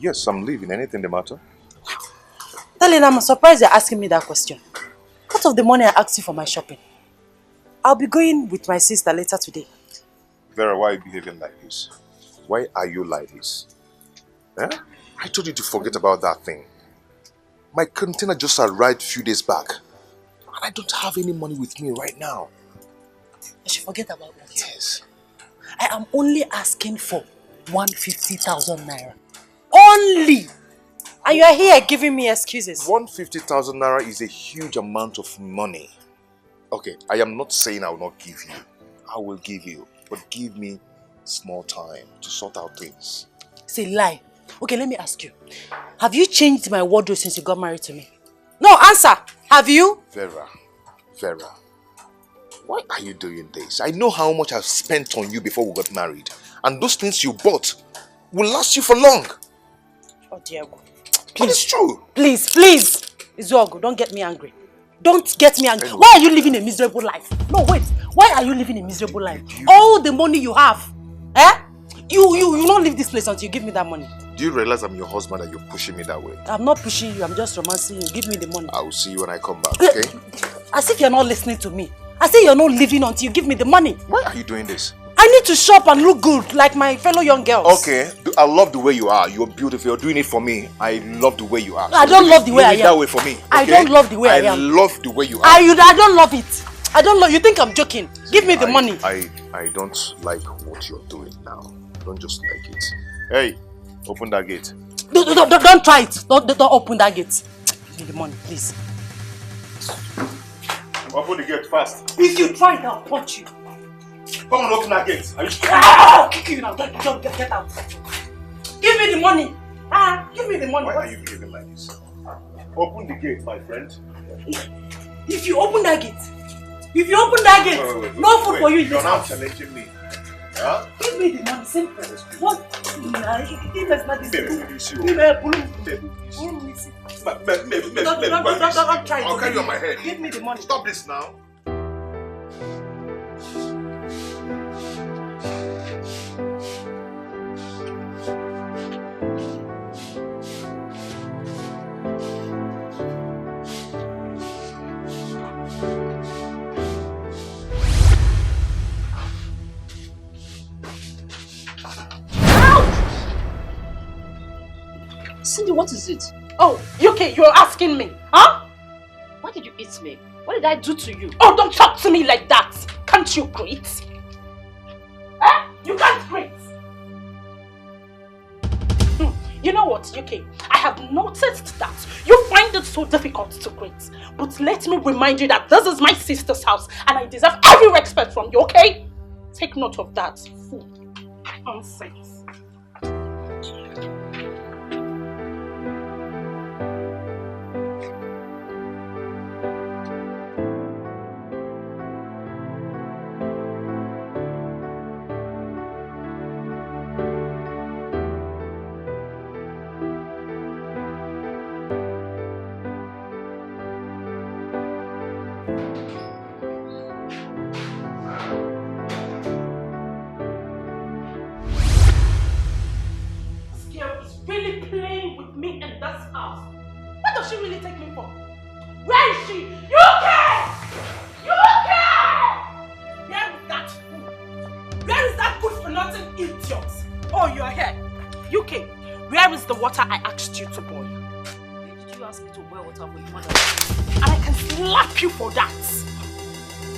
Yes, I'm leaving. Anything the matter? Darling, I'm surprised you're asking me that question. What of the money I asked you for my shopping? I'll be going with my sister later today. Vera, why are you behaving like this? Why are you like this? Eh? I told you to forget about that thing. My container just arrived a few days back. And I don't have any money with me right now. I should forget about that. Yes. I am only asking for 150,000 naira. Only! And you are here giving me excuses. 150,000 naira is a huge amount of money. Okay, I am not saying I will not give you. I will give you. But give me small time to sort out things. It's a lie. Okay, let me ask you. Have you changed my wardrobe since you got married to me? No, answer. Have you? Vera, why are you doing this? I know how much I've spent on you before we got married. And those things you bought will last you for long. Oh, Diego. Please. But it's true. Please. Izuogu, don't get me angry. Don't get me angry. Anyway. Why are you living a miserable life? No, wait. Why are you living a miserable life? All the money you have. Eh? You don't leave this place until you give me that money. Do you realize I'm your husband and you're pushing me that way? I'm not pushing you. I'm just romancing you. Give me the money. I will see you when I come back, okay? As if you're not listening to me. As if you're not living until you give me the money. Why are you doing this? I need to shop and look good like my fellow young girls. Okay, I love the way you are. You're beautiful. You're doing it for me. I love the way you are. I don't love the way I am. that way for me. Okay? I don't love the way I am. I love the way you are. I don't love it. I don't love. You think I'm joking? Give me the money. I don't like what you're doing now. I don't just like it. Hey, open that gate. Don't try it. Don't open that gate. Give me the money, please. Open the gate fast. If you try it, I'll punch you. Come on, open that gate. Are you sure? I'll kick you now. Get out. Give me the money. Give me the money. Why are you behaving like this? Open the gate, my friend. If you open that gate, wait, no food for you in this house. You're not challenging me. Huh? Give me the money, simple. What? Don't try it. I'll carry you on my head. Give me the money. Stop this now. Cindy, what is it? Oh, UK, you're asking me, huh? Why did you eat me? What did I do to you? Oh, don't talk to me like that. Can't you greet? Eh? You can't greet. You know what, UK? I have noticed that you find it so difficult to greet. But let me remind you that this is my sister's house and I deserve every respect from you, okay? Take note of that. Fool. Nonsense. Really playing with me in this house. What does she really take me for? Where is she? UK! Where is that fool? Where is that good for nothing idiot? Oh, you're here. UK, where is the water I asked you to boil? Did you ask me to boil water for your mother? And I can slap you for that.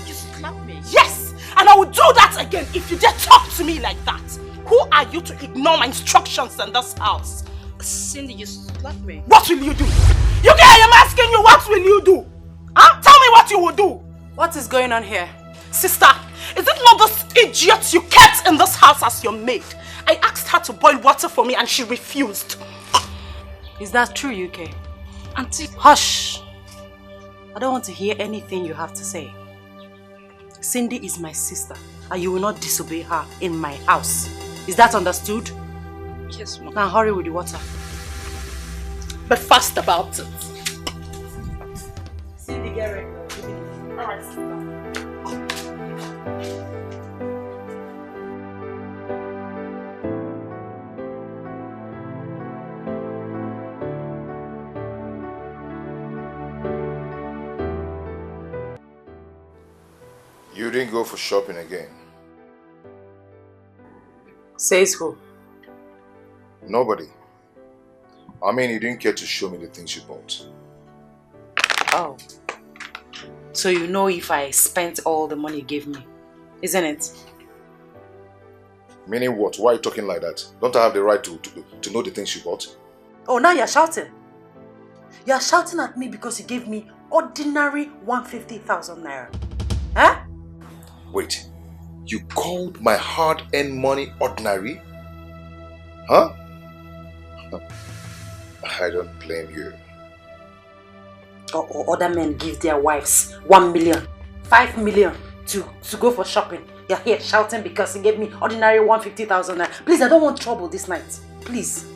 You slapped me? Yes! And I will do that again if you dare talk to me like that. Who are you to ignore my instructions in this house? Cindy, you slapped me. What will you do? UK, I am asking you, what will you do? Huh? Tell me what you will do. What is going on here? Sister, is it not this idiot you kept in this house as your maid? I asked her to boil water for me and she refused. Is that true, UK? Auntie, hush. I don't want to hear anything you have to say. Cindy is my sister and you will not disobey her in my house. Is that understood? Yes, Mom. Now hurry with the water. But fast about it. Cindy, get ready. Alright, sister. you didn't go for shopping again? Says who? Nobody. I mean, you didn't care to show me the things you bought. Oh. So you know if I spent all the money you gave me, isn't it? Meaning what? Why are you talking like that? Don't I have the right to know the things you bought? Oh, now you're shouting. You're shouting at me because you gave me ordinary 150,000 naira. Huh? Wait, you called my hard-earned money ordinary? Huh? I don't blame you. Or other men give their wives 1 million, 5 million to go for shopping. You're here shouting because you gave me ordinary 150,000 naira. Please, I don't want trouble this night. Please.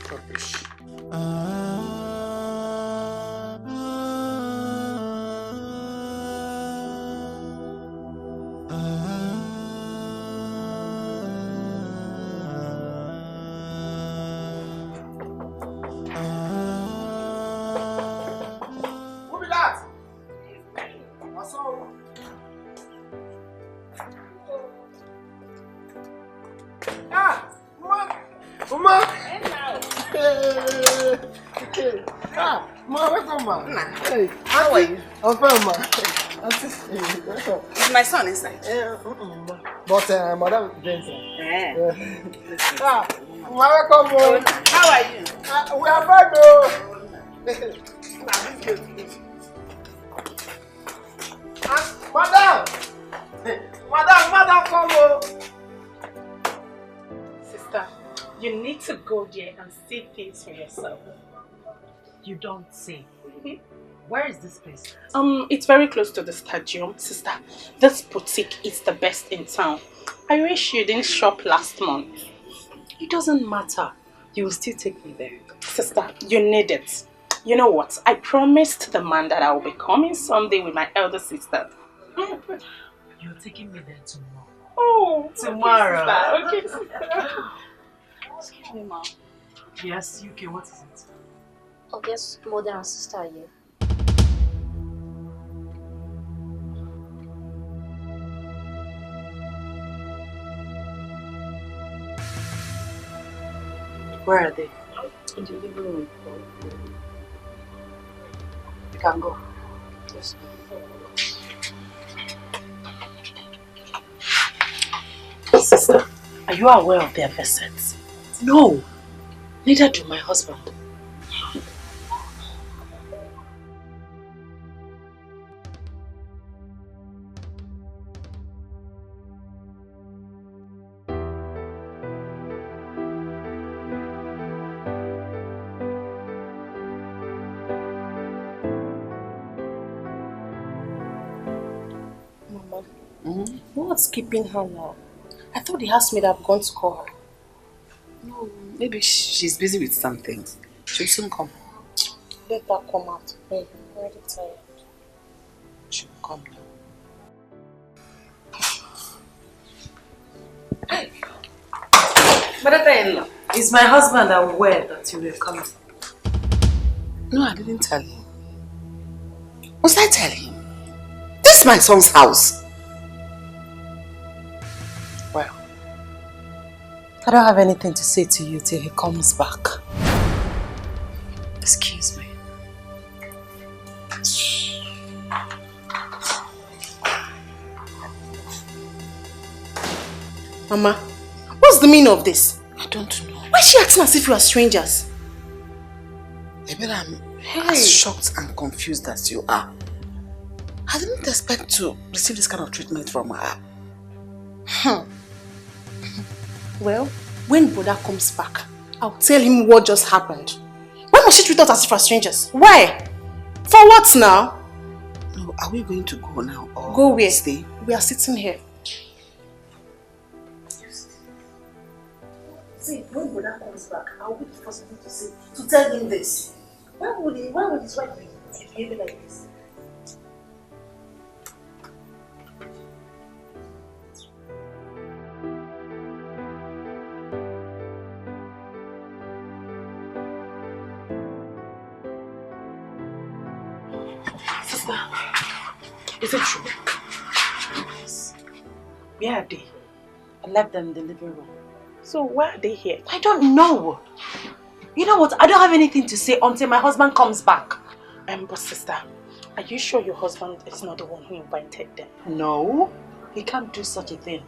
Rubbish. How are you? I'm fine, ma. Is my son inside? But Madam Jensen. Yeah. Welcome home. How are you? We are fine, though. Madam! Madam, come home. Sister, you need to go there and see things for yourself. You don't say. Where is this place? It's very close to the stadium, sister. This boutique is the best in town. I wish you didn't shop last month. It doesn't matter. You will still take me there. Sister, you need it. You know what? I promised the man that I will be coming someday with my elder sister. You're taking me there tomorrow. Oh, tomorrow. Okay, sister. Excuse me, ma. Yes, UK, what is it? Oh, yes, mother and sister here. Where are they? In the living room. You can go. Yes. Sister, are you aware of their visits? No. Neither do my husband. What's keeping her now? I thought the housemaid had gone to call her. No, maybe she's busy with some things. She'll soon come. Let her come out. I'm already tired. She'll come now. Mother-in-law, is my husband aware that you will come? No, I didn't tell him. Must I tell him? This is my son's house. Well, I don't have anything to say to you till he comes back. excuse me. Mama, what's the meaning of this? I don't know. Why is she acting as if you are strangers? Maybe I'm as shocked and confused as you are. I didn't expect to receive this kind of treatment from her. Well, when Boda comes back, I'll tell him what just happened. Why must she treat us as if we are strangers? Why? For what now? No, are we going to go now or Go where? stay? We are sitting here. See, when Boda comes back, I'll be the first thing to tell him this. Why would his wife be behaving like this? Is it true? Yes. Where are they? I left them in the living room. So why are they here? I don't know. You know what? I don't have anything to say until my husband comes back. But sister, are you sure your husband is not the one who invited them? No, he can't do such a thing.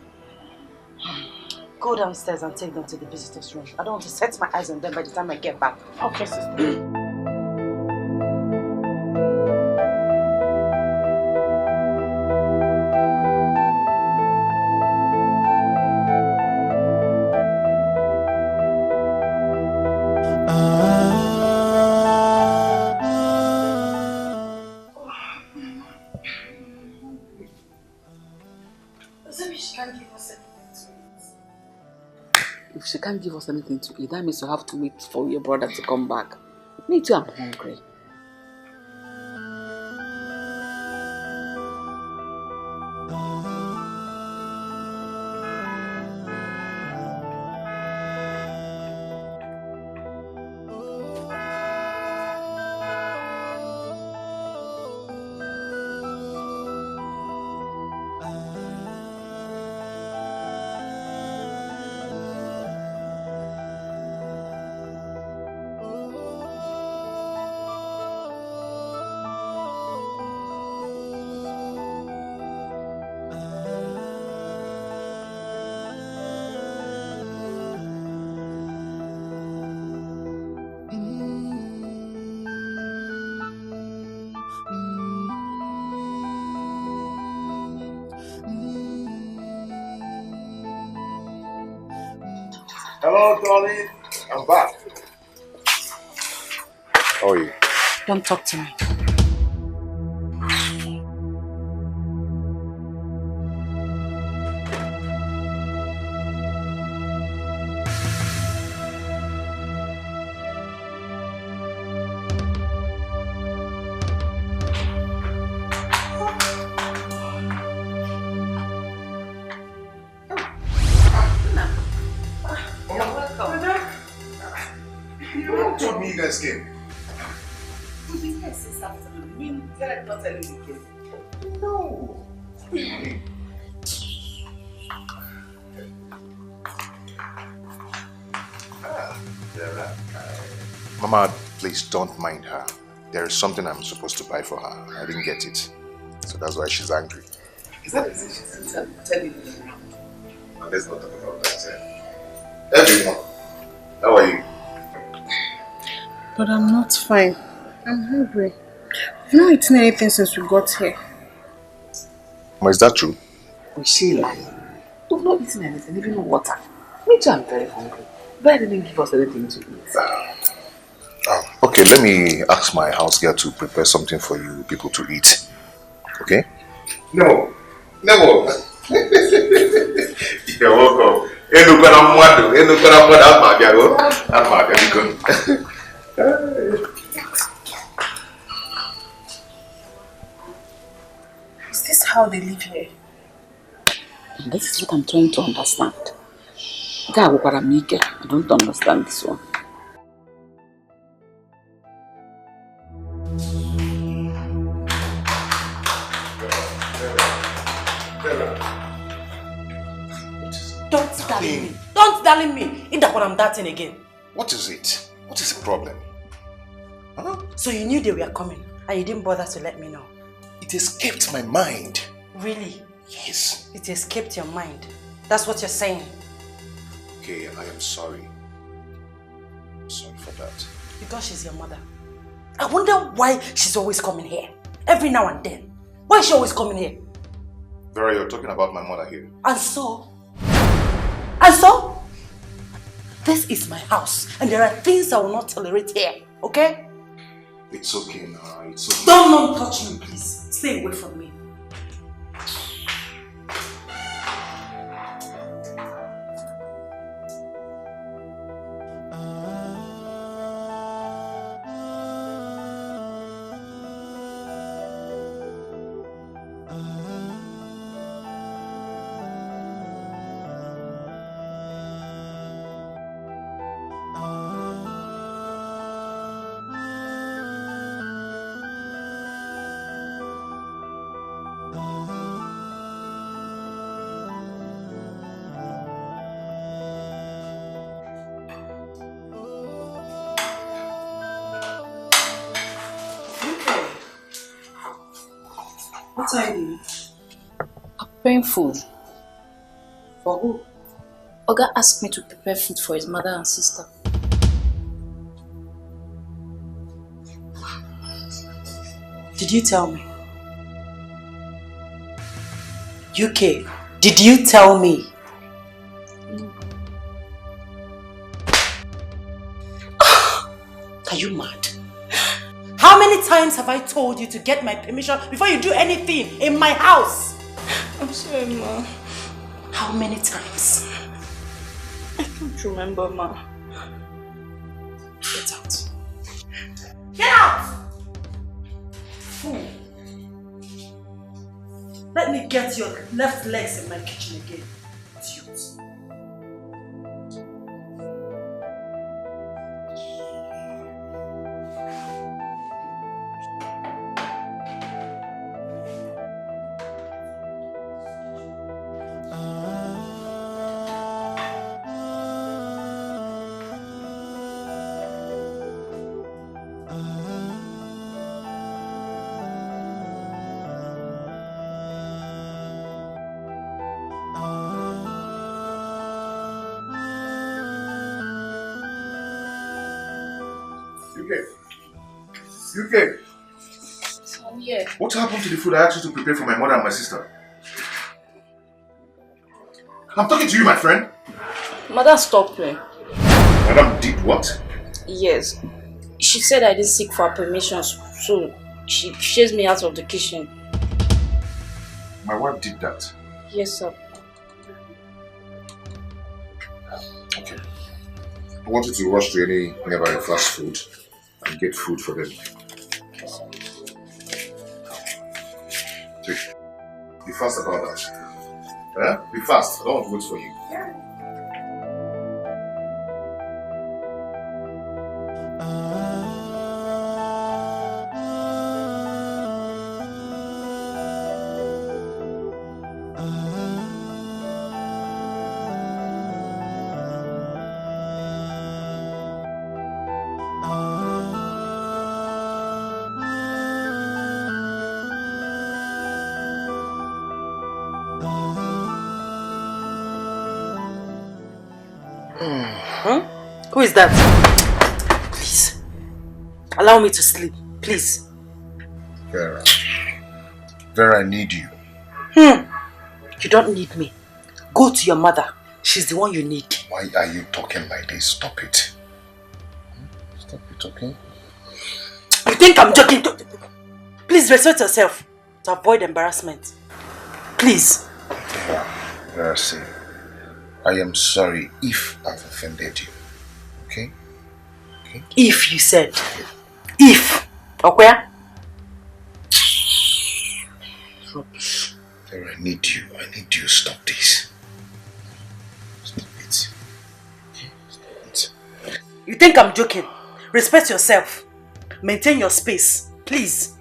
Go downstairs and take them to the visitors' room. I don't want to set my eyes on them by the time I get back. Okay, sister. If she can't give us anything to eat, that means you have to wait for your brother to come back. Me too, I'm hungry. Hello, darling. I'm back. How are you? Don't talk to me. You told me you guys came. Yes, this afternoon. You said not telling me again. No. Mama, please don't mind her. There is something I'm supposed to buy for her. I didn't get it. So that's why she's angry. Is that the reason she's telling me? Let's not talk about that. Everyone, how are you? But I'm not fine. I'm hungry. I've not eaten anything since we got here. Is that true? Was she lying? We've not eaten anything, even no water. Me too, I'm very hungry. But I didn't give us anything to eat. Okay, let me ask my house girl to prepare something for you people to eat. Okay? No. You're welcome. Is this how they live here? And this is what I'm trying to understand. I don't understand this one. Don't darling me. Don't darling me. Ain't that what I'm darting again? What is it? What is the problem? Huh? So you knew they were coming and you didn't bother to let me know? It escaped my mind. Really? Yes. It escaped your mind. That's what you're saying. Okay, I am sorry. I'm sorry for that. Because she's your mother. I wonder why she's always coming here. Every now and then. Why is she always coming here? Vera, you're talking about my mother here. And so? And so? This is my house and there are things I will not tolerate here. Okay? It's okay now. It's okay. Don't touch me, please. Stay away from me. What are you doing? Preparing food. For who? Oga asked me to prepare food for his mother and sister. Did you tell me? UK, did you tell me? No. Are you mad? How many times have I told you to get my permission before you do anything in my house? I'm sorry, Ma. How many times? I can't remember, Ma. Get out. Get out! Fool. Let me get your left legs in my kitchen again. Idiot. UK, I'm here. what happened to the food I asked you to prepare for my mother and my sister? I'm talking to you, my friend. Mother stopped me. Madam did what? Yes. She said I didn't seek for her permission, so she chased me out of the kitchen. My wife did that. Yes, sir. Okay. I want you to rush to any nearby fast food and get food for them. Be fast about that. Eh? Be fast. I don't want to wait for you. Who is that? Please. Allow me to sleep. Please. Vera. Vera, I need you. You don't need me. Go to your mother. She's the one you need. Why are you talking like this? Stop it. Stop it, okay? You think I'm joking? Please respect yourself to avoid embarrassment. Please. Vera, Vera, see. I am sorry if I've offended you. Okay? Okay? If you said. If. Okay? Rubbish. Vera, I need you. I need you. Stop this. Stop it. Okay? Stop it. You think I'm joking? Respect yourself. Maintain your space. Please.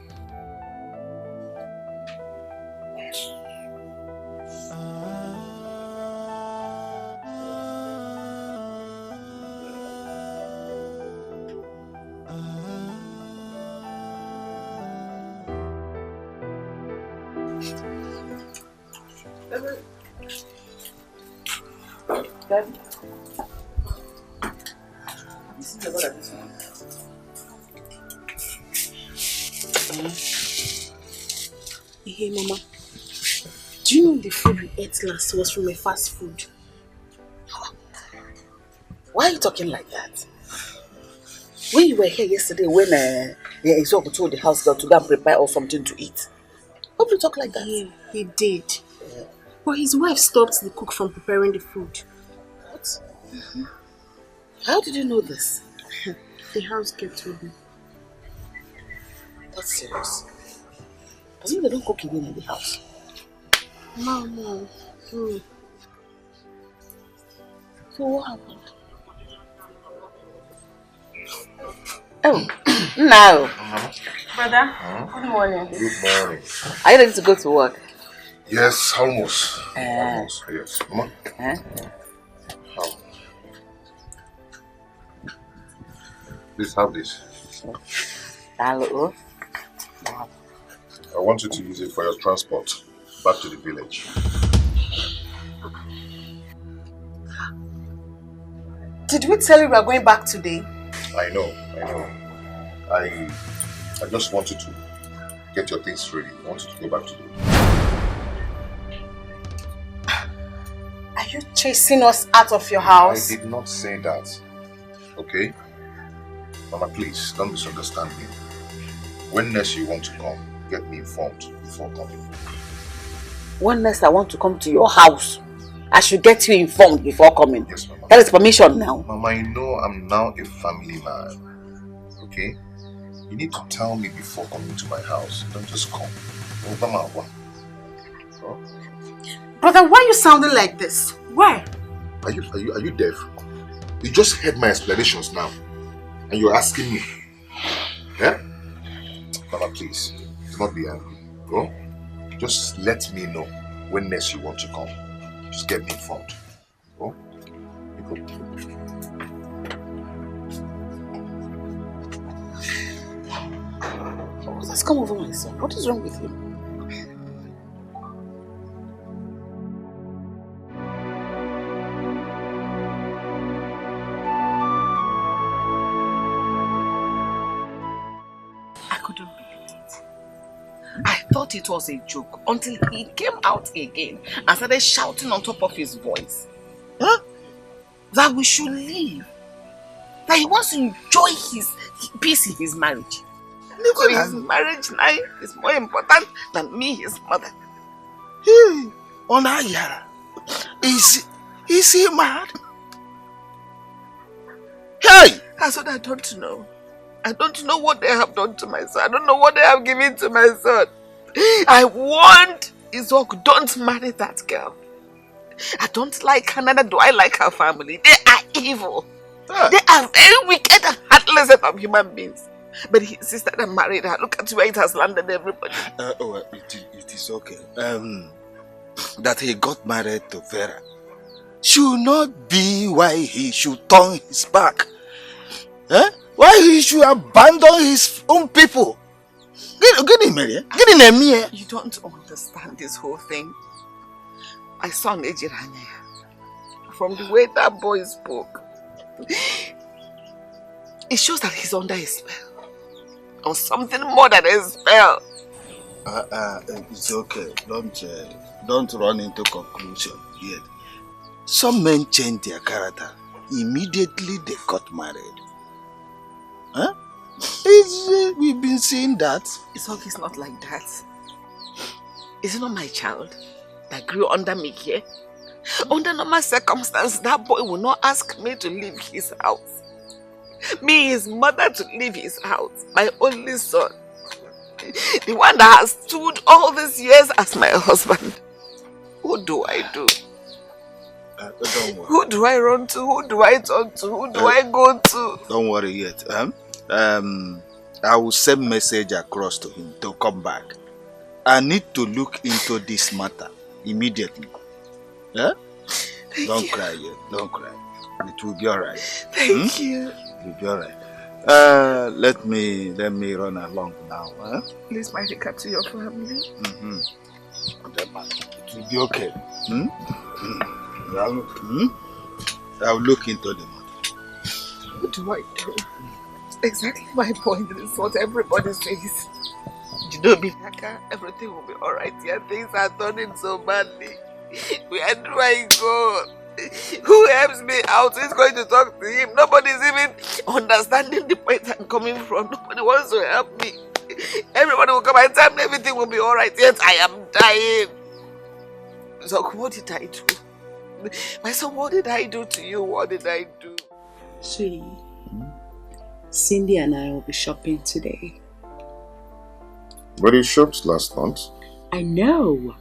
Hey, Mama. Do you know the food we ate last was from a fast food? Why are you talking like that? When you were here yesterday, when Izoku told the house girl to go and prepare us something to eat, why would you talk like that? Yeah, he did. Yeah. But his wife stopped the cook from preparing the food. What? Mm-hmm. How did you know this? The house girl told me. That's serious. Doesn't mean they don't cook again in the house. No. So what happened? Oh, no. Brother, good morning. Good morning. Are you ready to go to work? Yes, almost. Almost, yes. Mama? How? Please have this. Hello. I want you to use it for your transport back to the village. Did we tell you we are going back today? I know. I just want you to get your things ready. I want you to go back today. Are you chasing us out of your house? I did not say that. Okay? Mama, please, don't misunderstand me. When next you want to come, get me informed before coming. When next I want to come to your house, I should get you informed before coming. Yes, Mama. That is permission now. Mama, I know I'm now a family man. Okay? You need to tell me before coming to my house. Don't just come. Oh, Mama, what? Oh? Brother, why are you sounding like this? Why? Are you deaf? You just heard my explanations now. And you're asking me. Yeah? Mama, please. Do not be angry. Oh? Just let me know when next you want to come. Just get me informed. Oh? Let's come over, my son. What is wrong with you? I couldn't believe it. I thought it was a joke until he came out again and started shouting on top of his voice. Huh? That we should leave. That he wants to enjoy his peace in his marriage. So his marriage now is more important than me, his mother. Hey, Onaya, is he mad? Hey! That's what I don't know. I don't know what they have done to my son. I don't know what they have given to my son. I warned Izok, don't marry that girl. I don't like her, neither do I like her family. They are evil. They are very wicked and heartless set of human beings. But his sister that married her, look at where it has landed everybody. It is okay. That he got married to Vera should not be why he should turn his back. Why he should abandon his own people. Get him here. Get in here. You don't understand this whole thing. My son Ejiranya, from the way that boy spoke, it shows that he's under a spell. Or something more than a spell. It's okay. Don't run into conclusion yet. Some men change their character. Immediately they got married. Huh? We've been seeing that. It's not like that. Is it not my child that grew under me here? Under normal circumstances, that boy will not ask me to leave his house. Me, his mother, to leave his house. My only son. The one that has stood all these years as my husband. Who do I do? Don't worry. Who do I run to? Who do I turn to? Who do I go to? Don't worry yet. I will send message across to him to come back. I need to look into this matter immediately. Yeah? Don't cry yet. Don't cry. It will be alright. Thank you. It will be alright. Let me run along now. Huh? Please, my regard to your family. It will be okay. I'll look into the matter. What do I do? Exactly my point. This is what everybody says. You know, Bihaka, everything will be alright. Yeah, things are turning so badly. Where do I go? Who helps me out? Who's going to talk to him? Nobody's even understanding the point I'm coming from. Nobody wants to help me. Everybody will come and tell me everything will be alright. Yet I am dying. So what did I do? My son, what did I do to you? What did I do? Sweetie, Cindy and I will be shopping today. But you shopped last month. I know,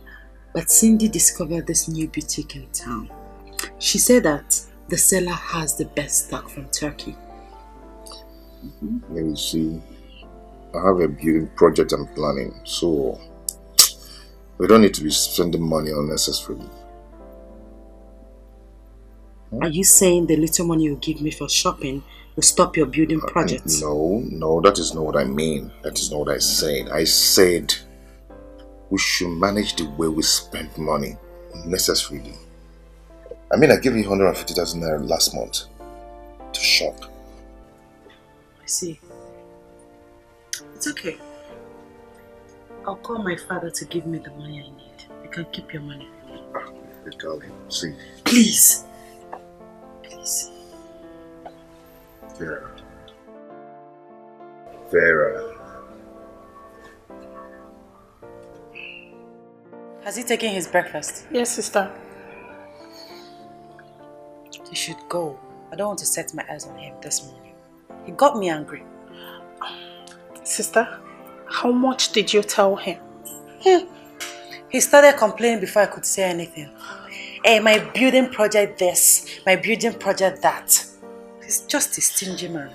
but Cindy discovered this new boutique in town. She said that the seller has the best stock from Turkey. Let me see. I have a building project I'm planning, so we don't need to be spending money unnecessarily. Are you saying the little money you give me for shopping will stop your building project? No, that is not what I mean. That is not what I said. I said we should manage the way we spend money unnecessarily. I mean, I gave you 150,000 naira last month to shop. I see. It's okay. I'll call my father to give me the money I need. You can keep your money. Hey, darling, see. Please. Please. Vera. Vera. Has he taken his breakfast? Yes, sister. He should go. I don't want to set my eyes on him this morning. He got me angry. Sister, how much did you tell him? He started complaining before I could say anything. Hey, my building project this, my building project that. He's just a stingy man.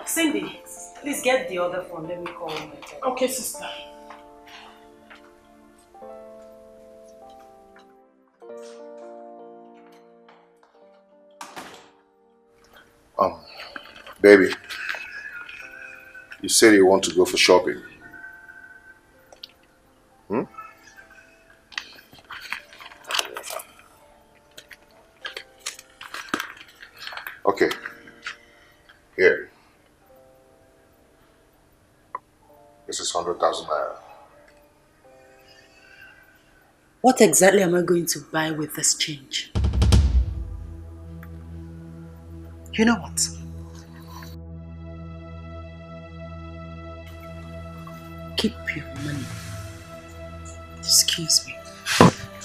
Cindy, please get the other phone. Let me call him. Okay, sister. Baby, you said you want to go for shopping. Okay. Here. This is 100,000 naira. What exactly am I going to buy with this change? You know what? Keep your money. Excuse me.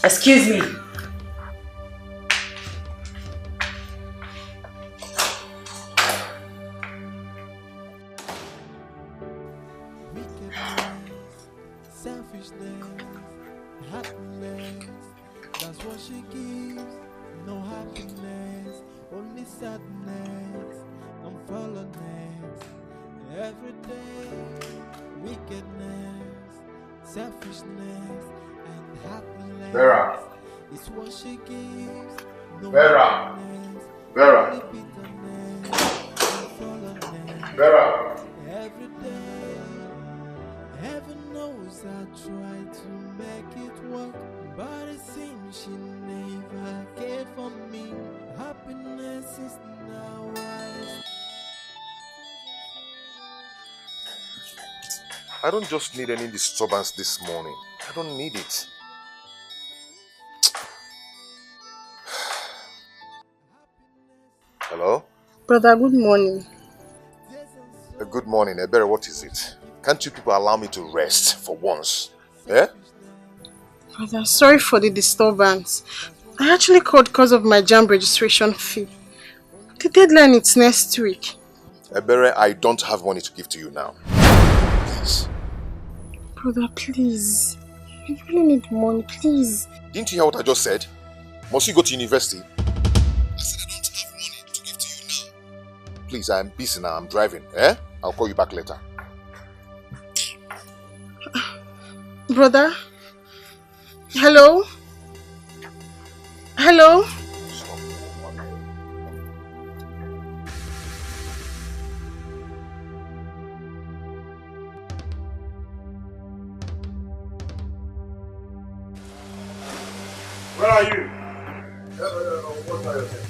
Excuse me. Vera. Vera. Vera. Vera. Heaven knows I tried to make it work, but it seems she never cared for me. Happiness is now I don't just need any disturbance this morning. I don't need it. Hello? Brother, good morning. Good morning, Ebere. What is it? Can't you people allow me to rest for once? Eh? Brother, sorry for the disturbance. I actually called because of my JAMB registration fee. The deadline is next week. Ebere, I don't have money to give to you now. Please. Brother, please. I really need money, please. Didn't you hear what I just said? Must you go to university? I said I don't have money to give to you now. Please, I'm busy now. I'm driving. Eh? I'll call you back later. Brother? Hello? Hello? Where are you? What are you saying?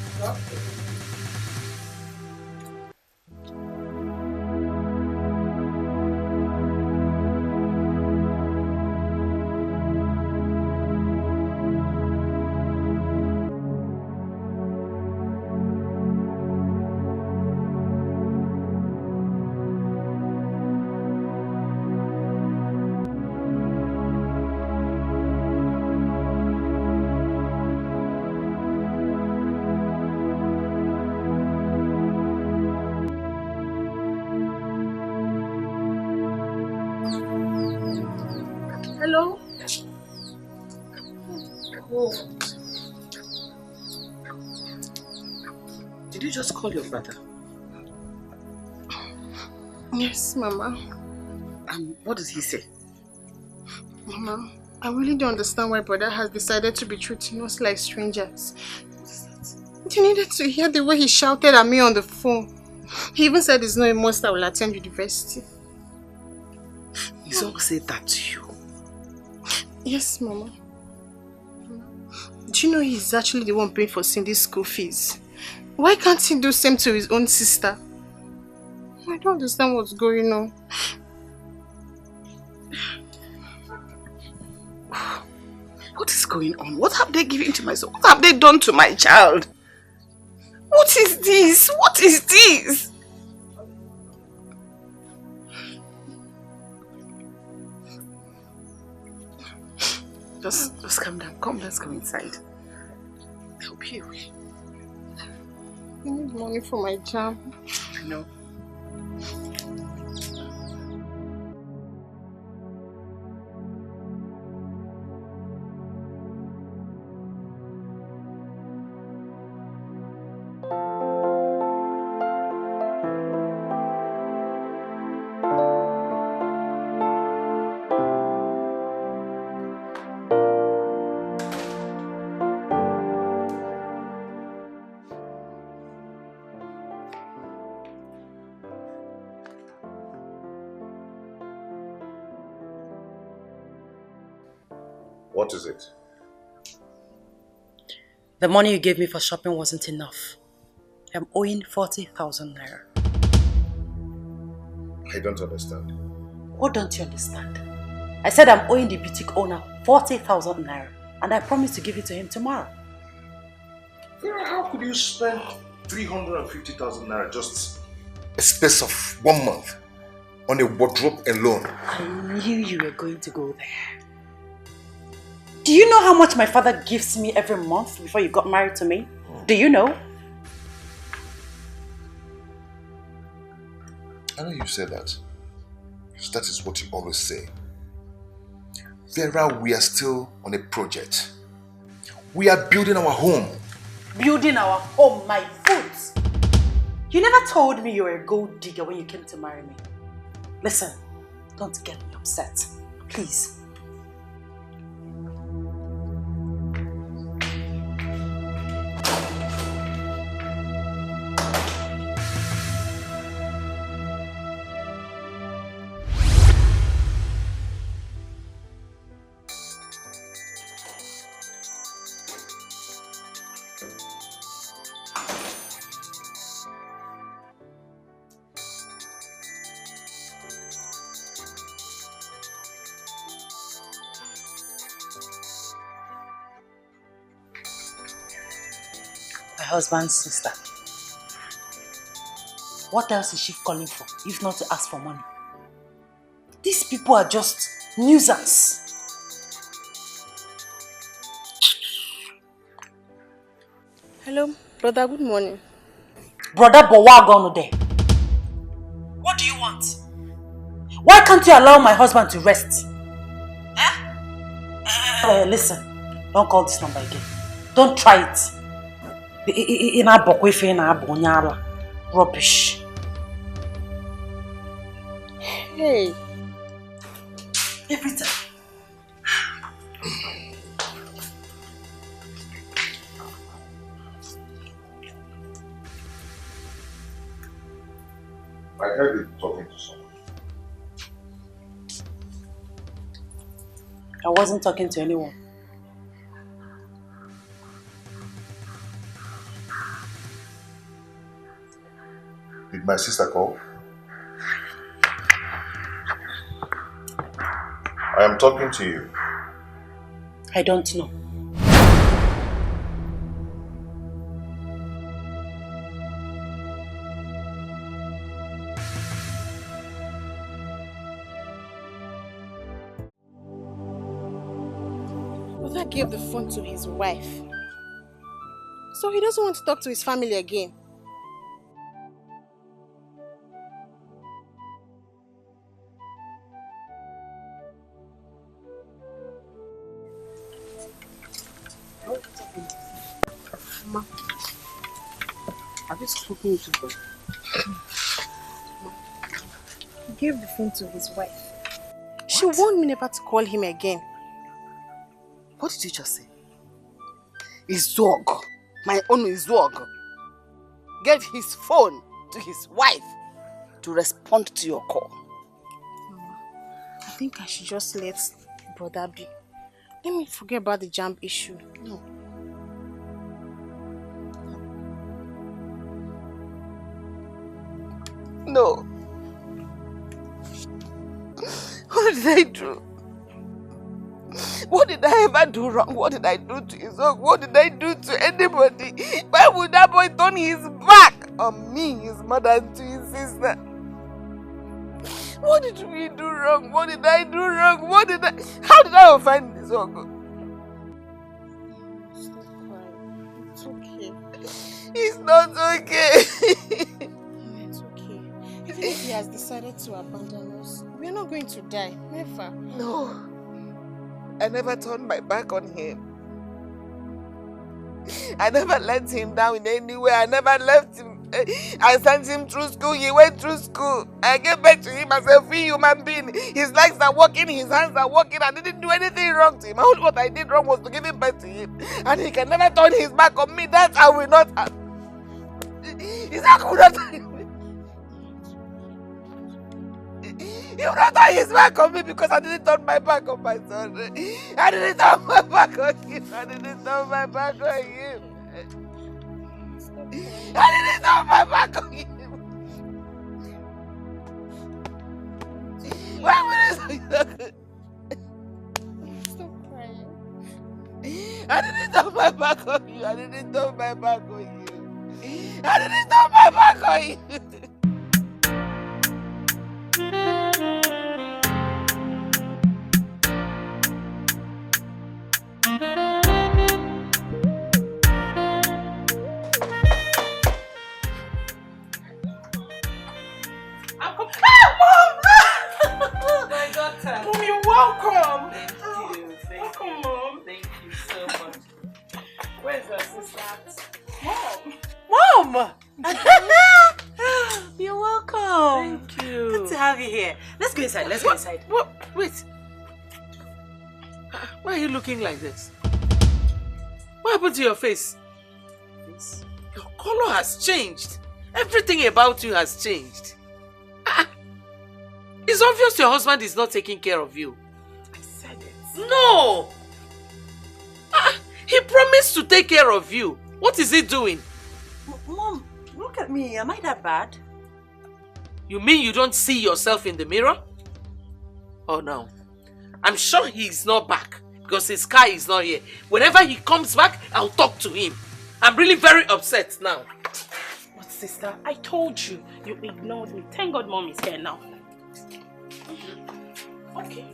Hello? Did you just call your brother? Yes, Mama. What does he say? Mama, I really don't understand why brother has decided to be treating us like strangers. You needed to hear the way he shouted at me on the phone. He even said he's not a monster will attend university. Izok said that to you? Yes, Mama. Do you know he's actually the one paying for Cindy's school fees? Why can't he do the same to his own sister? I don't understand what's going on. What is going on? What have they given to my son? What have they done to my child? What is this? What is this? Just calm down. Come, let's go inside. I'll be away. I need money for my job. I know. What is it? The money you gave me for shopping wasn't enough. I'm owing 40,000 naira. I don't understand. What don't you understand? I said I'm owing the boutique owner 40,000 naira and I promised to give it to him tomorrow. Vera, how could you spend 350,000 naira just a space of 1 month on a wardrobe alone? I knew you were going to go there. Do you know how much my father gives me every month before you got married to me? Do you know? I know you said that. Because that is what you always say. Vera, we are still on a project. We are building our home. Building our home, my foot. You never told me you were a gold digger when you came to marry me. Listen, don't get me upset. Please. Husband's sister. What else is she calling for, if not to ask for money? These people are just nuisance. Hello, brother, good morning. Brother Bowagonu there. What do you want? Why can't you allow my husband to rest? Listen, don't call this number again. Don't try it. Rubbish. Hey. Every time. I heard you talking to someone. I wasn't talking to anyone. Did my sister call? I am talking to you. I don't know. Brother gave the phone to his wife. So he doesn't want to talk to his family again. Have you spoken to them? He gave the phone to his wife. She warned me never to call him again. What did you just say? His dog. My own his dog. Gave his phone to his wife to respond to your call. Mama, I think I should just let brother be. Let me forget about the jam issue. No. No. What did I do? What did I ever do wrong? What did I do to his own? What did I do to anybody? Why would that boy turn his back on me, his mother, and to his sister? What did we do wrong? What did I do wrong? How did I offend this uncle? Stop crying. It's okay. It's not okay. It's okay. Even if he has decided to abandon us, we're not going to die. Never. No. I never turned my back on him. I never let him down in any way. I never left him. I sent him through school. He went through school. I gave back to him as a free human being. His legs are working, his hands are working. I didn't do anything wrong to him. All what I did wrong was to give him back to him. And he can never turn his back on me. That I will not. His back will not. He will not turn his back on me because I didn't turn my back on my son. I didn't turn my back on him. I didn't turn my back on him. I didn't turn my back on him. Why would I say that? Stop crying. I didn't turn my back on you. I didn't turn my back on you. I didn't turn my back on you. My daughter. Mom, you're welcome. Thank you. Welcome, Mom. Thank you so much. Where's your sister? Mom! You're welcome. Thank you. Good to have you here. Let's go inside. Let's go inside. What? Wait. Why are you looking like this? What happened to your face? Your color has changed. Everything about you has changed. It's obvious your husband is not taking care of you. I said it. No! He promised to take care of you. What is he doing? Mom, look at me. Am I that bad? You mean you don't see yourself in the mirror? Oh no. I'm sure he's not back because his car is not here. Whenever he comes back, I'll talk to him. I'm really very upset now. But sister, I told you, you ignored me. Thank God Mom is here now. Okay.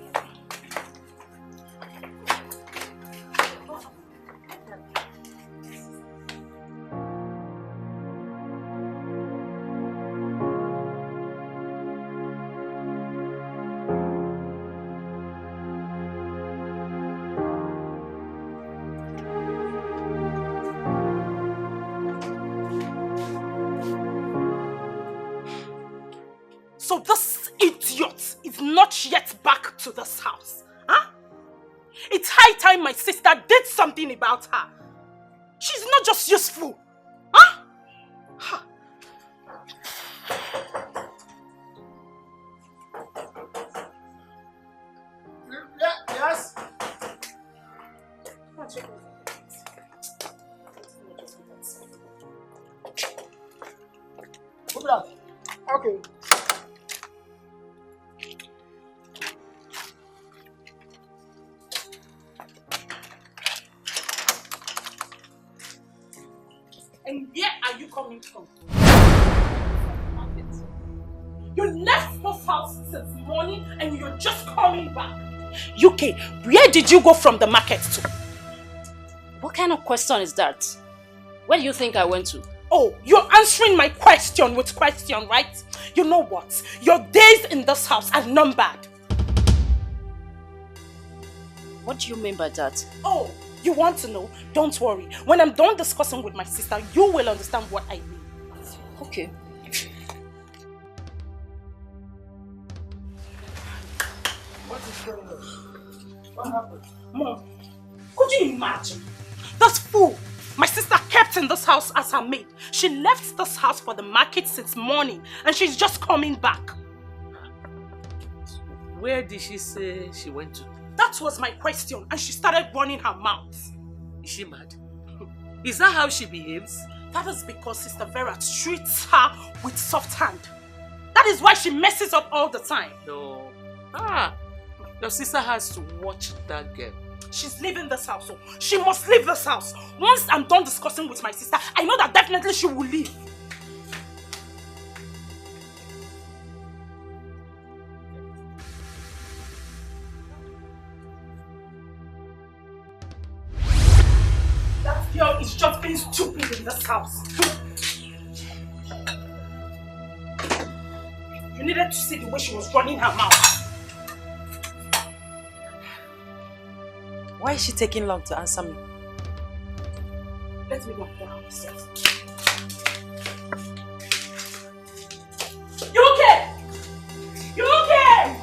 So this idiot is not yet back to this house, huh? It's high time my sister did something about her. She's not just useful, huh? Yes. Move it out. Okay. And where are you coming from? You left this house since morning and you're just coming back. UK, where did you go from the market to? What kind of question is that? Where do you think I went to? Oh, you're answering my question with question, right? You know what? Your days in this house are numbered. What do you mean by that? Oh, you want to know? Don't worry. When I'm done discussing with my sister, you will understand what I mean. Okay. What is going on? What happened? Mom, could you imagine? This fool, my sister kept kept in this house as her maid. She left this house for the market since morning and she's just coming back. Where did she say she went to? That was my question and she started running her mouth. Is she mad? Is that how she behaves? That is because Sister Vera treats her with soft hand. That is why she messes up all the time. No. Your sister has to watch that girl. She's leaving this house, so she must leave this house. Once I'm done discussing with my sister, I know that definitely she will leave. That girl is just being stupid in this house. You needed to see the way she was running her mouth. Why is she taking long to answer me? Let me go downstairs. You okay? You okay?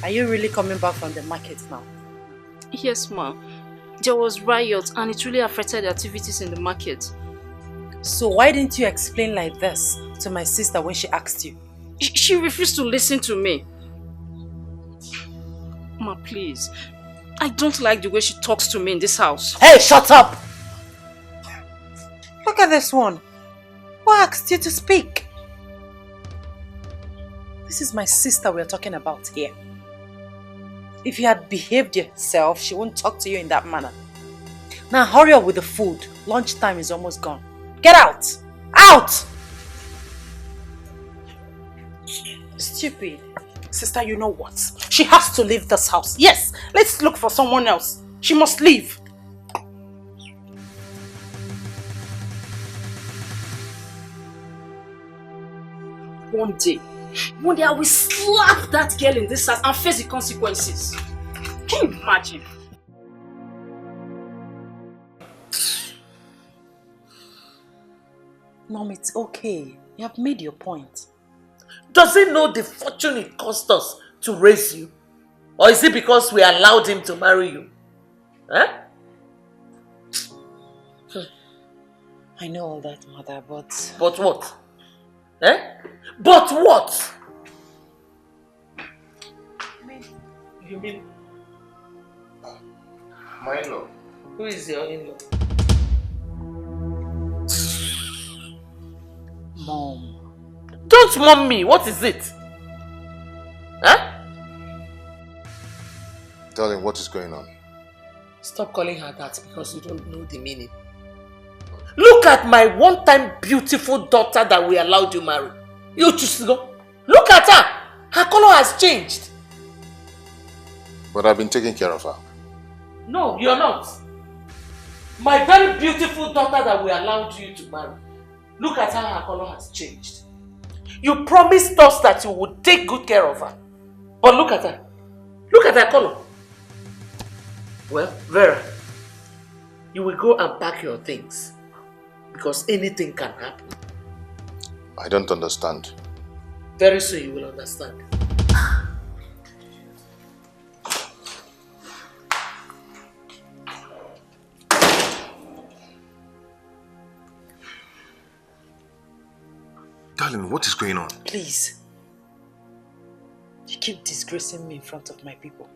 Are you really coming back from the market now? Yes, ma. There was riot and it really affected the activities in the market. So why didn't you explain like this to my sister when she asked you? She refused to listen to me. Ma, please. I don't like the way she talks to me in this house. Hey, shut up! Look at this one. Who asked you to speak? This is my sister we're talking about here. If you had behaved yourself, she wouldn't talk to you in that manner. Now hurry up with the food. Lunchtime is almost gone. Get out! Out! Stupid. Sister, you know what? She has to leave this house. Yes, let's look for someone else. She must leave. One day I will slap that girl in this house and face the consequences. Can you imagine? Mom, it's okay. You have made your point. Does he know the fortune it cost us to raise you? Or is it because we allowed him to marry you? Huh? I know all that, Mother, but... But what? Eh? But what? You mean? My in-law. Who is your in-law? Mom. Don't mom me. What is it? Huh? Darling, what is going on? Stop calling her that because you don't know the meaning. Look at my one-time beautiful daughter that we allowed you marry. You just go. Look at her. Her color has changed. But I've been taking care of her. No, you're not. My very beautiful daughter that we allowed you to marry. Look at how her color has changed. You promised us that you would take good care of her. But look at her. Look at her color. Well, Vera, you will go and pack your things. Because anything can happen. I don't understand. Very soon you will understand. Darling, what is going on? Please. You keep disgracing me in front of my people.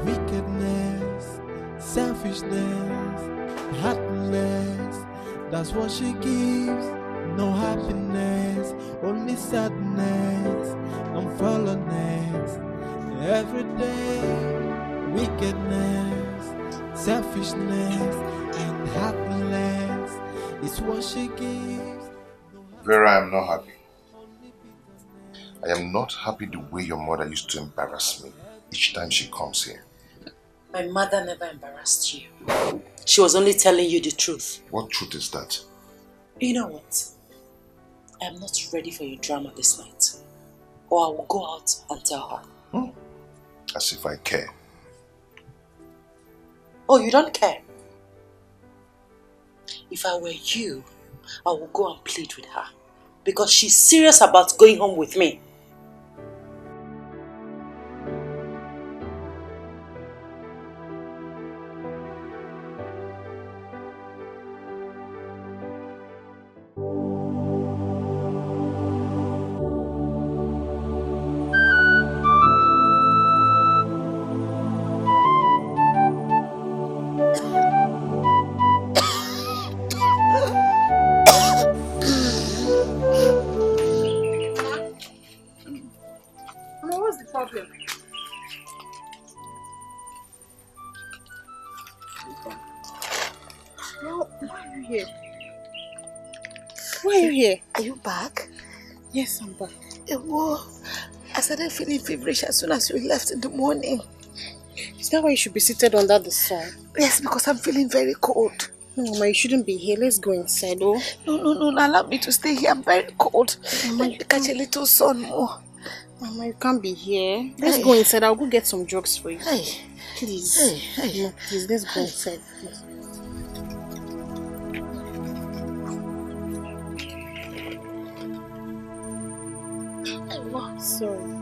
Wickedness, selfishness, heartless, that's what she gives. No happiness, only sadness and fallenness. Every day, wickedness, selfishness and heartless is what she gives. Vera, I'm not happy. I am not happy the way your mother used to embarrass me each time she comes here. My mother never embarrassed you. She was only telling you the truth. What truth is that? You know what? I am not ready for your drama this night. Or I will go out and tell her. As if I care. Oh, you don't care? If I were you, I would go and plead with her. Because she's serious about going home with me. What's the problem? Well, why are you here? Why are you here? Are you back? Yes, I'm back. Well, I started feeling feverish as soon as you left in the morning. Is that why you should be seated under the sun? Yes, because I'm feeling very cold. No, Mama, you shouldn't be here. Let's go inside, oh. No, allow me to stay here. I'm very cold. Mama, you catch a little sun more. Mama, you can't be here. Let's go inside. I'll go get some drugs for you. Please. Mama, please, let's go inside. Please. Sorry.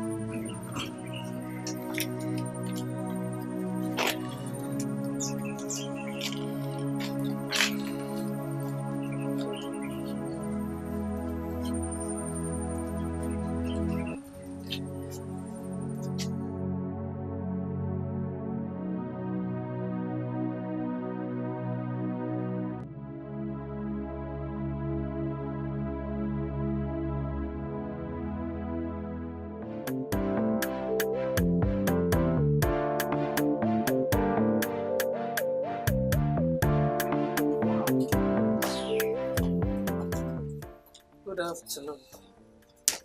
Good afternoon.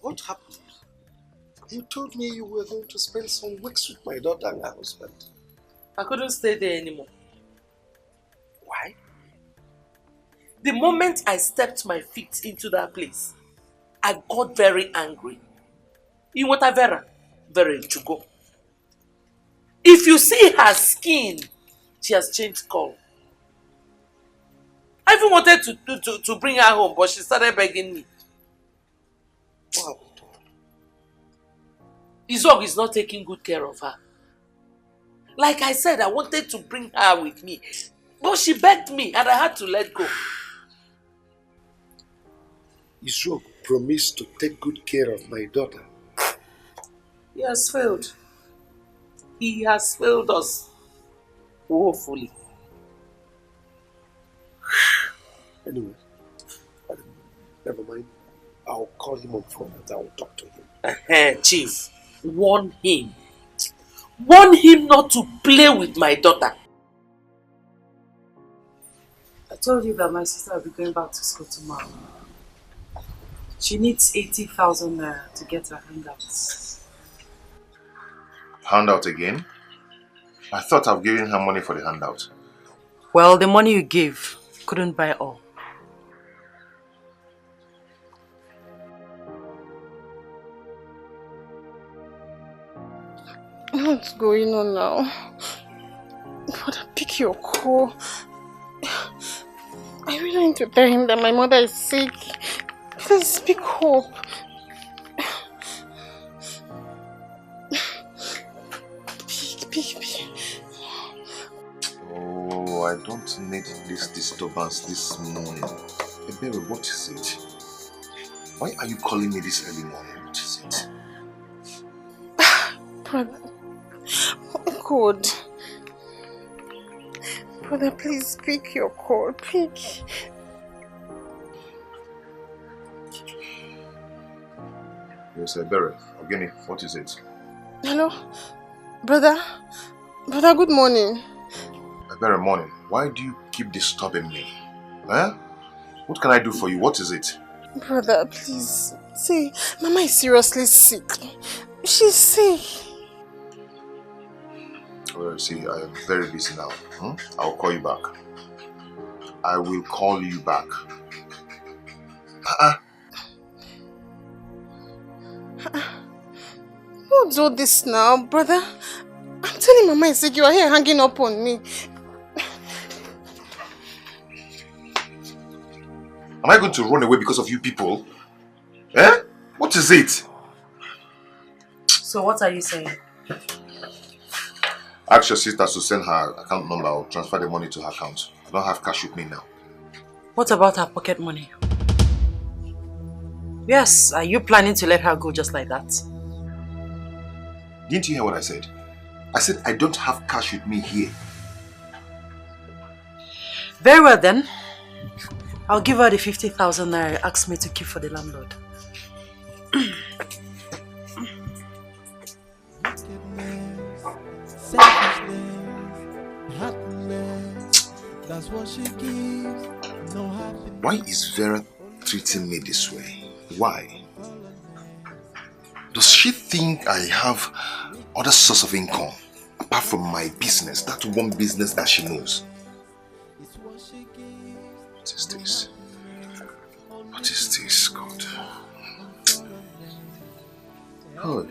What happened? You told me you were going to spend some weeks with my daughter and her husband. I couldn't stay there anymore. Why? The moment I stepped my feet into that place, I got very angry. You want a Vera? Vera to go. If you see her skin, she has changed color. I even wanted to bring her home, but she started begging me. Wow. Izog is not taking good care of her. Like I said, I wanted to bring her with me, but she begged me and I had to let go. Izog promised to take good care of my daughter. He has failed. He has failed us woefully. Anyway, never mind. I'll call him on phone and I will talk to him. Chief, warn him. Warn him not to play with my daughter. I told you that my sister will be going back to school tomorrow. She needs 80,000 naira to get her handouts. Handout again? I thought I've given her money for the handout. Well, the money you gave couldn't buy all. What's going on now? Father, pick your call. I really need to tell him that my mother is sick. Please speak hope. Pick. Oh, I don't need this disturbance this morning. Baby, what is it? Why are you calling me this early morning? What is it? Brother, God. Brother, please pick your call. Pick. Yes, Berry. Ogini, what is it? Hello? Brother, good morning. Berry, morning. Why do you keep disturbing me? Huh? What can I do for you? What is it? Brother, please. See, Mama is seriously sick. She's sick. Well, see, I am very busy now. I'll call you back. I will call you back. Who do this now, brother? I'm telling Mama is sick. You are here hanging up on me. Am I going to run away because of you people? Eh? What is it? So what are you saying? Ask your sister to send her account number or transfer the money to her account. I don't have cash with me now. What about her pocket money? Yes, are you planning to let her go just like that? Didn't you hear what I said? I said I don't have cash with me here. Very well then. I'll give her the 50,000 naira you asked me to keep for the landlord. Why is Vera treating me this way? Why? Does she think I have other source of income apart from my business, that one business that she knows? What is this? What is this, God? Oh.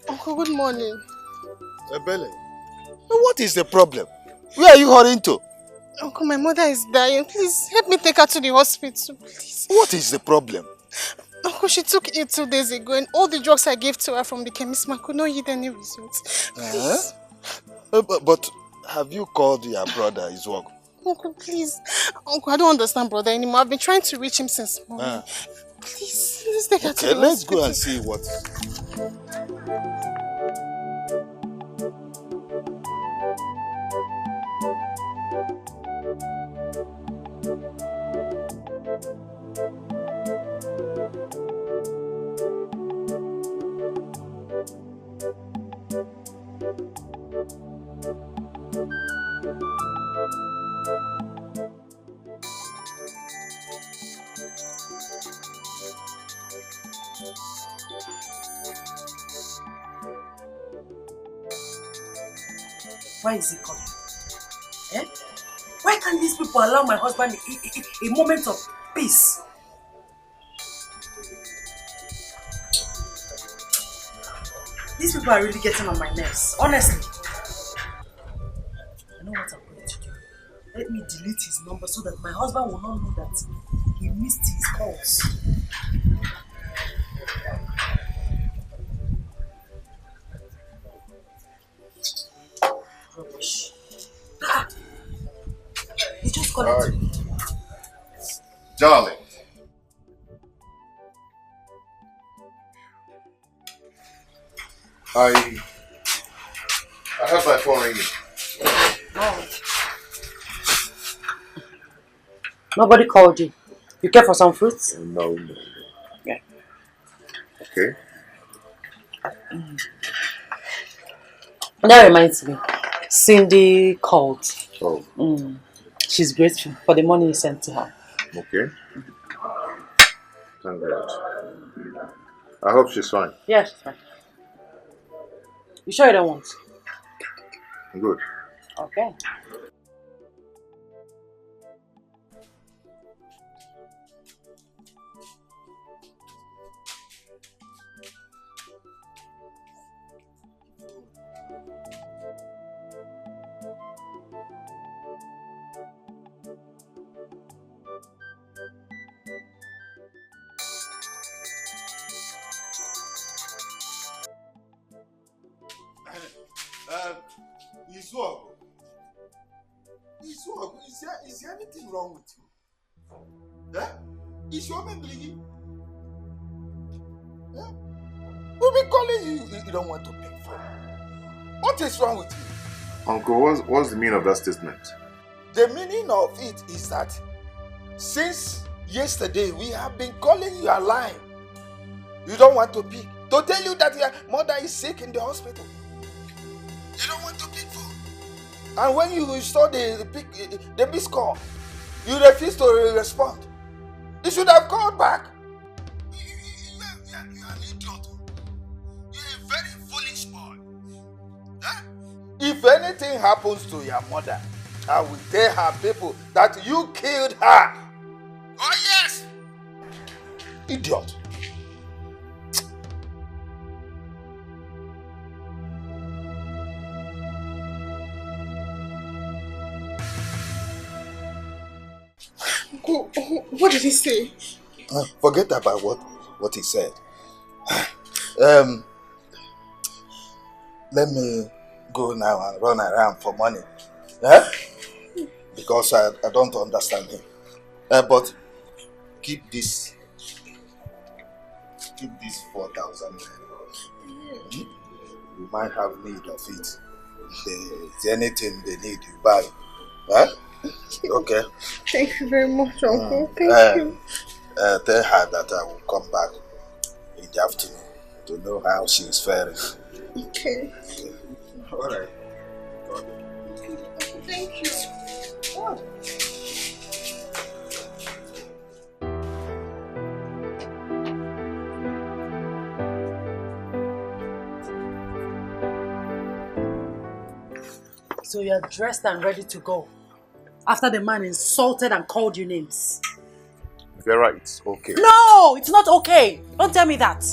Uncle, good morning. Ebele, what is the problem? Where are you hurrying to? Uncle, my mother is dying. Please help me take her to the hospital, please. What is the problem? Uncle, she took it 2 days ago and all the drugs I gave to her from the chemist man could not yield any results. Please. But have you called your brother, his work? Uncle, please. Uncle, I don't understand brother anymore. I've been trying to reach him since morning. Please, let's take her to the hospital. Let's go and see what. Why is he coming? Eh? Why can't these people allow my husband a moment of peace? These people are really getting on my nerves, honestly. I know what I'm going to do. Let me delete his number so that my husband will not know that he missed his calls. Rubbish. He just called it. Darling. I have my phone ringing. Oh. Nobody called you. You care for some fruits? No. Yeah. Okay. That reminds me. Cindy called. Oh. She's grateful for the money you sent to her. Okay. Thank God. I hope she's fine. Yeah, she's fine. You sure you don't want? Good. Okay. Is there anything wrong with you? Is your man bleeding? We'll be calling you. You don't want to pay for it. What is wrong with you? Uncle, what's the meaning of that statement? The meaning of it is that since yesterday we have been calling you a line. You don't want to pick. To tell you that your mother is sick in the hospital. You don't want to pick phone. And when you saw the missed call, you refused to respond. You should have called back. You are an idiot. You're a very foolish boy. Huh? If anything happens to your mother, I will tell her people that you killed her. Oh yes! Idiot. What did he say? Forget about what he said. Let me go now and run around for money. Because I don't understand him. But keep this 4,000. You might have need of it. If there's anything they need, you buy. Huh? Okay. Thank you very much, Uncle. Thank you. Tell her that I will come back in the afternoon to know how she is faring. Okay. All right. Thank you. Oh. So you're dressed and ready to go after the man insulted and called you names? Vera, it's okay. No, it's not okay. Don't tell me that.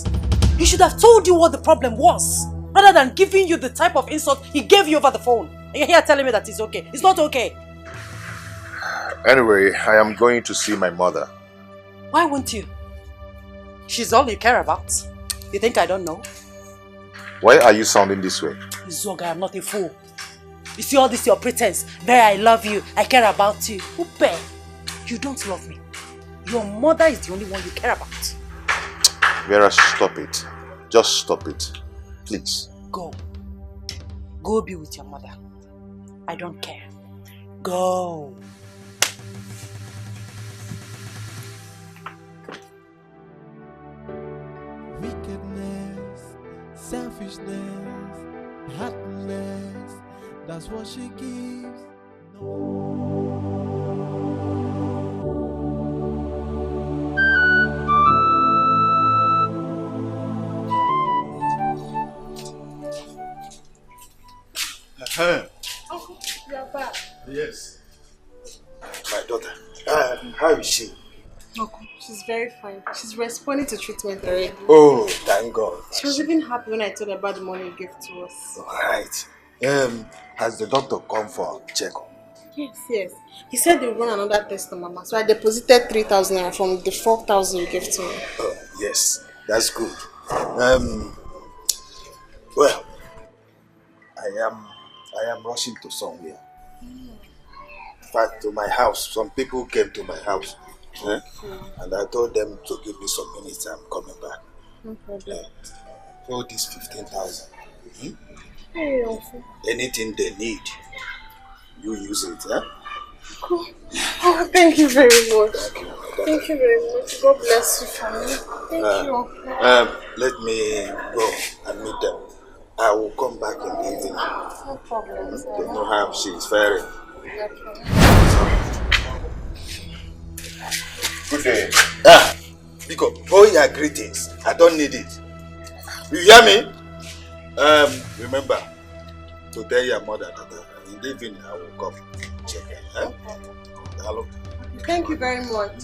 He should have told you what the problem was rather than giving you the type of insult he gave you over the phone. And you're here telling me that it's okay. It's not okay. Anyway, I am going to see my mother. Why won't you? She's all you care about. You think I don't know? Why are you sounding this way? Zoga, I'm not a fool. You see all this your pretense. There, I love you. I care about you. Upe, you don't love me. Your mother is the only one you care about. Vera, stop it. Just stop it. Please. Go. Go be with your mother. I don't care. Go. Wickedness, selfishness, heartless, that's what she gives. Uncle, you are back. Yes. My daughter. How is she? Uncle, she's very fine. She's responding to treatment already. Oh, thank God. She was even happy when I told her about the money you gave to us. Alright. Has the doctor come for check-up? Yes. He said they'll run another test on Mama. So I deposited 3,000 naira from the 4,000 you gave to me. Oh, yes. That's good. Well, I am rushing to somewhere. In fact, to my house. Some people came to my house. And I told them to give me some minutes. I'm coming back. No problem. So this 15,000. Hey, Uncle. Anything they need, you use it, Cool. Oh, thank you very much. Thank you very much. God bless you for me. Thank you, Uncle. Let me go and meet them. I will come back in the evening. No problem, sir. They know how she is faring. Good day. Because all your greetings, I don't need it. You hear me? Remember to tell your mother that in the evening I will come check her. Hello. Thank you very much.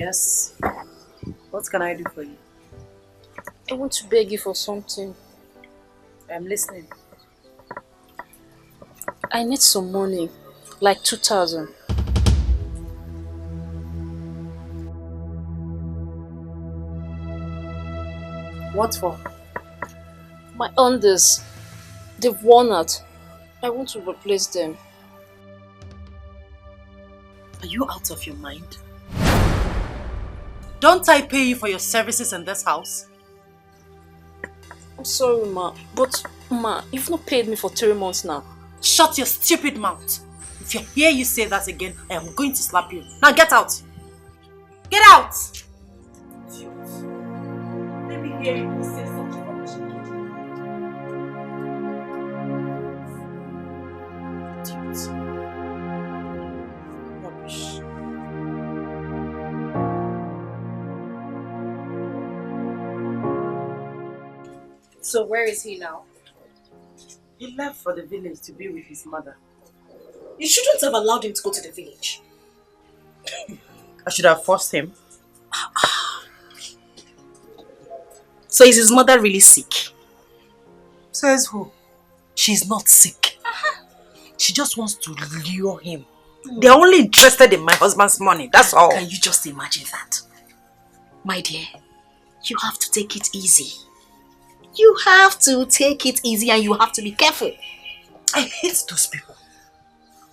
Yes. What can I do for you? I want to beg you for something. I'm listening. I need some money, like 2,000. What for? My unders, they've worn out. I want to replace them. Are you out of your mind? Don't I pay you for your services in this house? I'm sorry, Ma. But, Ma, you've not paid me for 3 months now. Shut your stupid mouth. If you hear you say that again, I am going to slap you. Now get out. Get out! Let me hear you say such rubbish again. Idiot. Rubbish. So where is he now? He left for the village to be with his mother. You shouldn't have allowed him to go to the village. I should have forced him. So is his mother really sick? Says who? She's not sick. She just wants to lure him. They're only interested in my husband's money, that's all. Can you just imagine that? My dear, you have to take it easy. You have to take it easy and you have to be careful. I hate those people.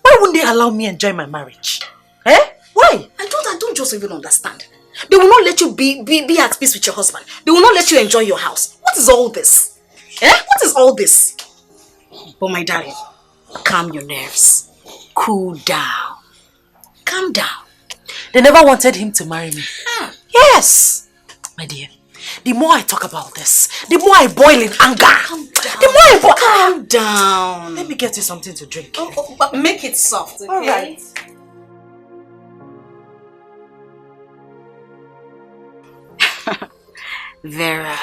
Why wouldn't they allow me enjoy my marriage? Eh? Why? I don't just even understand. They will not let you be at peace with your husband. They will not let you enjoy your house. What is all this? Eh? What is all this? But my darling, calm your nerves. Cool down. Calm down. They never wanted him to marry me. Yes! My dear, the more I talk about this, the more I boil in anger. Calm down. The more I boil. Calm down. Let me get you something to drink. But make it soft, okay? All right. Vera,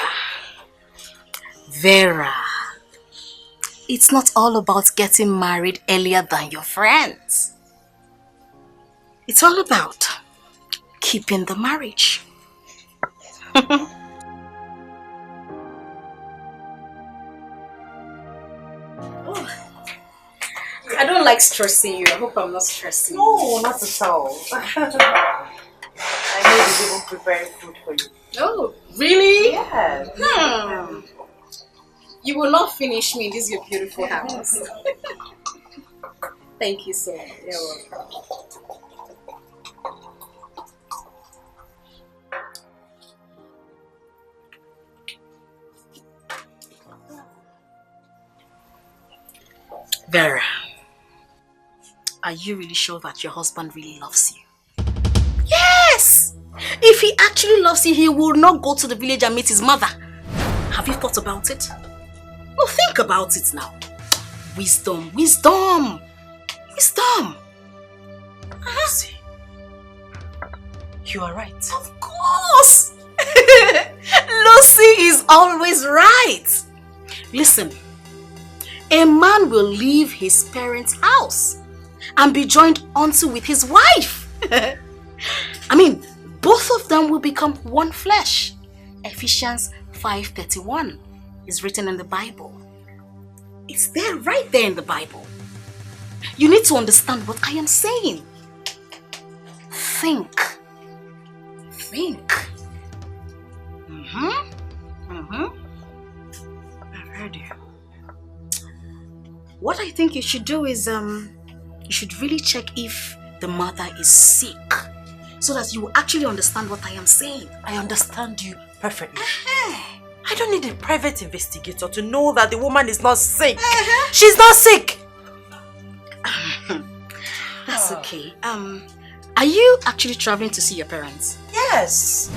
it's not all about getting married earlier than your friends. It's all about keeping the marriage. I don't like stressing you. I hope I'm not stressing you. No, not at all. I may be even preparing food for you. Oh, really? Yeah. You will not finish me. This is your beautiful house. Thank you so much. You're welcome. Vera, are you really sure that your husband really loves you? Yes! If he actually loves you, he will not go to the village and meet his mother. Have you thought about it? No, think about it now. Wisdom, wisdom, wisdom. See, you are right. Of course! Lucy is always right. Listen, a man will leave his parents' house and be joined unto with his wife. I mean, both of them will become one flesh. Ephesians 5:31 is written in the Bible. It's there, right there in the Bible. You need to understand what I am saying. Think. Think. I've heard you. What I think you should do is, you should really check if the mother is sick, so that you will actually understand what I am saying. I understand you perfectly. I don't need a private investigator to know that the woman is not sick. She's not sick. That's okay. Are you actually traveling to see your parents? Yes.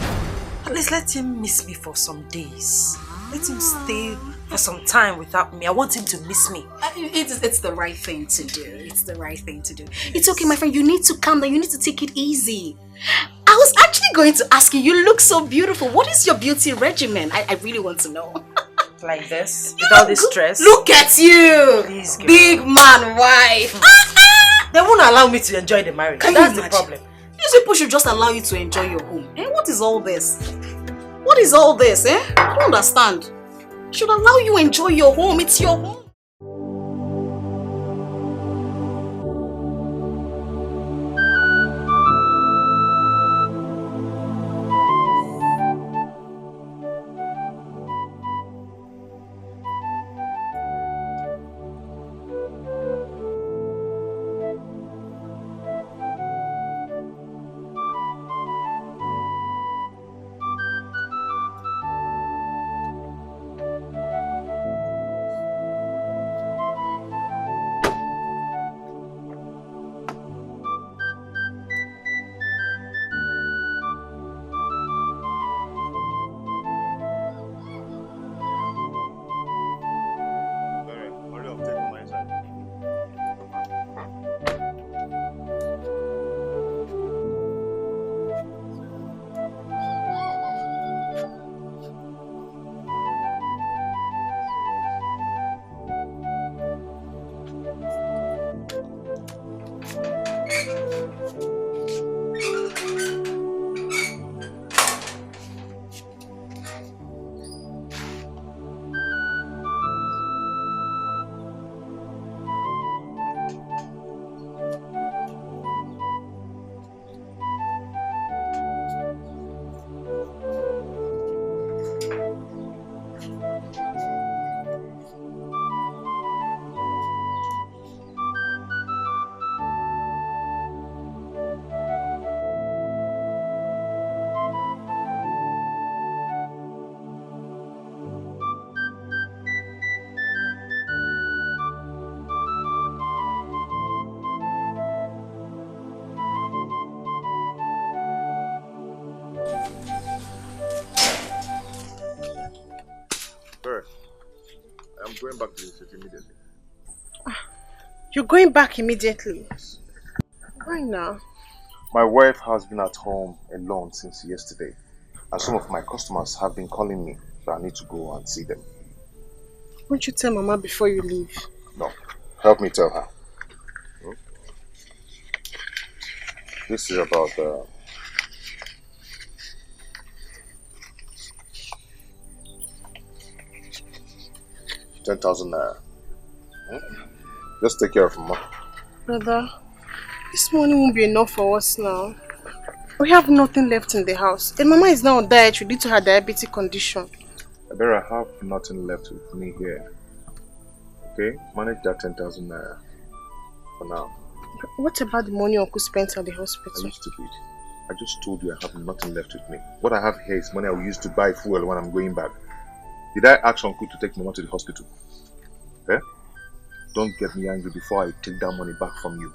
At least let him miss me for some days. Let him stay for some time without me. I want him to miss me. It's the right thing to do. It's the right thing to do. It's okay, my friend. You need to calm down. You need to take it easy. I was actually going to ask you. You look so beautiful. What is your beauty regimen? I really want to know. Like this? With all this stress? Look at you! Please, girl. Big man wife. They won't allow me to enjoy the marriage. That's the problem. These people should just allow you to enjoy your home. Eh? What is all this? What is all this, eh? I don't understand. Should allow you enjoy your home. It's your home. I'm going back to the city immediately. You're going back immediately? Why now? My wife has been at home alone since yesterday, and some of my customers have been calling me, so I need to go and see them. Won't you tell Mama before you leave? No. Help me tell her. This is about 10,000 naira. Just take care of Mama. Brother, this money won't be enough for us now. We have nothing left in the house. And Mama is now on diet due to her diabetic condition. I have nothing left with me here. Okay? Manage that 10,000 naira for now. But what about the money Uncle spent at the hospital? Are you stupid? I just told you I have nothing left with me. What I have here is money I will use to buy fuel when I'm going back. Did I ask Uncle to take Mama to the hospital? Eh? Don't get me angry before I take that money back from you.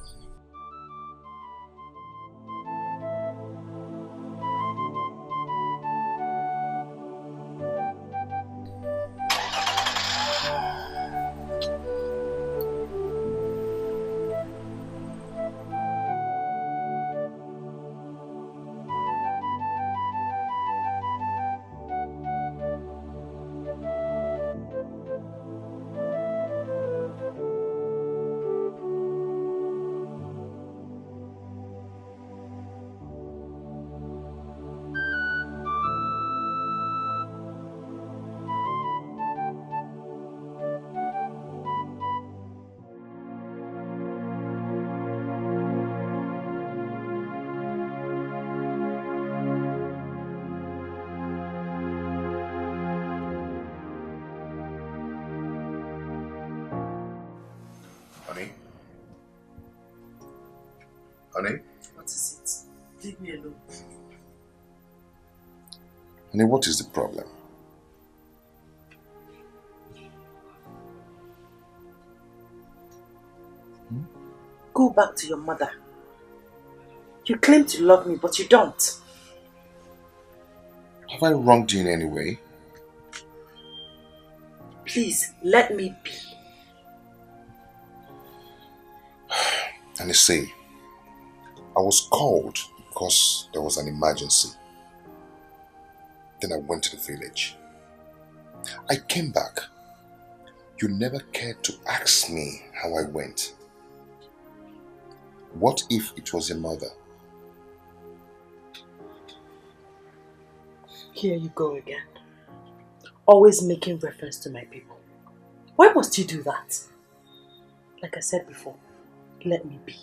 Honey? What is it? Leave me alone. Honey, what is the problem? Go back to your mother. You claim to love me, but you don't. Have I wronged you in any way? Please, let me be. And you see, I was called because there was an emergency. Then I went to the village. I came back. You never cared to ask me how I went. What if it was your mother? Here you go again. Always making reference to my people. Why must you do that? Like I said before, let me be.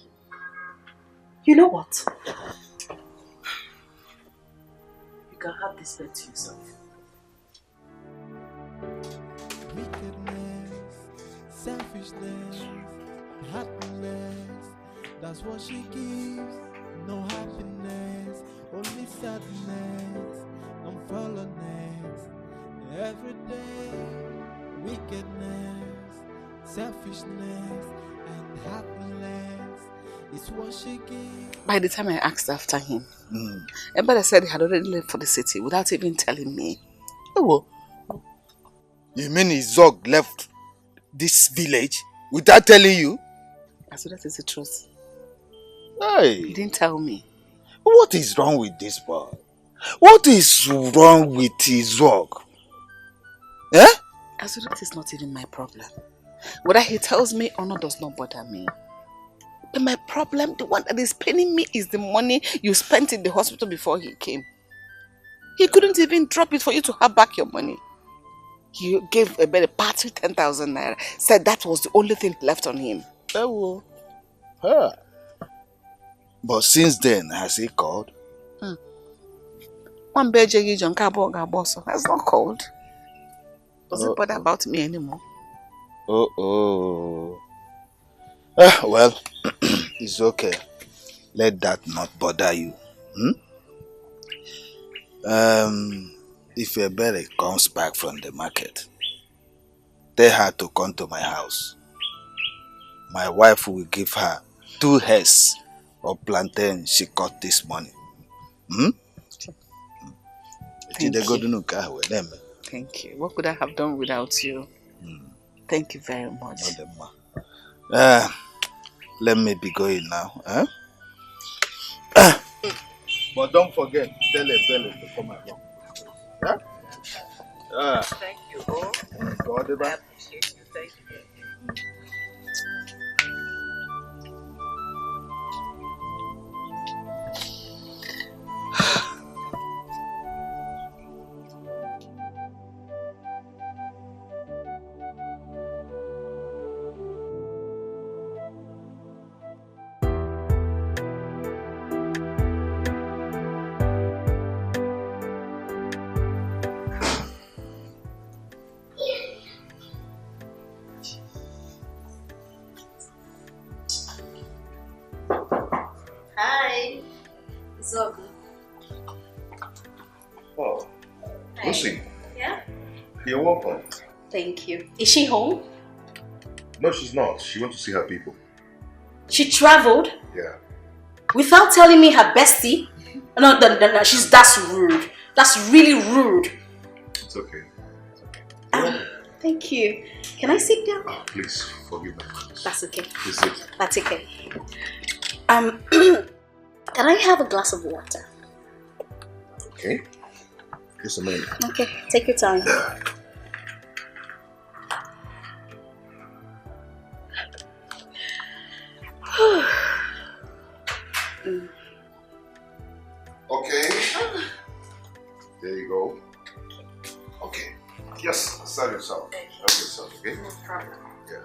You know what? You can have this bed to yourself. Wickedness, selfishness, happiness, that's what she gives. No happiness, only sadness and fallenness. Every day, wickedness, selfishness, and happiness is what she gives. By the time I asked after him, everybody said he had already left for the city without even telling me. Oh, you mean Izog left this village without telling you? So that is the truth. Hey. He didn't tell me. What is wrong with this boy? What is wrong with Izog? Eh? So that is not even my problem. Whether he tells me or not does not bother me. But my problem, the one that is paining me, is the money you spent in the hospital before he came. He couldn't even drop it for you to have back your money. He gave a better party 10,000 naira. Said that was the only thing left on him. Oh, huh. But since then, has he called? One Beji John Cabo has not called. Doesn't bother about me anymore. Well, it's okay. Let that not bother you. If Ebere comes back from the market, tell her to come to my house. My wife will give her 2 heads of plantain she got this morning. Thank you. Thank you. What could I have done without you? Thank you very much. Let me be going now. But don't forget, tell Ebele to come along. Thank you. God, I appreciate you. Thank you. Hi. It's all good. Oh, Lucy. Yeah? You're welcome. Thank you. Is she home? No, she's not. She went to see her people. She traveled? Yeah. Without telling me her bestie? No, that's rude. That's really rude. It's okay. It's okay. Thank you. Can I sit down? Oh, please, forgive me. That's okay. Please sit. That's okay. Can I have a glass of water? Okay. Just a minute. Okay, take your time. Okay. There you go. Okay. Yes, serve yourself. Help yourself, okay? No problem. Yeah.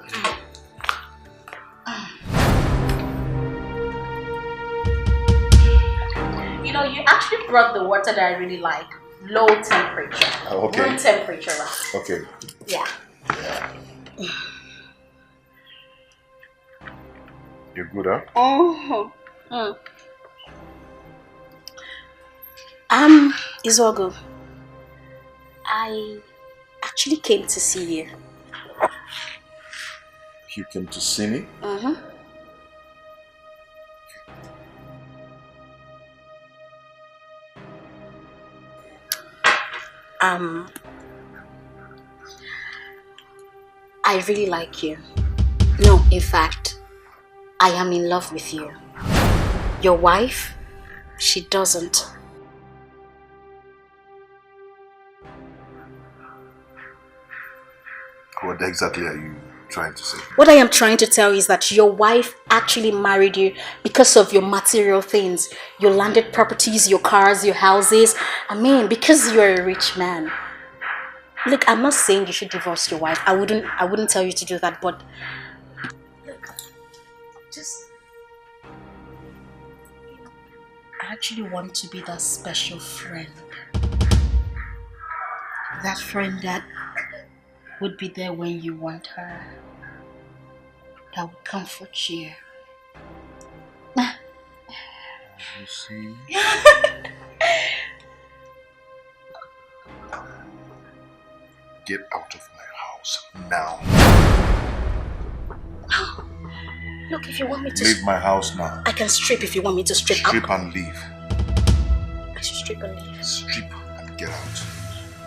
You know, you actually brought the water that I really like. Low temperature. Okay. Room temperature. Okay. Yeah. You're good, huh? Oh. Izogo, I actually came to see you. You came to see me? I really like you. No, in fact, I am in love with you. Your wife, she doesn't. What exactly are you trying to say? What I am trying to tell you is that your wife actually married you because of your material things. Your landed properties, your cars, your houses. I mean, because you're a rich man. Look, I'm not saying you should divorce your wife. I wouldn't tell you to do that, but look, just I actually want to be that special friend. That friend that would be there when you want her. That would comfort you. You see? Get out of my house now. Look, if you want me to leave my house now. I can strip if you want me to strip. Strip and leave. I should strip and leave. Strip and get out.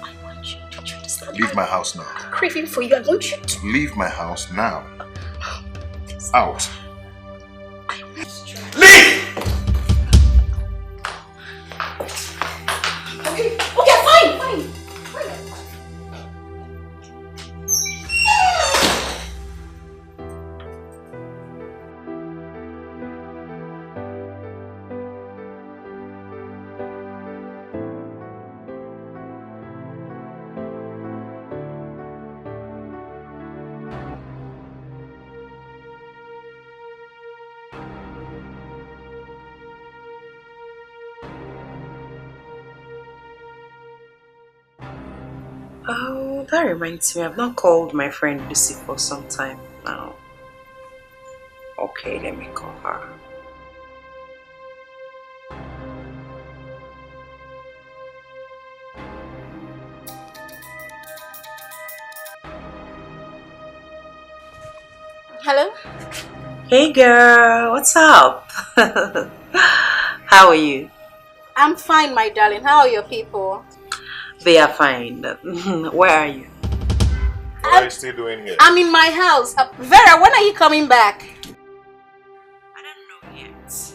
I want you. Don't you understand? Leave my house now. I'm craving for you. I want you to leave my house now. Out. Leave! Okay, fine. Oh, that reminds me, I've not called my friend Lucy for some time now. Okay, let me call her. Hello? Hey girl, what's up? How are you? I'm fine, my darling. How are your people? They are fine. Where are you? What are you still doing here? I'm in my house. Vera, when are you coming back? I don't know yet.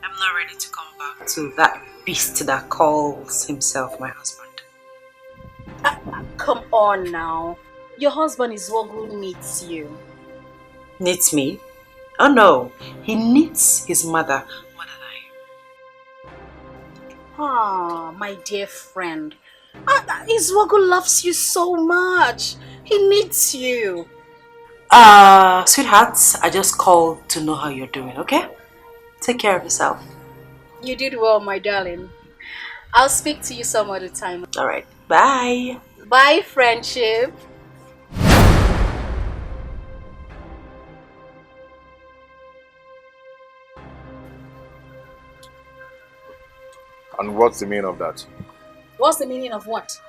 I'm not ready to come back to that beast that calls himself my husband. Come on now. Your husband is what who needs you. Needs me? Oh no, he needs his mother more than I. Ah, my dear friend. Izwago loves you so much. He needs you. Sweetheart, I just called to know how you're doing, okay? Take care of yourself. You did well, my darling. I'll speak to you some other time. Alright, bye. Bye, friendship. And what's the meaning of that? What's the meaning of what?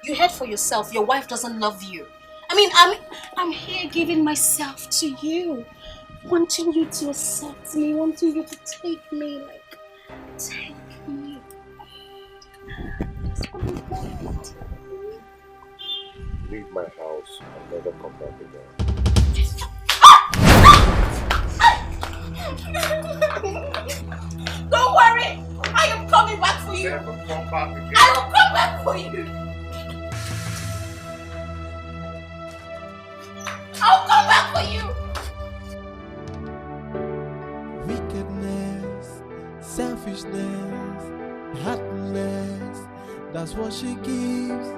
You heard for yourself. Your wife doesn't love you. I mean, I'm here giving myself to you. Wanting you to accept me. Wanting you to take me. Like, take me. That's what I want. Leave my house and never come back again. Don't worry. I am coming back for you. Never come back again. I will come back for you. I'll come back for you. Wickedness, selfishness, heartless. That's what she gives.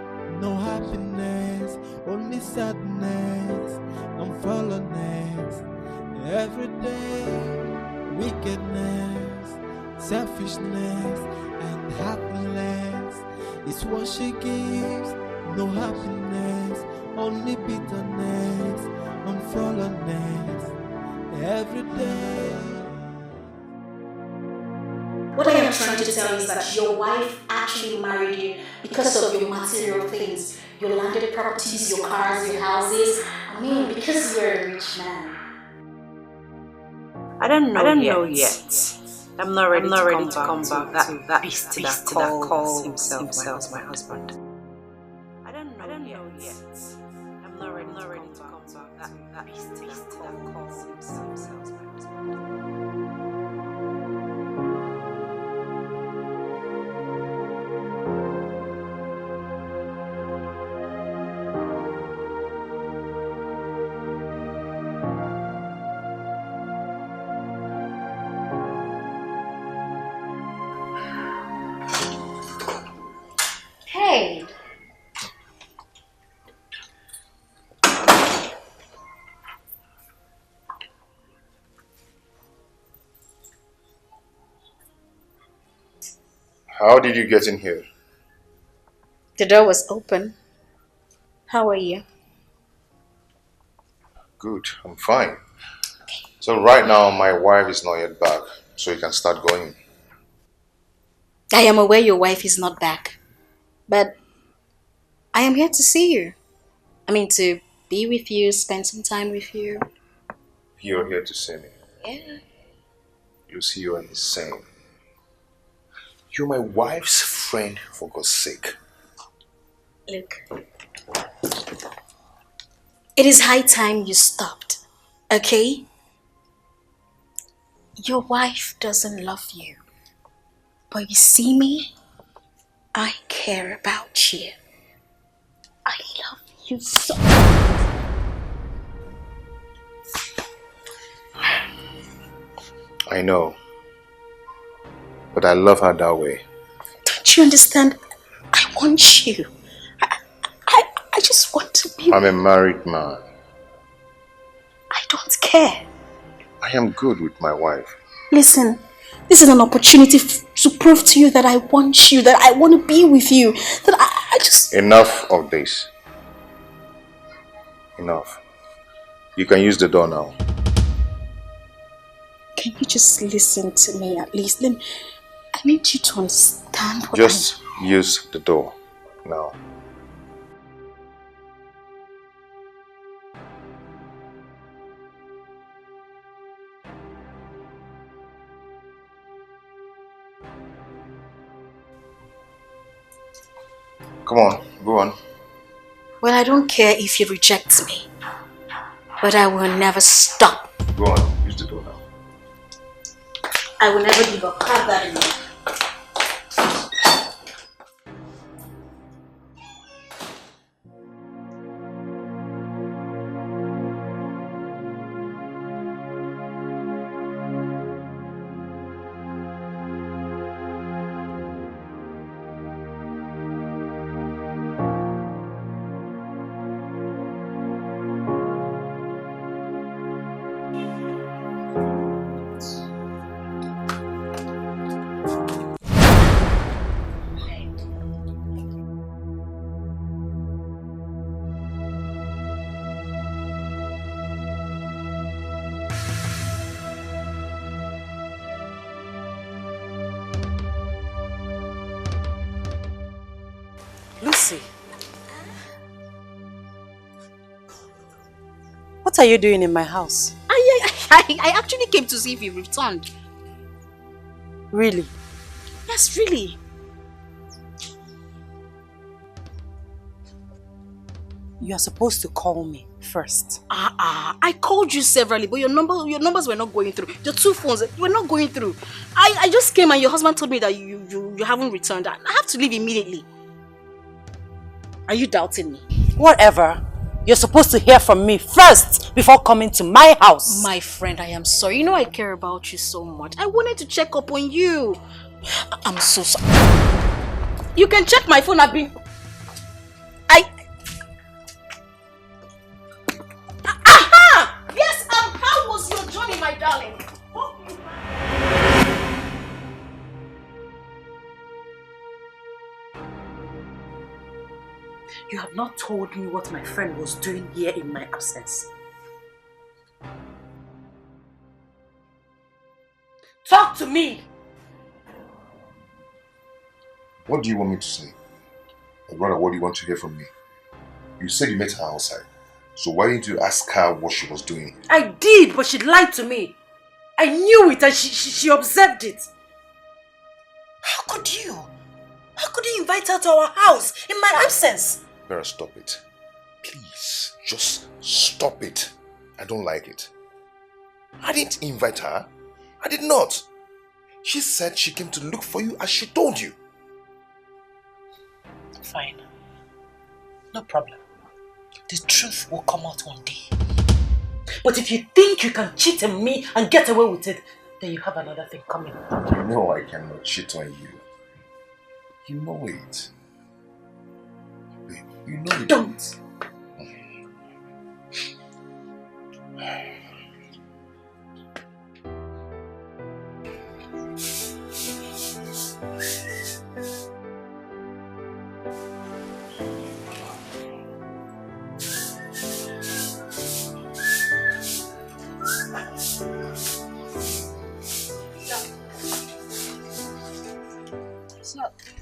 No happiness, only sadness and fallenness. Every day, wickedness, selfishness, and heartless is what she gives. No happiness, only bitterness and fallenness. Every day. What I am trying to tell you is that your wife actually married you because of your material things. Your landed properties, your cars, your houses. I mean, because you're a rich man. I don't know yet. I'm not ready to come back to that beast that calls himself my husband. I don't know yet. I'm not ready to come back to that beast that calls himself my husband. How did you get in here? The door was open. How are you? Good, I'm fine. So right now my wife is not yet back, so you can start going. I am aware your wife is not back, but I am here to see you. I mean, to be with you, spend some time with you. You're here to see me. Yeah. Lucy, you're insane. You're my wife's friend, for God's sake. Look, it is high time you stopped, okay? Your wife doesn't love you. But you see me? I care about you. I love you so. I know. But I love her that way. Don't you understand? I want you. I just want to be. I'm a married man. I don't care. I am good with my wife. Listen, this is an opportunity to prove to you that I want you, that I want to be with you, that I just... Enough of this. Enough. You can use the door now. Can you just listen to me at least? I need you to understand what Just use the door now. Come on, go on. Well, I don't care if you reject me, but I will never stop. Go on, use the door now. I will never give up. Have that in mind. Lucy. What are you doing in my house? I actually came to see if you returned. Really? Yes, really. You are supposed to call me first. I called you severally, but your numbers were not going through. Your two phones were not going through. I just came and your husband told me that you haven't returned. I have to leave immediately. Are you doubting me? Whatever. You're supposed to hear from me first before coming to my house. My friend, I am sorry. You know I care about you so much. I wanted to check up on you. I'm so sorry. You can check my phone. Aha! Yes, how was your journey, my darling? You have not told me what my friend was doing here in my absence. Talk to me! What do you want me to say? Or rather, what do you want to hear from me? You said you met her outside. So why didn't you ask her what she was doing? I did, but she lied to me. I knew it and she observed it. How could you? How could you invite her to our house in my absence? Better stop it. Please, just stop it. I don't like it. I didn't invite her. I did not. She said she came to look for you as she told you. Fine. No problem. The truth will come out one day. But if you think you can cheat on me and get away with it, then you have another thing coming. You know I cannot cheat on you. You know it. Babe, you know it. Don't.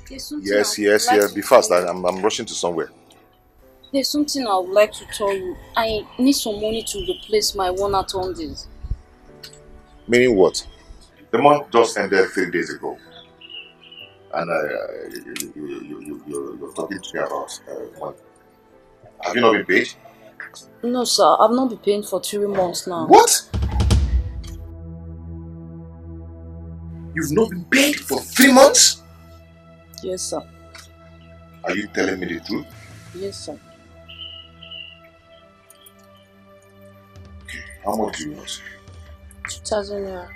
There's something Yes, I would like to Be tell fast. you. I'm rushing to somewhere. There's something I would like to tell you. I need some money to replace my one at Ondy's. Meaning what? The month just ended 3 days ago. And you're talking to me about money. Have you not been paid? No, sir. I've not been paying for 3 months now. What? You've not been paid for 3 months? Yes, sir. Are you telling me the truth? Yes, sir. How much do you want? 2,000 naira.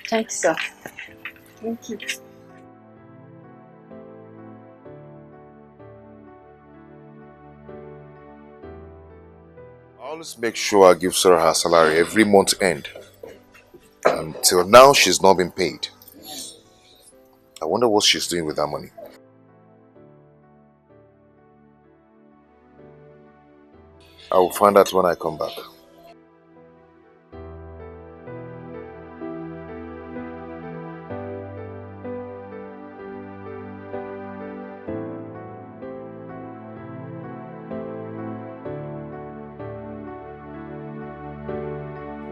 Thanks, sir. Thank you. I always make sure I give Sarah her salary every month end. Until now, she's not been paid. I wonder what she's doing with that money. I will find out when I come back.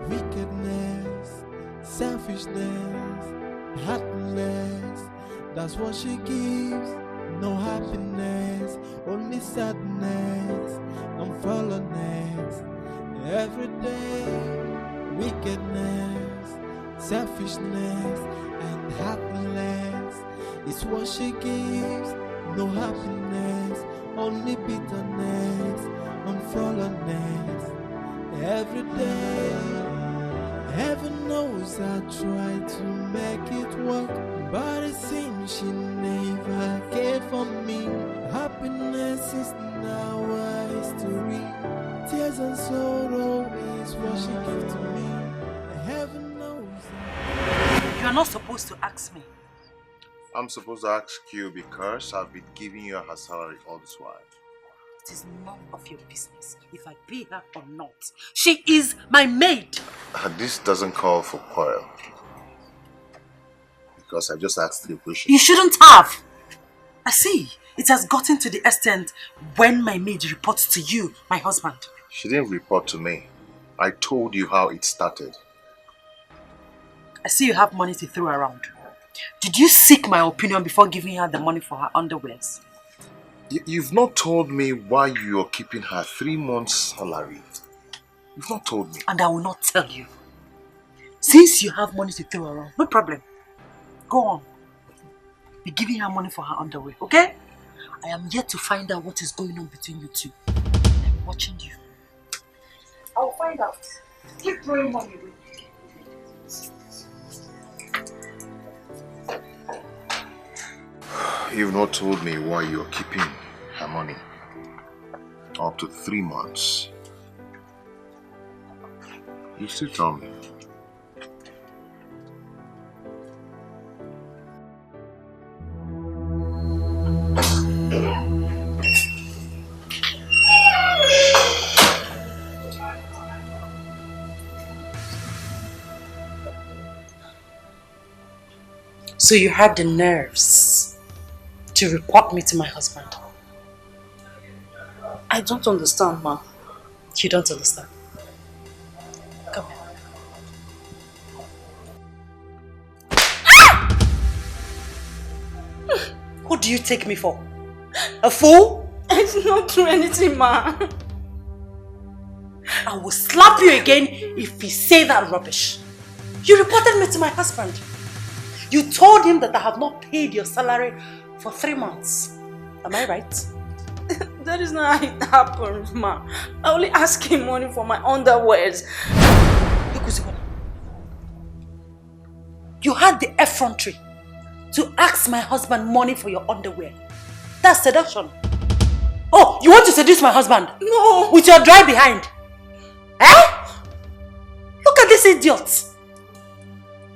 Wickedness, selfishness, heartless. That's what she gives. No happiness, only sadness and fallenness. Every day, wickedness, selfishness, and heartless is what she gives. No happiness, only bitterness and fallenness. Every day, heaven knows I try to make it work, but it seems she never cared for me. Happiness is now a history. Tears and sorrow is what she gave to me. Heaven knows You are not supposed to ask me. I'm supposed to ask you because I've been giving you her salary all this while. It is none of your business if I pay her or not. She is my maid. And this doesn't call for quarrel. Because I just asked you a question. You shouldn't have. I see. It has gotten to the extent when my maid reports to you, my husband. She didn't report to me. I told you how it started. I see you have money to throw around. Did you seek my opinion before giving her the money for her underwears? You've not told me why you're keeping her 3 months' salary. You've not told me. And I will not tell you. Since you have money to throw around, no problem. Go on. Be giving her money for her underwear, okay? I am yet to find out what is going on between you two. I'm watching you. I'll find out. Keep throwing money away. You've not told me why you're keeping her money. Up to 3 months. You still tell me. So you had the nerves to report me to my husband? I don't understand, ma. You don't understand? Come here. Who do you take me for? A fool? I did not do anything, ma. I will slap you again if you say that rubbish. You reported me to my husband. You told him that I have not paid your salary for 3 months. Am I right? That is not how it happened, ma. I only asked him money for my underwears. You had the effrontery to ask my husband money for your underwear. That's seduction. Oh, you want to seduce my husband? No. With your dry behind? Eh? Look at this idiot.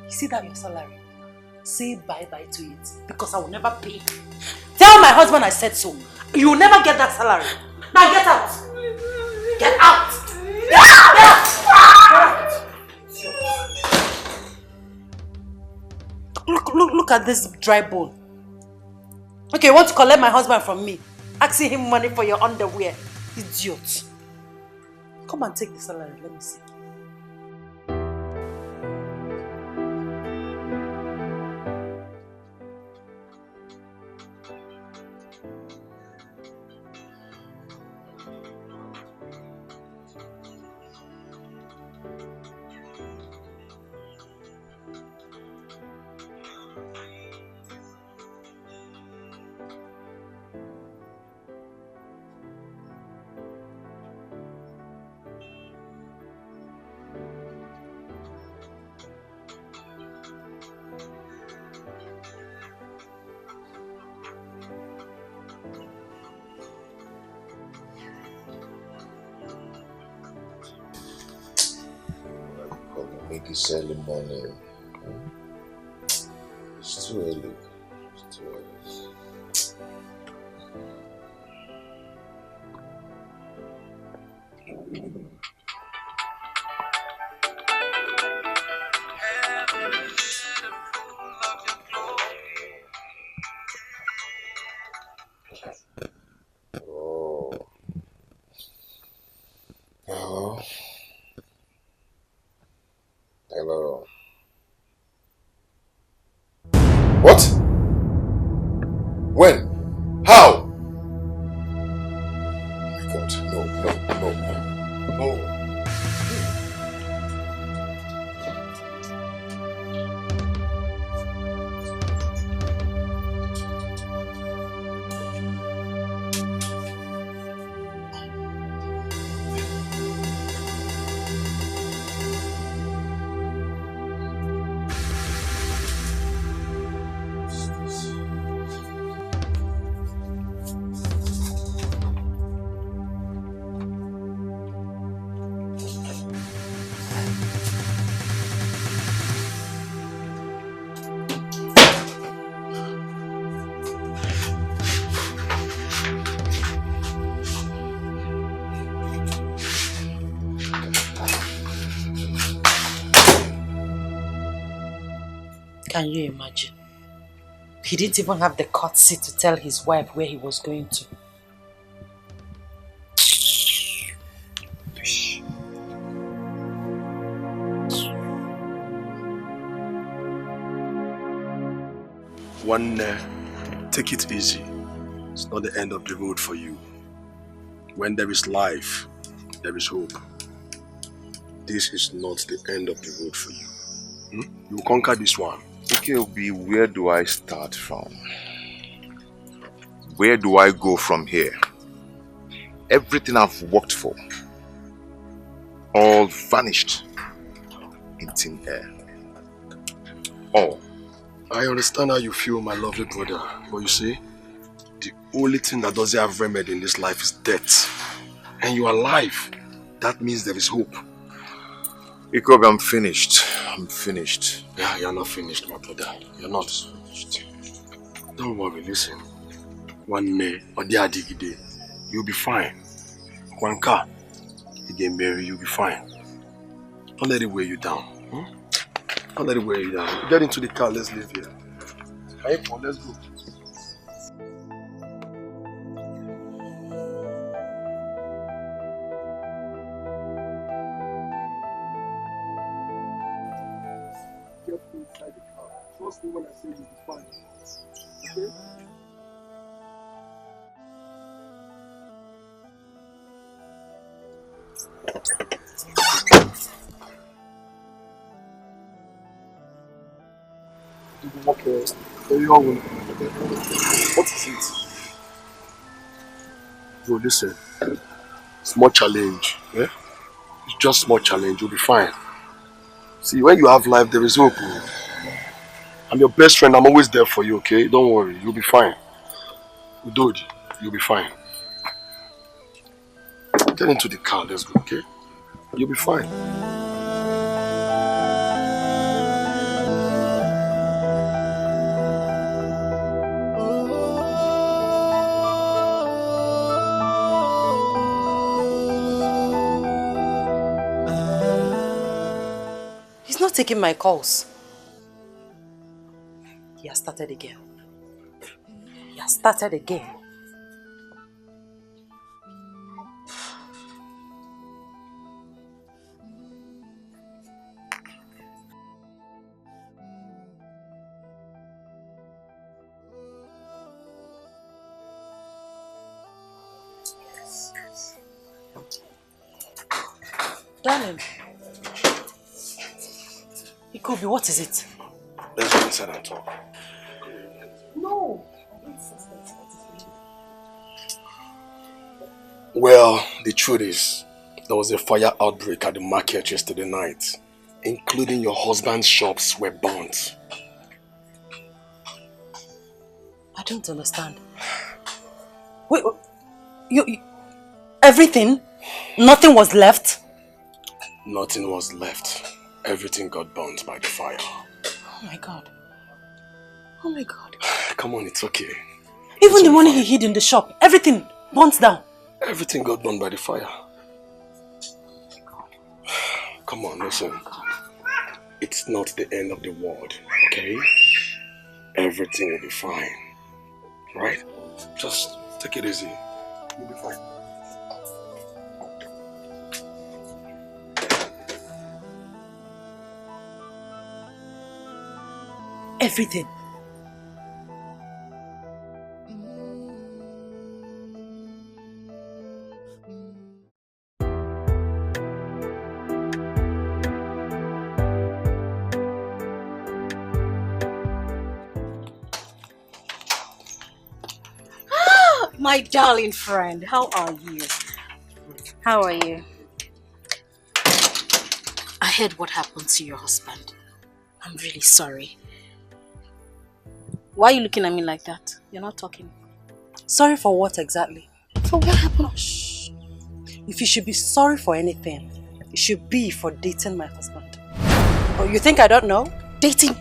You see that your salary? Say bye-bye to it because I will never pay. Tell my husband I said so. You will never get that salary. Now get out. Get out. Get out. Look at this dry bone. Okay, you want to collect my husband from me? Asking him money for your underwear. Idiot. Come and take the salary, let me see. This early morning. It's too early. It's too early. Oh. Hello. Hello. What? When? How? Oh my God. No, no, no, no. Can you imagine? He didn't even have the courtesy to tell his wife where he was going to. Take it easy. It's not the end of the road for you. When there is life, there is hope. This is not the end of the road for you. You will conquer this one. Okay, Obi, where do I start from? Where do I go from here? Everything I've worked for, all vanished in thin air. All. I understand how you feel, my lovely brother. But you see, the only thing that doesn't have remedy in this life is death. And you are alive. That means there is hope. Ikobi, I'm finished. I'm finished. Yeah, you're not finished, my brother. You're not finished. Don't worry, listen. One day, or the other day, you'll be fine. One car, you get married, you'll be fine. Don't let it weigh you down. Don't let it weigh you down. Get into the car, let's leave here. Hey, Paul, let's go. Inside the car. Trust me when I say you'll be fine. Okay? Okay. What is it? Bro, listen. Small challenge. Yeah? It's just small challenge. You'll be fine. See, when you have life, there is hope. I'm your best friend. I'm always there for you, okay? Don't worry. You'll be fine. Udodi, you'll be fine. Get into the car. Let's go, okay? You'll be fine. not taking my calls. He has started again. He has started again. Darling, Ikobi, what is it? Let's go inside and talk. No. Well, the truth is, there was a fire outbreak at the market yesterday night, including your husband's shops were burnt. I don't understand. Wait, you everything? Nothing was left? Nothing was left. Everything got burnt by the fire. Oh my God. Oh my God. Come on, it's okay. Even the money he hid in the shop, everything burnt down. Everything got burned by the fire. Come on, listen. It's not the end of the world, okay? Everything will be fine. Right? Just take it easy. You'll be fine. Everything. My darling friend, how are you? How are you? I heard what happened to your husband. I'm really sorry. Why are you looking at me like that? You're not talking. Sorry for what exactly? For what happened? Shh. If you should be sorry for anything, it should be for dating my husband. Oh, you think I don't know? Dating?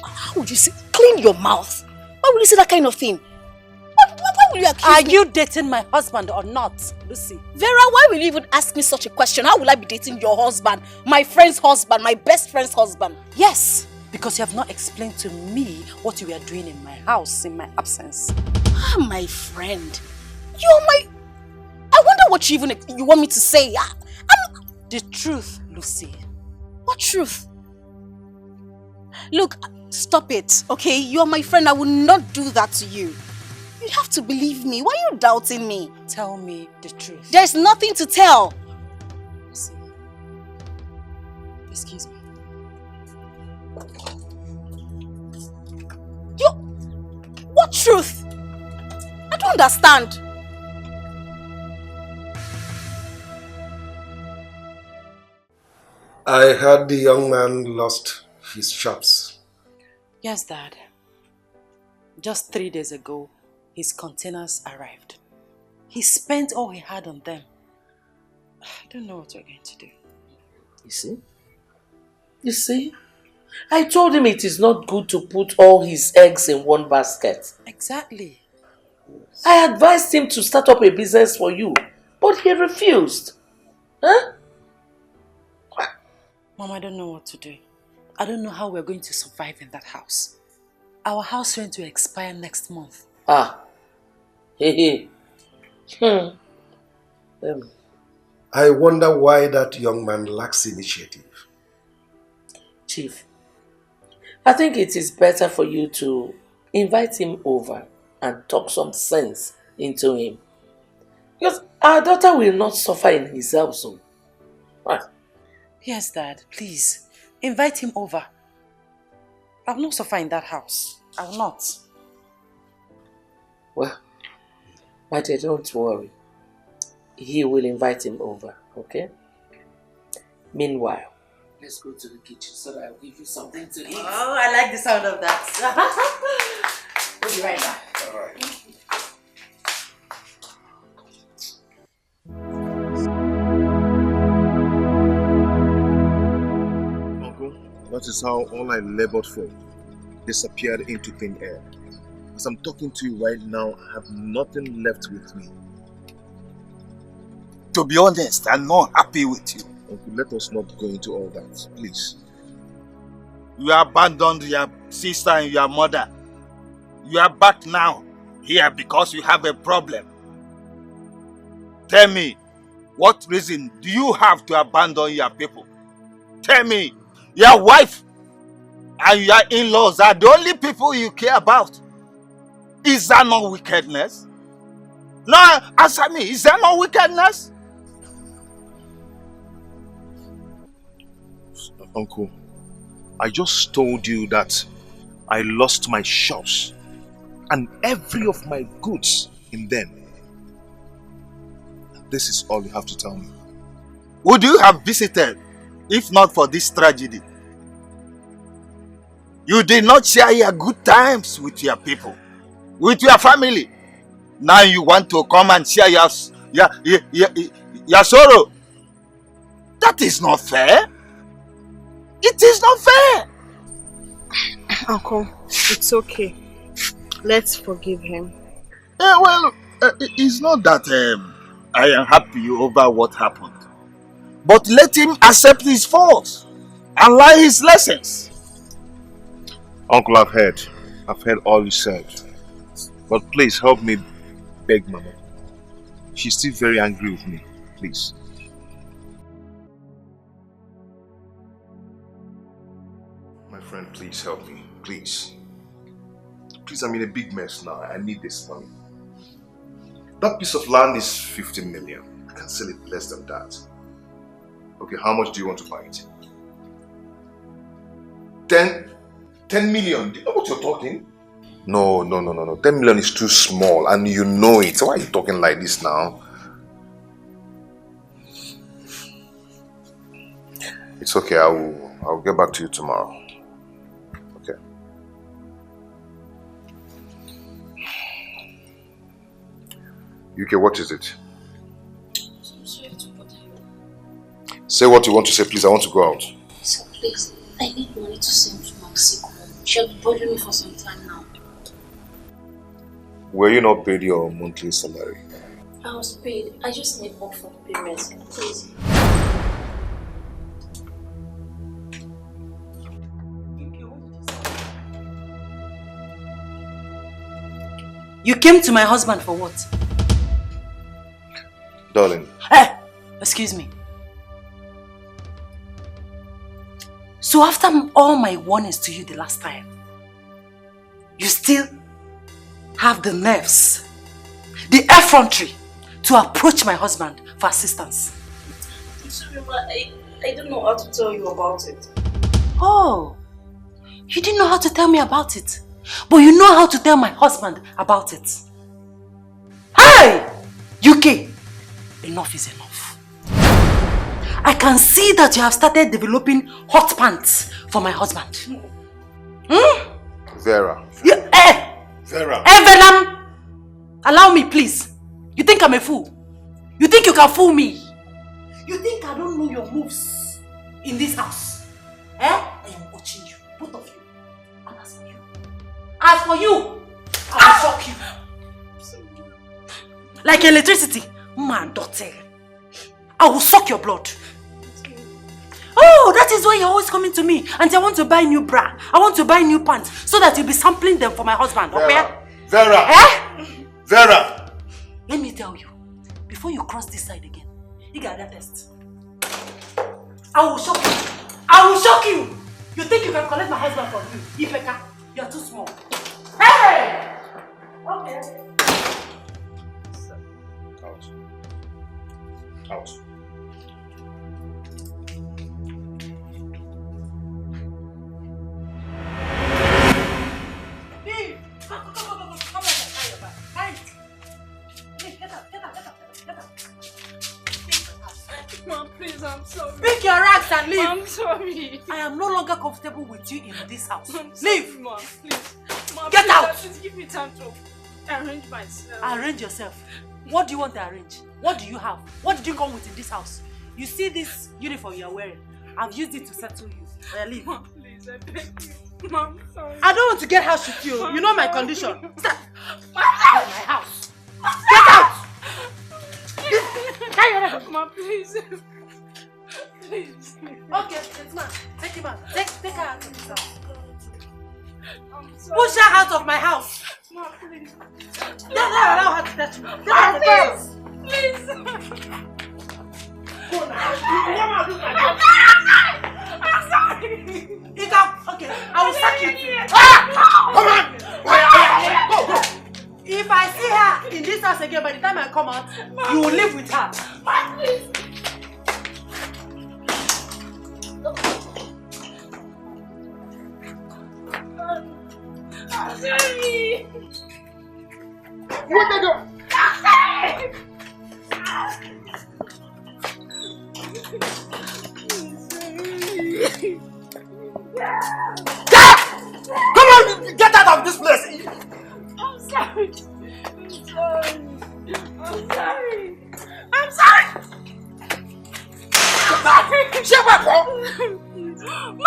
How would you say? Clean your mouth. Why would you say that kind of thing? Why will you accuse Are me? you dating my husband or not, Lucy? Vera, why will you even ask me such a question? How will I be dating your husband? My friend's husband, my best friend's husband? Yes, because you have not explained to me what you were doing in my house in my absence. Ah, my friend. You're my... I wonder what you want me to say. The truth, Lucy. What truth? Look, stop it, okay? You're my friend. I will not do that to you. You have to believe me. Why are you doubting me? Tell me the truth. There's nothing to tell. Lucy. Excuse me. What truth? I don't understand. I heard the young man lost his shops. Yes, Dad. Just 3 days ago, his containers arrived. He spent all he had on them. I don't know what we're going to do. You see? You see? I told him it is not good to put all his eggs in one basket. Exactly. I advised him to start up a business for you, but he refused. Huh? Mom, I don't know what to do. I don't know how we're going to survive in that house. Our house rent will expire next month. Ah. Hey. I wonder why that young man lacks initiative. Chief, I think it is better for you to invite him over and talk some sense into him. Because our daughter will not suffer in his house. Yes, Dad, please. Invite him over. I will not suffer in that house. I will not. Well, my dear, don't worry. He will invite him over, okay? Meanwhile, let's go to the kitchen so that I'll give you something to eat. Oh, I like the sound of that. We'll be right back. All right. Uncle, that is how all I labored for disappeared into thin air. As I'm talking to you right now, I have nothing left with me. To be honest, I'm not happy with you. Uncle, let us not go into all that, please. You abandoned your sister and your mother. You are back now here because you have a problem. Tell me, what reason do you have to abandon your people? Tell me, your wife and your in-laws are the only people you care about. Is that not wickedness? No, answer me, is that not wickedness? Uncle, I just told you that I lost my shops and every of my goods in them. This is all you have to tell me. Would you have visited if not for this tragedy? You did not share your good times with your people, with your family. Now you want to come and share your sorrow. That is not fair. It is not fair. Uncle, it's okay. Let's forgive him. Well, it's not that I am happy over what happened. But let him accept his faults and learn his lessons. Uncle, I've heard all you said. But please help me beg Mama. She's still very angry with me. Please. My friend, please help me. Please. Please, I'm in a big mess now. I need this money. That piece of land is 15 million. I can sell it less than that. Okay, how much do you want to buy it? 10 million? Do you know what you're talking? No. 10 million is too small and you know it. So why are you talking like this now? It's okay, I'll get back to you tomorrow. Okay. UK, what is it? I'm sorry to bother you. Say what you want to say, please. I want to go out. So please, I need money to send to my sick home. She'll be bothering me for some time now. Were you not paid your monthly salary? I was paid. I just need help for the payments. Please. You came to my husband for what? Darling. Hey! Excuse me. So after all my warnings to you the last time, you still have the nerves, the effrontery to approach my husband for assistance. I'm sorry, but I don't know how to tell you about it. Oh, you didn't know how to tell me about it, but you know how to tell my husband about it. Hey! UK, enough is enough. I can see that you have started developing hot pants for my husband. Vera. Vera. Venom! Allow me, please. You think I'm a fool? You think you can fool me? You think I don't know your moves in this house? I am watching you, both of you. And as for you, I'll shock you. Like electricity, man, daughter. I will suck your blood. Oh, that is why you're always coming to me. And I want to buy new bra. I want to buy new pants so that you'll be sampling them for my husband. Okay? Vera! Vera! Let me tell you, before you cross this side again, you got that test. I will shock you. I will shock you. You think you can collect my husband from you? Ipeka, you're too small. Hey! Okay. Out. Mom, please, I'm sorry. Pick your rags and leave. I'm sorry. I am no longer comfortable with you in this house. I'm sorry, leave. Mom, please. Mom, Get please, out. Please give me time to arrange myself. Arrange yourself. What do you want to arrange? What do you have? What did you come with in this house? You see this uniform you are wearing? I've used it to settle you. Leave. Mom, please, I beg you. Mom, sorry. I don't want to get house with you. Mom, you know my sorry. condition. Stop. My house. Get out. Mom, please. Please. Okay, it's mine. Take take him out. Take her out of this house. Push her out of my house. Ma, please. Don't allow her to touch me. Get out of the house. Please. Go now. I'm sorry. Get out. Okay, I will sack you. Come on! Go, go! If I see her in this house again, by the time I come out, you will live with her. Ma, please. I'm sorry. What the go? Come on, get out of this place! I'm sorry. I'm sorry. I'm sorry. Shut up, bro! Ma!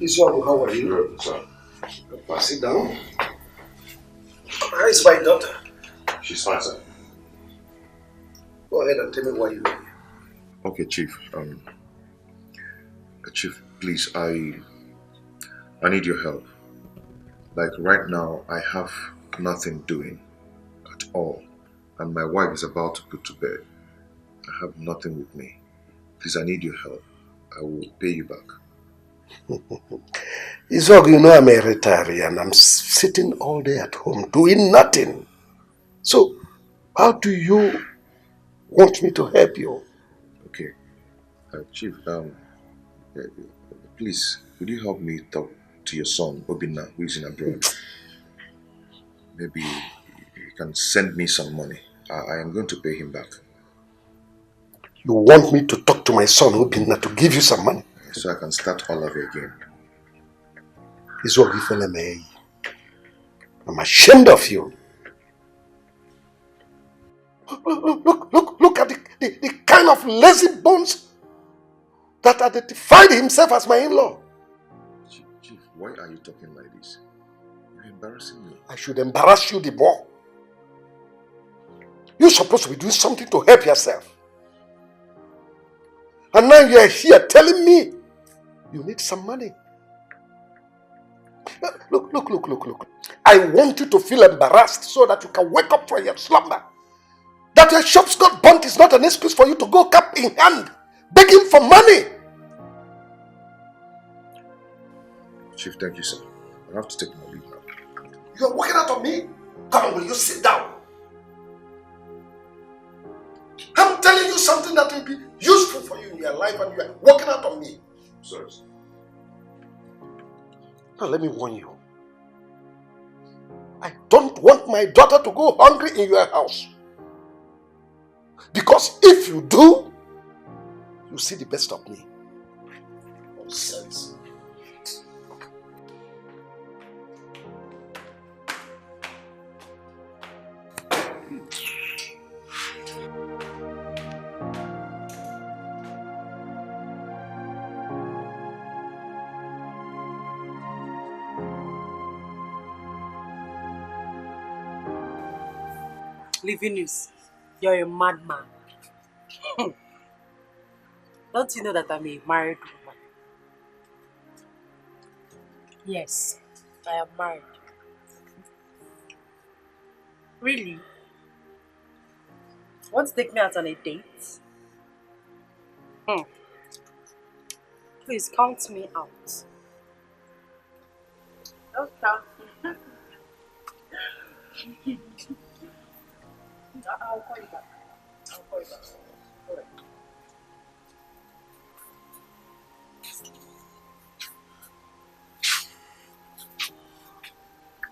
Izuaku, how are you? Good, sir. Sit down. How is my daughter? She's fine, sir. Go ahead and tell me why you're here. Okay, Chief. Chief, please, I need your help. Like right now, I have nothing doing at all, and my wife is about to put to bed. I have nothing with me. Please, I need your help. I will pay you back. Izuaku, you know I'm a retiree and I'm sitting all day at home doing nothing. So, how do you want me to help you? Okay, Chief. Please, would you help me talk to your son, Obinna, who is in abroad? Maybe you can send me some money. I am going to pay him back. You want me to talk to my son, Obinna, to give you some money? So I can start all over again. Izuaku, I'm ashamed of you. Look at the kind of lazy bones that identified himself as my in-law. Chief, why are you talking like this? You're embarrassing me. I should embarrass you the more. You're supposed to be doing something to help yourself. And now you're here telling me you need some money. Look. I want you to feel embarrassed so that you can wake up from your slumber. That your shops got burnt is not an excuse for you to go cap in hand, begging for money. Chief, thank you, sir. I have to take my leave now. You're walking out on me? Come on, will you sit down? I'm telling you something that will be useful for you in your life and you are walking out on me. Sorry, sir. Now let me warn you. I don't want my daughter to go hungry in your house. Because if you do, you see the best of me. Nonsense. Living news. You're a madman. Don't you know that I'm a married woman? Yes, I am married. Really? Want to take me out on a date? Please count me out. Don't count me. I'll call you back. Alright.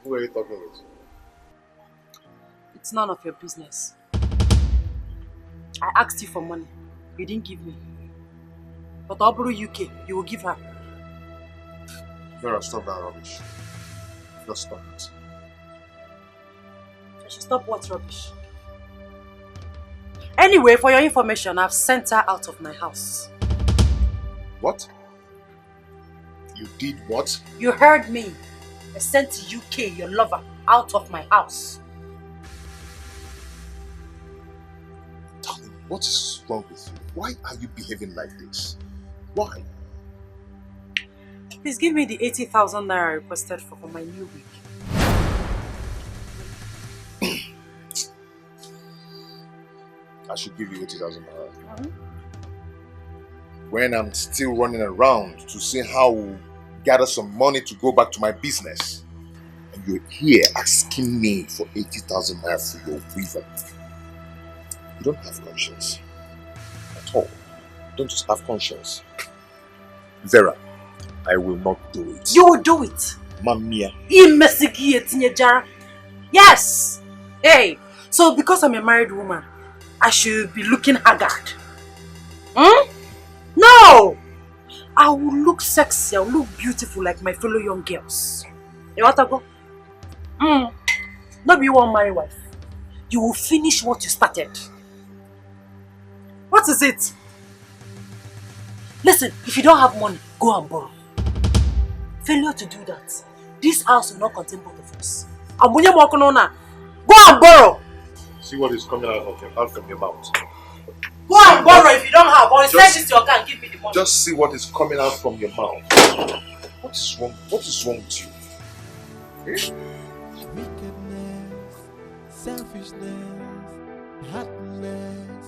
Who are you talking with? It's none of your business. I asked you for money. You didn't give me. But Oburu UK, you will give her. Vera, stop that rubbish. Just stop it. I should stop what rubbish? Anyway, for your information, I've sent her out of my house. What? You did what? You heard me. I sent UK, your lover, out of my house. Darling, what is wrong with you? Why are you behaving like this? Why? Please give me the 80,000 naira I requested for my new week. I should give you 80,000 naira. When I'm still running around to see how we'll gather some money to go back to my business. And you're here asking me for 80,000 naira for your weaver. You don't have conscience. At all. You don't just have conscience. Vera, I will not do it. You will do it. Mamia. Yes! Hey, so because I'm a married woman, I should be looking haggard. No! I will look sexy, I will look beautiful like my fellow young girls. You want to go? Not be one married wife. You will finish what you started. What is it? Listen, if you don't have money, go and borrow. Failure to do that, this house will not contain both of us. Go and borrow. See what is coming out from your mouth. Go and borrow if you don't have, or send this to your car and give me the money. Just see what is coming out from your mouth. What is wrong? What is wrong with you? Eh? Wickedness, selfishness, heartless.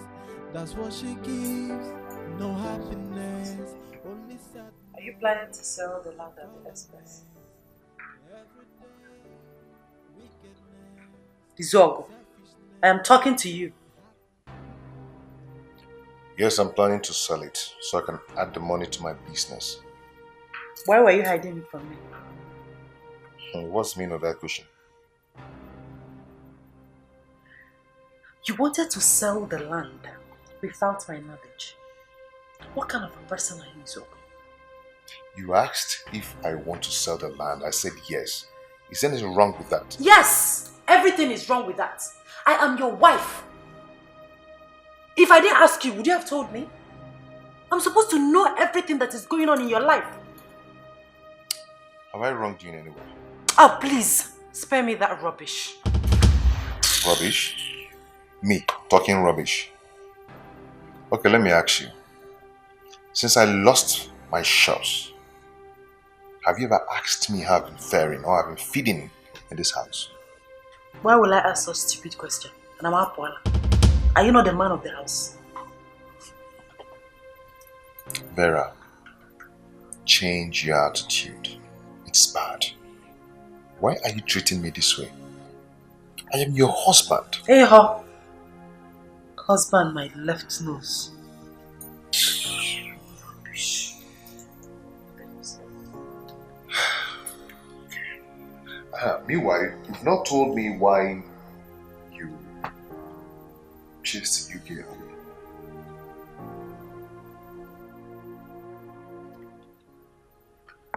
That's what she gives. No happiness, only sadness. Are you planning to sell the land at the express? Dizogo, I am talking to you. Yes, I'm planning to sell it so I can add the money to my business. Why were you hiding it from me? What's the meaning of that question? You wanted to sell the land without my knowledge. What kind of a person are you, Zogo? You asked if I want to sell the land. I said yes. Is there anything wrong with that? Yes! Everything is wrong with that. I am your wife. If I didn't ask you, would you have told me? I'm supposed to know everything that is going on in your life. Have I wronged you in any way? Oh, please, spare me that rubbish. Rubbish? Me, talking rubbish? Okay, let me ask you. Since I lost my shops, have you ever asked me how I've been faring or I've been feeding in this house? Why will I ask such a stupid question? And I'm Apoala. Are you not the man of the house? Vera, change your attitude. It's bad. Why are you treating me this way? I am your husband. Hey, ho. Husband, my left nose. Meanwhile, you've not told me why you chased UK away.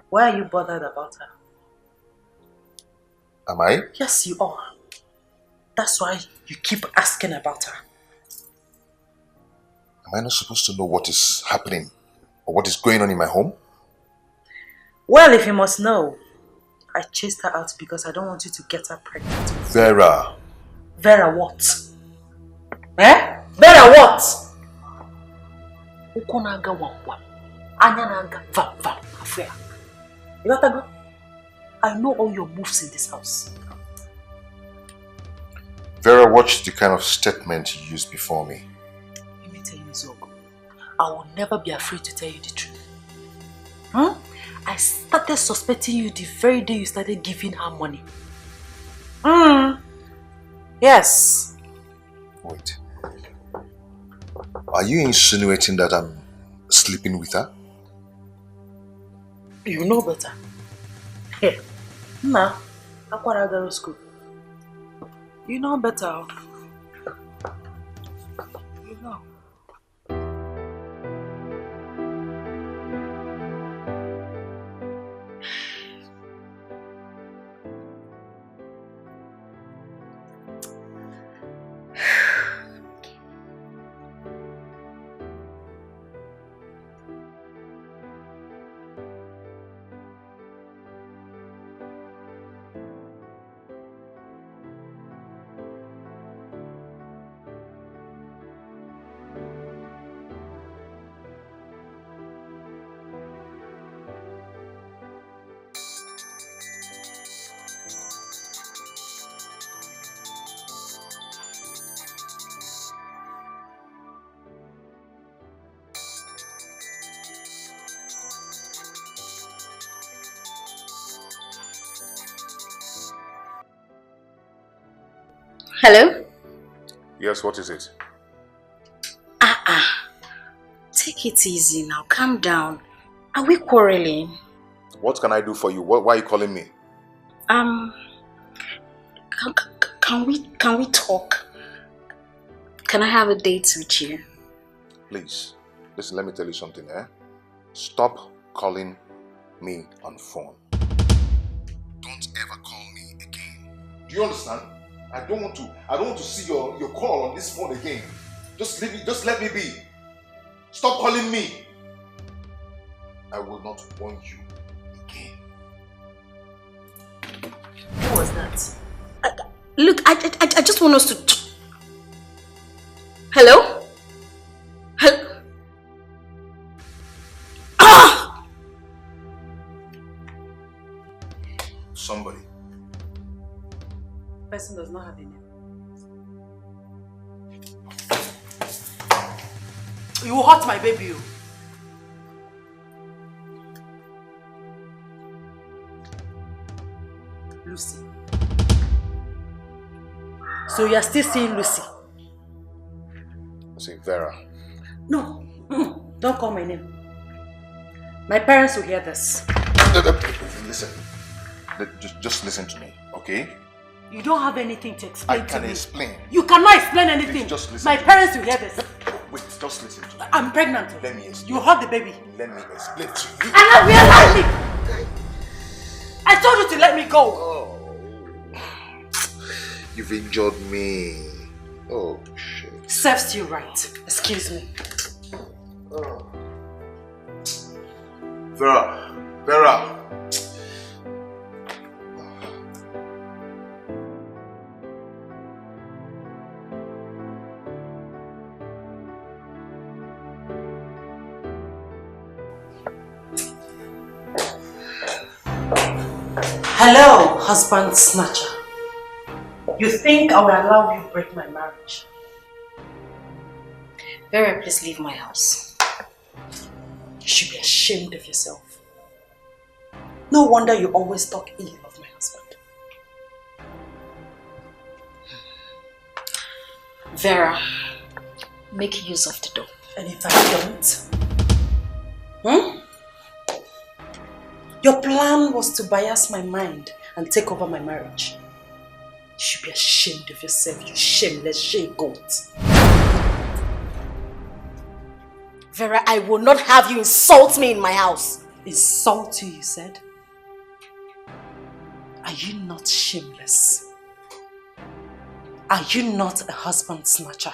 Why are you bothered about her? Am I? Yes, you are. That's why you keep asking about her. Am I not supposed to know what is happening or what is going on in my home? Well, if you must know, I chased her out because I don't want you to get her pregnant. Vera. Vera what? Eh? Vera what? I know all your moves in this house. Vera, watch the kind of statement you used before me. Let me tell you, Zogo, I will never be afraid to tell you the truth. I started suspecting you the very day you started giving her money. Yes. Wait. Are you insinuating that I'm sleeping with her? You know better. Hey, Ma, Akwara Girls School. You know better. You know. Hello? Yes, what is it? Take it easy now. Calm down. Are we quarreling? What can I do for you? Why are you calling me? Can we talk? Can I have a date with you? Please, listen, let me tell you something, eh? Stop calling me on phone. Don't ever call me again. Do you understand? I don't want to see your call on this phone again. Just leave it, just let me be. Stop calling me. I will not want you again. What was that? Look, I just want us to... Hello? Hello? Ah! Somebody. Person does not have a name. You will hurt my baby. Lucy. So you are still seeing Lucy? Say Vera. No. Don't call my name. My parents will hear this. Listen. Just listen to me, okay? You don't have anything to explain to me. I can explain. You cannot explain anything. Please, just listen. My parents will hear this. Wait, just listen to me. I'm pregnant. Let me explain. You hurt the baby. Let me explain to you. And I realized it. I told you to let me go. Oh. You've injured me. Oh, shit. Serves you right. Excuse me. Oh. Vera. Hello, husband snatcher. You think I will allow you to break my marriage? Vera, please leave my house. You should be ashamed of yourself. No wonder you always talk ill of my husband. Vera, make use of the door. And if I don't? Your plan was to bias my mind and take over my marriage. You should be ashamed of yourself, you shameless she-goat. Vera, I will not have you insult me in my house. Insult you, you said? Are you not shameless? Are you not a husband snatcher?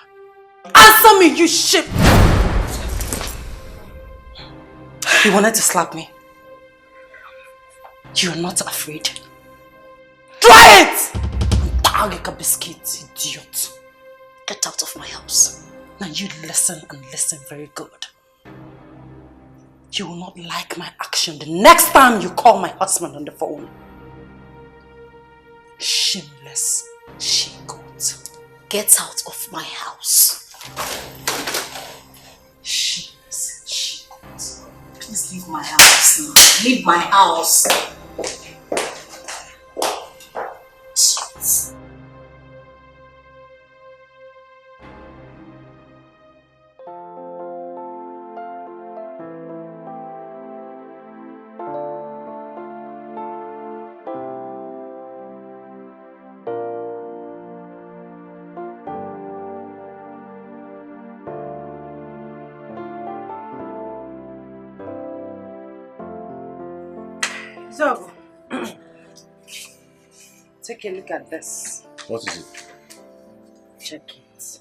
Answer me, you sheep! You wanted to slap me? You're not afraid. Try it! I'll like a biscuit, idiot. Get out of my house. Now you listen and listen very good. You will not like my action the next time you call my husband on the phone. Shameless she-goat. Get out of my house. Shameless she-goat. Please leave my house now. Leave my house. So, take a look at this. What is it? Check it.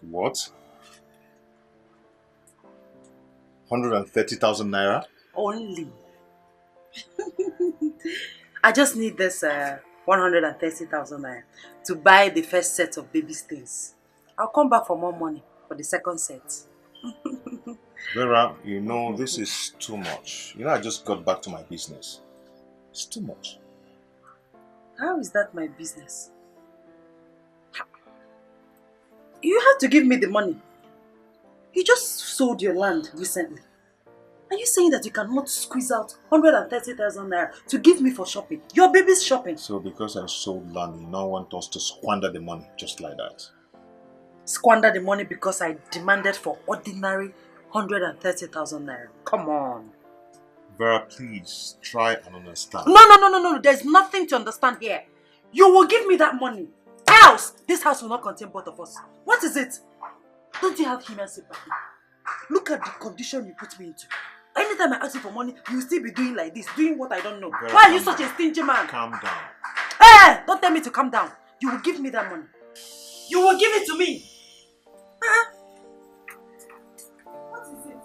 What? 130,000 naira? Only. I just need this 130,000 naira to buy the first set of baby things. I'll come back for more money for the second set. Vera, you know, this is too much. You know, I just got back to my business. It's too much. How is that my business? You have to give me the money. You just sold your land recently. And Are you saying that you cannot squeeze out 130,000 naira to give me for shopping? Your baby's shopping. So because I sold land, you now want us to squander the money just like that? Squander the money because I demanded for ordinary 130,000 naira. Come on. Vera, please try and understand. No. There's nothing to understand here. You will give me that money. Else, this house will not contain both of us. What is it? Don't you have human sympathy? Look at the condition you put me into. Anytime I ask you for money, you will still be doing like this, doing what I don't know. Vera, why are you such a stingy man? Calm down. Hey! Don't tell me to calm down. You will give me that money. You will give it to me. What is it?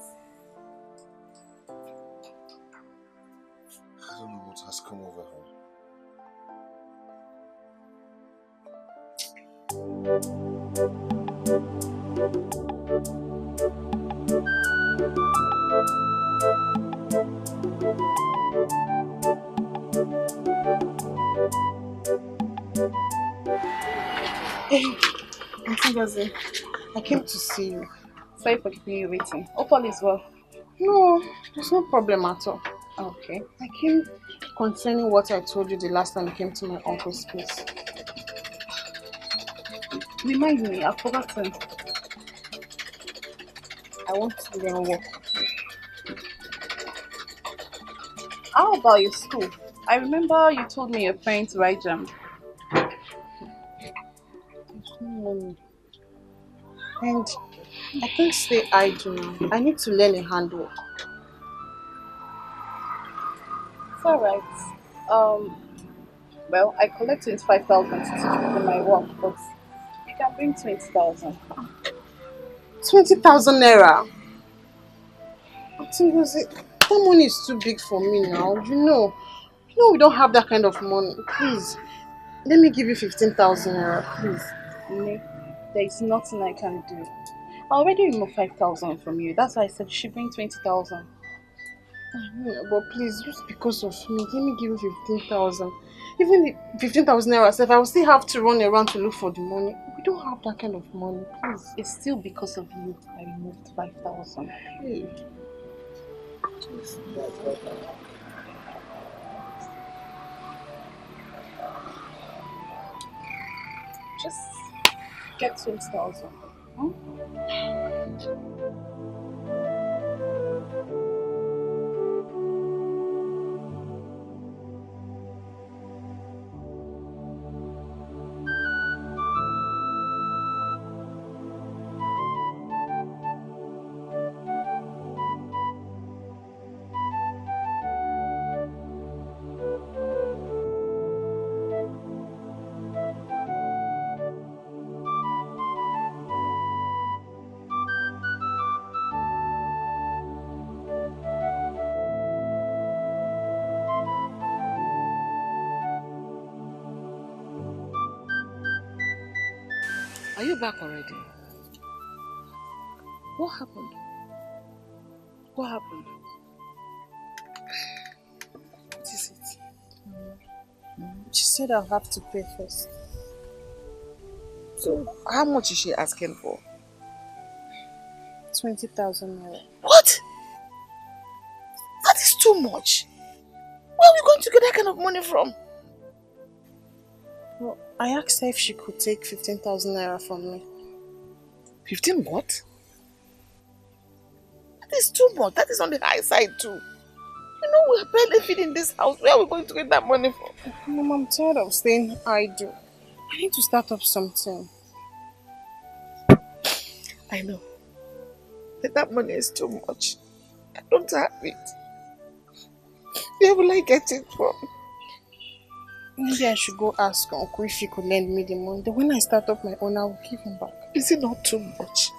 I don't know what has come over her. Hey, Auntie Ngozi, I came to see you. Sorry for keeping you waiting. Hope all is well. No, there's no problem at all. Okay. I came concerning what I told you the last time you came to my uncle's place. Remind me, I've forgotten. I want to learn work. How about your school? I remember you told me you're planning to write jam. And I can't stay idle now. I need to learn a handwork. It's alright. Well, I collect 25,000 to teach people my work, but you can bring 20,000. 20,000 naira. Auntie Ngozi, that money is too big for me now. You know we don't have that kind of money. Please, let me give you 15,000 naira, please. Nick, there is nothing I can do. I already removed 5,000 from you. That's why I said you should bring 20,000. But please, just because of me, let me give you 15,000. Even the 15,000 naira self, I will still have to run around to look for the money. We don't have that kind of money, please. It's still because of you I removed 5,000. Hey. Just get 20,000. Hmm? Are you back already? What happened? What happened? What is it? She said I'll have to pay first. So, how much is she asking for? 20,000 naira. What? That is too much. Where are we going to get that kind of money from? Well, I asked her if she could take 15,000 naira from me. 15 what? That is too much. That is on the high side too. You know we're barely feeding this house. Where are we going to get that money from? Mom, I'm tired of staying idle. I need to start up something. I know. But that money is too much. I don't have it. Where will I get it from? Maybe I should go ask Uncle if he could lend me the money. Then when I start up my own, I will give him back. Is it not too much?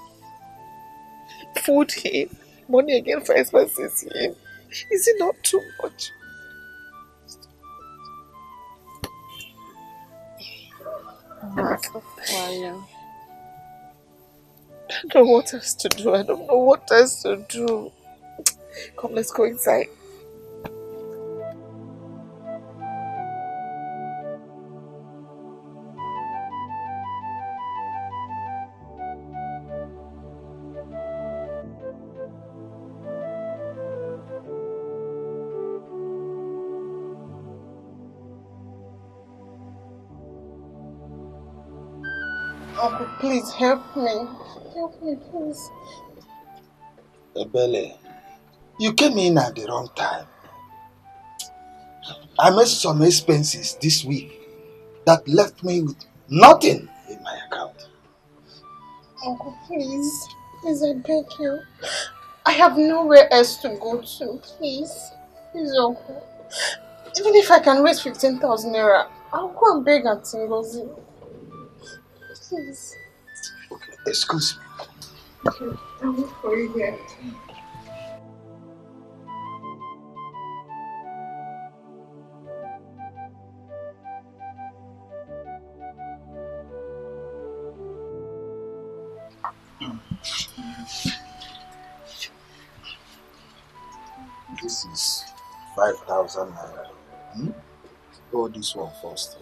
Food in, money again for expenses in. Is it not too much? Stop crying. I don't know what else to do. I don't know what else to do. Come, let's go inside. Uncle, please help me. Help me, please. Ebele, you came in at the wrong time. I made some expenses this week that left me with nothing in my account. Uncle, please. Please, I beg you. I have nowhere else to go to. Please. Please, Uncle. Even if I can raise 15,000 naira, I'll go and beg Auntie Ngozi. Please. Okay, excuse me. Okay, I'll wait for you here. This is 5,000 naira. Hold this one first.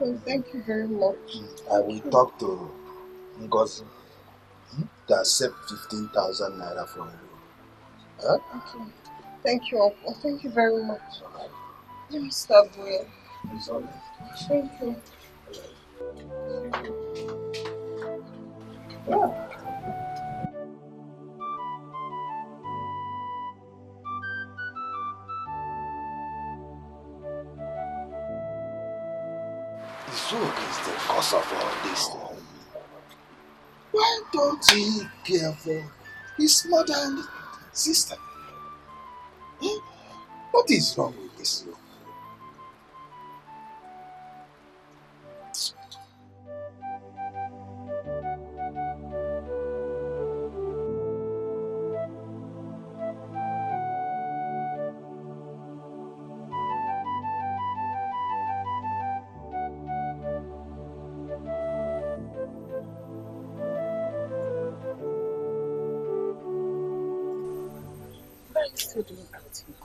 Okay, thank you very much. I will talk to Ngozi to accept 15,000 naira from you. Huh? Okay. Thank you, Uncle. Thank you very much. Let me start going. It's all right. Thank you. Zug is the cause of all this. Why don't he care for his mother and sister? What is wrong with this Zug? What are you still doing out here?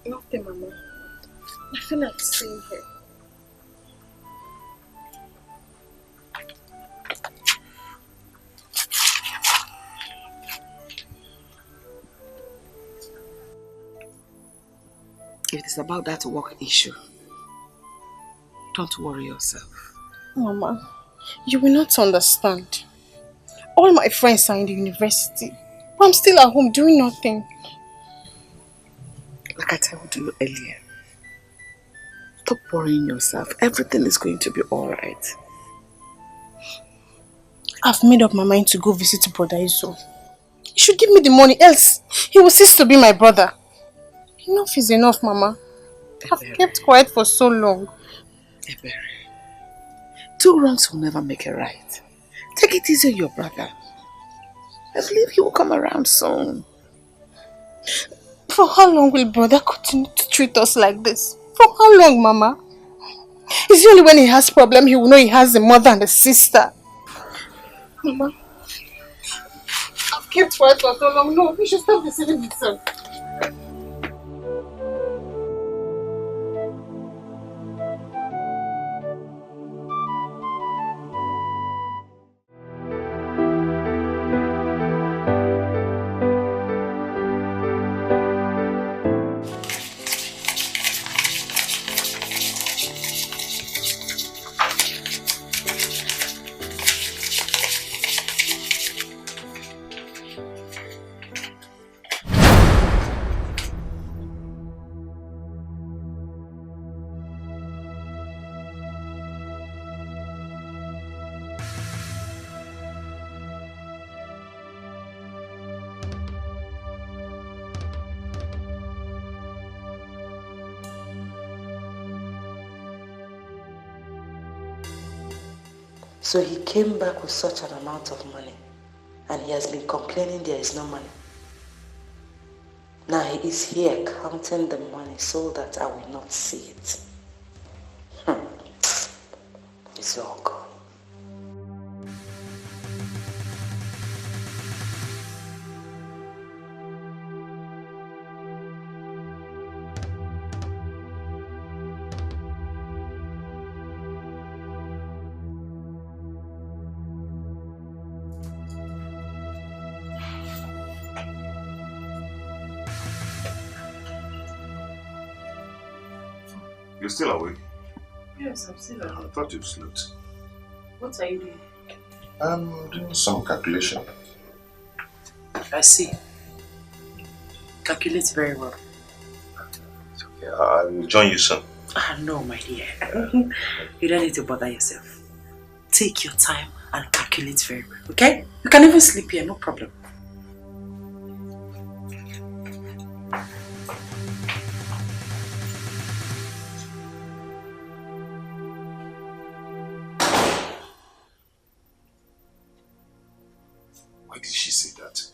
Nothing, Mama. I feel like staying here. If it is about that work issue, don't worry yourself. Mama, you will not understand. All my friends are in the university, but I'm still at home doing nothing. Like I told you earlier, stop worrying yourself. Everything is going to be alright. I've made up my mind to go visit Brother Izo. He should give me the money, else he will cease to be my brother. Enough is enough, Mama. I've kept quiet for so long. Ebere, 2 wrongs will never make a right. Take it easy on your brother. I believe he will come around soon. For how long will brother continue to treat us like this? For how long, Mama? It's only when he has problem he will know he has a mother and a sister. Mama, I've kept quiet for so long. No, we should stop deceiving himself. So he came back with such an amount of money, and he has been complaining there is no money. Now he is here counting the money so that I will not see it. It's all gone. You're still awake? Yes, I'm still I thought you'd slept. What are you doing? I'm doing some calculation. I see. Calculates very well. Okay, I will join you soon. No, my dear. You don't need to bother yourself. Take your time and calculate very well, okay? You can even sleep here, no problem. Why did she say that?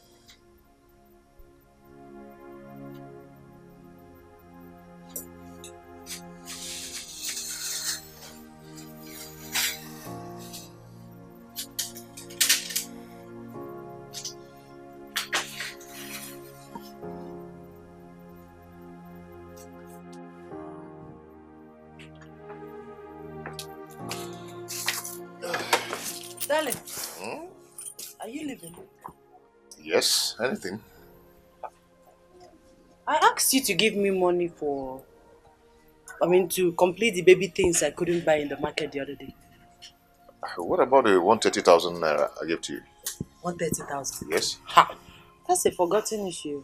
Darling, are you leaving? Yes, anything. I asked you to give me money to complete the baby things I couldn't buy in the market the other day. What about the 130,000 naira I gave to you? 130,000? Yes. Ha! That's a forgotten issue.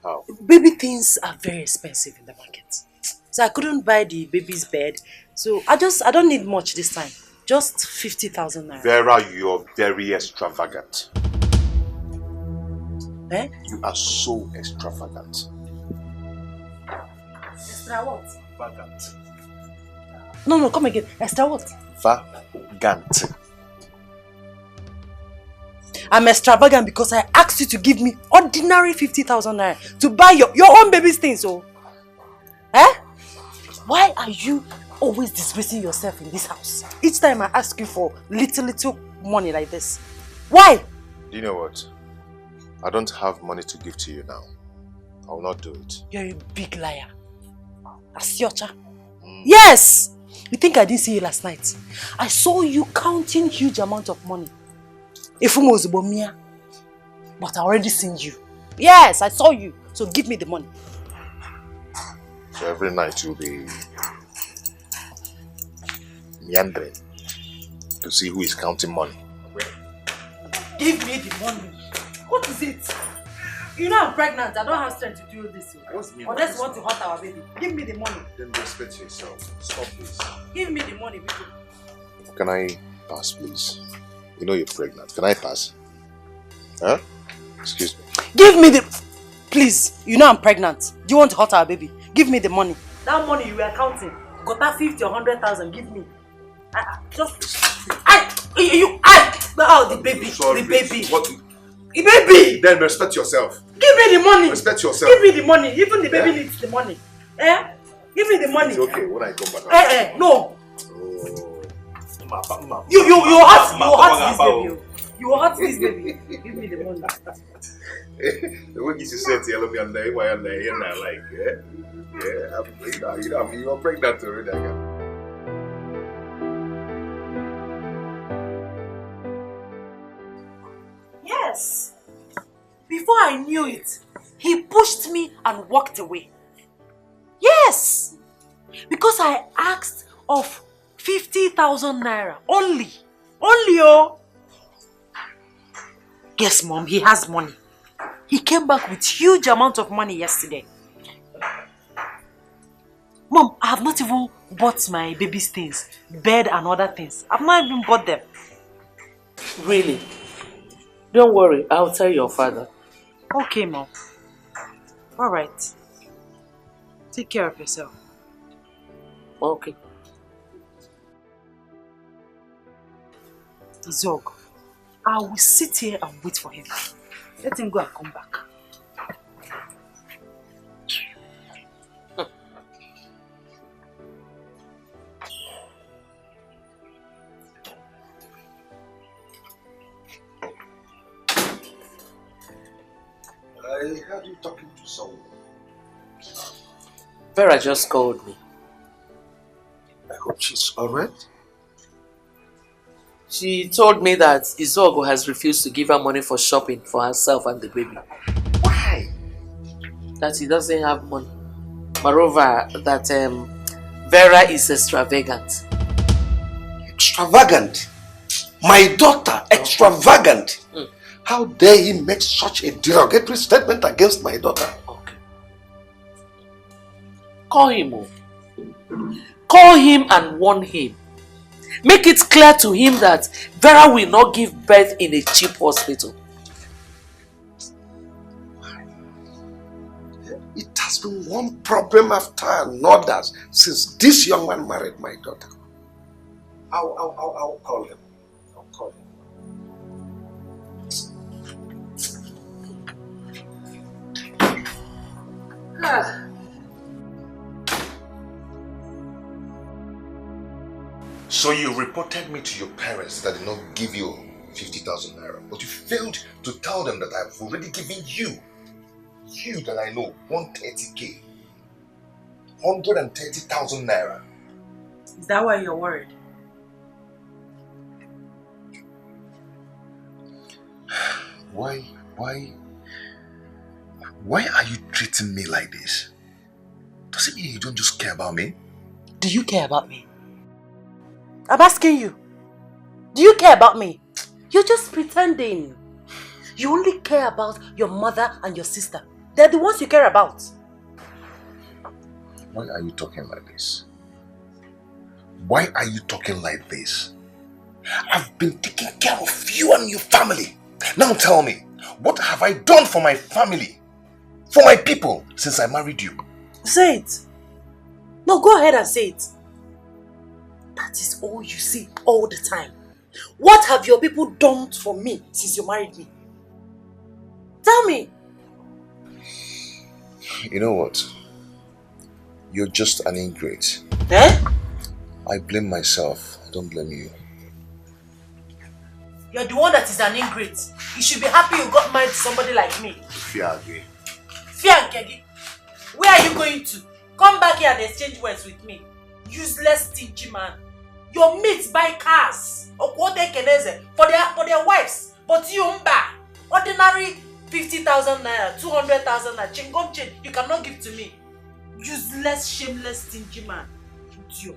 How? Baby things are very expensive in the market. So I couldn't buy the baby's bed. So I don't need much this time. Just 50,000 naira. Vera, you're very extravagant. Eh? You are so extravagant. Extra what? Vagant. No, come again. Extra what? Vagant. I'm extravagant because I asked you to give me ordinary 50,000 naira to buy your own baby's things, so. Eh? Why are you always disgracing yourself in this house? Each time I ask you for little money like this. Why? Do you know what? I don't have money to give to you now. I will not do it. You're a big liar. Asiocha. Yes! You think I didn't see you last night? I saw you counting huge amount of money. Ifumo Zubomia. But I already seen you. Yes, I saw you. So give me the money. So every night you'll be meandering to see who is counting money. Give me the money. What is it? You know I'm pregnant. I don't have strength to do this. Unless you want to hurt our baby. Give me the money. Then respect yourself. Stop this. Give me the money. Can I pass, please? You know you're pregnant. Can I pass? Huh? Excuse me. Give me the... Please, you know I'm pregnant. Do you want to hurt our baby? Give me the money. That money you were counting. Got that 50 or 100,000. Give me. The baby. Sorry, the baby. What? The baby. Then respect yourself. Give me the money. Respect yourself. Give me the money. Even the baby needs the money. Eh? Give me the money. It's okay when I come back. No. You hurt this baby. You hurt this baby. Give me the money. The way you said to me and like, you're pregnant already. Yes. Before I knew it, he pushed me and walked away. Yes. Because I asked of 50,000 naira only. Only, oh. Yes, Mom, he has money. He came back with huge amount of money yesterday. Mom, I have not even bought my baby's things, bed and other things. I've not even bought them. Really? Don't worry, I'll tell your father. Okay, Mom. Alright. Take care of yourself. Okay. Zog, I will sit here and wait for him. Let him go and come back. I heard you talking to someone. Vera just called me. I hope she's alright. She told me that Izogo has refused to give her money for shopping for herself and the baby. Why? That he doesn't have money. Moreover, that Vera is extravagant. Extravagant? My daughter, extravagant? How dare he make such a derogatory statement against my daughter? Okay. Call him. Call him and warn him. Make it clear to him that Vera will not give birth in a cheap hospital. It has been one problem after another since this young man married my daughter. I'll call him. I'll call him. So you reported me to your parents that did not give you 50,000 naira, but you failed to tell them that I've already given you that I know, 130k, 130,000 naira. Is that why you're worried? Why are you treating me like this? Does it mean you don't just care about me? Do you care about me? I'm asking you. Do you care about me? You're just pretending. You only care about your mother and your sister. They're the ones you care about. Why are you talking like this? Why are you talking like this? I've been taking care of you and your family. Now tell me, what have I done for my family? For my people since I married you? Say it. No, go ahead and say it. That is all you say all the time. What have your people done for me since you married me? Tell me. You know what? You're just an ingrate. Eh? I blame myself. I don't blame you. You're the one that is an ingrate. You should be happy you got married to somebody like me. Fiage. Fiage? Where are you going to? Come back here and exchange words with me. Useless, stingy man. Your mates buy cars for their wives, but you buy ordinary 50,000 naira, 200,000 naira, chingom chain. You cannot give to me. Useless, shameless, stingy man. Idiot.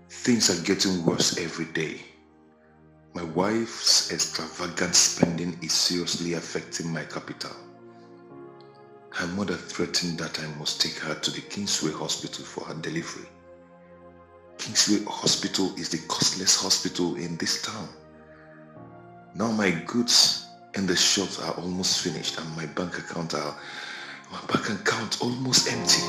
Things are getting worse every day. My wife's extravagant spending is seriously affecting my capital. Her mother threatened that I must take her to the Kingsway Hospital for her delivery. Kingsway Hospital is the costless hospital in this town. Now my goods in the shops are almost finished and my bank account almost empty.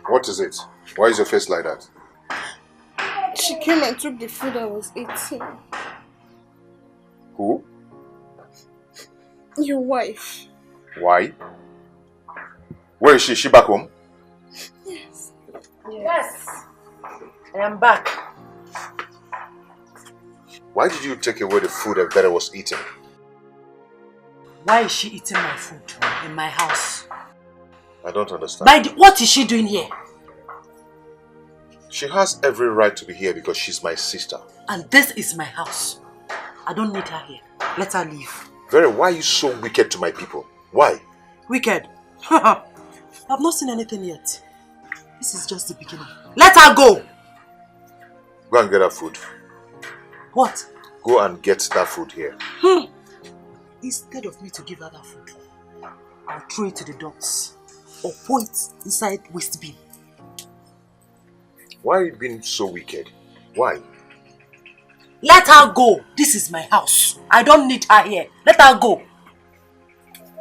What is it? Why is your face like that? She came and took the food I was eating. Who? Your wife. Why? Where is she? Is she back home? Yes. Yes. I am back. Why did you take away the food Ebere was eating? Why is she eating my food in my house? I don't understand. What is she doing here? She has every right to be here because she's my sister. And this is my house. I don't need her here. Let her leave. Very, why are you so wicked to my people? Why? Wicked? I've not seen anything yet. This is just the beginning. Let her go! Go and get her food. What? Go and get that food here. Instead of me to give her that food, I'll throw it to the dogs or pour it inside waste bin. Why are you being so wicked? Why? Let her go. This is my house. I don't need her here. Let her go.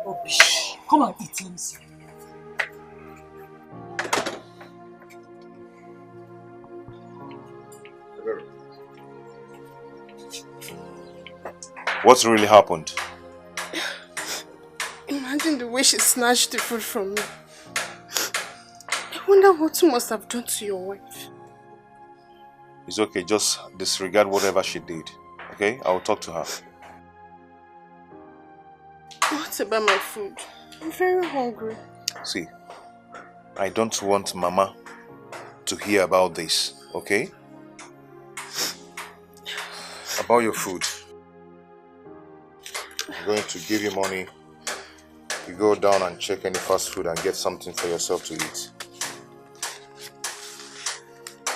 Rubbish. Come and eat, let me see. What's really happened? Imagine the way she snatched the food from me. I wonder what you must have done to your wife. It's okay, just disregard whatever she did. Okay? I'll talk to her. What about my food? I'm very hungry. See, I don't want Mama to hear about this, okay? About your food. I'm going to give you money. You go down and check any fast food and get something for yourself to eat.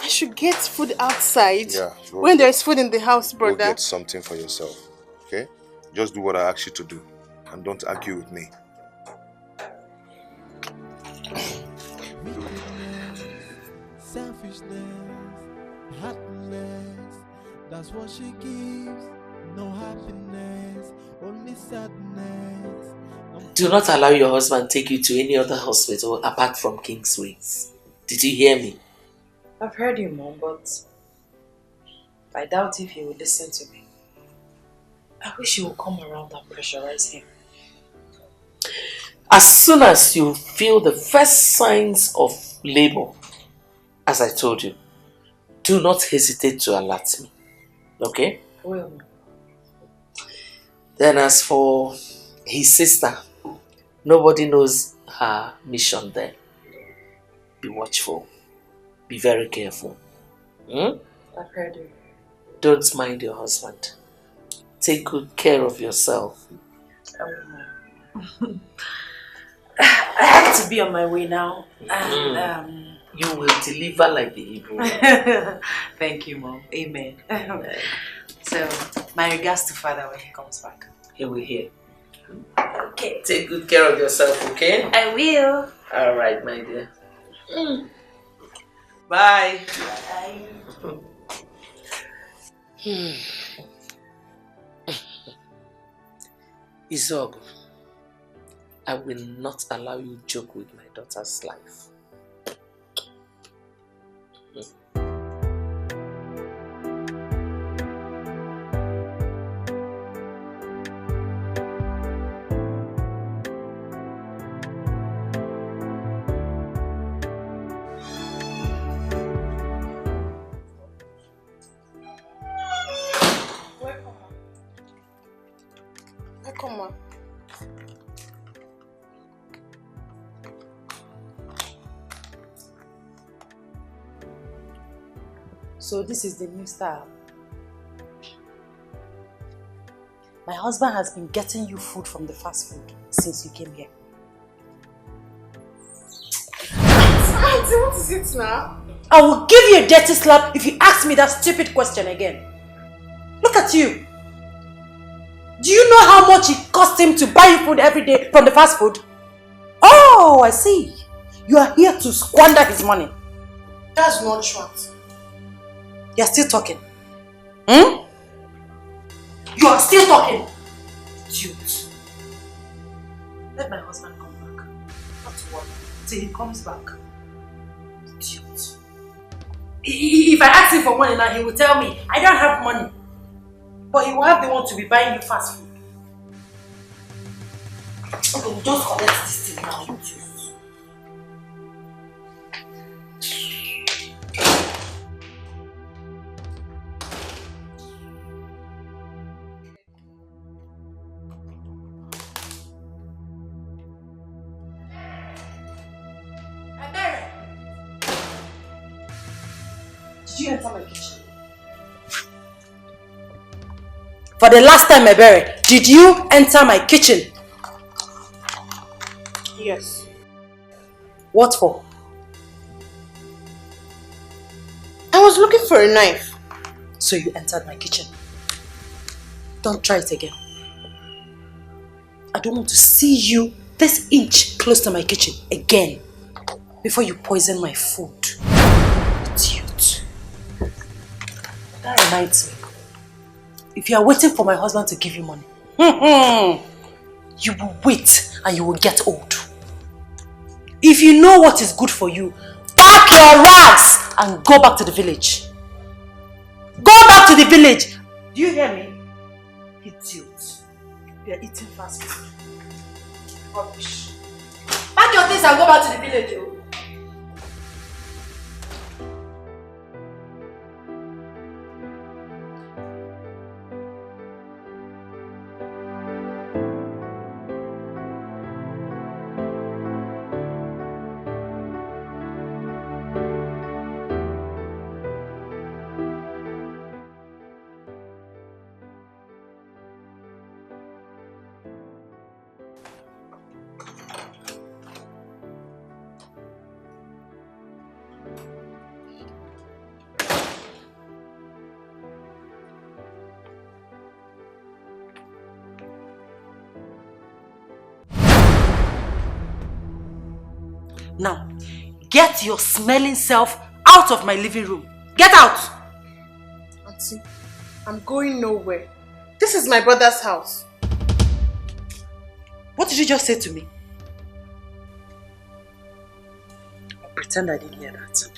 I should get food outside. Yeah. When there's food in the house, brother. Go get something for yourself, okay? Just do what I ask you to do and don't argue with me. Selfishness, heartless, that's what she gives. No happiness, only sadness. Do not allow your husband take you to any other hospital apart from Kingsway's. Did you hear me? I've heard you, Mom, but I doubt if he will listen to me. I wish you would come around and pressurize him. As soon as you feel the first signs of labor, as I told you, do not hesitate to alert me. Okay? Well, then as for his sister, nobody knows her mission there. Be watchful. Be very careful. I've heard you. Don't mind your husband. Take good care of yourself. I have to be on my way now. And, you will deliver like the Hebrew. Thank you, Mom. Amen. So, my regards to Father when he comes back. He will hear. Okay. Take good care of yourself, okay? I will. All right, my dear. Bye. Bye. Izogu, I will not allow you joke with my daughter's life. Come on. So this is the new style. My husband has been getting you food from the fast food since you came here. Auntie, what is it now? I will give you a dirty slap if you ask me that stupid question again. Look at you. Do you know how much it cost him to buy you food every day from the fast food? Oh, I see. You are here to squander his money. That's not true. You are still talking. You are still talking. Idiot. Let my husband come back. Not to worry. Till he comes back. Idiot. If I ask him for money now, he will tell me, I don't have money. But he will have the one to be buying you fast food. Okay, we'll just collect this thing now, idiot. Did you enter my kitchen? For the last time, Ebere, did you enter my kitchen? Yes. What for? I was looking for a knife. So you entered my kitchen. Don't try it again. I don't want to see you this inch close to my kitchen again before you poison my food. Idiot. That reminds me. If you are waiting for my husband to give you money, you will wait and you will get old. If you know what is good for you, pack your rags and go back to the village. Go back to the village. Do you hear me? Idiot. You are eating fast food. Rubbish. Pack your things and go back to the village. Oh. Now, get your smelling self out of my living room. Get out! Auntie, I'm going nowhere. This is my brother's house. What did you just say to me? I'll pretend I didn't hear that.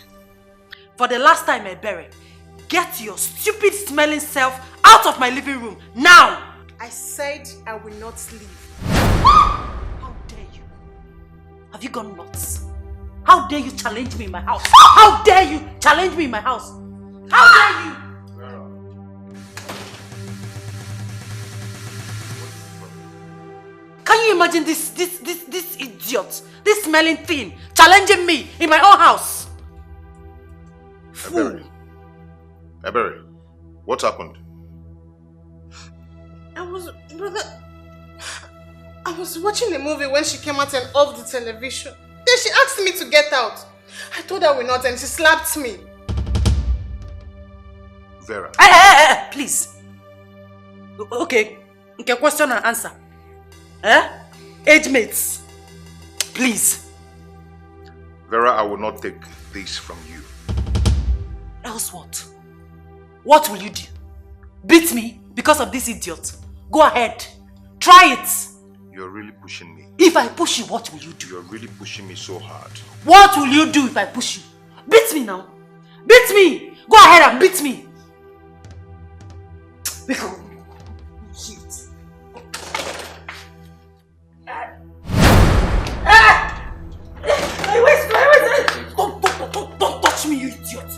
For the last time, Ebere, get your stupid smelling self out of my living room. Now! I said I will not leave. How dare you? Have you gone nuts? How dare you challenge me in my house? How dare you challenge me in my house? How dare you? Can you imagine this idiot, this smelling thing, challenging me in my own house? Ebere. Ebere, what happened? I was watching the movie when she came out and off the television. Then she asked me to get out. I told her we're not and she slapped me. Vera. Please. Okay, question and answer. Age mates. Please. Vera, I will not take this from you. Else what? What will you do? Beat me because of this idiot? Go ahead. Try it. You're really pushing me. If I push you, what will you do? You're really pushing me so hard. What will you do if I push you? Beat me now. Beat me. Go ahead and beat me. Don't touch me, you idiot.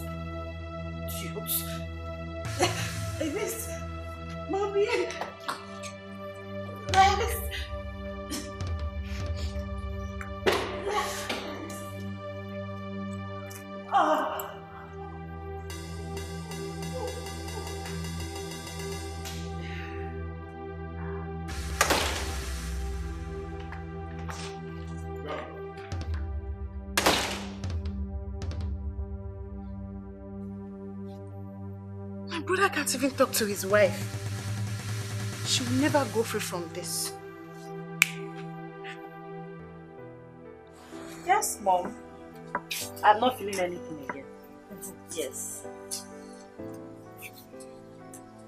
Mommy. My brother can't even talk to his wife. She will never go free from this. Yes, Mom. I'm not feeling anything again. Yes.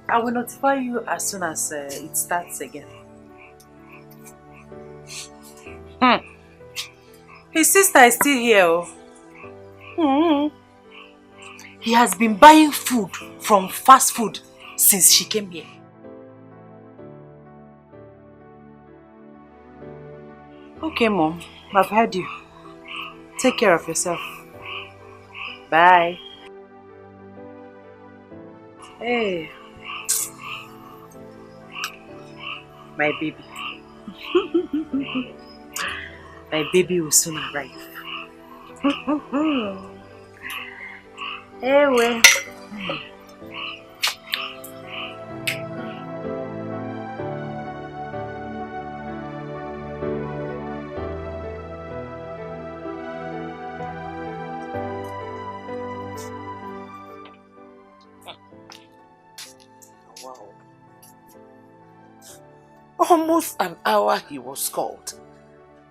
I will notify you as soon as it starts again. His sister is still here. Oh. He has been buying food from fast food since she came here. Okay, Mom. I've heard you. Take care of yourself. Bye. Hey. My baby. My baby will soon arrive. Hey, well. Almost an hour he was called.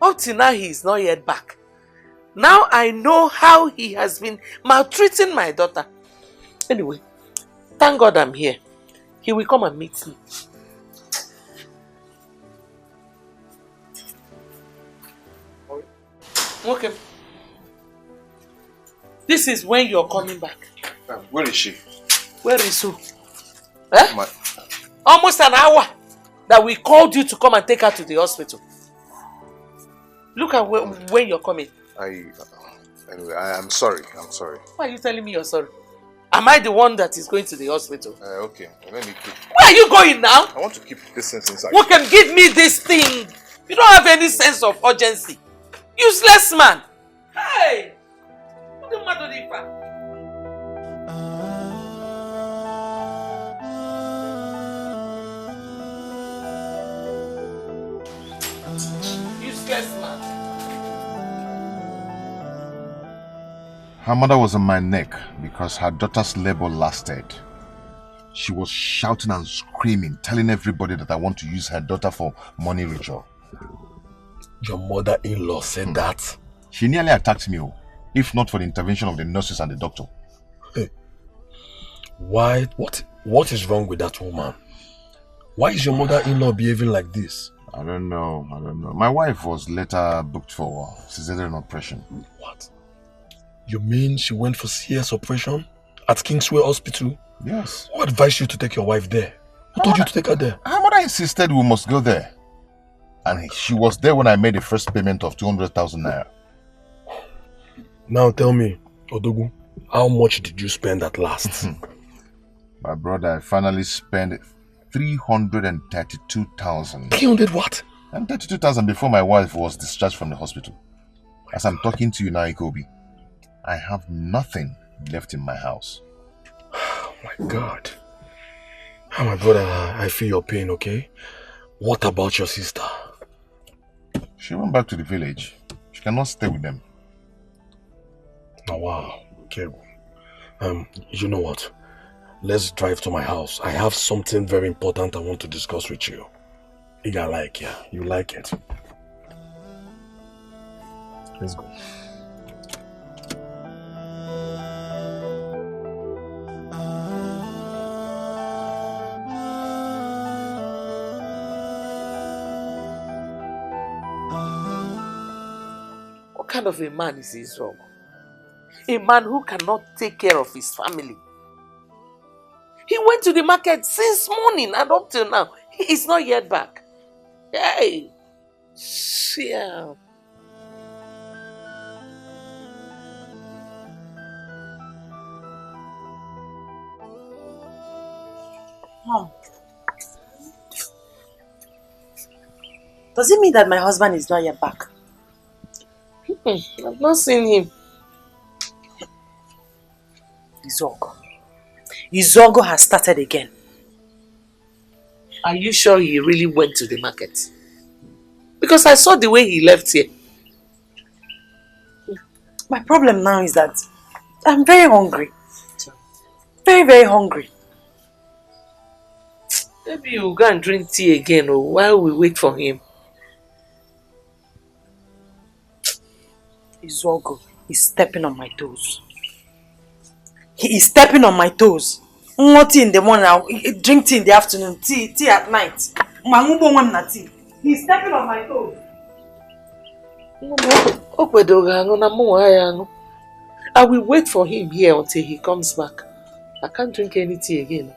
Up till now he is not yet back. Now I know how he has been maltreating my daughter. Anyway, thank God I'm here. He will come and meet me. Okay. This is when you're coming back. Where is she? Where is who? Eh? Almost an hour that we called you to come and take her to the hospital. Look at when you're coming. Anyway, I'm sorry. I'm sorry. Why are you telling me you're sorry? Am I the one that is going to the hospital? Okay, let me keep... Where are you going now? I want to keep this thing inside. Who can give me this thing? You don't have any sense of urgency. Useless man. Hey! What the matter with you? Useless man. Her mother was on my neck because her daughter's labor lasted. She was shouting and screaming, telling everybody that I want to use her daughter for money ritual. Your mother-in-law said that? She nearly attacked me, if not for the intervention of the nurses and the doctor. Hey, why? What is wrong with that woman? Why is your mother-in-law behaving like this? I don't know. My wife was later booked for cesarean operation. What? You mean she went for CS operation at Kingsway Hospital? Yes. Who advised you to take your wife there? Who told you to take her there? Her mother insisted we must go there. And she was there when I made the first payment of 200,000 naira. Now tell me, Odogu, how much did you spend at last? My brother, I finally spent 332,000. 300 what? And 32,000 before my wife was discharged from the hospital. As I'm talking to you now, Ikobi, I have nothing left in my house. Oh my God. Oh my brother, I feel your pain, okay? What about your sister? She went back to the village. She cannot stay with them. Oh wow, okay. You know what? Let's drive to my house. I have something very important I want to discuss with you. You like it. You like it. Let's go. What kind of a man is Israel? A man who cannot take care of his family. He went to the market since morning and up till now. He is not yet back. Hey! Yeah. Mom, does it mean that my husband is not yet back? I've not seen him. Izogo has started again. Are you sure he really went to the market? Because I saw the way he left here. My problem now is that I'm very hungry. Very, very hungry. Maybe you'll go and drink tea again while we wait for him. Izogo is stepping on my toes. He is stepping on my toes. Tea in the morning, drink tea in the afternoon, tea at night. He's stepping on my toes. I will wait for him here until he comes back. I can't drink any tea again.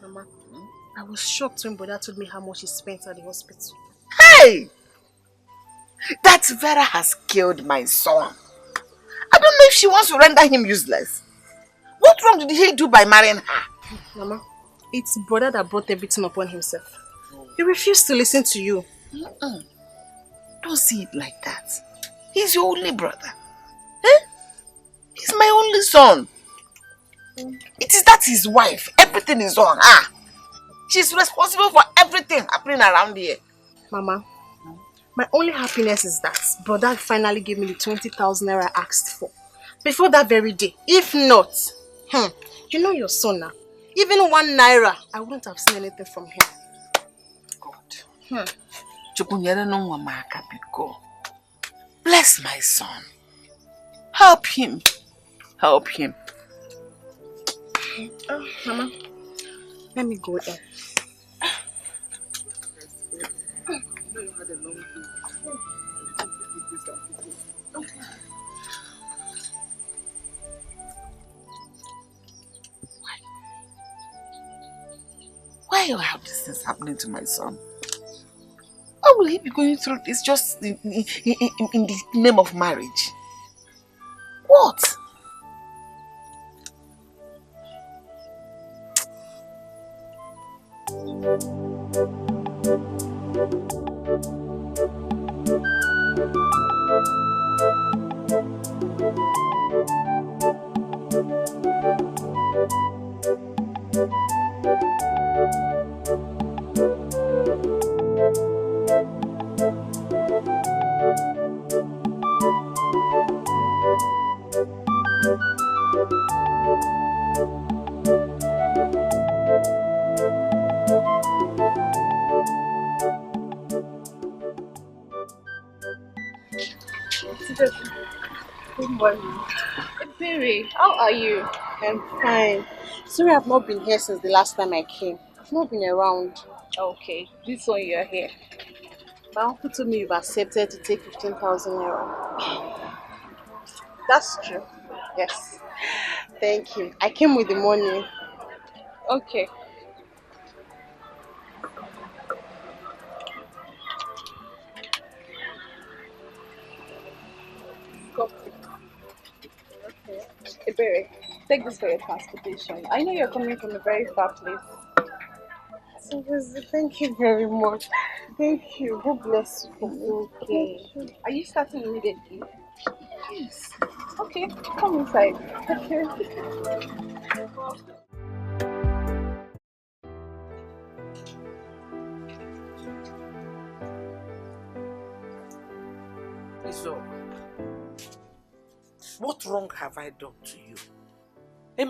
Mama, I was shocked when Brother told me how much he spent at the hospital. Hey! That Vera has killed my son. I don't know if she wants to render him useless. What wrong did he do by marrying her? Mama, it's Brother that brought everything upon himself. He refused to listen to you. Don't see it like that. He's your only brother. Eh? He's my only son. It is that his wife. Everything is on her. She's responsible for everything happening around here. Mama, my only happiness is that Brother finally gave me the 20,000 naira I asked for. Before that very day. If not, you know your son now. Even 1 naira, I wouldn't have seen anything from him. God. Bless my son. Help him. Help him. Oh, Mama, let me go there. Why are all these things happening to my son? Why will he be going through this just in the name of marriage? What? Good morning. Baby, how are you? I'm fine. Sorry I've not been here since the last time I came. I've not been around. Okay, this one you're here. My uncle told me you've accepted to take 15,000 naira. That's true. Yes. Thank you. I came with the money. Okay. Go. Okay. Ebere, take this for your transportation. I know you're coming from a very far place. Seriously, thank you very much. Thank you. God bless you. Okay. Are you starting immediately? Yes. Okay, come inside. Okay. So, what wrong have I done to you? Eh?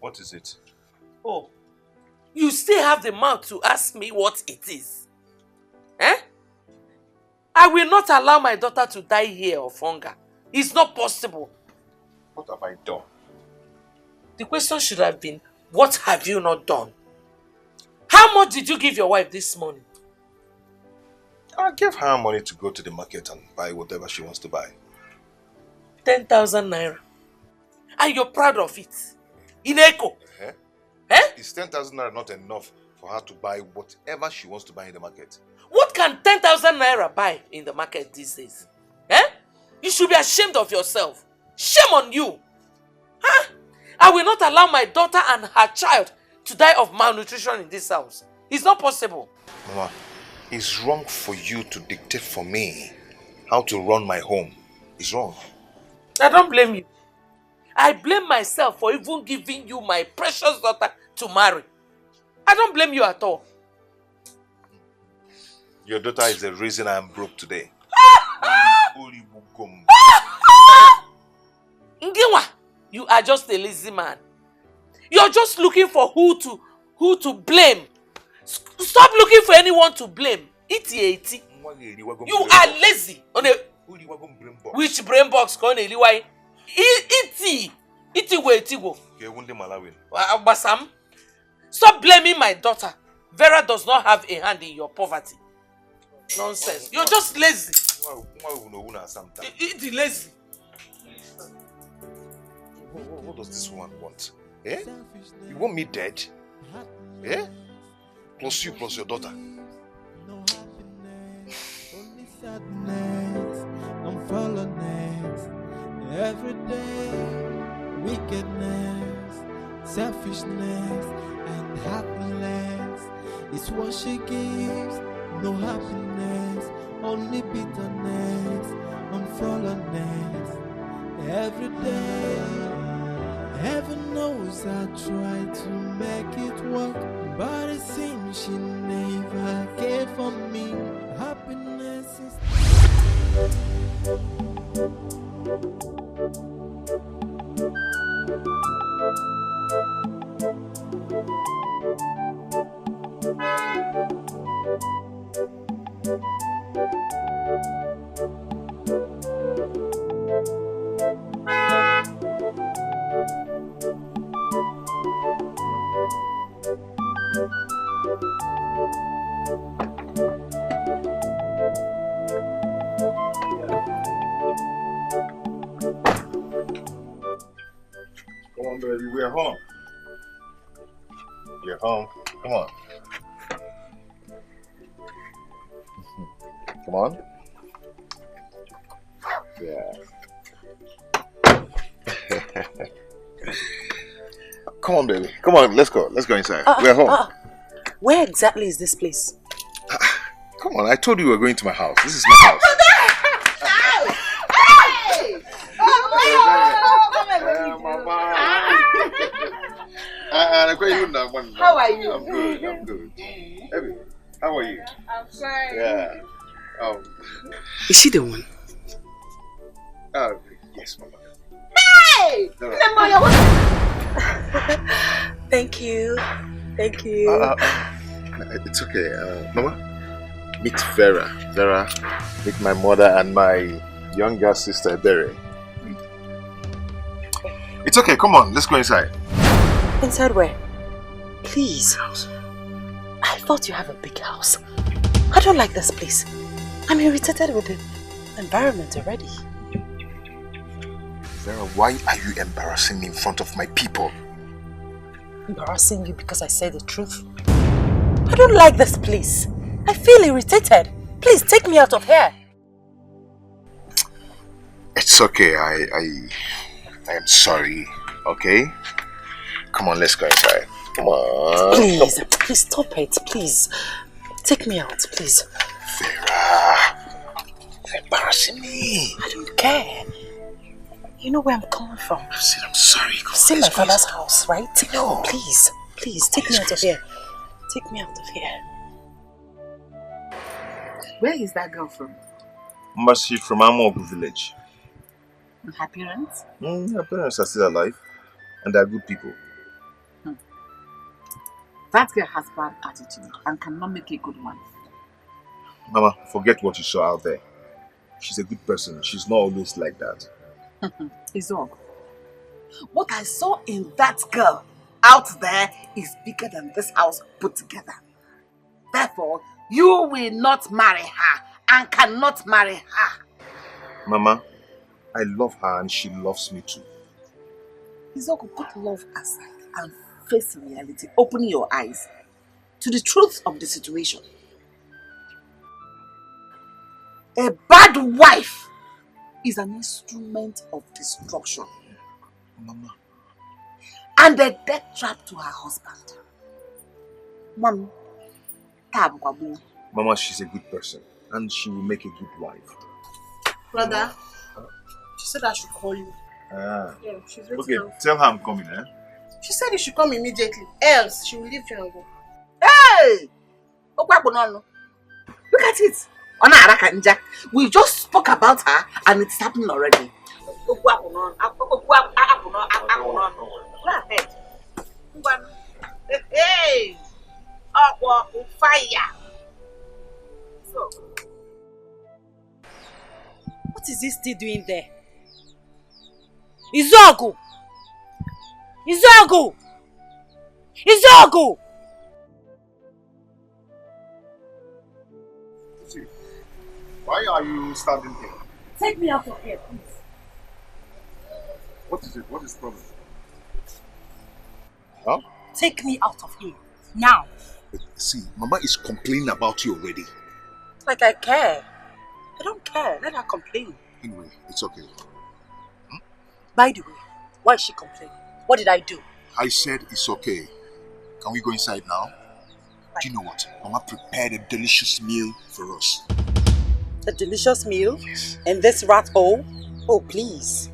What is it? Oh, you still have the mouth to ask me what it is. Eh? I will not allow my daughter to die here of hunger. It's not possible. What have I done? The question should have been, what have you not done? How much did you give your wife this morning? I gave her money to go to the market and buy whatever she wants to buy. 10,000 naira. And you're proud of it. In Echo. Is 10,000 naira not enough for her to buy whatever she wants to buy in the market? What can 10,000 naira buy in the market these days? You should be ashamed of yourself. Shame on you. I will not allow my daughter and her child to die of malnutrition in this house. It's not possible. Mama, it's wrong for you to dictate for me how to run my home. It's wrong. I don't blame you. I blame myself for even giving you my precious daughter to marry. I don't blame you at all. Your daughter is the reason I am broke today. Ngiwa, you are just a lazy man. You're just looking for who to blame. Stop looking for anyone to blame. Iti. You are lazy. Which brain box can Iti? Itigo. Okay, Basam, stop blaming my daughter. Vera does not have a hand in your poverty. Nonsense. You're just lazy. It's lazy. What does this woman want? Eh? You want me dead? Eh? Plus you, plus your daughter. No happiness, only sadness, unfollowness. Every day, wickedness, selfishness, and heartless. It's what she gives. No happiness, only bitterness, unfollownness. Every day. Heaven knows I tried to make it work, but it seems she never cared for me. Happiness is... Come on, baby, we're home. We're home. Come on. Come on. Yeah. Come on, baby. Come on, let's go. Let's go inside. We're home. Where exactly is this place? Come on, I told you we were going to my house. This is my house. How are you? I'm good. I'm good. Baby, how are you? I'm fine. Yeah. Is she the one? Yes, Mama. Hey! No. Thank you. Thank you. It's okay. Mama, meet Vera. Vera, meet my mother and my younger sister, Berry. It's okay. Come on. Let's go inside. Inside where? Please. I thought you have a big house. I don't like this place. I'm irritated with the environment already. Vera, why are you embarrassing me in front of my people? Embarrassing you because I say the truth? I don't like this place. I feel irritated. Please take me out of here. It's okay. I am sorry. Okay? Come on, let's go inside. Come on. Please, please stop it. Please. Take me out, please. Vera, you're embarrassing me. I don't care. You know where I'm coming from. I've said I'm sorry. See my father's house, right? No. Please, please, take me out of here. Take me out of here. Where is that girl from? She's from Amogu village. Her parents? Her parents are still alive. And they're good people. That girl has bad attitude and cannot make a good wife. Mama, forget what you saw out there. She's a good person. She's not always like that. Izog, what I saw in that girl out there is bigger than this house put together. Therefore, you will not marry her and cannot marry her. Mama, I love her and she loves me too. Izog, put love aside and face reality. Open your eyes to the truth of the situation. A bad wife is an instrument of destruction. Mama. And a death trap to her husband. Mom, Mama, she's a good person and she will make a good wife. Brother, she said I should call you. Yeah, she's ready okay, now. tell her I'm coming, eh? She said you should come immediately, else she will leave you and go. Hey! Look at it. We just spoke about her and it's happening already. Go ahead. Hey! Fire! So. What is he still doing there? Izogu! Izuagu! Izuagu! Why are you standing here? Take me out of here, please. What is it? What is the problem? Huh? Take me out of here. Now. See, Mama is complaining about you already. Like I care. I don't care. Let her complain. Anyway, it's okay. By the way, why is she complaining? What did I do? I said it's okay. Can we go inside now? Do you know what? Mama prepared a delicious meal for us. A delicious meal? Yes. And this rat hole? Oh, please.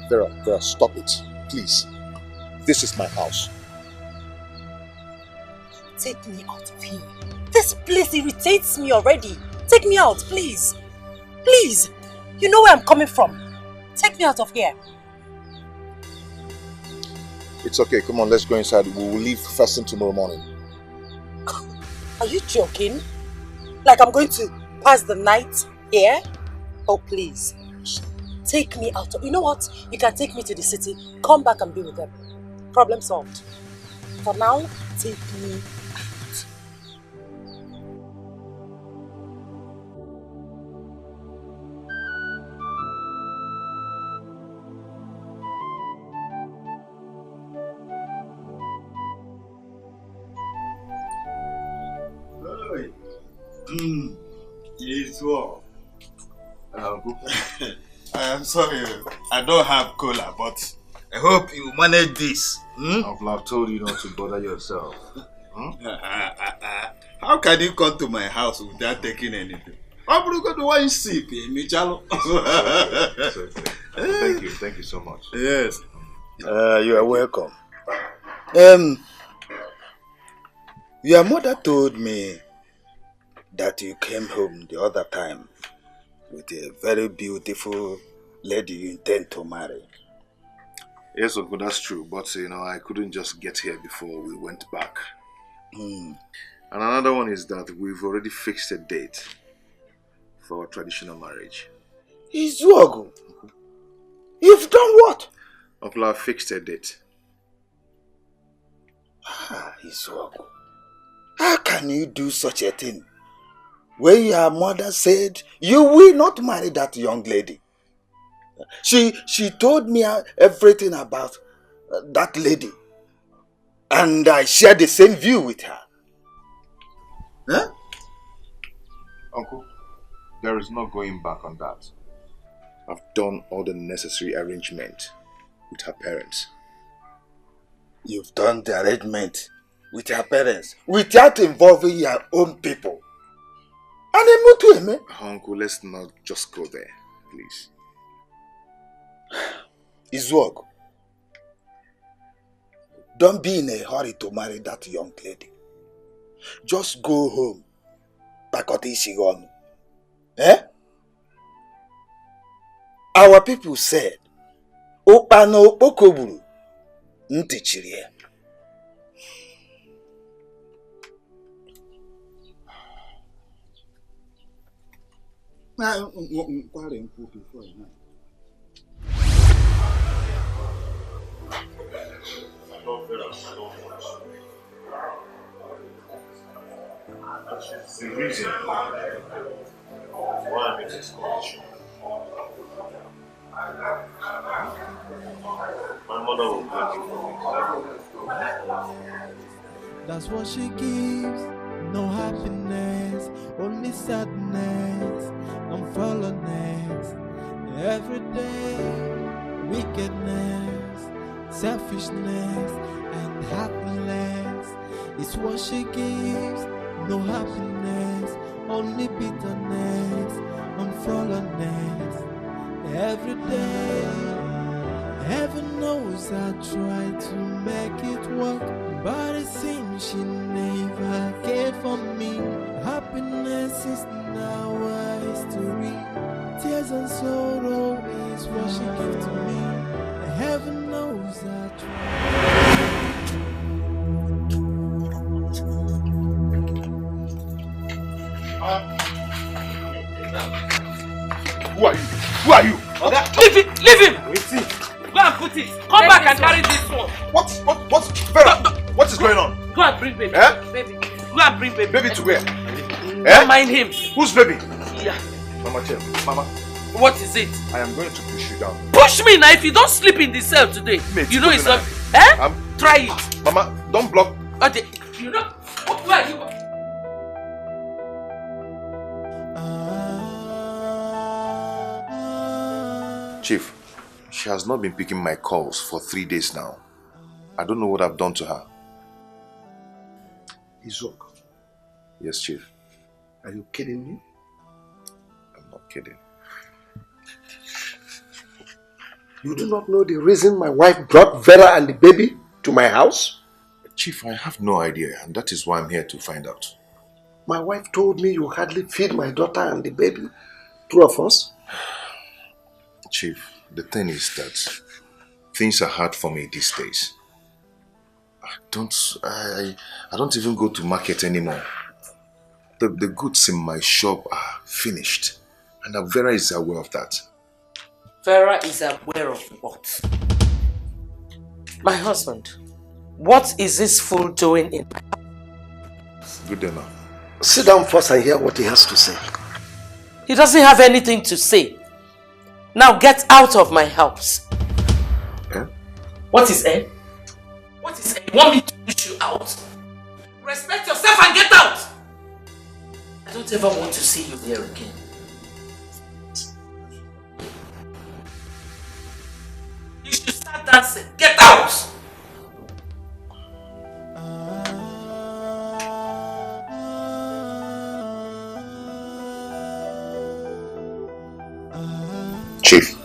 Vera, stop it. Please. This is my house. Take me out of here. This place irritates me already. Take me out, please. Please. You know where I'm coming from. Take me out of here. It's okay. Come on, let's go inside. We will leave first thing tomorrow morning. Are you joking? Like I'm going to pass the night here? Oh, please. Take me out of... You know what? You can take me to the city. Come back and be with them. Problem solved. For now, take me out. It's all. I'm sorry, I don't have cola, but I hope you manage this. I've told you not to bother yourself. How can you come to my house without taking anything? I'm going to one sip, Michalo. Thank you so much. Yes. You are welcome. Your mother told me that you came home the other time with a very beautiful lady you intend to marry. Yes, Uncle, that's true. But, I couldn't just get here before we went back. And another one is that we've already fixed a date for our traditional marriage. Izuagu, you've done what? Uncle, I've fixed a date. Izuagu, how can you do such a thing? When your mother said you will not marry that young lady. She told me everything about that lady. And I share the same view with her. Huh? Uncle, there is no going back on that. I've done all the necessary arrangement with her parents. You've done the arrangement with her parents without involving your own people. Uncle, let's not just go there, please. Izuagu, don't be in a hurry to marry that young lady. Just go home. Eh? Our people said, Opano okoburu, ntichirie. That's the reason why I'm in this condition. My mother will blame me for it. That's what she gives. No happiness, only sadness and fallenness. Every day, wickedness, selfishness and heartless is what she gives. No happiness, only bitterness and fallenness. Every day, heaven knows I try to make it work, but it seems she never cared for me. Happiness is now a history. Tears and sorrow is what she gave to me. Heaven knows I try. Who are you? Who are you? Okay. Leave him! Go and put it. Come back and carry this one. What's Vera? What is going on? Go and bring baby. Eh? Baby. Go and bring baby. Baby to where? Don't mind him. Who's baby? Yeah. Mama, tell Mama. What is it? I am going to push you down. Push me now if you don't sleep in the cell today. Mate, you know it's not. Eh? Try it. Mama, don't block. Okay. You know. Where are you? Chief, she has not been picking my calls for 3 days now. I don't know what I've done to her. Izok, Yes, Chief. are you kidding me? I'm not kidding. You do not know the reason my wife brought Vera and the baby to my house? Chief, I have no idea, and that is why I'm here to find out. My wife told me you hardly feed my daughter and the baby. Two of us. Chief, the thing is that things are hard for me these days. I don't even go to market anymore. The goods in my shop are finished, and Vera is aware of that. Vera is aware of what? My husband, what is this fool doing in my house? Good enough. Sit down first and hear what he has to say. He doesn't have anything to say. Now get out of my house. Eh? What is eh? What is eh? You want me to push you out? Respect yourself and get out! I don't ever want to see you there again. You should start dancing. Get out! Chief.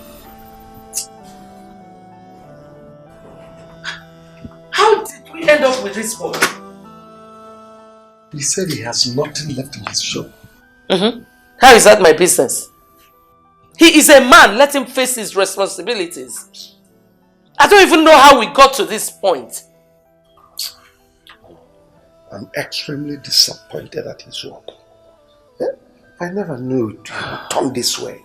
How did we end up with this boy? He said he has nothing left in his shop. How is that my business? He is a man. Let him face his responsibilities. I don't even know how we got to this point. I'm extremely disappointed at his work. I never knew it would turn this way.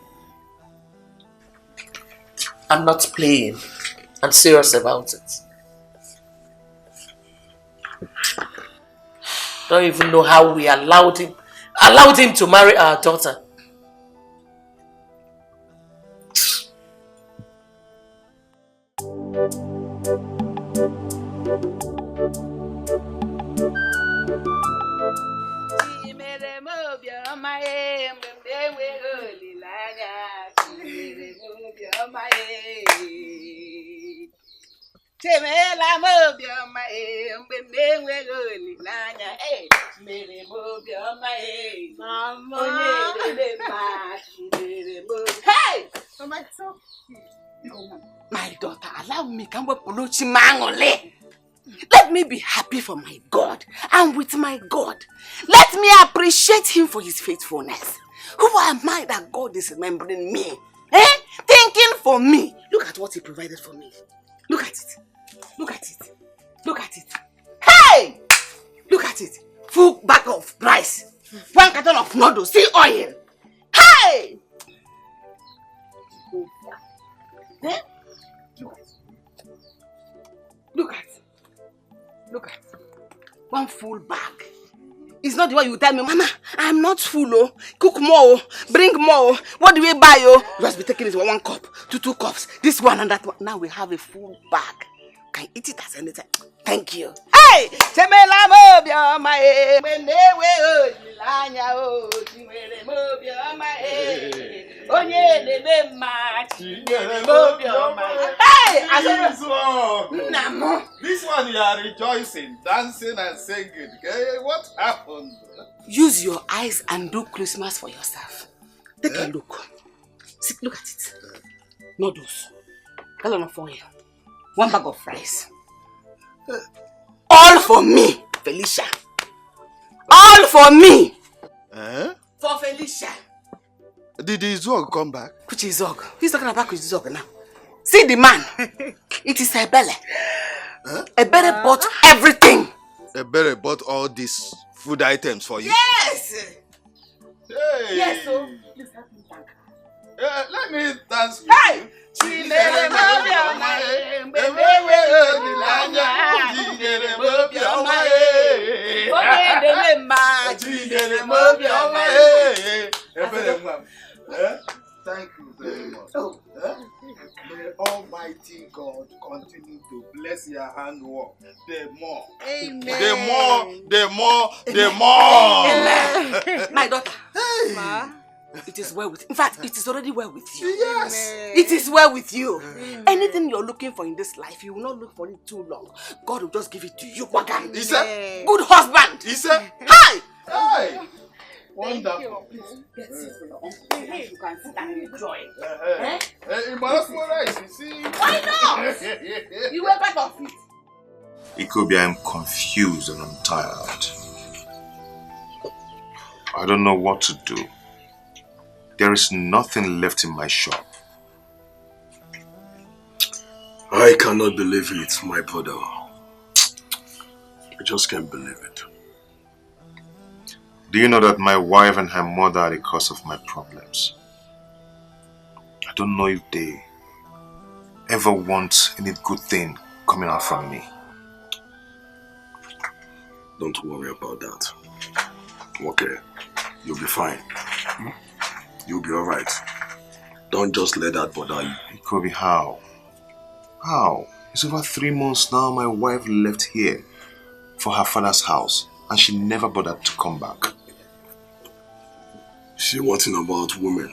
I'm not playing. I'm serious about it. Don't even know how we allowed him to marry our daughter. Hey! My daughter, allow me come with Puluchi Mangole. Let me be happy for my God and with my God. Let me appreciate him for his faithfulness. Who am I that God is remembering me? Thinking for me. Look at what he provided for me. Look at it. Look at it. Look at it. Hey! Look at it. Full bag of rice. 1 carton of noodles. See oil. Hey! Eh? Look at. Look at. 1 full bag. It's not the way you tell me, Mama, I'm not full, oh. Cook more, bring more. What do we buy, oh? You must be taking it 1 cup, 2 cups, this one and that one. Now we have a full bag. Can eat it as anything. Thank you. Hey! This one you are rejoicing, dancing and singing. Okay? What happened? Use your eyes and do Christmas for yourself. Take a look. See, look at it. Noodles. Gallon of oil. 1 bag of rice. All for me, Felicia. All for me. For Felicia. Did the Zog come back? Which is Zog? Who's talking about which Zog now? See the man. It is Ebele. Ebele bought everything. Ebele bought all these food items for you? Yes. Hey. Yes, so please help me thank her. Let me dance with Hey! Chinyere mobioma mbewewe odilanya Chinyere mobioma ogedele mma Chinyere mobioma Thank you very much. May Almighty God continue to bless your handwork. The more. Amen. The more. Amen. My daughter. Hey. Ma. It is well with you. In fact, it is already well with you. Yes. It is well with you. Anything you're looking for in this life, you will not look for it too long. God will just give it to you. He said, good husband. He said, hi. Hey. Wonderful. You can sit and enjoy. You must rice, you see. Why not? You were part of it. It could be I'm confused and I'm tired. I don't know what to do. There is nothing left in my shop. I cannot believe it, my brother. I just can't believe it. Do you know that my wife and her mother are the cause of my problems? I don't know if they ever want any good thing coming out from me. Don't worry about that. Okay, you'll be fine. You'll be alright. Don't just let that bother you. Kobe, how? How? It's over 3 months now my wife left here for her father's house and she never bothered to come back. See, one thing about women,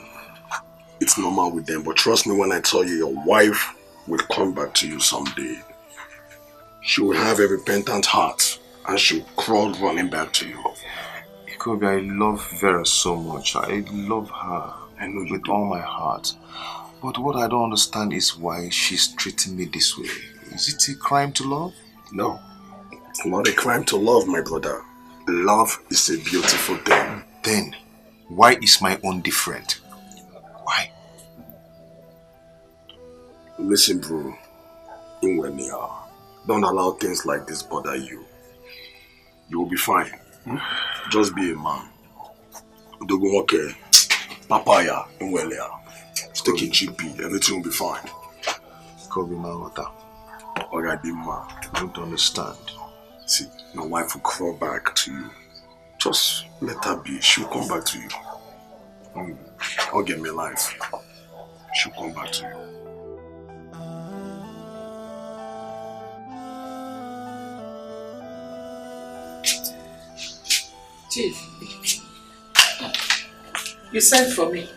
it's normal with them, but trust me when I tell you, your wife will come back to you someday. She will have a repentant heart and she'll crawl running back to you. Kobe, I love Vera so much. I love her. I know with all my heart. But what I don't understand is why she's treating me this way. Is it a crime to love? No. It's not a crime to love, my brother. Love is a beautiful thing. Then, why is my own different? Why? Listen, bro. Don't allow things like this bother you. You will be fine. Just be a man. Don't okay. Papaya, take it chippy. Everything will be fine. Kobe, my water. Already, man. I don't understand. See, my wife will crawl back to you. Just let her be. She'll come back to you. I'll get me life. She'll come back to you. Chief, you sent for me.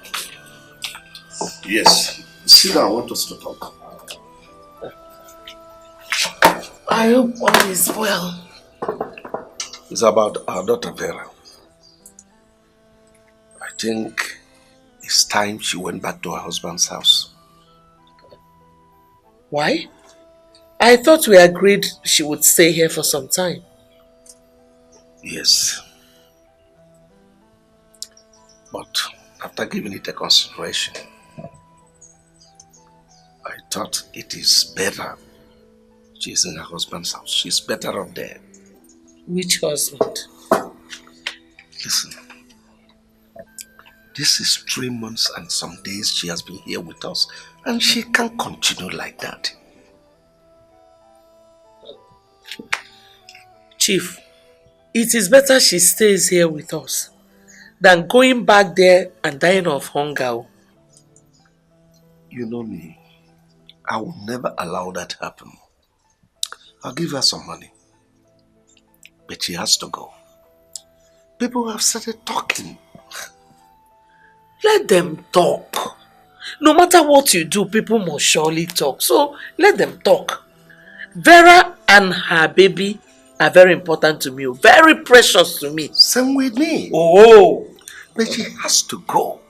Yes. Sit down. I want us to talk. I hope all is well. It's about our daughter Vera. I think it's time she went back to her husband's house. Why? I thought we agreed she would stay here for some time. Yes. But after giving it a consideration, I thought it is better she's in her husband's house. She's better off there. Which husband? Listen, this is 3 months and some days she has been here with us, and she can't continue like that. Chief, it is better she stays here with us than going back there and dying of hunger. You know me. I will never allow that to happen. I'll give her some money. But she has to go. People have started talking. Let them talk. No matter what you do, people must surely talk. So let them talk. Vera and her baby are very important to me. Very precious to me. Same with me. Oh. But she has to go.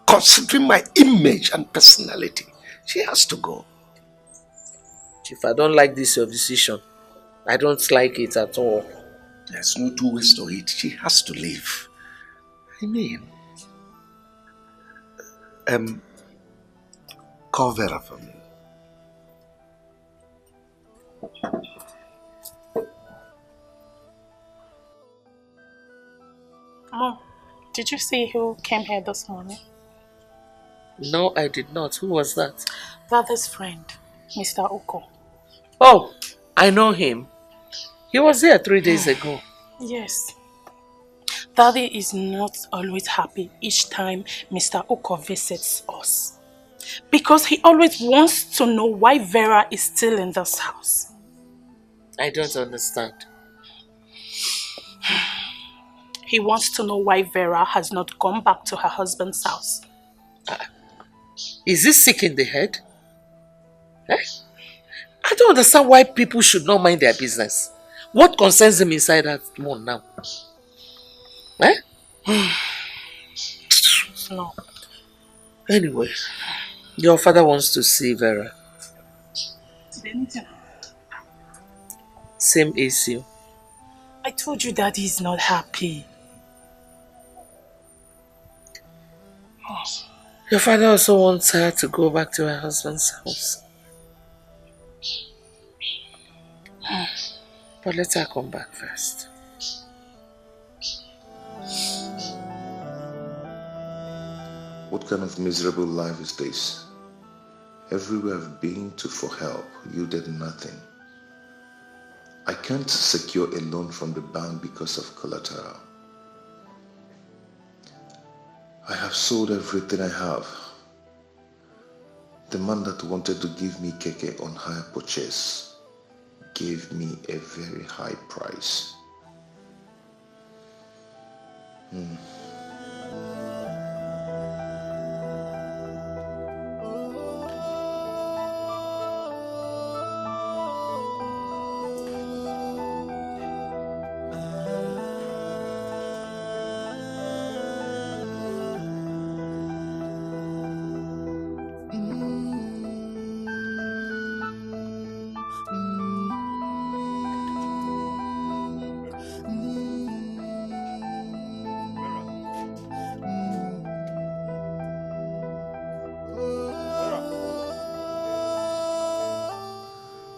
Considering my image and personality, she has to go. Chief, I don't like this your decision. I don't like it at all. There's no two ways to it. She has to leave. I mean, call Vera for me. Mom, did you see who came here this morning? No, I did not. Who was that? Daddy's friend, Mr. Oko. Oh, I know him. He was here 3 days ago. Yes. Daddy is not always happy each time Mr. Oko visits us. Because he always wants to know why Vera is still in this house. I don't understand. He wants to know why Vera has not gone back to her husband's house. Is he sick in the head? Eh? I don't understand why people should not mind their business. What concerns him inside that one now? Eh? No. Anyway, your father wants to see Vera. Same issue. I told you Daddy is not happy. Your father also wants her to go back to her husband's house. But let her come back first. What kind of miserable life is this? Everywhere I've been to for help yielded nothing. I can't secure a loan from the bank because of collateral. I have sold everything I have. The man that wanted to give me keke on hire purchase gave me a very high price.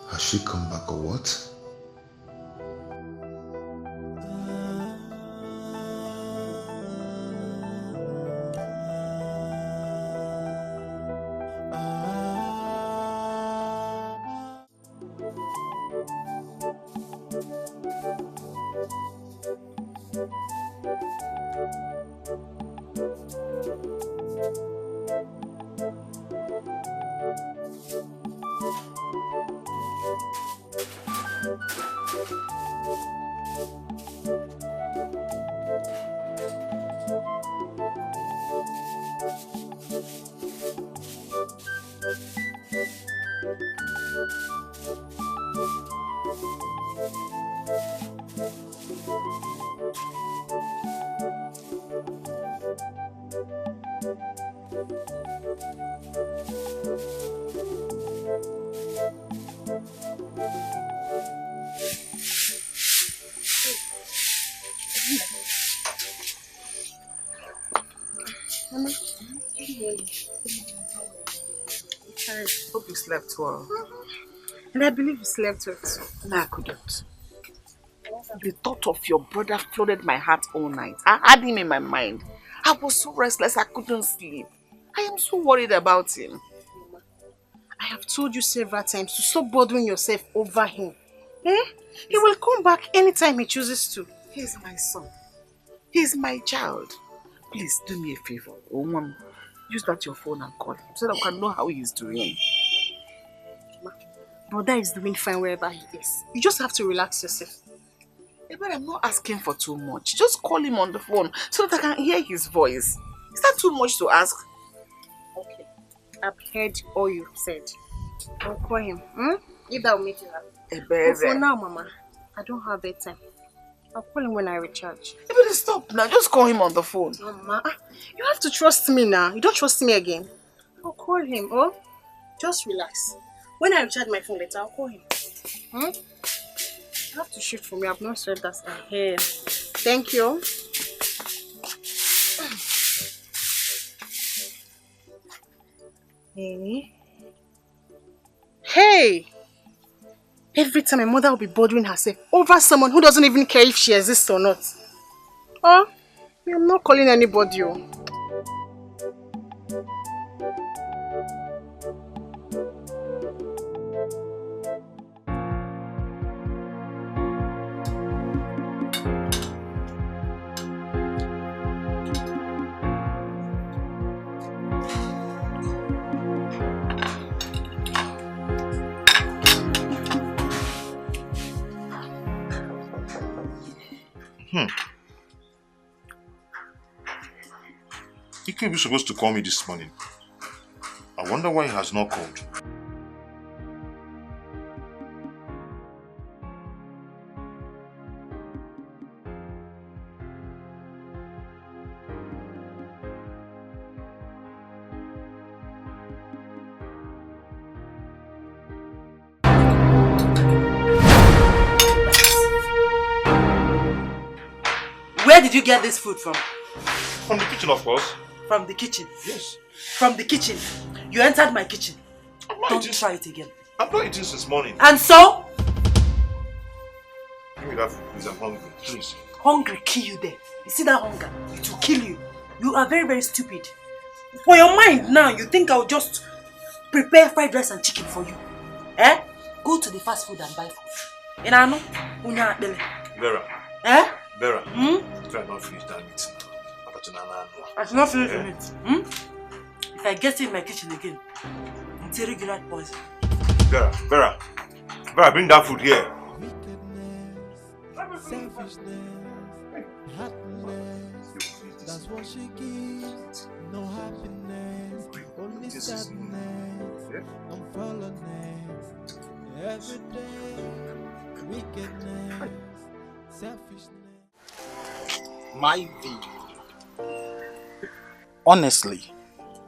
Has she come back or what? Mama, I hope you slept well. And I believe you slept well too. No, I couldn't. The thought of your brother flooded my heart all night. I had him in my mind. I was so restless I couldn't sleep. I am so worried about him. I have told you several times to stop bothering yourself over him. Eh? He will come back anytime he chooses to. He's my son. He's my child. Please do me a favor. Oh, Mom, use that your phone and call him so that we can know how he's doing. Brother is doing fine wherever he is. You just have to relax yourself. Hey, but I'm not asking for too much. Just call him on the phone so that I can hear his voice. Is that too much to ask? Okay. I've heard all you've said. I'll call him. If that will make you happy. But for now, Mama, I don't have bedtime. I'll call him when I recharge. Hey, but stop now. Just call him on the phone. Mama, you have to trust me now. You don't trust me again. I'll call him. Oh, just relax. When I recharge my phone later, I'll call him. You have to shoot for me. I've not said that ahead. Thank you. Hey! Every time my mother will be bothering herself over someone who doesn't even care if she exists or not. Oh, I'm not calling anybody. Oh. Dikeh was supposed to call me this morning. I wonder why he has not called. Where did you get this food from? From the kitchen, of course. From the kitchen? Yes. From the kitchen? You entered my kitchen. Don't try it again. I've not eaten since morning. And so? Give me that food, please. I'm hungry. Please. Hungry kill you there. You see that hunger? It will kill you. You are very, very stupid. For your mind now, you think I'll just prepare fried rice and chicken for you. Eh? Go to the fast food and buy food. Inano? Unya bele. Vera. Eh? Vera. Try not finish that meat. I should not finish the meat. If I get in my kitchen again, it's a regular poison. Vera, bring that food here. Selfishness, happiness, that's what she gives. No happiness, only sadness and fallenness. Every day, wickedness, selfishness. My V. Honestly,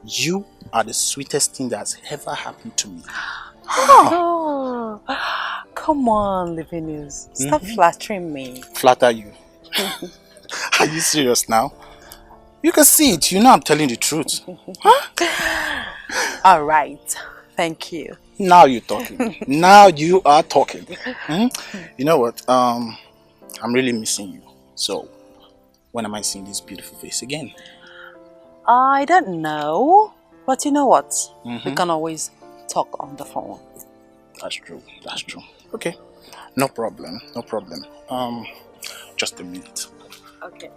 you are the sweetest thing that's ever happened to me. Oh, come on, Livinus. Stop flattering me. Flatter you? Are you serious now? You can see it. You know I'm telling the truth. All right. Thank you. Now you're talking. Now you are talking. You know what? I'm really missing you. So, when am I seeing this beautiful face again? I don't know. But you know what? We can always talk on the phone. That's true. That's true. Okay. No problem. No problem. Just a minute. Okay.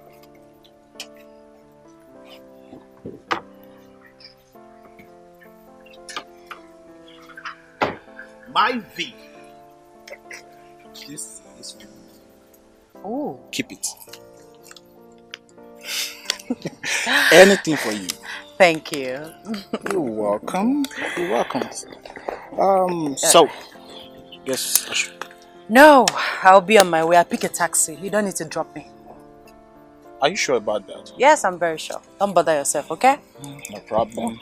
My V. This is for you. Oh. Keep it. Anything for you. Thank you. You're welcome. You're welcome. So, yes. No, I'll be on my way. I'll pick a taxi. You don't need to drop me. Are you sure about that? Yes, I'm very sure. Don't bother yourself, okay? No problem.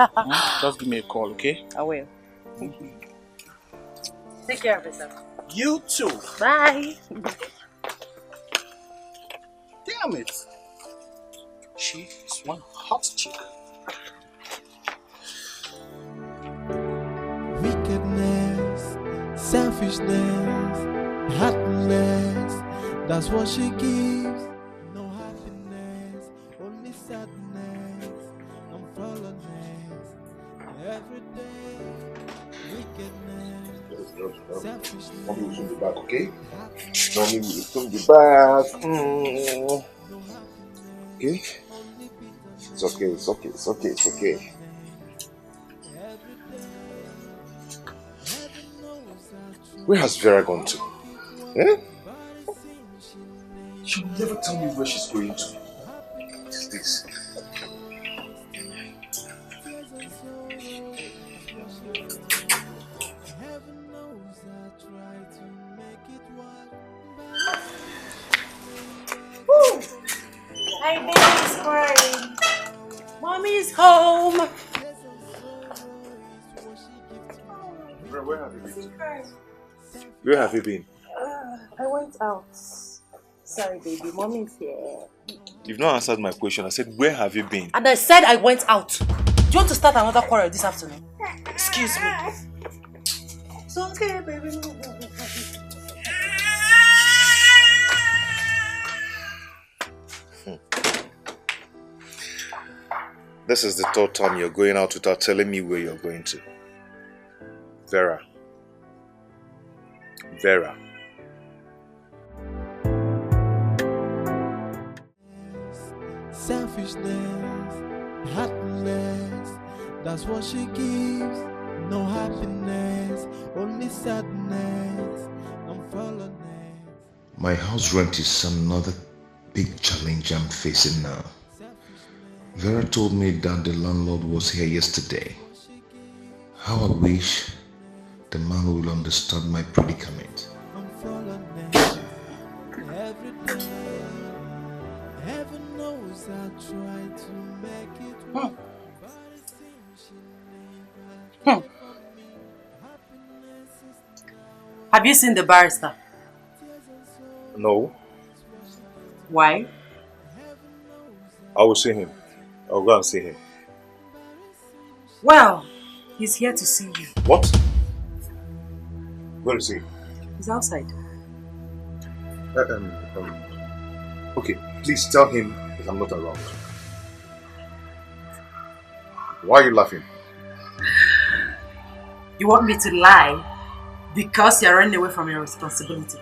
Just give me a call, okay? I will. Take care of yourself. You too. Bye. Damn it. She is one hot chick. Wickedness, selfishness, happiness, that's what she gives. No happiness, only sadness and fallenness. Every day, wickedness, selfishness. Mommy will soon be back, okay? Mommy will soon be back. Okay? It's okay, it's okay, it's okay, it's okay. Where has Vera gone to? Eh? She'll never tell me where she's going to. What is this? Woo! My baby's crying. Mommy's home. Vera, where have you been? Where have you been? I went out. Sorry, baby. Mommy's here. You've not answered my question. I said, where have you been? And I said I went out. Do you want to start another quarrel this afternoon? Excuse me. It's okay, baby. This is the third time you're going out without telling me where you're going to. Vera. Vera. Selfishness, happiness, that's what she gives. No happiness, only sadness and fallenness. My house rent is another big challenge I'm facing now. Vera told me that the landlord was here yesterday. How I wish the man will understand my predicament. Every day, heaven knows I try to make it work, but it seems she never cared for me. Happiness is now. Have you seen the barrister? No, Why? I will see him. I'll go and see him. Well, he's here to see you. What? Where is he? He's outside. Okay, please tell him that I'm not around. Why are you laughing? You want me to lie because you're running away from your responsibility?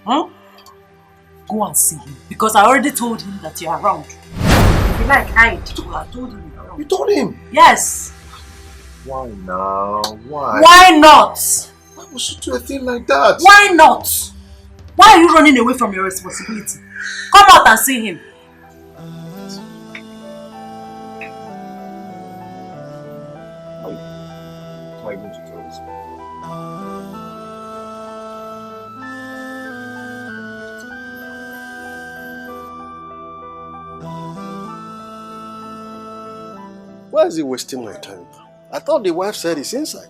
Huh? Go and see him because I already told him that you're around. If you like, hide. I told him you're around. You told him? Yes. Why now? Why? Why not? Why would you do a thing like that? Why not? Why are you running away from your responsibility? Come out and see him. Am I going to tell this? Why is he wasting my time? I thought the wife said he's inside.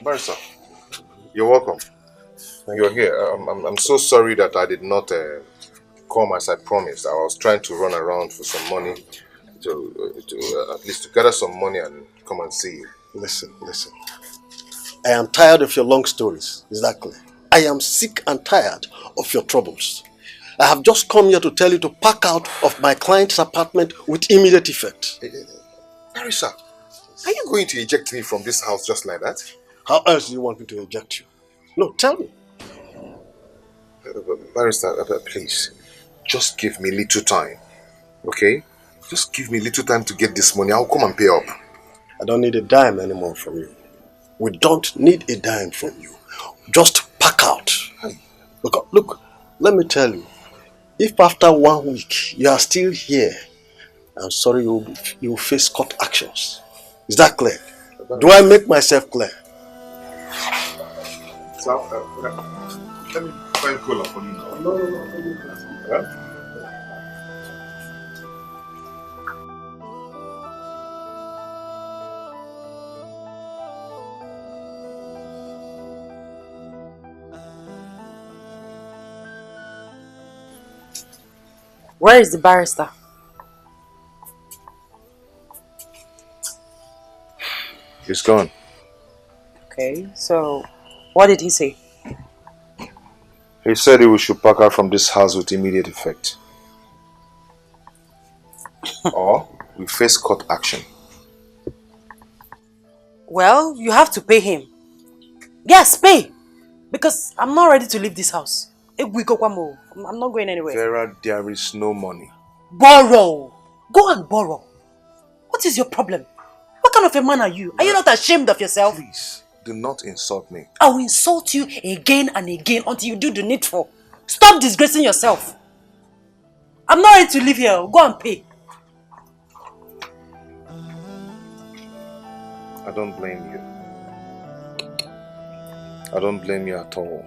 Barrister, you're welcome. You're here. I'm so sorry that I did not come as I promised. I was trying to run around for some money, to at least to gather some money and come and see you. Listen. I am tired of your long stories. Is that clear? I am sick and tired of your troubles. I have just come here to tell you to pack out of my client's apartment with immediate effect. Barrister, are you going to eject me from this house just like that? How else do you want me to eject you? No, tell me. Barrister, please, just give me little time, okay? Just give me little time to get this money. I'll come and pay up. I don't need a dime anymore from you. We don't need a dime from you. Just pack out. Look, let me tell you. If after 1 week you are still here, I'm sorry you will face court actions. Is that clear? Do I make myself clear? So, let me find cola for you now. No. Where is the barrister? He's gone. Okay, so what did he say? He said we should pack out from this house with immediate effect. Or we face court action. Well, you have to pay him. Yes, pay. Because I'm not ready to leave this house. I'm not going anywhere. Vera, there is no money. Borrow. Go and borrow. What is your problem? What kind of a man are you? Are you not ashamed of yourself? Please, do not insult me. I will insult you again and again until you do the needful. Stop disgracing yourself. I'm not ready to live here. Go and pay. I don't blame you. I don't blame you at all.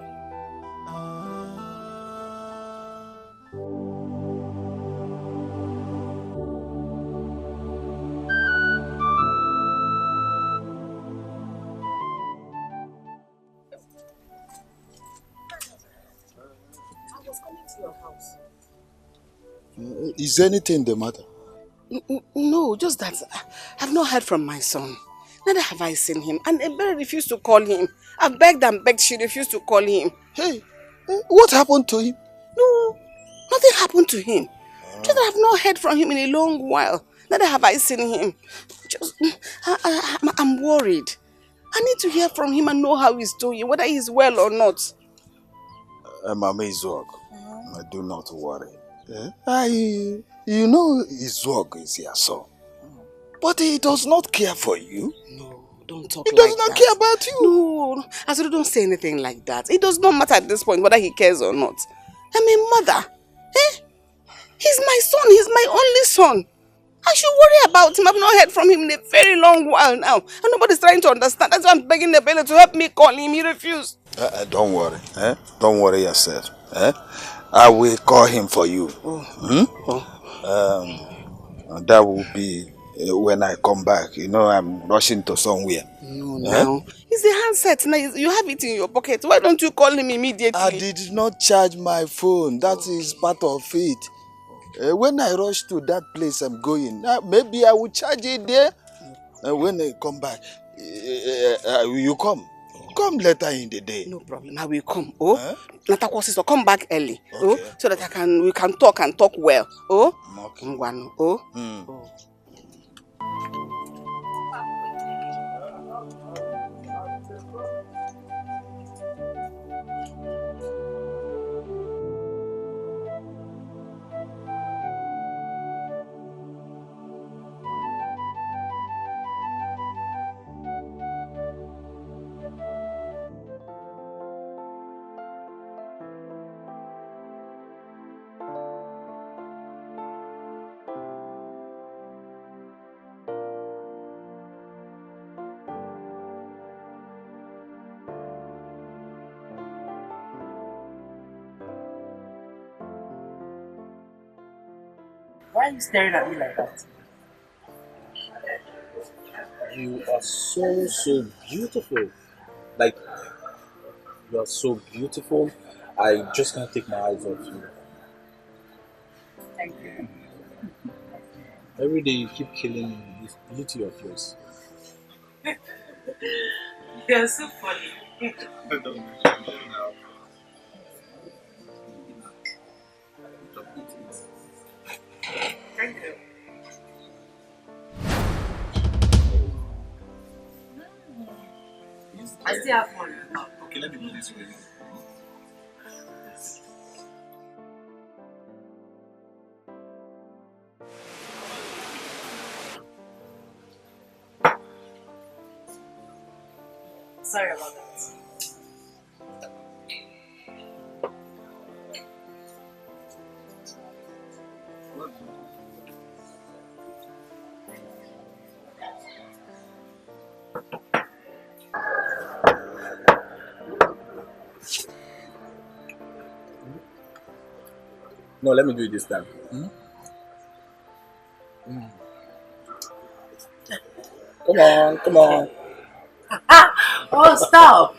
Is anything the matter? No, just that I've not heard from my son. Neither have I seen him. And Ebere refused to call him. I've begged and begged, she refused to call him. Hey, what happened to him? No, nothing happened to him. Just that I've not heard from him in a long while. Neither have I seen him. Just, I'm worried. I need to hear from him and know how he's doing, whether he's well or not. Mama Izok, do not worry. You know Izok is your son. But he does not care for you. No, don't talk He like does not that. care about you. No, Azuru, don't say anything like that. It does not matter at this point whether he cares or not. I'm a mother. He's my son. He's my only son. I should worry about him. I've not heard from him in a very long while now. And nobody's trying to understand. That's why I'm begging the bailiff to help me call him. He refused. Don't worry. Don't worry yourself. I will call him for you. That will be when I come back. You know, I'm rushing to somewhere. No, now. It's the handset. Now you have it in your pocket. Why don't you call him immediately? I did not charge my phone. That is part of it. When I rush to that place I'm going, maybe I will charge it there. When I come back, you come. Come later in the day. No problem. I will come. Natakwa sister, come back early. Okay. So that we can talk and talk well. Okay. Why are you staring at me like that? You are so beautiful. Like, you are so beautiful. I just can't take my eyes off you. Thank you. Every day you keep killing this beauty of yours. You're so funny. Thank you. I still have one. Okay, let me do this for you. Sorry about that. No, let me do it this time. Come on. Oh, stop!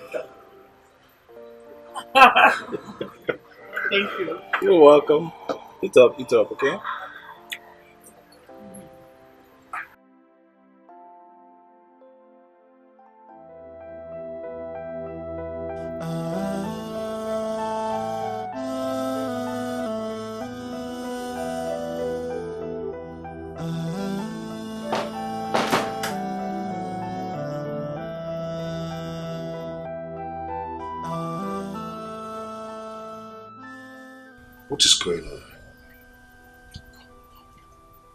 Thank you. You're welcome. Eat up, okay? What is going on?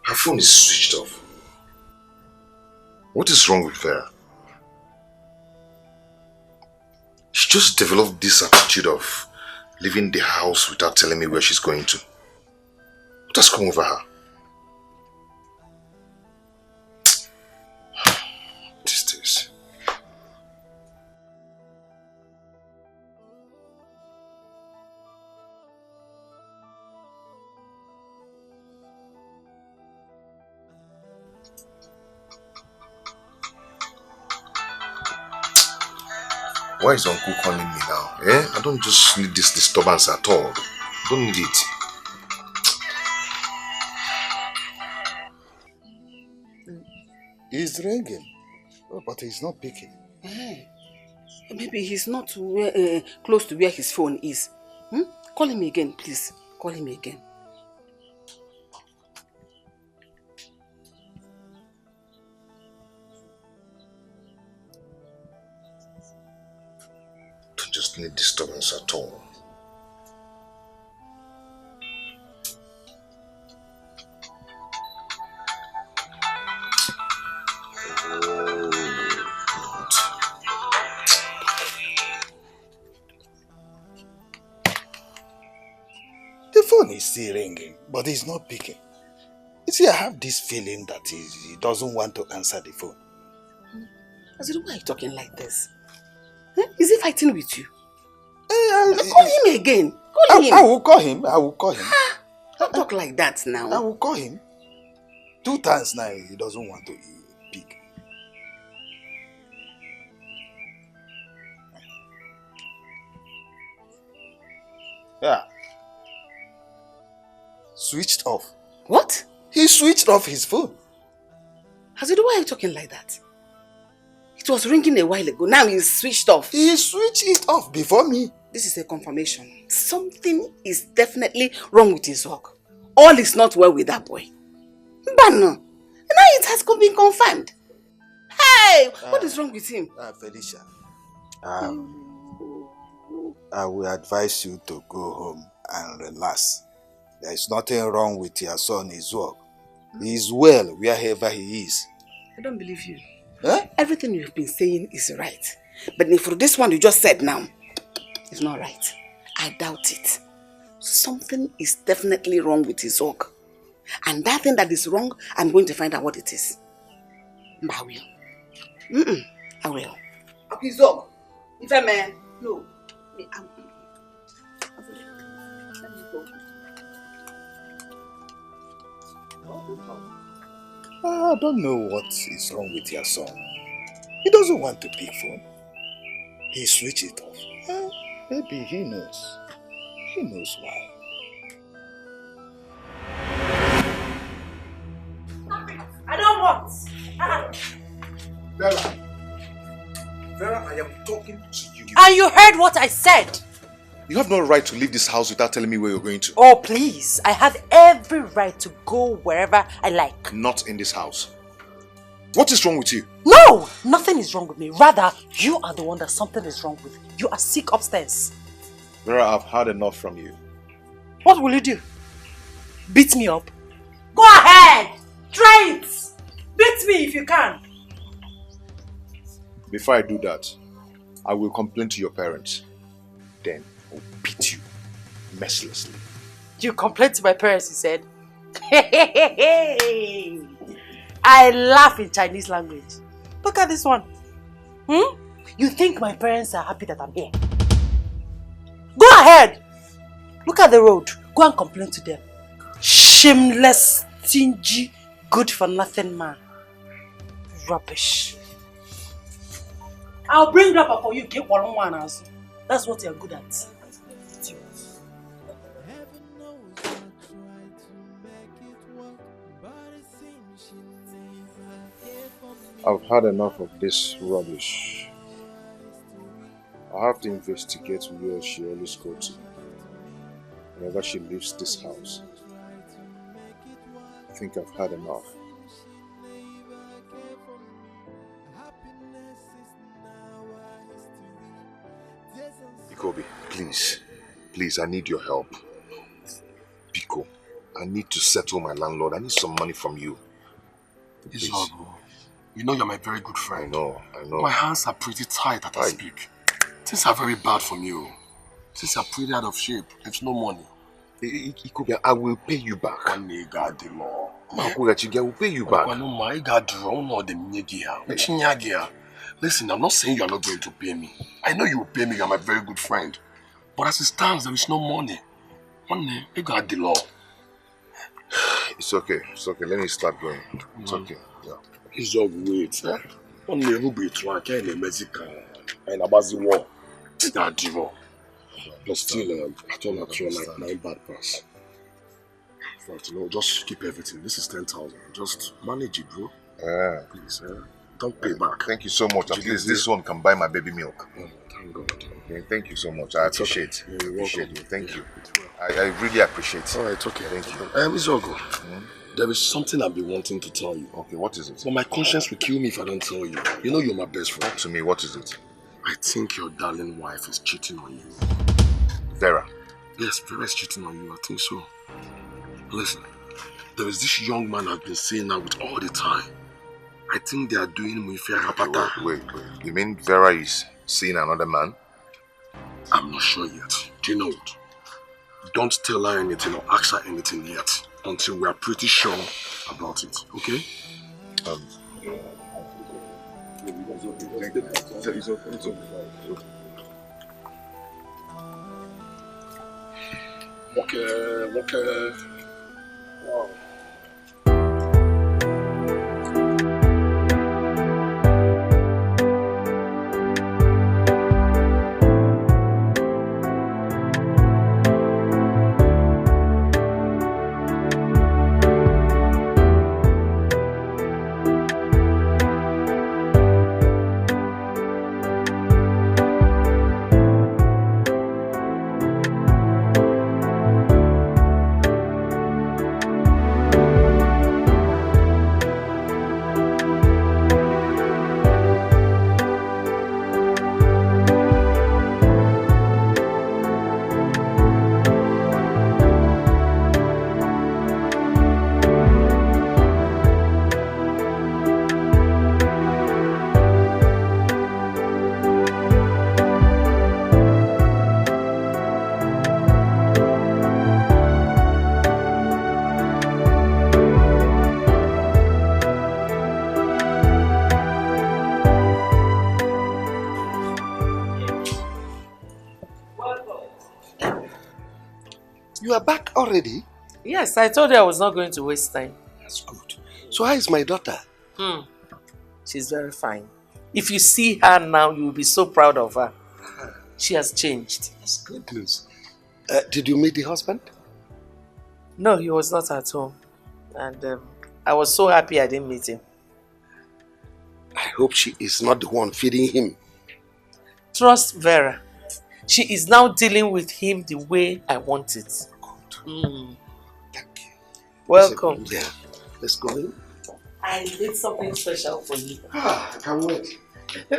Her phone is switched off. What is wrong with Vera? She just developed this attitude of leaving the house without telling me where she's going to. What has come over her? What is this? Why is Uncle calling me now? I don't just need this disturbance at all. I don't need it. He's ringing, but he's not picking. Maybe he's not close to where his phone is. Call him again, please. Call him again. cause any disturbance at all. The phone is still ringing, but he's not picking. You see, I have this feeling that he doesn't want to answer the phone. I said, why are you talking like this? Huh? Is he fighting with you? Call him again. Call him. I will call him. I will call him. Don't talk like that now. I will call him. 2 times now, he doesn't want to pick. Yeah. Switched off. What? He switched off his phone. Hazidu, why are you talking like that? It was ringing a while ago. Now he's switched off. He switched it off before me. This is a confirmation. Something is definitely wrong with his work. All is not well with that boy. But no. Now it has been confirmed. Hey! What is wrong with him? Felicia. I will advise you to go home and relax. There is nothing wrong with your son, his work. He is well wherever he is. I don't believe you. Huh? Everything you've been saying is right. But for this one you just said now, it's not right. I doubt it. Something is definitely wrong with his work. And that thing that is wrong, I'm going to find out what it is. But I will. I will. His work. If I may, no. I don't know what is wrong with your son. He doesn't want to pick phone. He switched it off. Maybe he knows. He knows why. I don't want. Vera. Vera, I am talking to you. And you heard what I said. You have no right to leave this house without telling me where you're going to. Oh, please. I have every right to go wherever I like. Not in this house. What is wrong with you? No, nothing is wrong with me. Rather, you are the one that something is wrong with. You are sick upstairs. Vera, I've had enough from you. What will you do? Beat me up? Go ahead! Try it! Beat me if you can. Before I do that, I will complain to your parents. Then I'll beat you mercilessly. You complain to my parents, he said. I laugh in Chinese language. Look at this one. You think my parents are happy that I'm here? Go ahead. Look at the road. Go and complain to them. Shameless, stingy, good for nothing man. Rubbish. I'll bring Grandpa for you. Get one as. That's what you're good at. I've had enough of this rubbish. I have to investigate where she always goes to whenever she leaves this house. I think I've had enough. Bikobi, please, I need your help. Biko, I need to settle my landlord. I need some money from you. Please. You know you're my very good friend. I know. My hands are pretty tight as I speak. Things are very bad for me. Things are pretty out of shape. There's no money. Ikobi, I will pay you back. One day, God, the law. I will pay you back. Listen, I'm not saying you're not going to pay me. I know you will pay me. You're my very good friend. But as it stands, there is no money. One day, you got the law. It's okay. Let me start going. It's okay. Yeah. He's your wait. One day, who be trying to get Mexican and about the war. That divo. But still, I told her to like 9 bad pass. But just keep everything. This is 10,000. Just manage it, bro. Please, don't pay back. Thank you so much. At least this one can buy my baby milk. Oh, thank God. Okay, thank you so much. I appreciate it. Appreciate you. Thank you. I really appreciate it. Alright, okay. Thank you. Izogo, there is something I've been wanting to tell you. Okay, what is it? But my conscience will kill me if I don't tell you. You know you're my best friend. Talk to me, what is it? I I think your darling wife is cheating on you. Vera? Yes, Vera is cheating on you. I think so. Listen, there is this young man I've been seeing now with all the time. I think they are doing Muife Rapata. Wait. You mean Vera is seeing another man? I'm not sure yet. Do you know what? Don't tell her anything or ask her anything yet until we are pretty sure about it, okay? It's okay. Okay. Wow. You are back already? Yes, I told you I was not going to waste time. That's good. So how is my daughter? She's very fine. If you see her now, you will be so proud of her. She has changed. That's good news. Did you meet the husband? No, he was not at home. And I was so happy I didn't meet him. I hope she is not the one feeding him. Trust Vera. She is now dealing with him the way I want it. Thank you. Welcome. Yeah. Let's go in. I did something special for you. I can't wait. I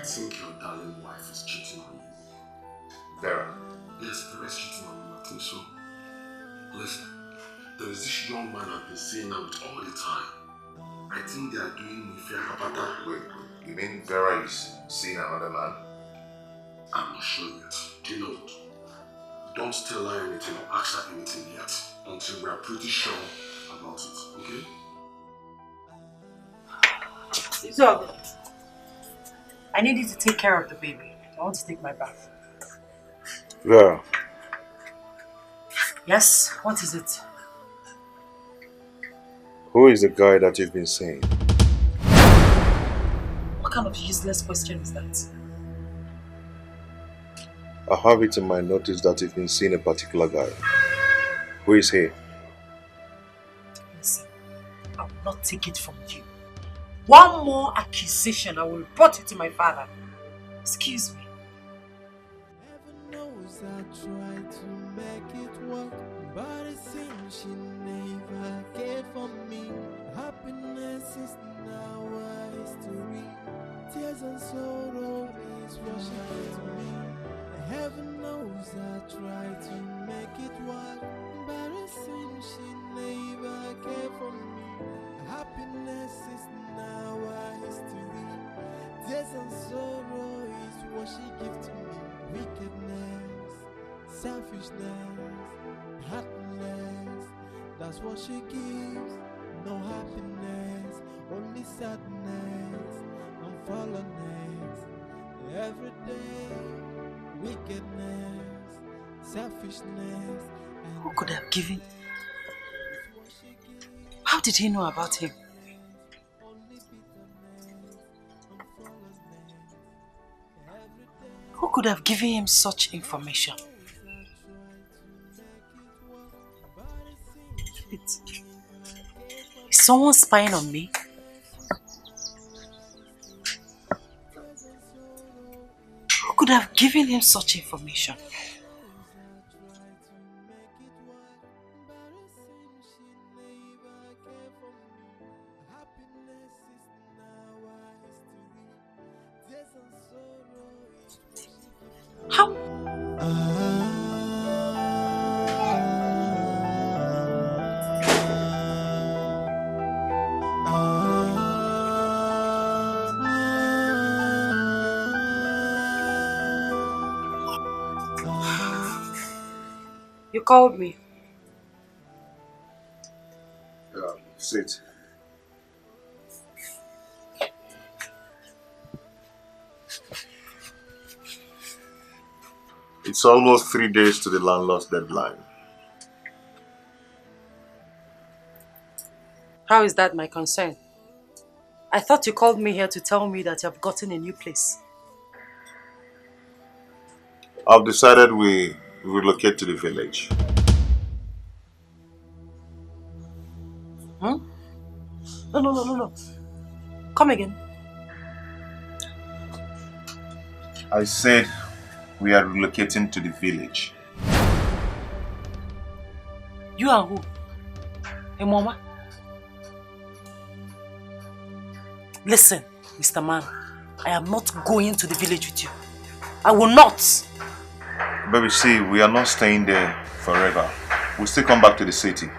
think your darling wife is cheating on you. Vera? Yes, Vera is cheating on you. I think so. Listen, there is this young man I've been seeing now with all the time. I think they are doing Muife Rapata. Wait. You mean Vera is seeing another man? I'm not sure yet. Do you know what? Don't tell her anything or ask her anything yet until we are pretty sure about it, okay? So, I need you to take care of the baby. I want to take my bath. Vera. Yes? What is it? Who is the guy that you've been seeing? What kind of useless question is that? I have it in my notice that you've been seeing a particular guy. Who is he? Listen, I will not take it from you. One more accusation, I will report it to my father. Excuse me. Heaven knows I tried to make it work, but it seems she never cared for me. Happiness is now a history. Tears and sorrow is what she gave to me. Heaven knows I tried to make it work, but it seems she never cared for me. Happiness is now a history. Tears and sorrow is what she gave to me. Wickedness, selfishness, heartless, that's what she gives. No happiness, only sadness and fallenness. Every day, wickedness, selfishness. Who could have given? How did he know about him? Who could have given him such information? Is someone spying on me? Who could have given him such information? How? You called me. Sit. It's almost 3 days to the landlord's deadline. How is that my concern? I thought you called me here to tell me that you have gotten a new place. I've decided we relocate to the village. Huh? No. Come again. I said we are relocating to the village. You and who? Hey, Mama? Listen, Mr. Man, I am not going to the village with you. I will not. Baby, see, we are not staying there forever. We'll still come back to the city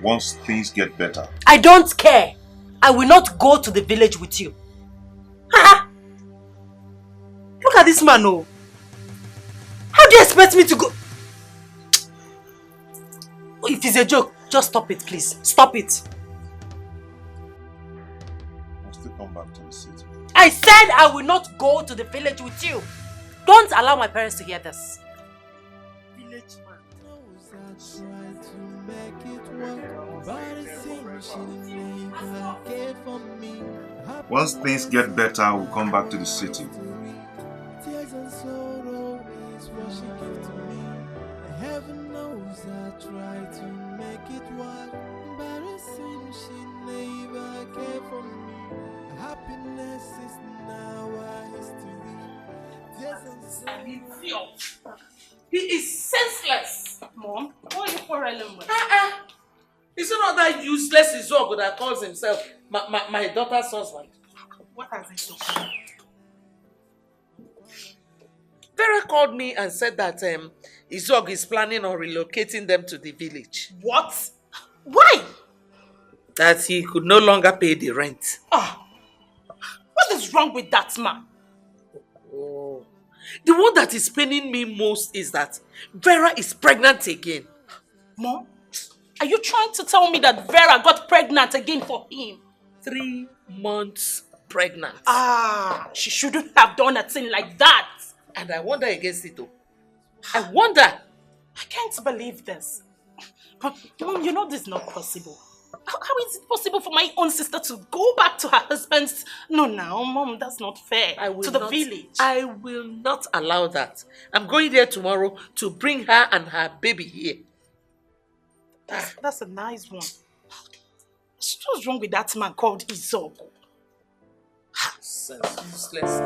once things get better. I don't care. I will not go to the village with you. Look at this man, oh. How do you expect me to go? If it's a joke, just stop it, please. Stop it. We'll still come back to the city. I said I will not go to the village with you. Don't allow my parents to hear this. Village Once things get better, we'll come back to the city. Tears and sorrow is what she gave to me. Heaven knows I tried to make it work, but it seems she never cared for me. Happiness is now a history. Tears and sorrow. He is senseless. Mom, what are you quarreling with? Is it not that useless Izogo that calls himself my daughter's husband? What has he done? Vera called me and said that Izog is planning on relocating them to the village. What? Why? That he could no longer pay the rent. What is wrong with that man? Oh. The one that is paining me most is that Vera is pregnant again. Mom, are you trying to tell me that Vera got pregnant again for him? 3 months pregnant. She shouldn't have done a thing like that. And I wonder against it though. I wonder. I can't believe this. But Mom, you know this is not possible. How is it possible for my own sister to go back to her husband's... No, Mom, that's not fair. To the village. I will not allow that. I'm going there tomorrow to bring her and her baby here. That's a nice one. What's wrong with that man called Izog? Useless.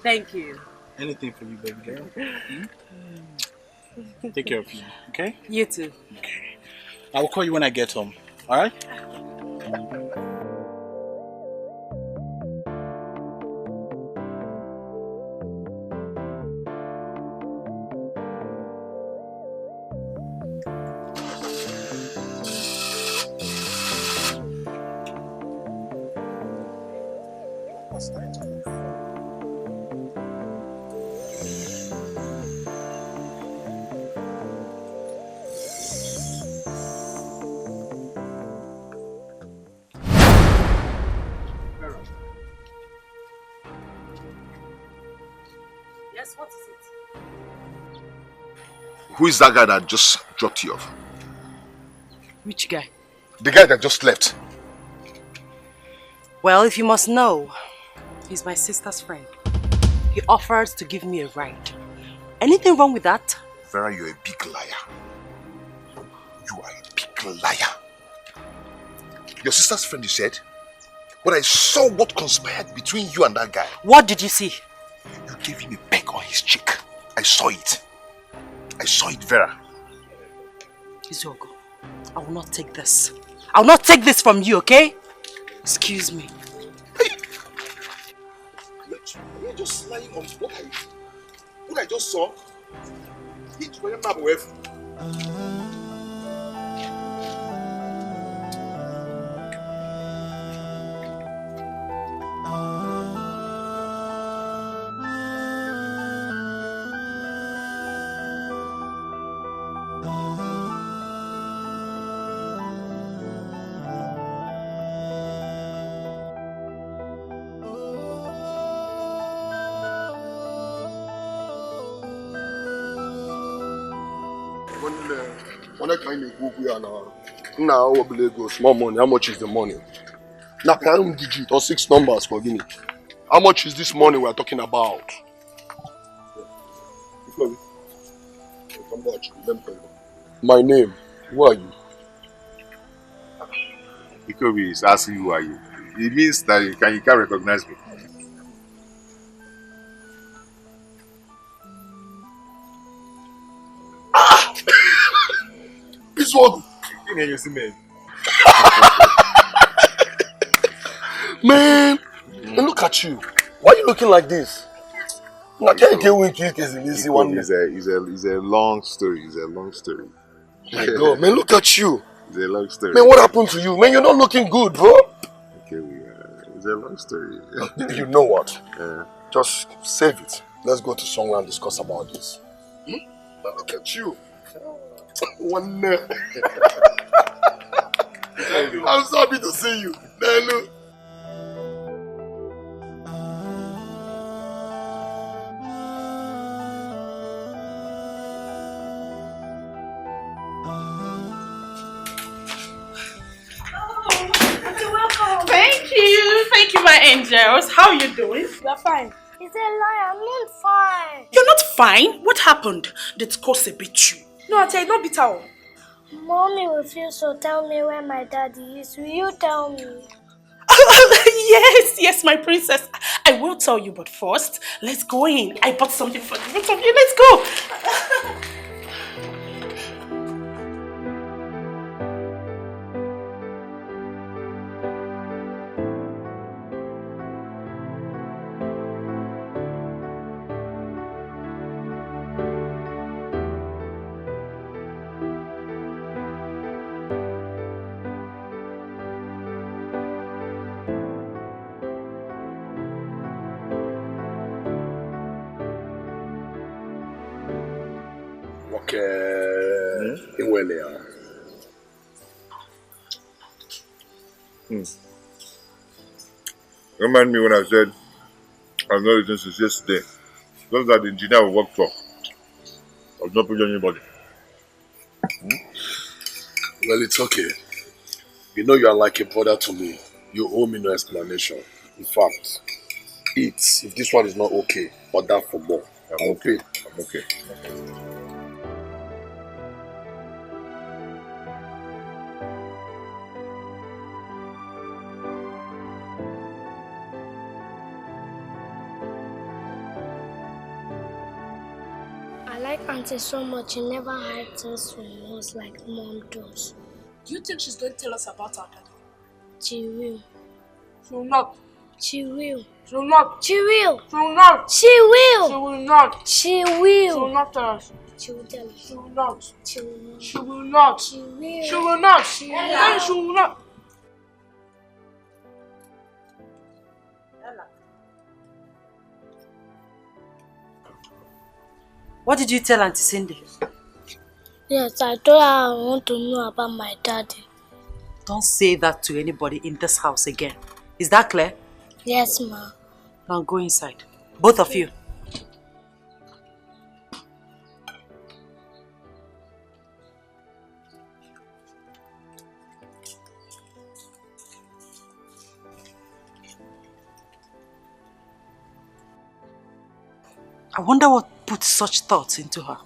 Thank you. Anything for you, baby girl. Take care of you, okay? You too. Okay. I will call you when I get home, alright? Yes, what is it? Who is that guy that just dropped you off? Which guy? The guy that just left. Well, if you must know, he's my sister's friend. He offered to give me a ride. Anything wrong with that? Vera, you're a big liar. You are a big liar. Your sister's friend, you said? But I saw what conspired between you and that guy. What did you see? You gave him a peck on his cheek. I saw it. I saw it, Vera. Izuogo, I will not take this. I will not take this from you, okay? Excuse me. Hey! Are you just lying on what I just saw? When I kind of go here now, small money. How much is the money? Now, can digit or 6 numbers for Guinea. How much is this money we're talking about? My name. Who are you? Ikobi is asking who are you. It means that you can't recognize me. This one. Man, look at you. Why are you looking like this? I can't get weak. It's a long story. It's a long story. My God, man, look at you. It's a long story. Man, what happened to you? Man, you're not looking good, bro. Okay, it's a long story. You know what? Just save it. Let's go to somewhere and discuss about this. Look at you. One. I'm so happy to see you. Look. Thank you, my angels. How are you doing? We're fine. It's a lie. I'm not fine. You're not fine? What happened? Did Kose beat you? No, I tell you, not beat her. Mommy refused to tell me where my daddy is. Will you tell me? Yes, my princess. I will tell you, but first, let's go in. I bought something for the both of you. Let's go. Remind me when I said I've not eaten since yesterday. Those are the engineer we worked for. I've not put anybody. Well, it's okay. You know you are like a brother to me. You owe me no explanation. In fact, eat. If this one is not okay, order for more. I'm okay. I'm okay. I like Auntie so much. She never hides things from us like Mom does. Do you think she's going to tell us about our daddy? She will. She will not. She will. She will not. She will. She will not. She will. She will not. She will. She will not tell us. She will tell us. She will not. She will not. She will not. She will. She will not. She will. She will not. What did you tell Auntie Cindy? Yes, I told her I want to know about my daddy. Don't say that to anybody in this house again. Is that clear? Yes, Ma. Now go inside. Both of you. I wonder what put such thoughts into her.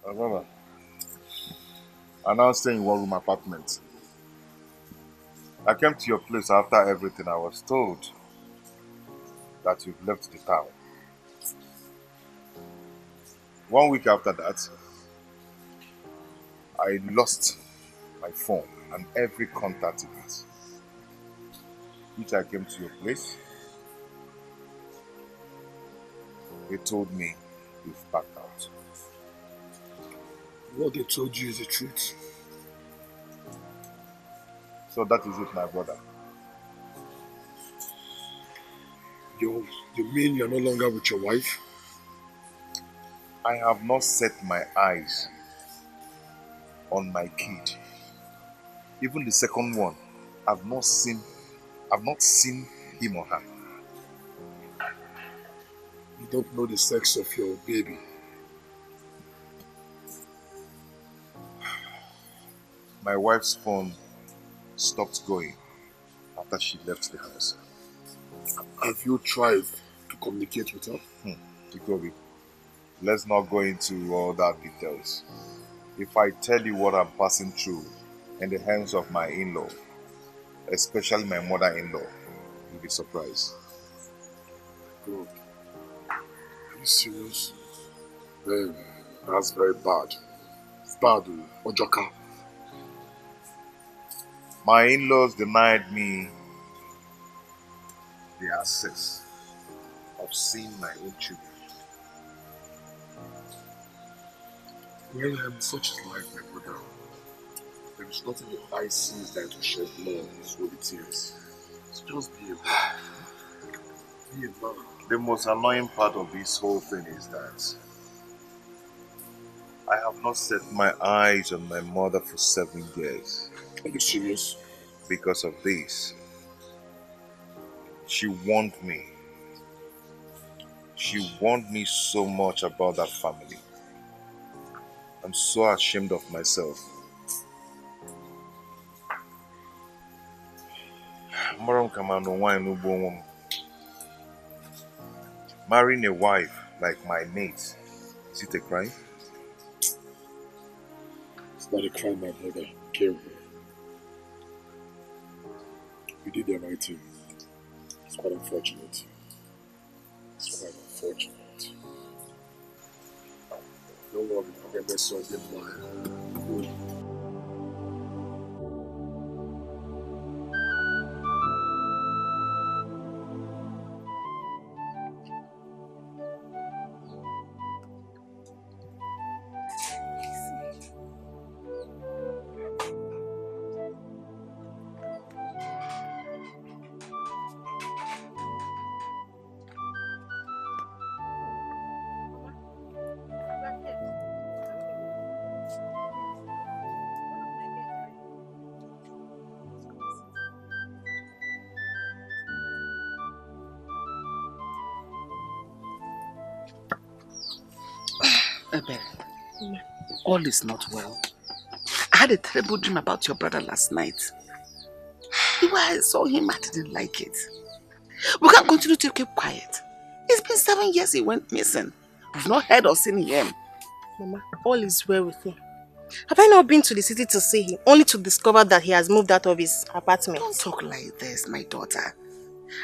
However, I now stay in one-room apartment. I came to your place after everything. I was told that you've left the town. 1 week after that, I lost my phone and every contact in it. Which I came to your place. They told me you've backed out. What they told you is the truth. So that is it, my brother. You mean you're no longer with your wife? I have not set my eyes on my kid. Even the second one, I've not seen him or her. You don't know the sex of your baby. My wife's phone stopped going after she left the house. Have you tried to communicate with her? Dikeh, let's not go into all that details. If I tell you what I'm passing through in the hands of my in-law, especially my mother-in-law, you'll be surprised. God. Are you serious? Then that's very bad. It's bad, Ojoka. My in-laws denied me the access of seeing my own children. Well, such is life, my brother. There is nothing the eye sees that to shed blood through the tears. So just be a man. Be a man. The most annoying part of this whole thing is that I have not set my eyes on my mother for 7 years. Are you serious? Because of this. She warned me. She warned me so much about that family. I'm so ashamed of myself. Marrying a wife like my mate, is it a crime? It's not a crime, my brother. Careful. You did the right thing. It's quite unfortunate. It's quite unfortunate. Don't worry, I'll get this on your mind. All is not well. I had a terrible dream about your brother last night. The way I saw him, I didn't like it. We can't continue to keep quiet. It's been 7 years he went missing. We've not heard or seen him. Mama, all is well with him. Have I not been to the city to see him, only to discover that he has moved out of his apartment? Don't talk like this, my daughter.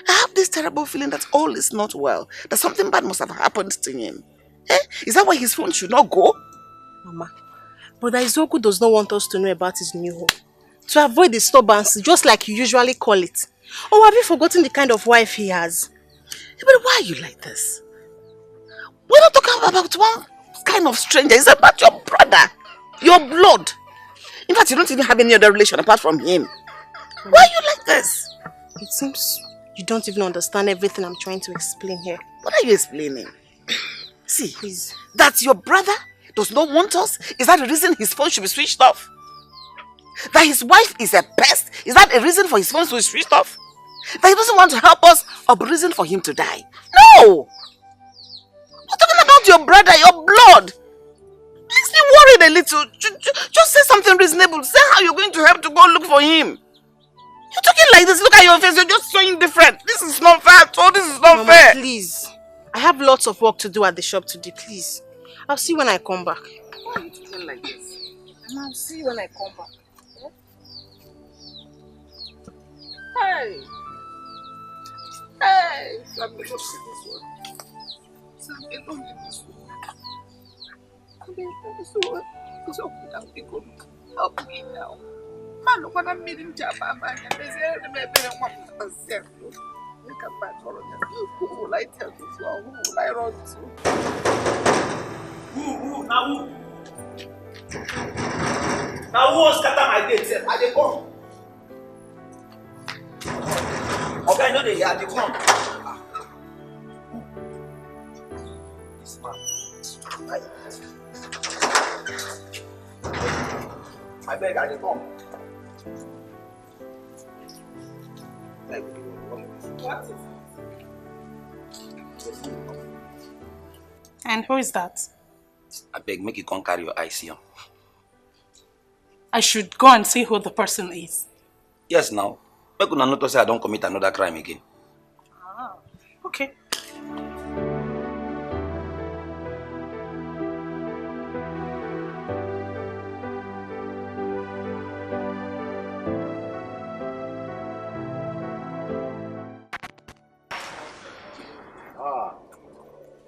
I have this terrible feeling that all is not well, that something bad must have happened to him. Is that why his phone should not go? Mama, Brother Izoku does not want us to know about his new home. To avoid disturbance, just like you usually call it. Or have you forgotten the kind of wife he has? But why are you like this? We're not talking about one kind of stranger. It's about your brother. Your blood. In fact, you don't even have any other relation apart from him. Why are you like this? It seems you don't even understand everything I'm trying to explain here. What are you explaining? See, please. That your brother does not want us? Is that the reason his phone should be switched off? That his wife is a pest? Is that a reason for his phone to be switched off? That he doesn't want to help us or a reason for him to die? No! We're talking about your brother, your blood! Makes me worried a little. Just say something reasonable. Say how you're going to help to go look for him. You're talking like this. Look at your face. You're just so indifferent. This is not fair. Oh, this is not Mama, fair. please. I have lots of work to do at the shop today. Please. I'll see you when I come back. Why are you talking like this? Mama, I'll see you when I come back. Hey. Hey. Let me just see this one. Something don't leave this one. It's okay now. Help me now. Man, look what I'm meeting Jabba, man. There's a one percent. Look at my color. Who will I tell this one? Who will I run to? Who? Now who? Now who wants scatter my gate? I dey come. Okay, I know they are. They come. This man. I beg, I dey come. What is it? And who is that? I beg, make you come carry your eyes here. I should go and see who the person is. Yes, now. Make una not say I don't commit another crime again. Ah, okay.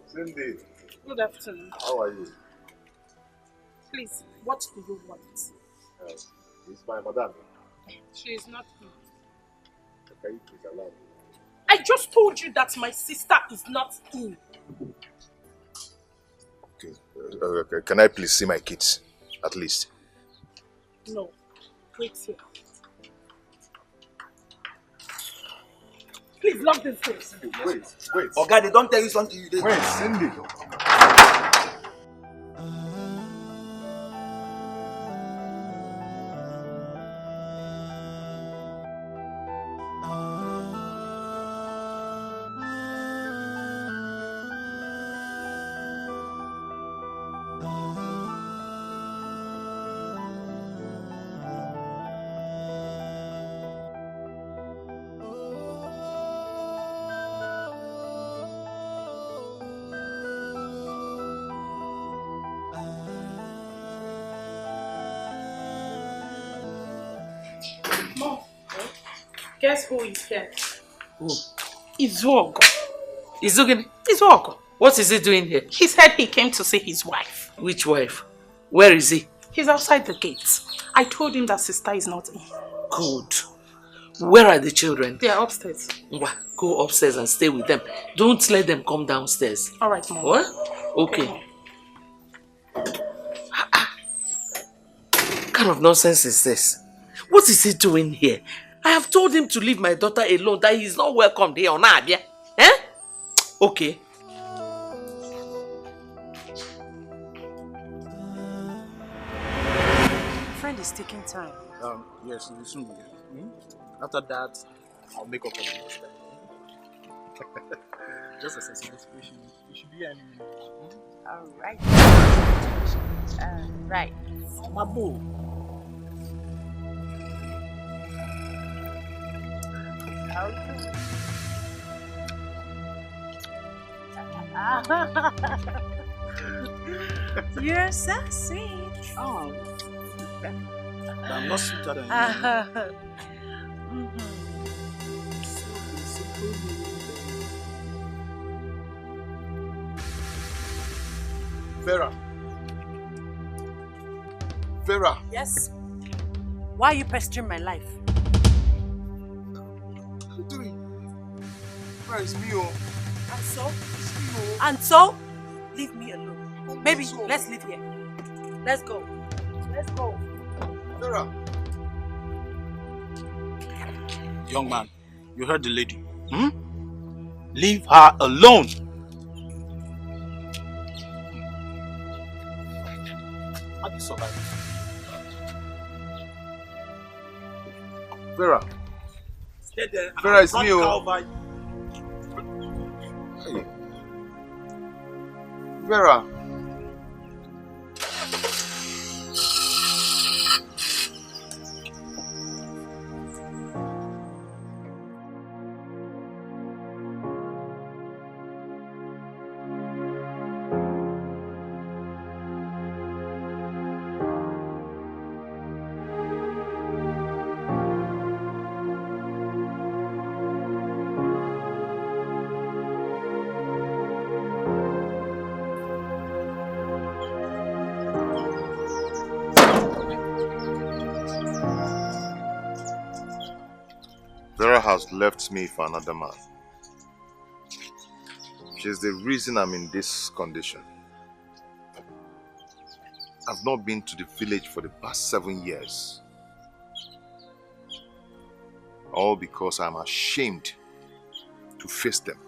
Cindy. Good afternoon. How are you? Please, what do you want? It's my madam. She is not here. Can you please allow me? I just told you that my sister is not in. Okay. Can I please see my kids? At least. No. Wait here. Please lock this place. Wait. Oh God, they don't tell you something you did. Wait, Cindy. Guess who is here? Who? Izuogo. Izuogo? What is he doing here? He said he came to see his wife. Which wife? Where is he? He's outside the gates. I told him that sister is not in. Good. Where are the children? They are upstairs. Go upstairs and stay with them. Don't let them come downstairs. All right, Mom. What? Okay. What kind of nonsense is this? What is he doing here? I have told him to leave my daughter alone, that he is not welcome here on Abia. Eh? Okay. Friend is taking time. Yes, we'll soon be here. After that, I'll make up for the next time. Just a sensible situation. You should be here any minute. Alright. Right. My boo. You're so sweet. Oh. I'm not sweeter than you. Vera. Yes? Why are you pestering my life? What are you doing? Vera, it's me, oh. And so? It's me, oh. And so? Leave me alone. Maybe let's leave here. Let's go. Let's go. Vera. Young man, you heard the lady. Leave her alone. How do you survive? Vera. Stay there. Vera, it's me, oh. Hey. Vera. Vera has left me for another man. She's the reason I'm in this condition. I've not been to the village for the past 7 years. All because I'm ashamed to face them.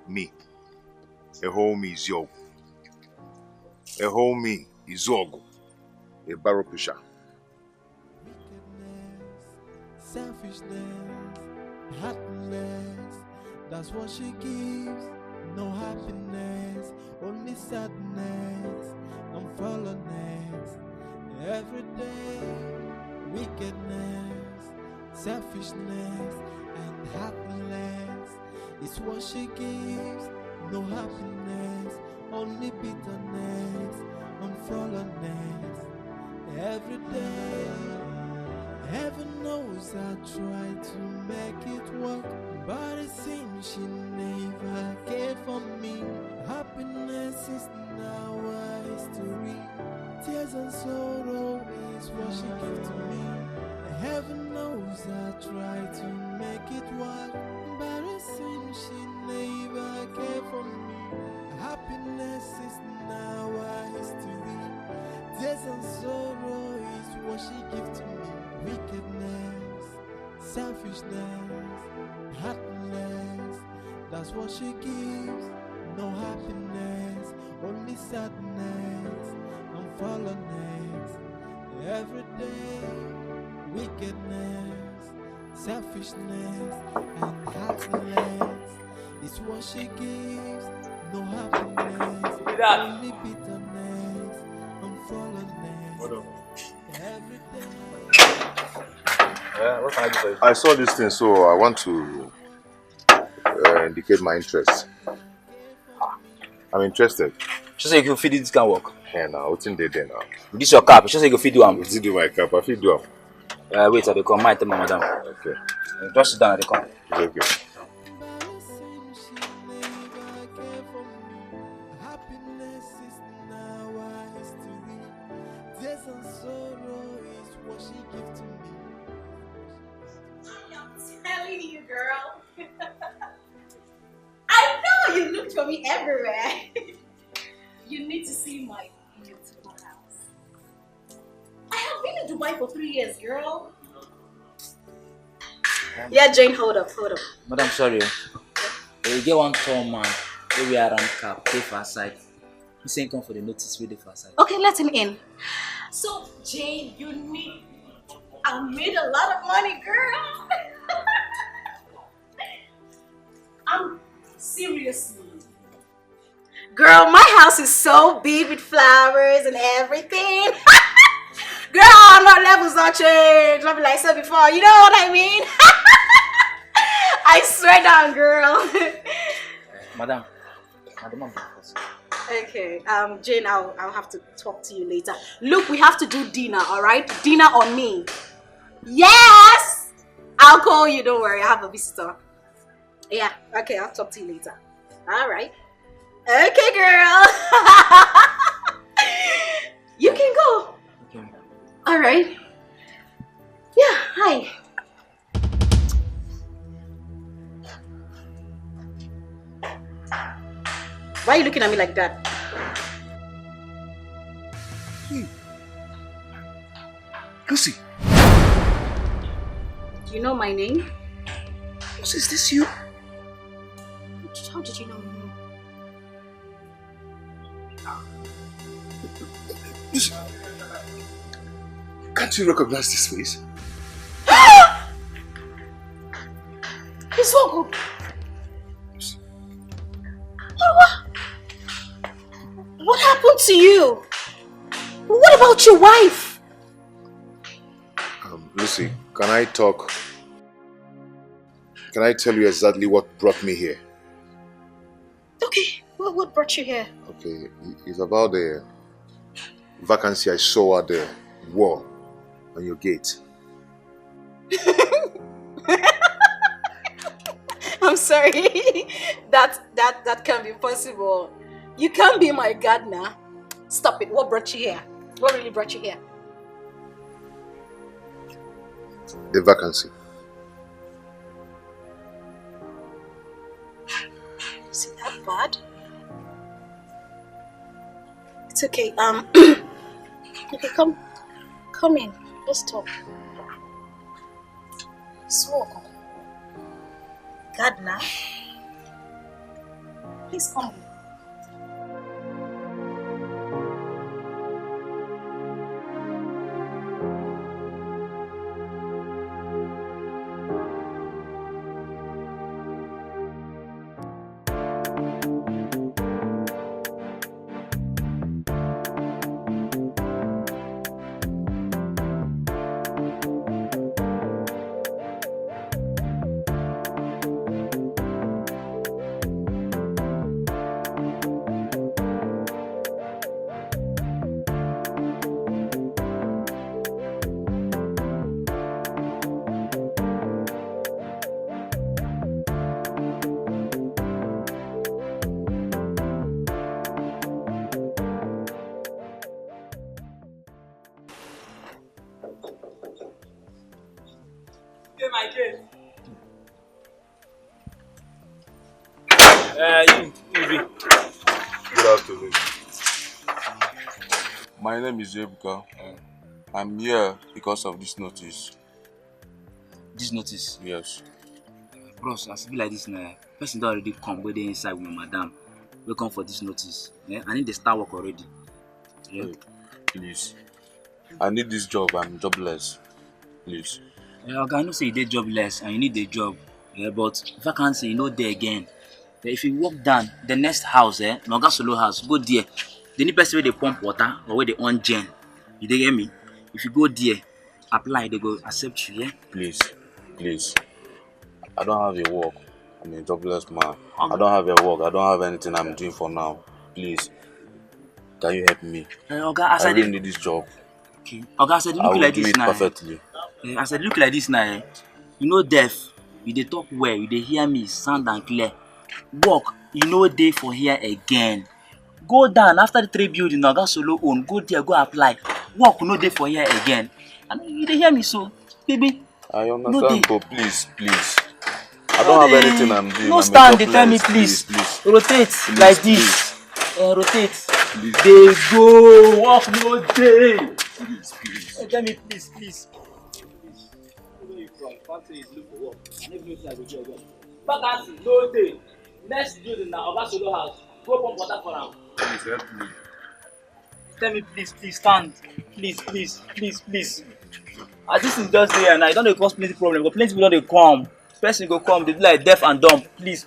Me. A homie is Yogu. A homie is Zogu. A barrow pusher. Selfishness, happiness, that's what she gives. No happiness, only sadness and fallenness. Every day, wickedness, selfishness and happiness is what she gives. No happiness, only bitterness and fallenness. Every day, heaven knows I try to make it work, but it seems she never cared for me. Happiness is now a history. Tears and sorrow is what she gives to me. Heaven knows I try to make it work, but it seems she never cared for me. Happiness is now a history. Tears and sorrow is what she gives to me. Wickedness, selfishness, happiness, that's what she gives. No happiness, only sadness and fallenness. Every day, wickedness, selfishness and happiness is what she gives. No happiness, only bitterness and fallenness. Every day. What can I do for you? I saw this thing, so I want to indicate my interest. I'm interested. She say you can feed this can work. Yeah, now what's in there now? This your cap. She say you can feed do am. What's in my cap? I feed do am. Wait, I dey come. My tell my madam. Okay. Just sit down at the come. It's okay. Happiness is now a history. Tears and sorrow is what she gives to me. I'm telling you, girl. I know you looked for me everywhere. You need to see my beautiful house. I have been in Dubai for 3 years, girl. Yeah, Jane, hold up. Madam, sorry. You get one tall man. We are around cap. Pay for side. He saying come for the notice. Wait for side. Okay, let him in. So, Jane, I made a lot of money, girl. Seriously. Girl, my house is so big with flowers and everything. Girl, my levels don't change. Not like I said before. You know what I mean? I swear down, girl. Madam. Okay, Jane, I'll have to talk to you later. Look, we have to do dinner, alright? Dinner on me. Yes! I'll call you, don't worry, I have a visitor. Yeah, okay, I'll talk to you later. Alright. Okay, girl. You can go. Okay. Alright. Yeah, hi. Why are you looking at me like that? Lucy. Do you know my name? Lucy, is this you? How did you know me? Lucy, can't you recognize this face? It's so good. What happened to you? What about your wife? Lucy, can I talk? Can I tell you exactly what brought me here? Okay, what brought you here? Okay, it's about the vacancy I saw at the wall on your gate. I'm sorry. That can't be possible. You can't be my gardener. Stop it. What brought you here? What really brought you here? The vacancy. Is it that bad? It's okay. Okay, come in. Let's talk. So, Gardner, please come in. Good afternoon. My name is Ebuka. I'm here because of this notice. This notice? Yes. Bros, as be like this now, person don't already come where they inside with my madam. We come for this notice. Yeah? I need the start work already. Yeah? Hey, please. I need this job. I'm jobless. Please. Okay, I know say you did jobless and you need the job. Yeah, but if I can't say you know there again. If you walk down the next house, Noga Solo house, go there. The new person where they pump water or where they on gen. You dey get me? If you go there, apply, they go accept you, yeah? Please. Please. I don't have a work. I'm a jobless man. I don't have a work. I don't have anything I'm doing for now. Please. Can you help me? I really need this job. Okay. Okay, I said I look will like do this it now. perfectly. I said look like this now. You know deaf. You dey talk well. You dey hear me sound and clear. Work, you know dey for here again. Go down after the 3 building Oga Solo own. Go there, go apply. Work no dey for here again. And you dey hear me so, baby. I No understand, dey. but please. I don't have anything I'm doing. No I'm stand, a they tell me jobless. please. Rotate Please, like this. Rotate. Please. They go. Work no dey. Please. Tell me please. Where you from? Factory is look for work. I never know I go do again. Vacancy no dey. Next building na Oga Solo house. Go pump water for am. Please help me. Tell me please stand. Please. As this is just there now, e don dey cause plenty problem, but plenty people don dey come. Person go come, dey do like deaf and dumb. Please.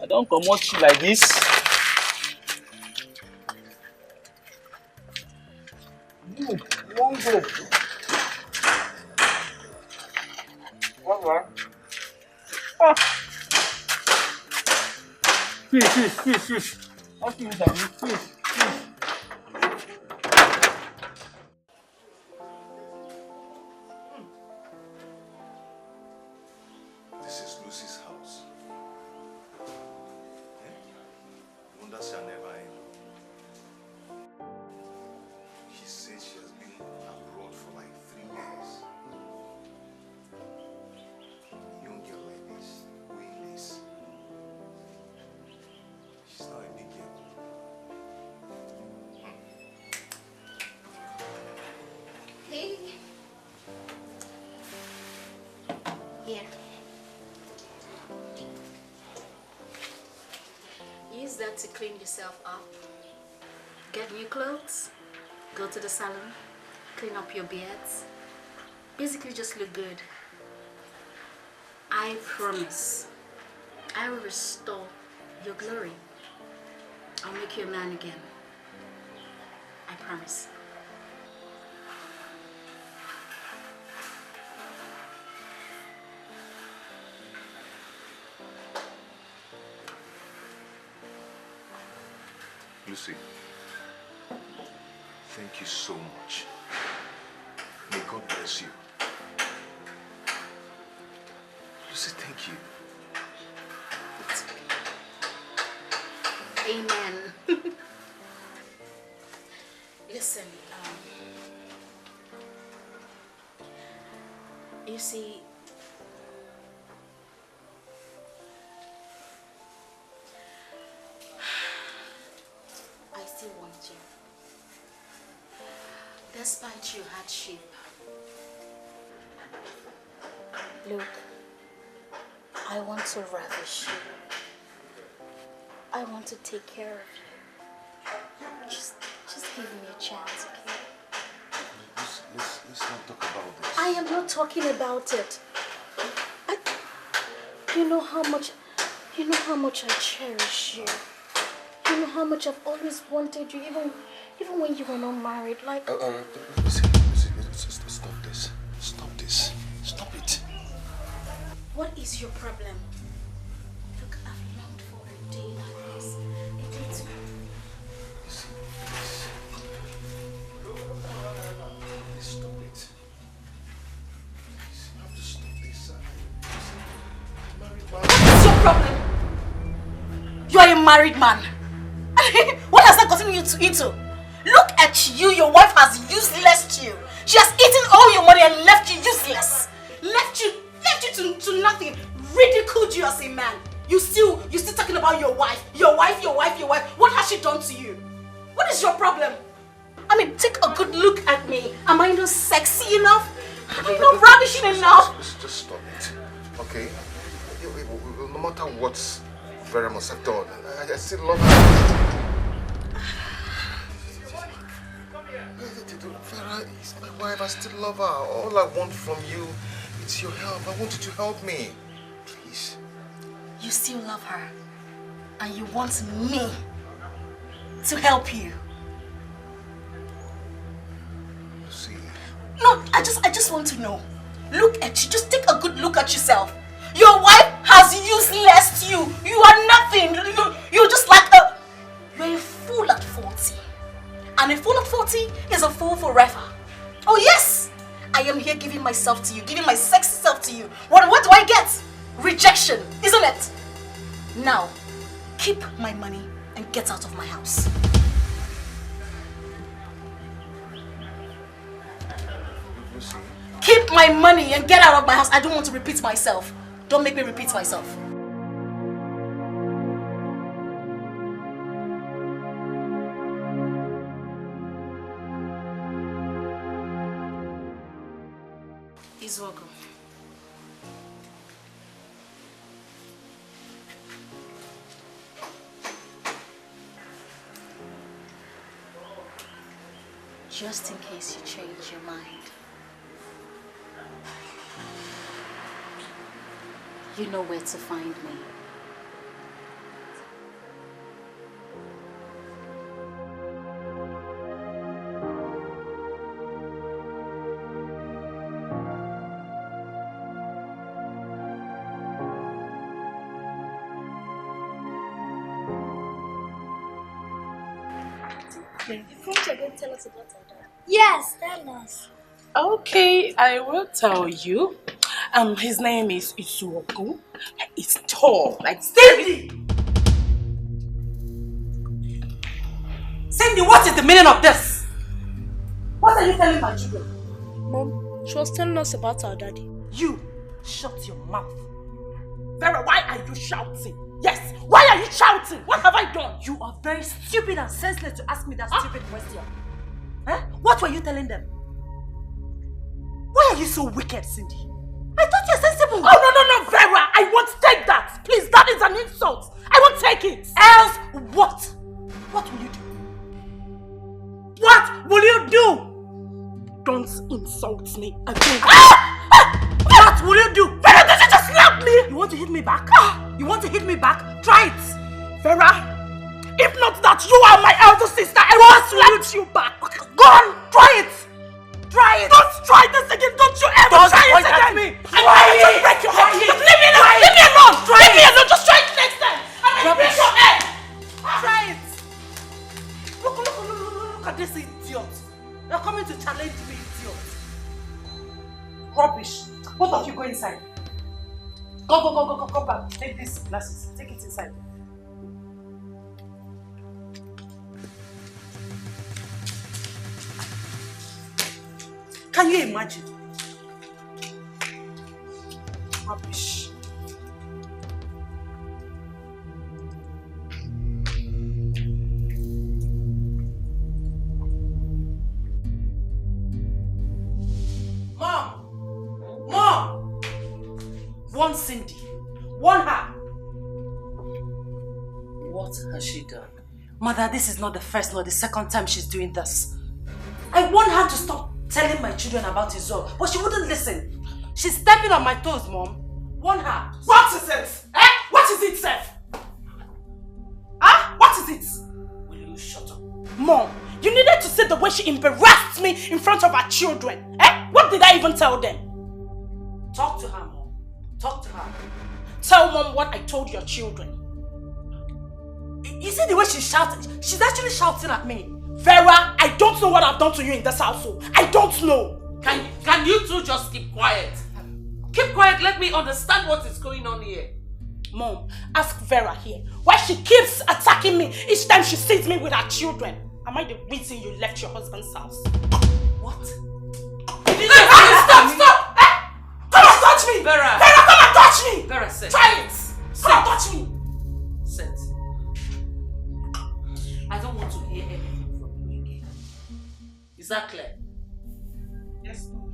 I don comot you like this. You wan go. Fish. How can you do fish? This is Lucy's house. Wonders shall never end. She says she has been abroad for like 3 years. Young girl like this, doing this. She's not a big girl. Hey. Here. Use that to clean yourself up. Get new clothes. Go to the salon. Clean up your beards. Basically just look good. I promise. I will restore your glory. I'll make you a man again. I promise. Lucy, thank you so much. May God bless you. Lucy, thank you. Amen. Listen, You see, I still want you. Despite your hardship. Look, I want to ravish you. I want to take care of you. Just give me a chance, okay? Let's not talk about this. I am not talking about it. You know how much I cherish you. You know how much I've always wanted you, even when you were not married. Like. Listen, stop this. Stop this. Stop it. What is your problem? Look, I've longed for a day like this. A day to. Stop it. You have to stop this. What is your problem? You are a married man. What has that gotten you into? Look at you. Your wife has useless you. She has eaten all your money and left you useless. Left you to nothing. Ridiculed you as a man. You still talking about your wife. Your wife. What has she done to you? What is your problem? I mean, take a good look at me. Am I not sexy enough? Am I not ravishing enough? Just stop it, okay? No matter what Vera must have done, I still love her. Vera is my wife. I still love her. All I want from you is your help. I want you to help me, please. You still love her, and you want me to help you. See. No, I just want to know. Look at you. Just take a good look at yourself. Your wife has useless you. You are nothing. You're just like you're a fool at 40. And a fool at 40 is a fool forever. Oh yes! I am here giving myself to you, giving my sexy self to you. What do I get? Rejection, isn't it? Now, keep my money and get out of my house. Keep my money and get out of my house. I don't want to repeat myself. Don't make me repeat myself. Welcome. Just in case you change your mind. You know where to find me. Tell us about our dad. Yes, tell us. Okay, I will tell you. His name is Isuoku. He's tall, like Cindy. Cindy, what is the meaning of this? What are you telling my children? Mom, she was telling us about our daddy. You, shut your mouth. Vera, why are you shouting? Yes, why are you shouting? What have I done? You are very stupid and senseless to ask me that stupid question. Huh? What were you telling them? Why are you so wicked, Cindy? I thought you were sensible. Oh, no, Vera, I won't take that. Please, that is an insult. I won't take it. Else, what? What will you do? What will you do? Don't insult me again. What will you do? Vera, did you just slap me? You want to hit me back? You want to hit me back? Try it. Vera, if not that you are my elder sister, I will slap you back. Go on, try it. Try it. Don't try this again. Don't you ever try it again. Me. I'm going to break your head. Just leave me alone. Leave me alone. Leave me alone. Just try it next time. I'm going to break your head. Try it. Look at this idiot. You're coming to challenge me, idiot. Rubbish. Both of you go inside. Go back. Take these glasses. Take it inside. Can you imagine? warn Cindy. Warn her. What has she done? Mother, this is not the first nor the second time she's doing this. I want her to stop telling my children about Izzo, but she wouldn't listen. She's stepping on my toes, Mom. Warn her. What is it? Eh? What is it, Seth? Huh? What is it? Will you shut up? Mom, you needed to see the way she embarrassed me in front of her children. Eh? What did I even tell them? Talk to her, Mom. Talk to her. Tell Mom what I told your children. You see the way she's shouting? She's actually shouting at me. Vera, I don't know what I've done to you in this household. I don't know. Can you two just keep quiet? Keep quiet, let me understand what is going on here. Mom, ask Vera here why she keeps attacking me each time she sees me with her children. Am I the reason you left your husband's house? What? Stop! Come and touch me! Vera! Vera, come and touch me! Vera, sit. Try it! Come and touch me! Sit. I don't want to hear anything from you again. Is that clear? Yes, Mom.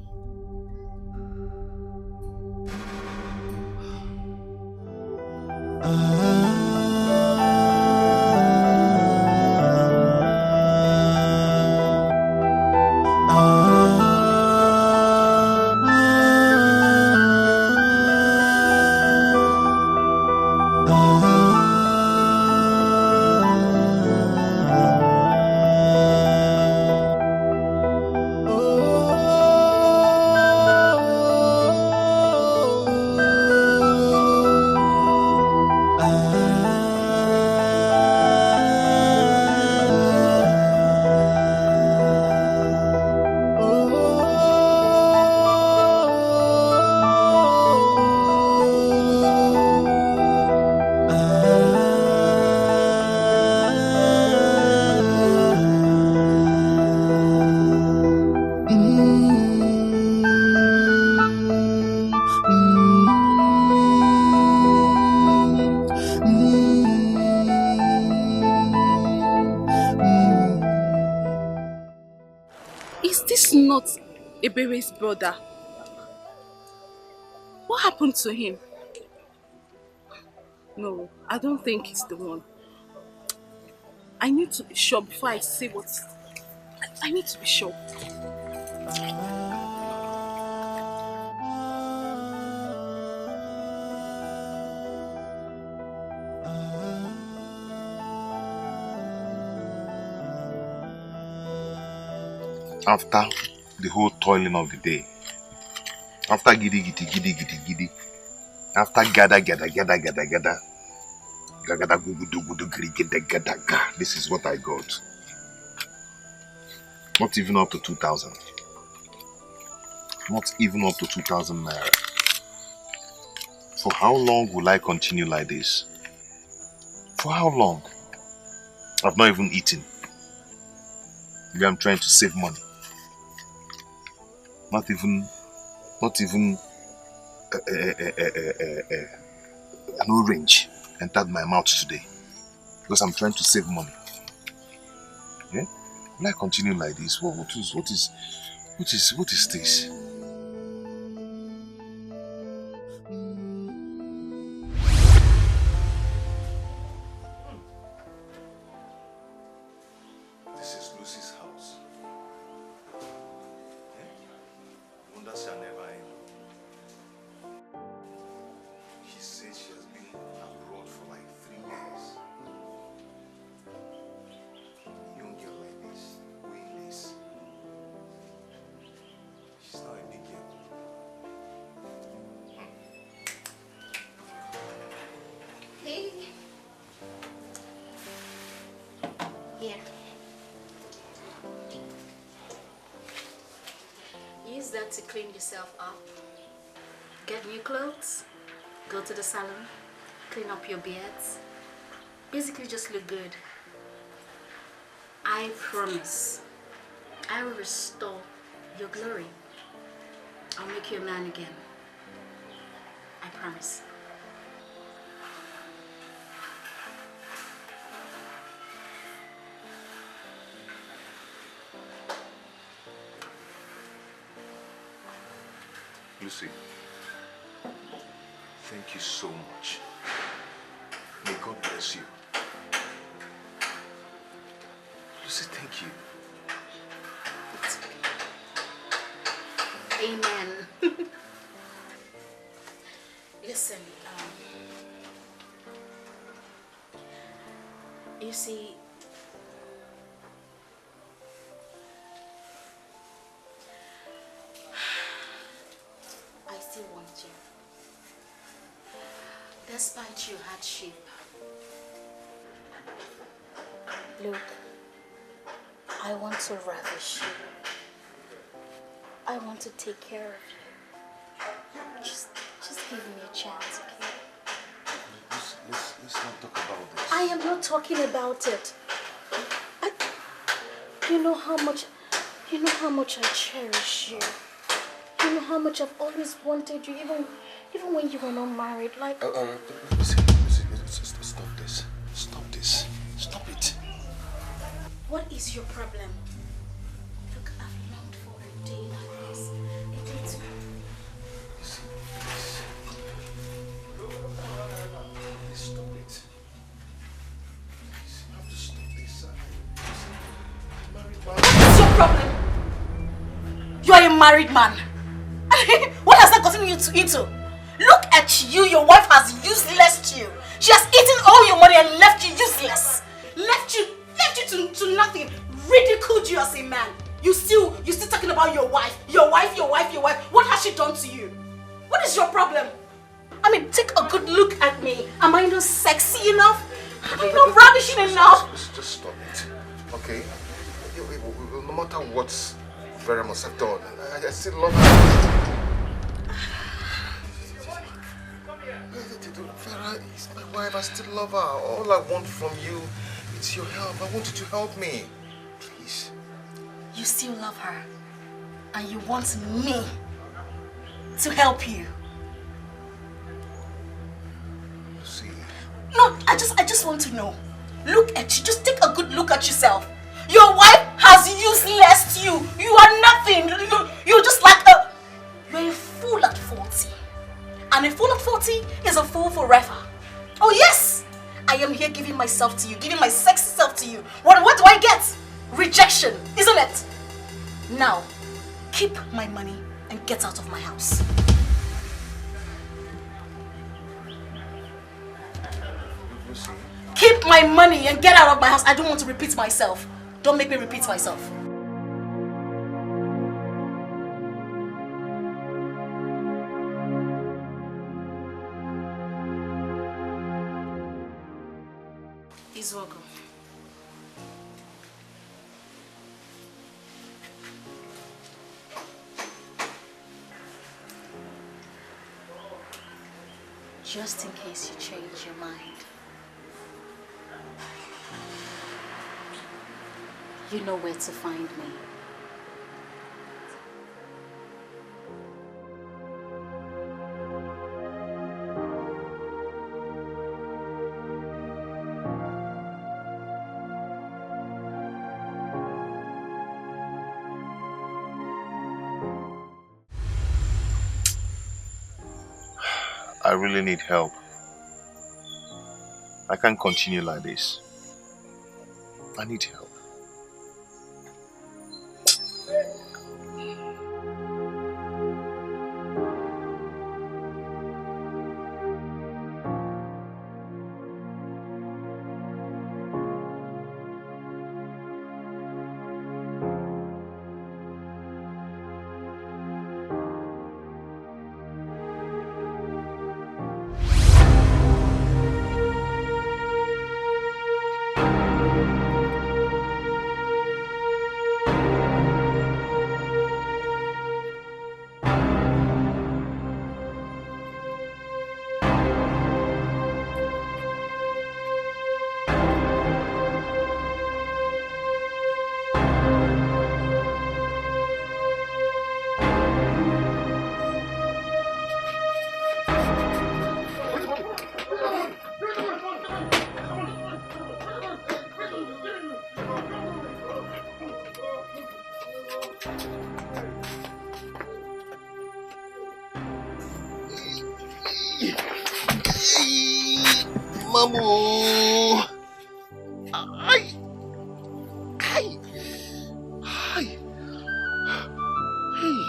Is this not Ebere's brother? What happened to him? No, I don't think it's the one. I need to be sure before I say what... I need to be sure. After the whole toiling of the day, after giddy, after gada, this is what I got. Not even up to 2,000. Not even up to 2,000 naira. For how long will I continue like this? For how long? I've not even eaten. Maybe I'm trying to save money. Not even an orange entered my mouth today because I'm trying to save money. Yeah? Will I continue like this? What is this? This is Lucy's house. Wonders shall never end. She said she has been abroad for like 3 years. Young girl like this, doing this. She's not a big girl. Hey. Here. Use that to clean yourself up. Get new clothes. Go to the salon. Clean up your beards. Basically just look good. I promise. I will restore your glory. I'll make you a man again. I promise. Lucy, Thank you so much. May God bless you. Lucy, thank you. Amen. Listen, you see, I still want you. Despite your hardship. Look, I want to ravish you. I want to take care of you. Just give me a chance, okay? Let's not talk about this. I am not talking about it. You know how much I cherish you. You know how much I've always wanted you, even when you were not married. Like. Listen, stop this. Stop this. Stop it. What is your problem? Look, I've longed for a day like this. A day to. Please stop it. Please, you have to stop this. What is your problem? You are a married man. What has that gotten you into? Look at you. Your wife has useless you. She has eaten all your money and left you useless. Left you to nothing. Ridiculed you as a man. You still talking about your wife. Your wife. What has she done to you? What is your problem? I mean, take a good look at me. Am I not sexy enough? Am I not ravishing enough? Just stop it, okay? No matter what Vera must have done, I still love her. Vera is my wife. I still love her. All I want from you is your help. I want you to help me, please. You still love her, and you want me to help you. See. No, I just want to know. Look at you. Just take a good look at yourself. Your wife has useless you. You are nothing. You're just like a. You're a fool at 40. And a fool at 40 is a fool forever. Oh yes! I am here giving myself to you, giving my sexy self to you. What do I get? Rejection, isn't it? Now, keep my money and get out of my house. Keep my money and get out of my house. I don't want to repeat myself. Don't make me repeat myself. Izuogo. Just in case you change your mind. You know where to find me. I really need help. I can't continue like this. I need help. Oh. Ay. Ay. Ay. Hey.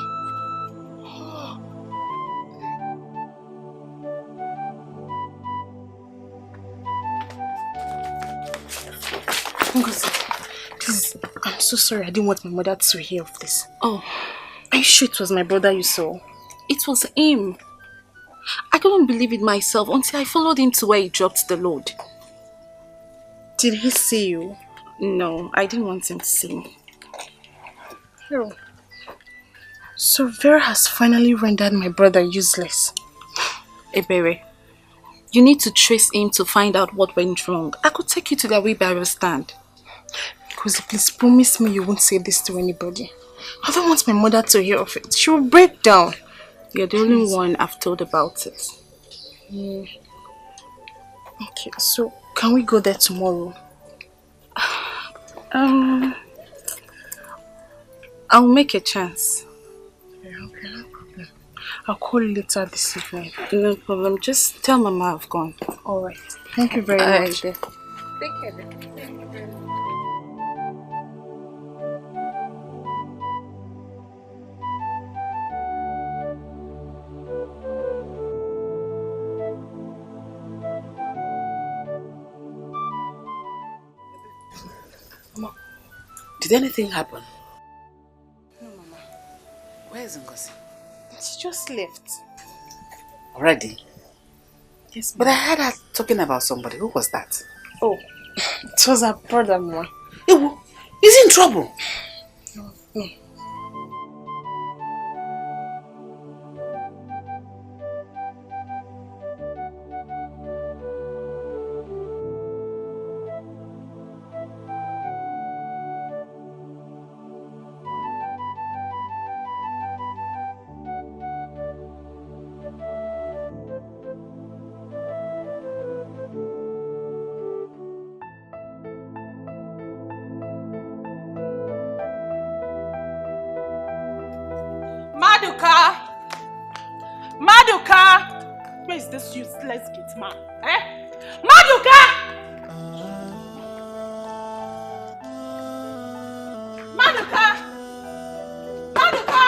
Ngozi, please, I'm so sorry. I didn't want my mother to hear of this. Oh, are you sure it was my brother you saw? It was him. I couldn't believe it myself until I followed him to where he dropped the load. Did he see you? No, I didn't want him to see me. Oh. So Vera has finally rendered my brother useless. Ebere, you need to trace him to find out what went wrong. I could take you to the wheelbarrow stand. Because please promise me you won't say this to anybody. I don't want my mother to hear of it. She will break down. You're the only one I've told about it. Okay, so can we go there tomorrow? I'll make a chance. Okay, no problem. I'll call you later this evening. No problem. Just tell Mama I've gone. Alright. Thank you very much. Take care then. Thank you very much. Mama, did anything happen? No, Mama. Where is Ngozi? She just left. Already? Yes, But I heard her talking about somebody. Who was that? Oh, it was her brother, Mama. Ewo, is he in trouble? No. Maduka! Where is this useless gate man? Eh? Maduka! Maduka! Maduka!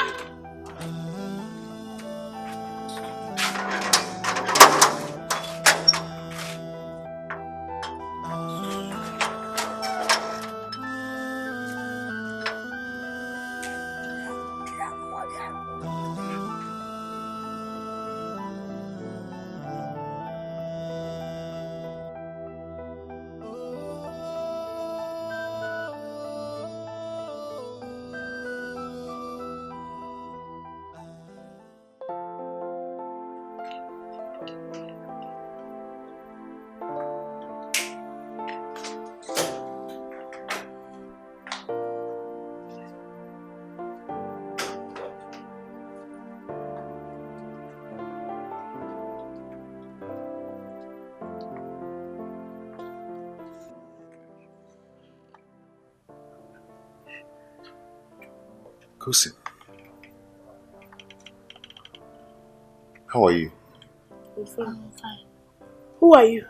Kusi, how are you? I'm fine. Who are you?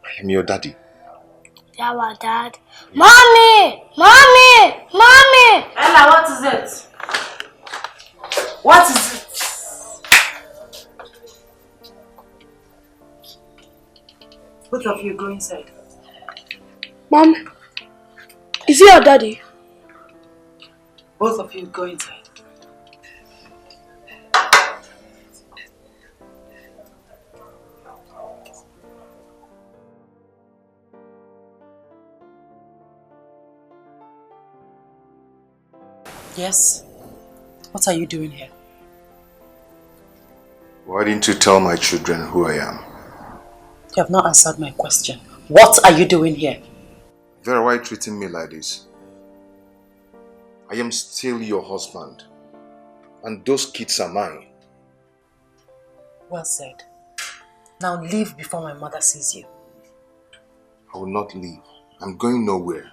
I am your daddy. Our dad. Mommy! Mommy! Mommy! Ella, what is it? What is it? Both of you go inside. Mom, is he your daddy? Both of you go inside. Yes? What are you doing here? Why didn't you tell my children who I am? You have not answered my question. What are you doing here? Vera, why are you treating me like this? I am still your husband. And those kids are mine. Well said. Now leave before my mother sees you. I will not leave. I'm going nowhere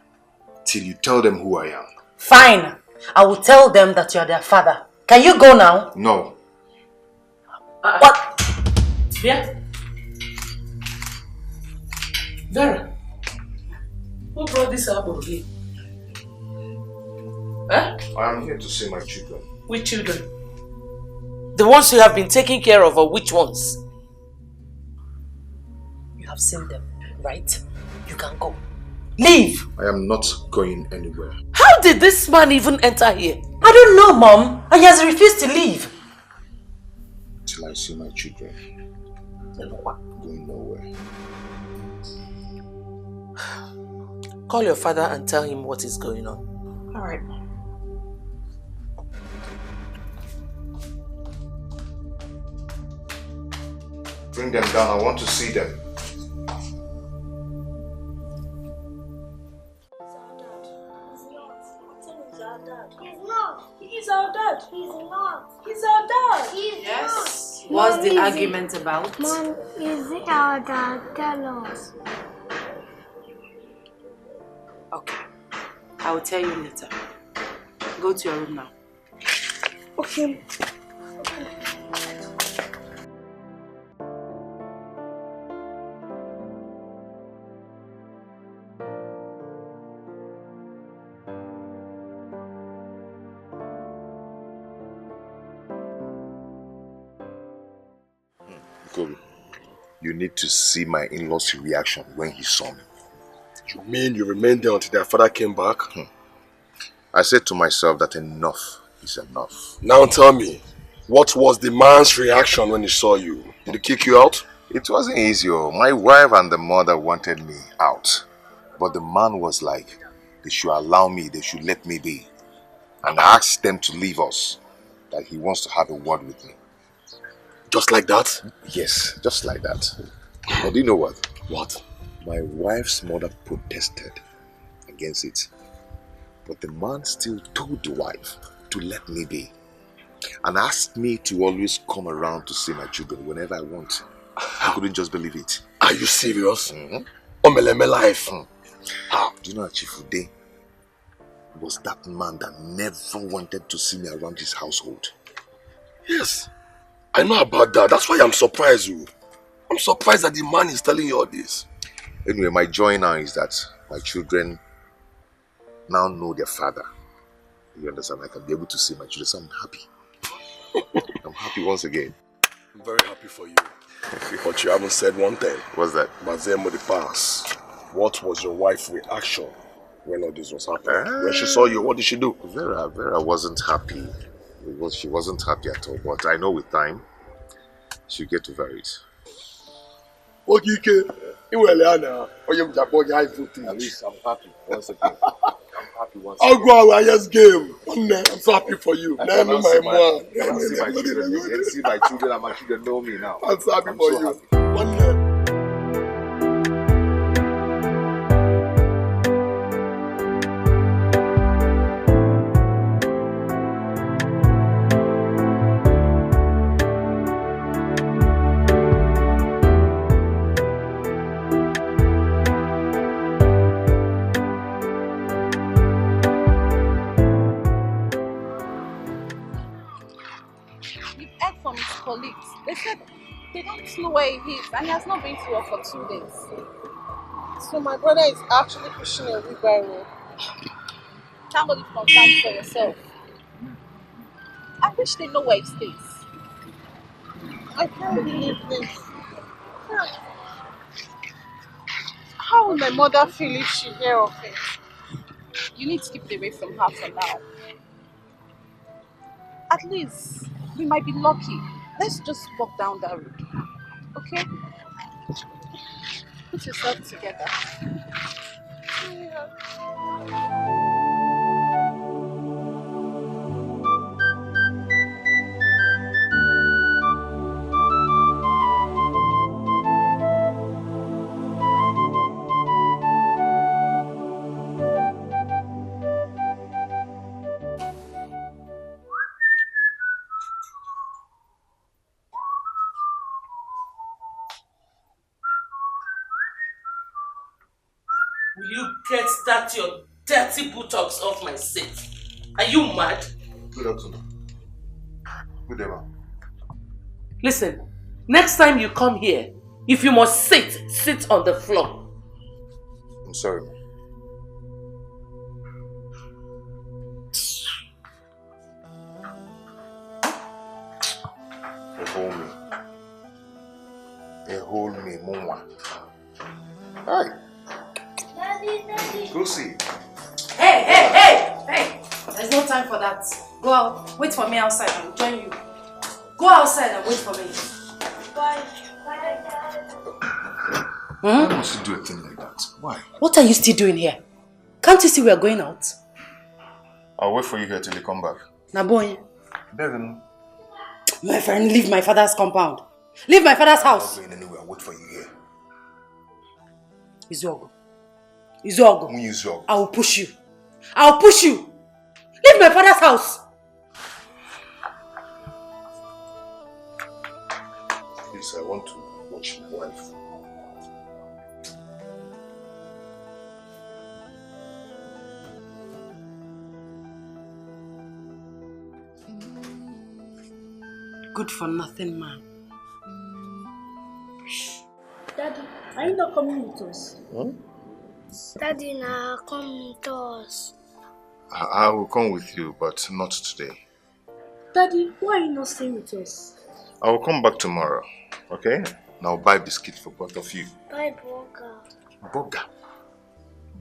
till you tell them who I am. Fine. I will tell them that you are their father. Can you go now? No. What? Yeah? Vera, who brought this apple here? Huh? I am here to see my children. Which children? The ones you have been taking care of, or which ones? You have seen them, right? You can go. Leave! I am not going anywhere. How did this man even enter here? I don't know, Mom. And he has refused to leave. Till I see my children. Going nowhere. Call your father and tell him what is going on. Alright. Bring them down. I want to see them. He's our dad. He's not. He's our dad. He's Yes. not. What's Mom, the is argument about? Mom, is it our dad? Tell us. Okay. I will tell you later. Go to your room now. Okay. Kobe, you need to see my in-law's reaction when he saw me. You mean you remained there until their father came back? I said to myself that enough is enough. Now tell me, what was the man's reaction when he saw you? Did he kick you out? It wasn't easy. My wife and the mother wanted me out. But the man was like, they should allow me, they should let me be. And I asked them to leave us, that he wants to have a word with me. Just like that? Yes, just like that. But do you know what? What? My wife's mother protested against it. But the man still told the wife to let me be. And asked me to always come around to see my children whenever I want. I couldn't just believe it. Are you serious? Omeleme life. How? Do you know that Chifude was that man that never wanted to see me around his household? Yes. I know about that. That's why I'm surprised. I'm surprised that the man is telling you all this. Anyway, my joy now is that my children now know their father. You understand? I can be able to see my children, so I'm happy. I'm happy once again. I'm very happy for you. But you haven't said one thing. What's that? Mazemo the pass. What was your wife's reaction when all this was happening? When she saw you, what did she do? Vera wasn't happy. She wasn't happy at all. But I know with time, she'll get over it. Okay. At least I'm happy once again. I'm happy once I'll again. go highest game. I'm so happy for you. I can see my children. You can see my children and my children know me now. I'm so happy for you. Happy. Colleagues. They said they don't know where he is and he has not been to work for 2 days. So my brother is actually pushing a wheelbarrow. Can't believe confirm for yourself. I wish they know where he stays. I can't believe this. How will my mother feel if she hears of it? You need to keep away from her for now. At least we might be lucky. Let's just walk down that road. Okay? Put yourself together. Yeah. Will you get that your dirty buttocks off my seat? Are you mad? Good afternoon. Good day, ma'am. Listen, next time you come here, if you must sit on the floor. sorry. Hold me, Mumwa. Hi. Daddy. Go see. Hey! There's no time for that. Go out. Wait for me outside. I'll join you. Go outside and wait for me. Bye, Dad. Why must you do a thing like that? Why? What are you still doing here? Can't you see we are going out? I'll wait for you here till you come back. Naboy. Bevan. My friend, leave my father's compound. Leave my father's house. I'm not going anywhere. I'll wait for you here. Izuogo. I will push you. Leave my father's house. Please, I want to watch my wife. Good for nothing, man. Daddy, are you not coming with us? Huh? Daddy, now come with us. I will come with you, but not today. Daddy, why are you not staying with us? I will come back tomorrow, okay? And I'll buy biscuit for both of you. Buy burger. Burger?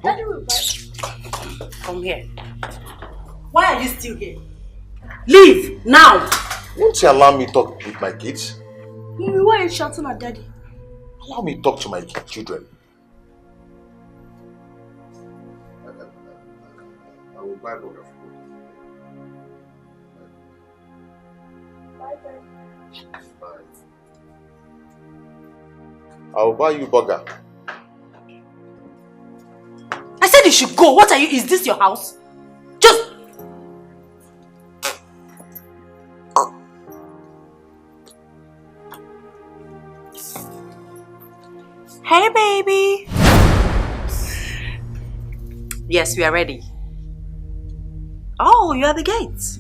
Daddy will buy. Come here. Why are you still here? Leave now! Won't you allow me to talk with my kids? Mommy, why are you shouting at Daddy? Allow me to talk to my children. I will buy burger for you. Bye, Daddy. Bye. I will buy you burger. I said you should go. What are you? Is this your house? Just... Hey, baby. Yes, we are ready. Oh, you are the gates.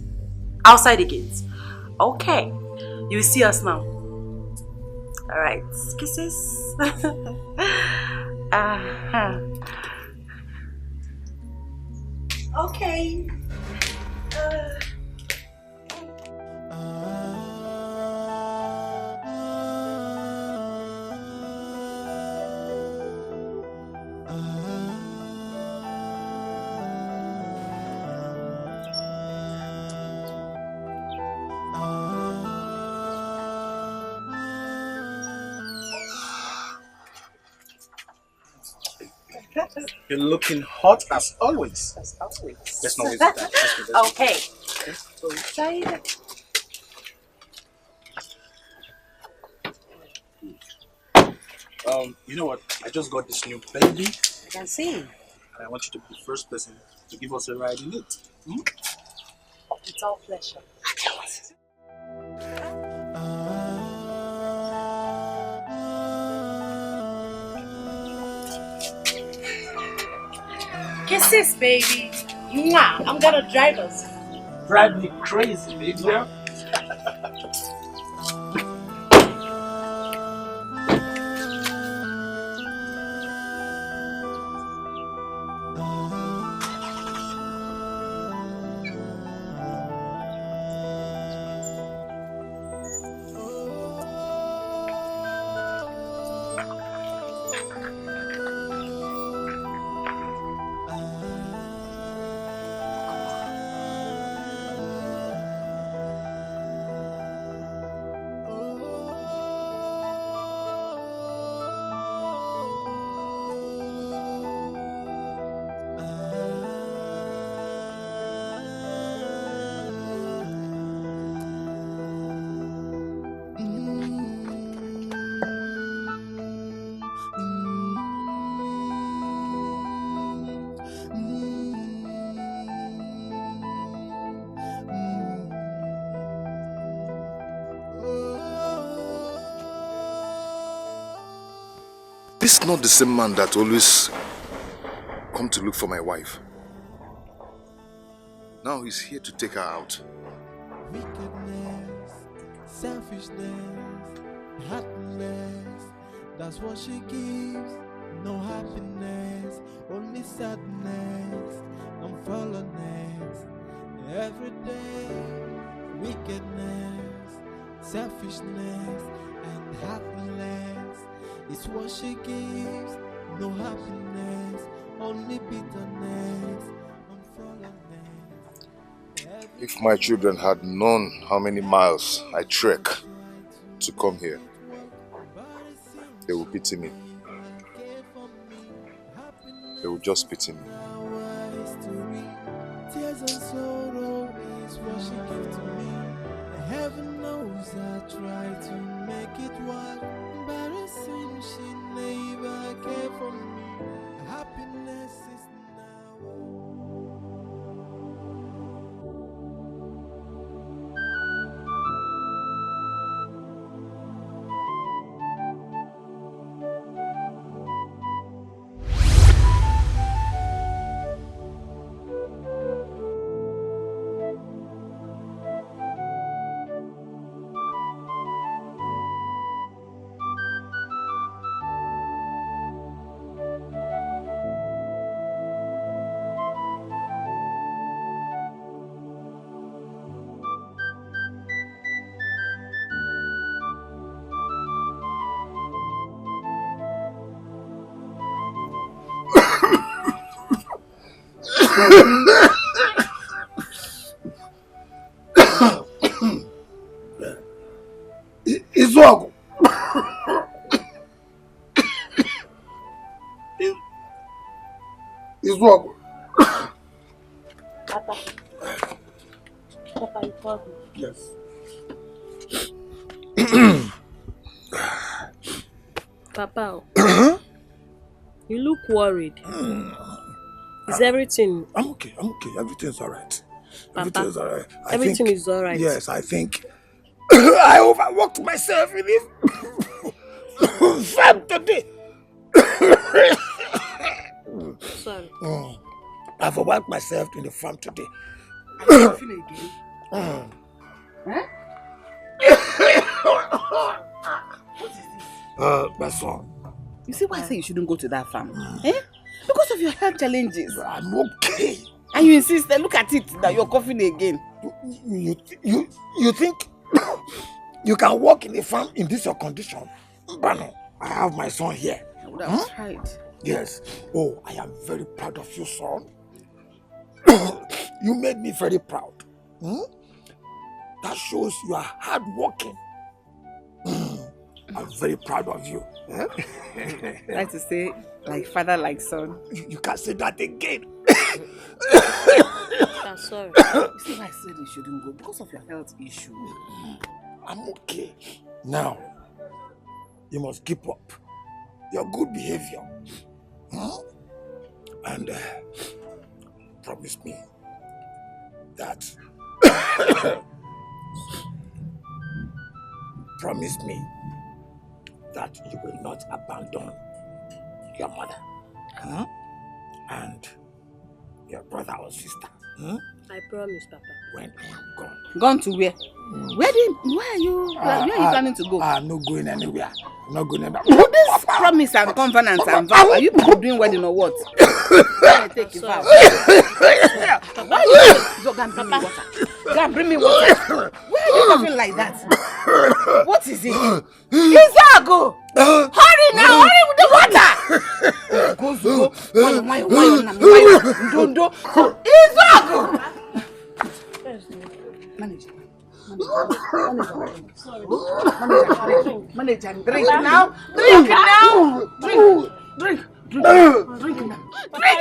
Outside the gates. Okay. You will see us now. Alright. Kisses. Okay. You're looking hot as always. Let's not waste the time. Okay. Go inside. You know what? I just got this new baby. I can see. And I want you to be the first person to give us a ride in it. Hmm? It's all pleasure. Kisses, baby. Mwah. I'm gonna drive us. Drive me crazy, baby. Yeah? This is not the same man that always come to look for my wife. Now he's here to take her out. Wickedness, selfishness, happiness, that's what she gives no happiness, only sadness and fallenness. Every day, wickedness, selfishness, and heartless is what she gives. No happiness, only bitterness and fallenness. If my children had known how many miles I trek to come here, they would pity me. They would just pity me. Tears and sorrow is what she gives to me. Heaven knows I try to make it work, but it seems she never cared for me. Happiness is Izuagu. Izuagu. Papa. Papa, you called me. Yes. Papa, you look worried. Is everything? I'm okay. I'm okay. Everything's alright. Everything's alright. Everything is alright. Yes, I think I overworked myself in this farm today. Sorry. I've overworked myself in the farm today. Are you coughing again? Huh? What is this? My son. You see why I say you shouldn't go to that farm? Eh? Because of your health challenges. I'm okay. And you insist, look at it, that you're coughing again. You think you can work in the farm in this your condition? Bano, I have my son here. That's right. Yes. Oh, I am very proud of you, son. You made me very proud. That shows you are hardworking. I'm very proud of you. Like to say, like father, like son. You can't say that again. I'm sorry. You see why I said you shouldn't go? Because of your health issue. I'm okay. Now, you must keep up your good behavior. And promise me that promise me that you will not abandon your mother and your brother or sister. I promise, Papa. When I am gone. Gone to where? Where are you planning to go? I'm not going anywhere. I'm not going anywhere. This promise and covenants and vow, are you people doing wedding or what? Take it vow. Why are you go and bring me water? Go and bring me water. Why are you talking like that? What is it? Izago! Hurry now! Hurry with the water! Go. Izago! Manager, drink now. Drink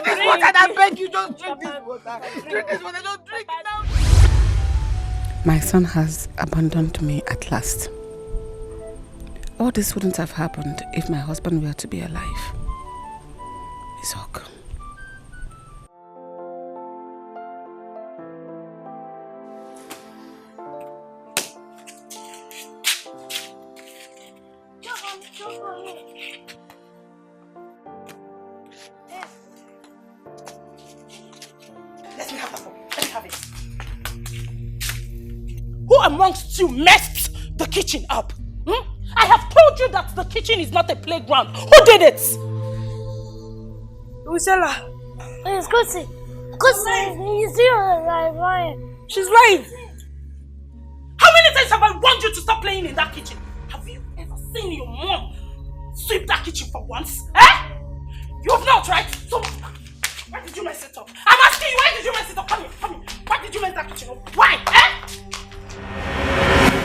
this water. I beg you, just drink this water. Drink this water, don't drink it now. My son has abandoned me at last. All this wouldn't have happened if my husband were to be alive. It's okay. Who amongst you messed the kitchen up? I have told you that the kitchen is not a playground. Who did it? Usela. It's Kusi. Kusi, you see her lying. She's lying. How many times have I warned you to stop playing in that kitchen? Have you ever seen your mom sweep that kitchen for once? Eh? You have not, right? So, why did you mess it up? I'm asking you, why did you mess it up? Come here. Why did you mess that kitchen up? Why? Eh?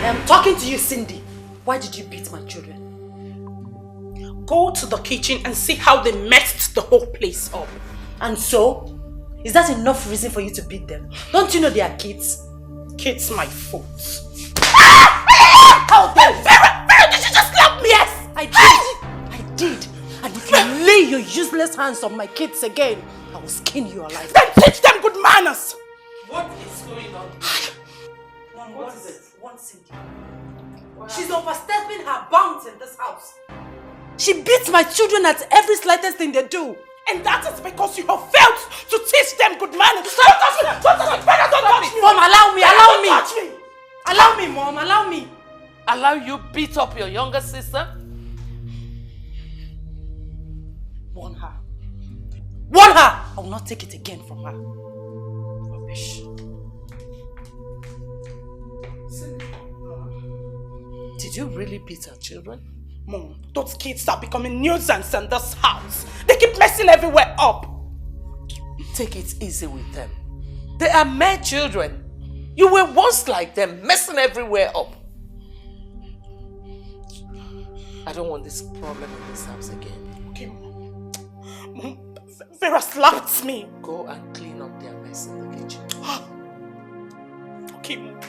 I'm talking to you, Cindy. Why did you beat my children? Go to the kitchen and see how they messed the whole place up. And so? Is that enough reason for you to beat them? Don't you know they are kids? Kids my fault. How dare you? Vera, did you just slap me? Yes, I did. I did. And if you lay your useless hands on my kids again, I will skin you alive. Then teach them good manners. What is going on? Mom, what is it? What, Cindy? She's overstepping her bounds in this house. She beats my children at every slightest thing they do. And that is because you have failed to teach them good manners. Don't touch me! Don't touch me! Don't touch me! Mom, allow me! Allow me! Touch me! Allow me, Mom! Allow me! Allow you beat up your younger sister? Warn her. Warn her! I will not take it again from her. Rubbish. Did you really beat her children? Mom, those kids are becoming nuisance in this house. They keep messing everywhere up. Take it easy with them. They are mere children. You were once like them, messing everywhere up. I don't want this problem in this house again. Okay, Mom. Vera slapped me. Go and clean up their mess in the kitchen. Okay, Mom.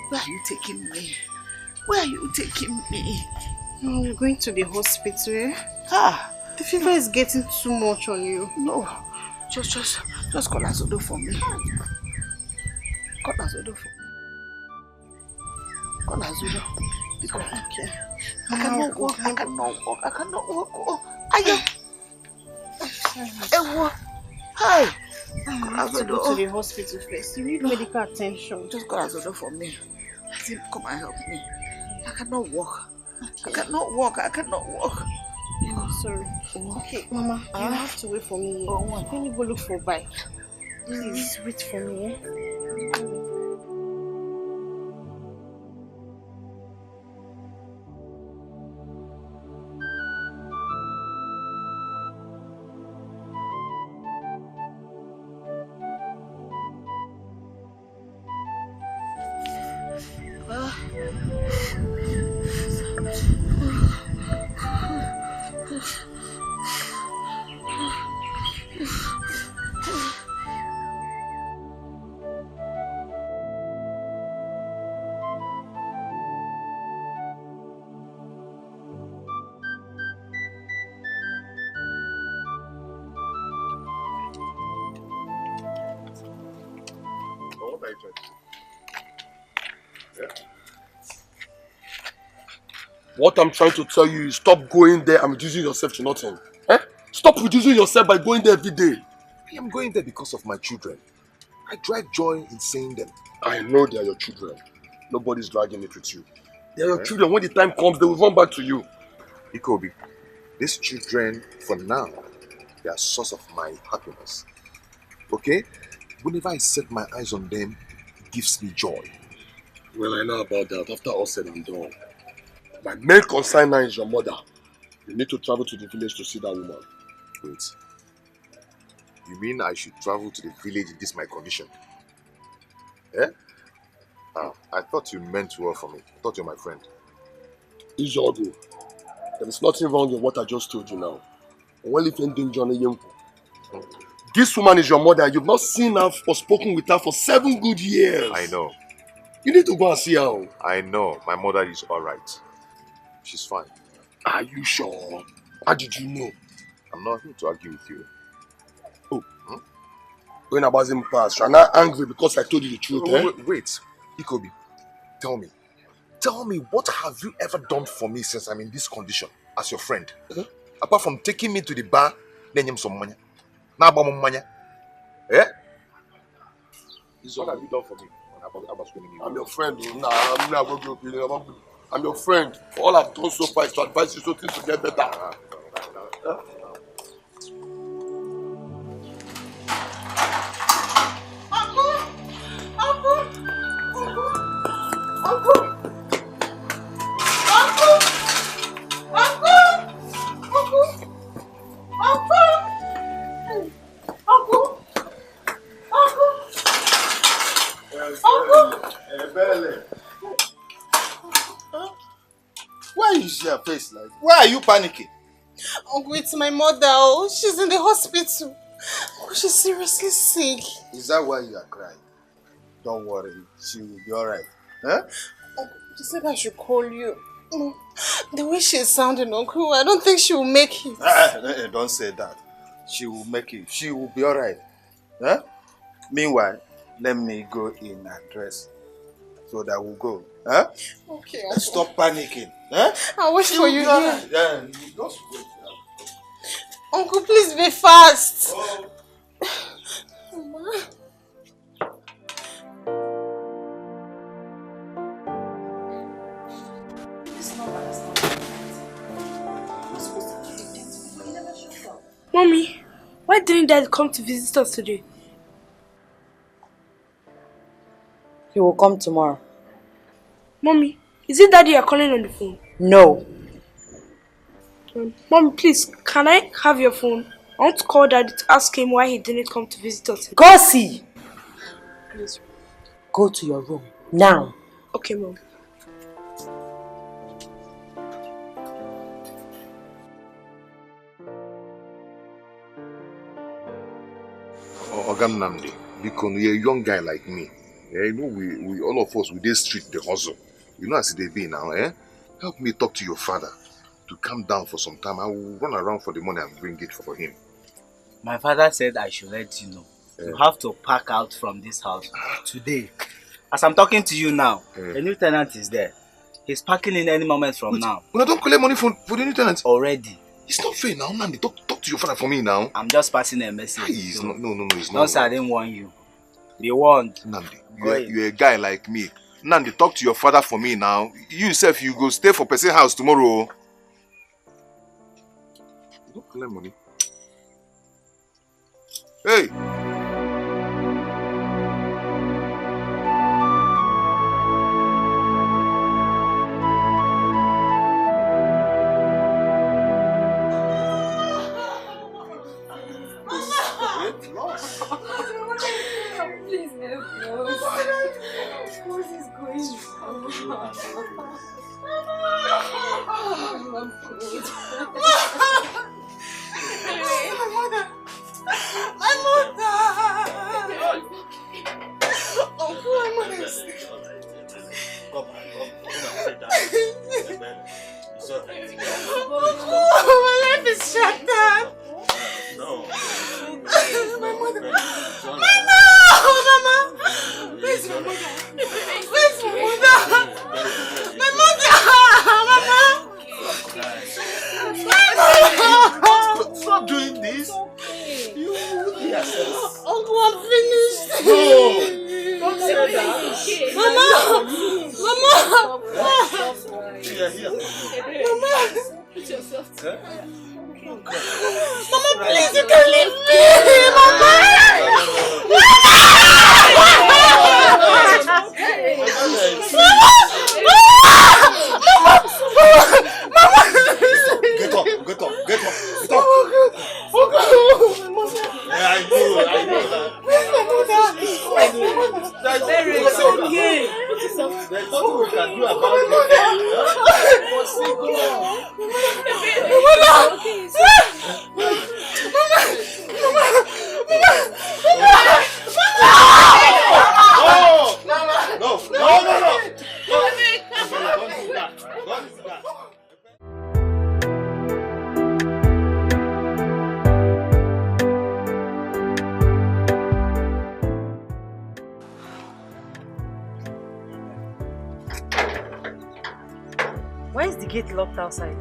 Where are you taking me? Where are you taking me? We're going to the hospital. Ah, the fever is getting too much on you. No, just call Azodo for me. Call Azodo for me. Call Azodo. Okay. I cannot walk. I cannot walk. Oh, ayo. Ewo. Hi. I have to go to the hospital first. You need medical attention. Just call Azodo for me. Come and help me. I cannot walk. Okay. I cannot walk. I'm sorry. Okay, Mama, you have to wait for me. Let me go look for a bike. Please wait for me. What I'm trying to tell you is stop going there and reducing yourself to nothing. Eh? Stop reducing yourself by going there every day. I am going there because of my children. I drive joy in seeing them. I know they are your children. Nobody's dragging it with you. They are your children. When the time comes, they will run back to you. Ikobi, these children, for now, they are a source of my happiness. Okay? Whenever I set my eyes on them, it gives me joy. Well, I know about that. After all said and done. My main concern now is your mother. You need to travel to the village to see that woman. Wait. You mean I should travel to the village in this my condition? Eh? I thought you meant well for me. I thought you were my friend. Ijogo, there is nothing wrong in what I just told you now. This woman is your mother. You've not seen her or spoken with her for 7 good years. I know. You need to go and see her. I know. My mother is alright. She's fine. Are you sure? How did you know? I'm not here to argue with you. Oh, when I was in past, you're not angry because I told you the truth, Wait, Ikobi, tell me, what have you ever done for me since I'm in this condition as your friend? Apart from taking me to the bar, then you some money. Now about money. Eh? What have you done for me? I'm your friend. Nah, I'm not going to give you opinion. I'm your friend. All I've done so far is to advise you so things to get better. Why is your face like? Why are you panicking? Uncle, it's my mother. Oh, she's in the hospital. Oh, she's seriously sick. Is that why you are crying? Don't worry, she will be alright. Huh? Uncle, she said I should call you. The way she's sounding, Uncle, I don't think she will make it. Don't say that. She will make it. She will be alright. Huh? Meanwhile, let me go in and dress so that we'll go. Huh? Okay, Uncle. Stop panicking. Huh? I'll wait for you here. Yeah, just wait. Uncle, please be fast. Mama. Mommy, why didn't Dad come to visit us today? He will come tomorrow. Mommy, is it Daddy you're calling on the phone? No. Mommy, please, can I have your phone? I want to call Daddy to ask him why he didn't come to visit us. Go see. Please. Go to your room now. Okay, Mom. Ogam Namdi, because you're a young guy like me. Yeah, you know, we all of us, we did street the hustle. You know as they be now, eh? Help me talk to your father to calm down for some time. I will run around for the money and bring it for him. My father said I should let you know. You have to pack out from this house today. As I'm talking to you now, the new tenant is there. He's packing in any moment from now. Well, I don't collect money for the new tenant. Already. It's not fair now, Nandi. Talk to your father for me now. I'm just passing a message. Please, no, it's not. No, sir, I didn't warn you. Be warned. Nandi, you're a guy like me. Nandi, talk to your father for me now. You yourself, you go stay for person house tomorrow. You don't collect money. Hey! Please help us. What is going on? My mother! Uncle, my mother is sick. My life is shattered. No. My mother. Mama! Where's my mother? Where's my mother? My mother! Mama! Stop doing this. Yes. Uncle, I'm finished. No! Don't say that. Mama! Mama! Put yourself together. Mama, please, you can leave me! Mama! Get up! Yeah, I know that. That's okay. There's nothing we can do about it. gate locked outside?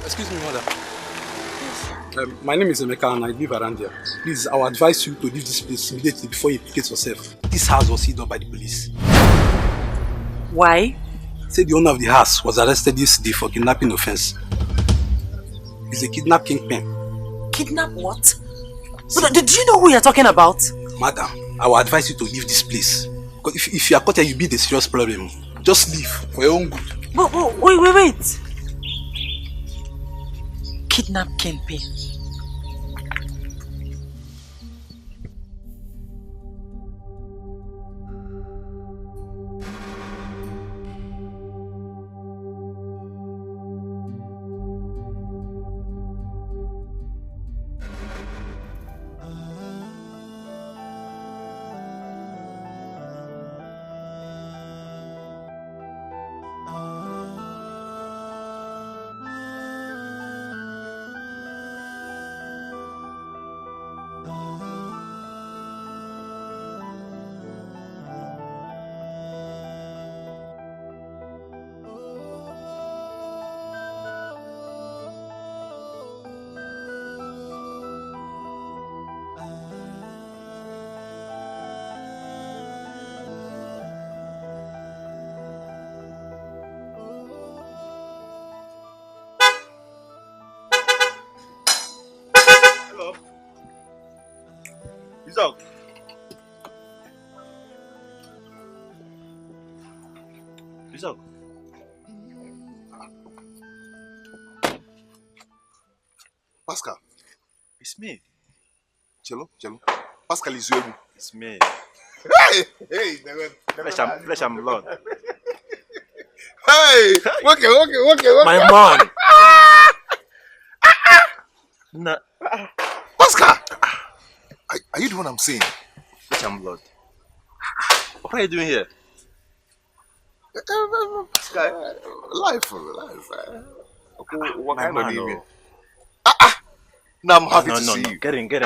Excuse me, mother. My name is Emeka and I live around here. Please, I would advise you to leave this place immediately before you implicate yourself. This house was seized up by the police. Why? Say the owner of the house was arrested yesterday for kidnapping offense. He's a kidnap kingpin. Kidnap what? But do you know who you're talking about? Madam, I would advise you to leave this place. Because if you are caught here, you'll be a serious problem. Just leave for your own good. But wait. Kidnap kingpin. Isaac. Isaac. Pascal. It's me. Cello. Pascal is you. It's me. Hey, flesh and blood. Hey, okay. My man. Nah. Pascal. Are you the one I'm saying? Flesh and blood. What are you doing here? Pascal, life. What kind of living? Now I'm happy to see you. Get in. Go.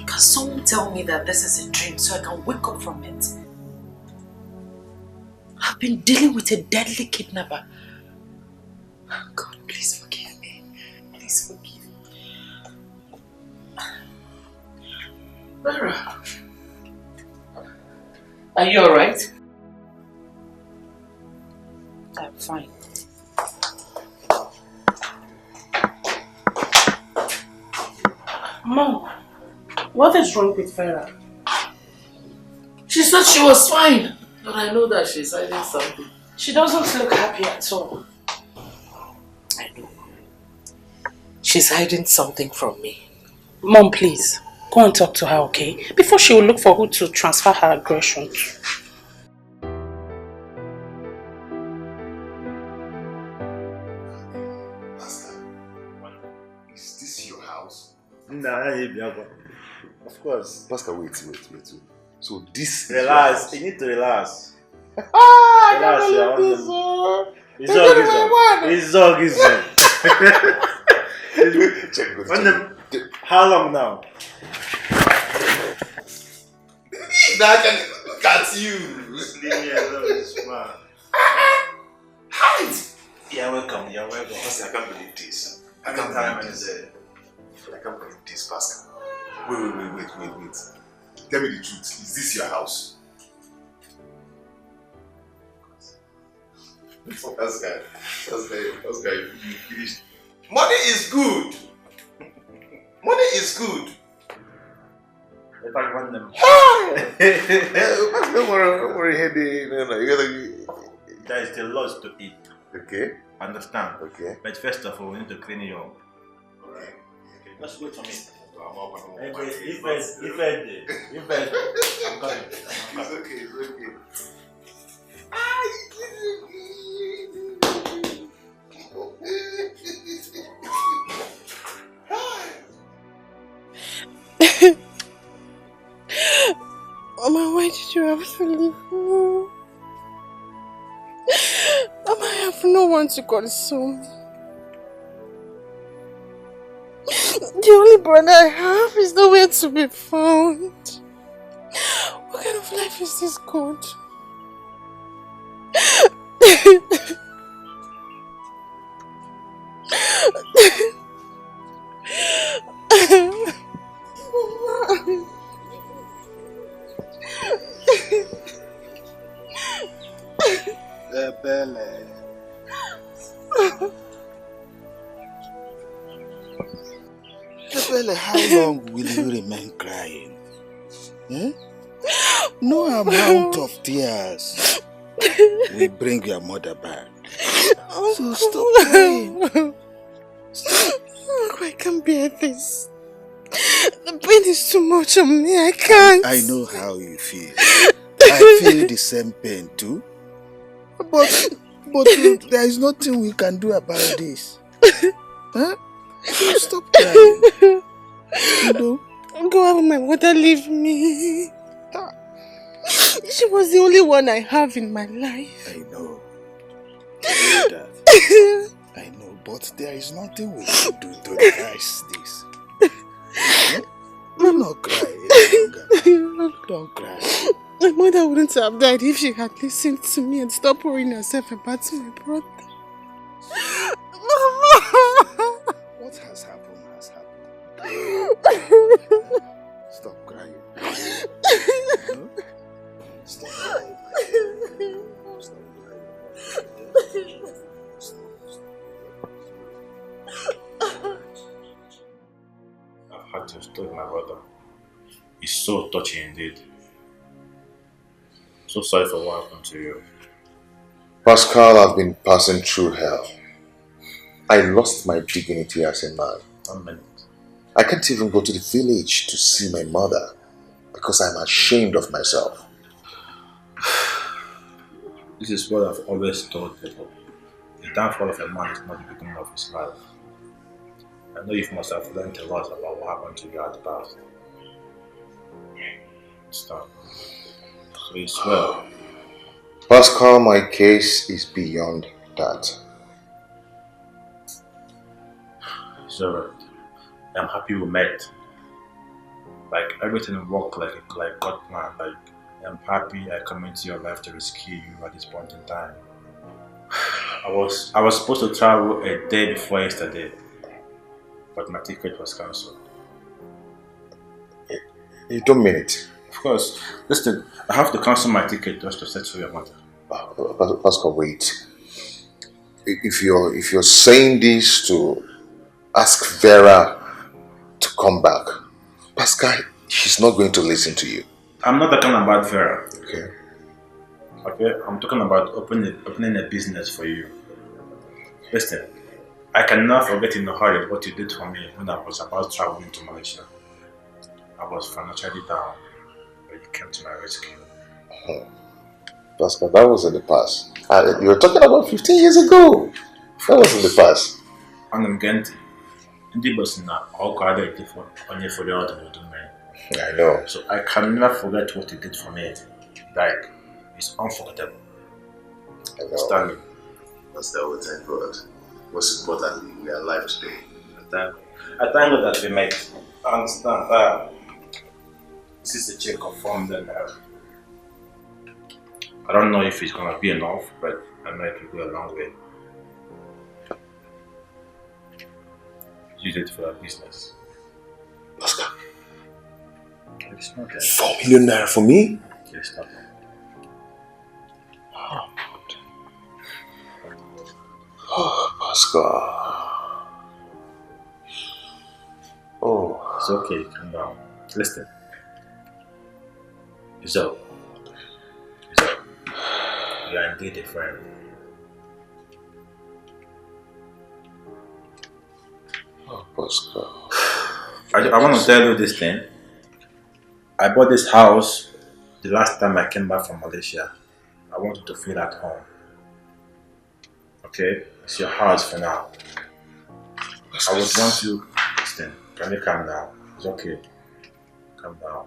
Can someone tell me that this is a dream so I can wake up from it? I've been dealing with a deadly kidnapper. God, please forgive me. Please forgive me. Vera, are you alright? I'm fine. Mom, what is wrong with Vera? She said she was fine, but I know that she's hiding something. She doesn't look happy at all. I know. She's hiding something from me. Mom, please, go and talk to her, okay? Before she will look for who to transfer her aggression to. Is this your house? Nah, of course. Pascal, wait. So this relax. You need to relax. Relax, It's dog. How long now? Now I can look at you. Just leave me alone, man. Hide. You're welcome. Pascal, I can't believe this. I can't believe this, Pascal. Wait. Tell me the truth. Is this your house? That's guy, you finished. Money is good. Money is good. If I want them. Don't worry, headache. No, you gotta. There is still lots to eat. Okay. Understand? Okay. But first of all, we need to clean you up. Alright. Let's wait for me. I'm I'm coming. It's okay. Mama, why did you have to leave me? Mama, I have no one to console me. The only brother I have is nowhere to be found. What kind of life is this, God? Ebele, how long will you remain crying? Hmm? No amount of tears will bring your mother back. So stop crying. I can't bear this. The pain is too much on me. I can't. I know how you feel. I feel the same pain too. But there is nothing we can do about this. Huh? So stop crying. You know? Go have my mother leave me. She was the only one I have in my life. I know that. I know, but there is nothing we can do to reverse this. Do not cry any longer. Don't cry. My mother wouldn't have died if she had listened to me and stopped worrying herself about my brother. What has happened has happened. Stop crying. Stop crying. Stop crying. I've had to stop my brother. It's so touching indeed. So sorry for what happened to you. Pascal, I've been passing through hell. I lost my dignity as a man. 1 minute. I can't even go to the village to see my mother because I'm ashamed of myself. This is what I've always told people. The downfall of a man is not the beginning of his life. I know you must have learned a lot about what happened to you at the past. Stop. So it's well. Pascal, my case is beyond that. It's alright. I'm happy we met. Like everything worked like God planned. Like I'm happy I come into your life to rescue you at this point in time. I was supposed to travel a day before yesterday, but my ticket was cancelled. You don't mean it? Of course. Listen, I have to cancel my ticket just to settle your mother. Pascal, wait. If you're saying this to ask Vera to come back, Pascal, she's not going to listen to you. I'm not talking about Vera. Okay. Okay, I'm talking about opening a business for you. Listen, I cannot forget in a hurry what you did for me when I was about traveling to Malaysia. I was financially down, but you came to my rescue. Pascal, that was in the past. You were talking about 15 years ago. That was in the past. And I'm getting ndị boss na ọkụ adịghị onye for the other. I know. So I can never forget what you did for me. Like, it's unforgettable. I know. Stanley. That's that we thank God. Most importantly, we are alive today. I thank God that we met. I understand. This is a check of form then. I don't know if it's gonna be enough, but I know it will go a long way. Use it for our business. Oscar. It's not that. 4 million naira for me? Yes, not. Oh, Oscar. Oh. It's okay, calm down. Listen. So, you are indeed a friend. Oh, Oscar. I want to tell you this thing. I bought this house the last time I came back from Malaysia. I want you to feel at home. Okay? It's your house for now. I would want you. Listen, can you calm down? It's okay. Calm down.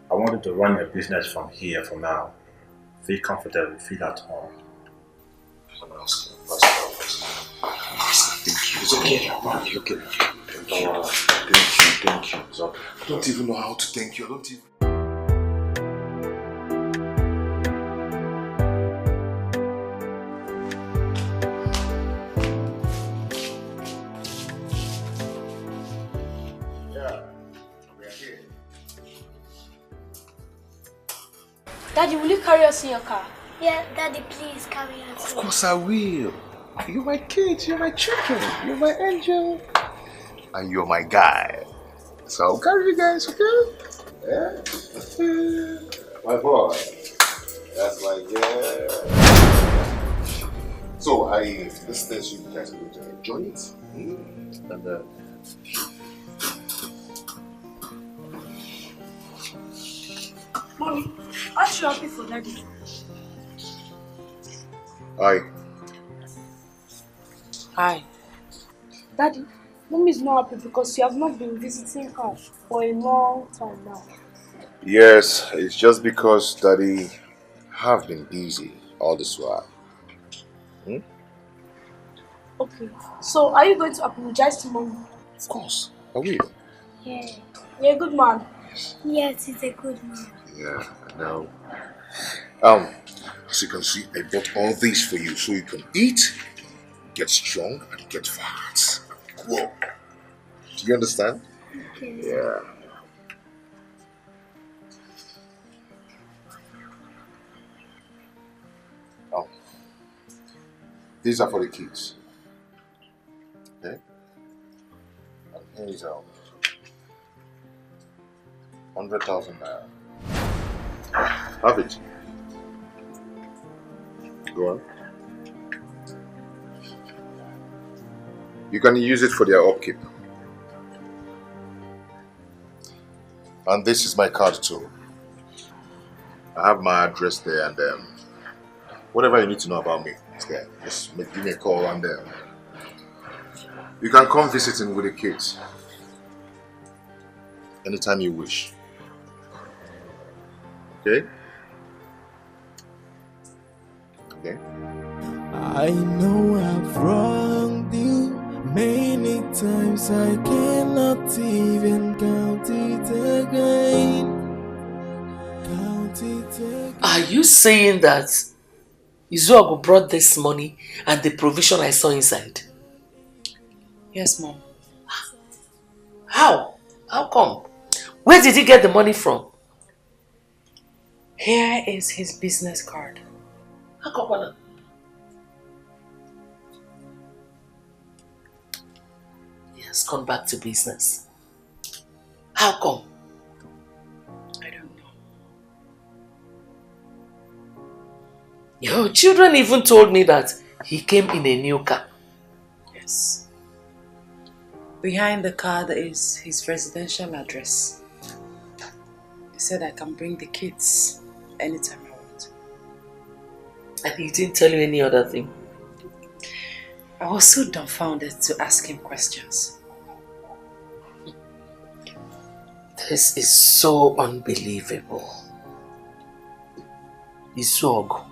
I want you to run your business from here for now. Feel comfortable, feel at home. It's okay. It's okay. Thank you. So, I don't even know how to thank you. I don't even. Daddy, will you carry us in your car? Yeah, Daddy, please carry us. Of course I will. You're my kids, you're my children, you're my angel. And you're my guy. So I'll carry you guys, okay? Yeah? My boy. That's my girl. So this thing you guys are going to enjoy it. And Mommy, aren't you happy for Daddy? Hi. Daddy, Mommy is not happy because you have not been visiting her for a long time now. yes, it's just because Daddy have been busy all this while. Okay, so are you going to apologize to Mommy? Of course, I will. Yeah. You're a good man. Yes, he's a good man. Yeah, I know. As you can see, I bought all these for you so you can eat, get strong, and get fat. Whoa. Do you understand? Okay. Yeah. These are for the kids. Okay? And here is 100,000 naira. Have it. Go on. You can use it for their upkeep. And this is my card too. I have my address there, and whatever you need to know about me is there. Just give me a call, and you can come visiting with the kids anytime you wish. Okay? Okay? I know I've wronged you many times. I cannot even count it again. Are you saying that Izuogu brought this money and the provision I saw inside? Yes, Mom. How? How come? Where did he get the money from? Here is his business card. How come? He has gone back to business. How come? I don't know. Your children even told me that he came in a new car. Yes. Behind the card is his residential address. He said I can bring the kids anytime I want. And he didn't tell you any other thing? I was so dumbfounded to ask him questions. This is so unbelievable. Izuogu.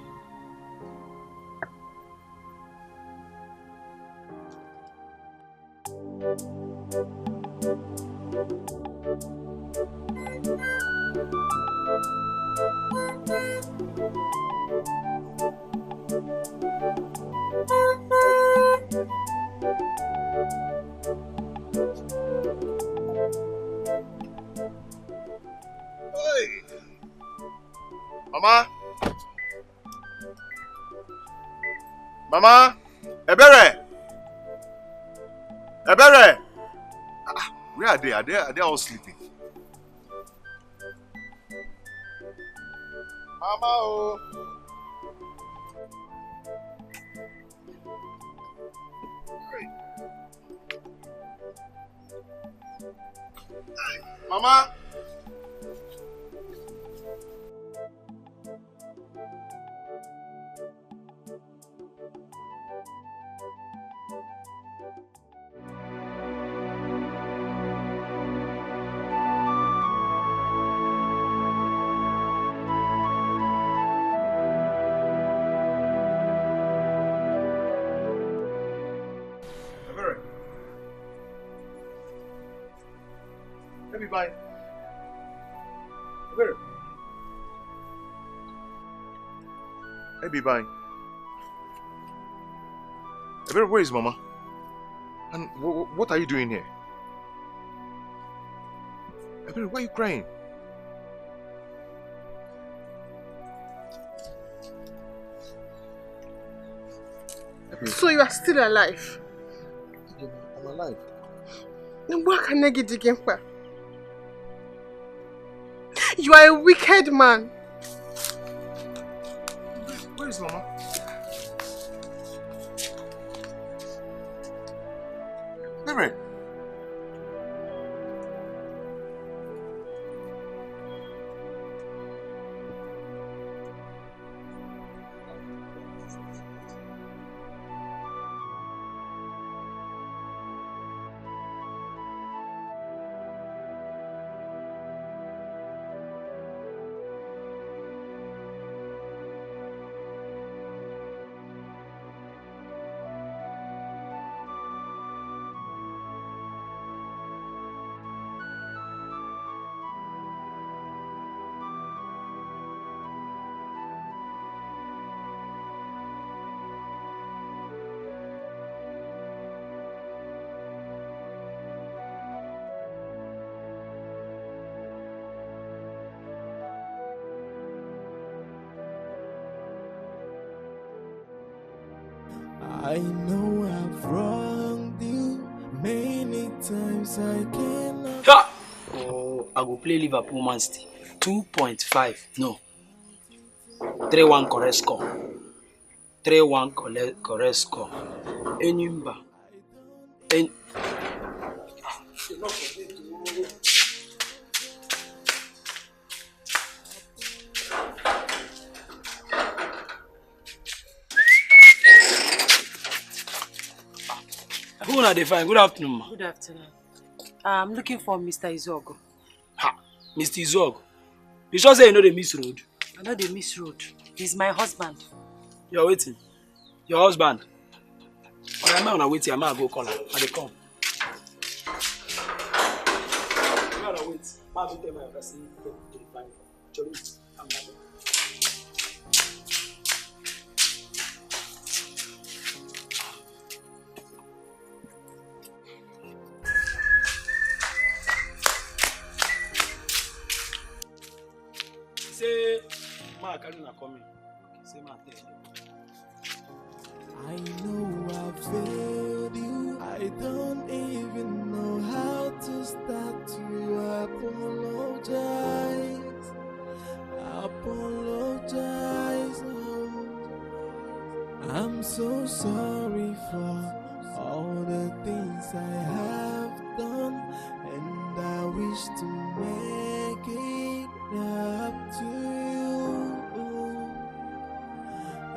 Mama? Mama? Ebere? Ebere! Where are they? Are they all sleeping? Mama, oh. Mama! Let me buy. Where? Let me buy. Where is Mama? And what are you doing here? Why are you crying? So you are still alive? I'm alive. Then what can I get again for? You are a wicked man. Where is Mama? Mary. I know I've wronged you many times. I cannot. Ha! Oh, I go play Liverpool Man City. 2.5. No. 3-1 correct score. 3-1 correct score. Enimba. Who are they fine? Good afternoon, ma. Good afternoon. I'm looking for Mr. Izogo. Ha! Mr. Izogo. You sure say you know the miss road? I know the miss road. He's my husband. You're waiting. Your husband? I'm not waiting. I'm going to go call her. I dey come. I'm not wait. I'm going to tell my person to the fine. I'm not. Say, ma, Karina coming. Say, ma, I know I failed you. I don't even know how to start to apologize. I'm so sorry for all the things I have done, and I wish to make it up to you.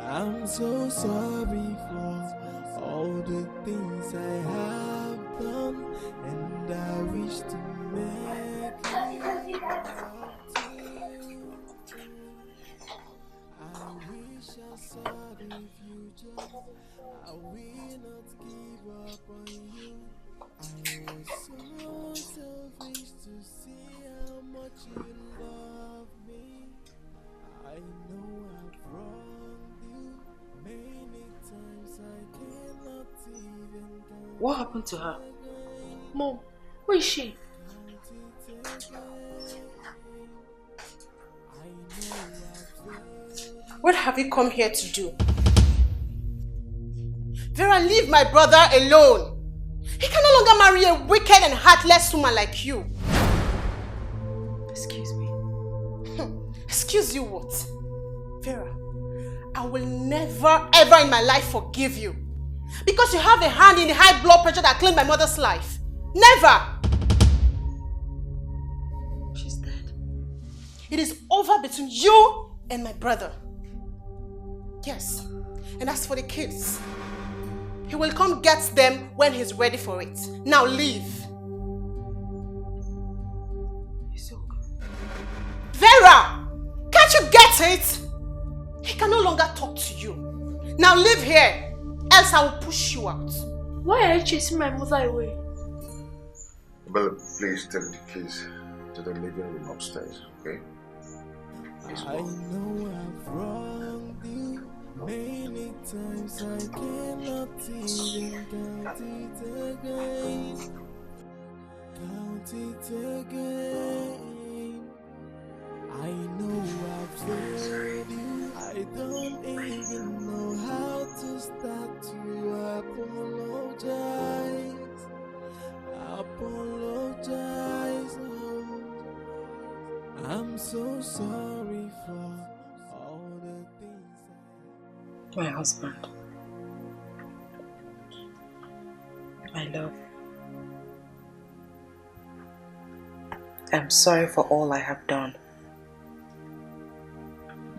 I'm so sorry for all the things I have done, and I wish to make it up to you. I wish I saw the future. I will not give up on you. I was so selfish to see how much you love me. I know I've wronged you many times. I cannot even count. What happened to her? Mom, where is she? What have you come here to do? Vera, leave my brother alone. He can no longer marry a wicked and heartless woman like you. Excuse me. Excuse you what? Vera, I will never ever in my life forgive you. Because you have a hand in the high blood pressure that claimed my mother's life. Never! She's dead. It is over between you and my brother. Yes. And as for the kids, he will come get them when he's ready for it. Now leave. Vera! Can't you get it? He can no longer talk to you. Now leave here, else I will push you out. Why are you chasing my mother away? Bella, please take the keys to the living room upstairs, okay? Please go. I know I've wronged you many times. I cannot even count it again. Count it again. I know I've failed you. I don't even know how to start to apologize. Apologize. Oh, I'm so sorry for all the things. My husband. My love. I'm sorry for all I have done.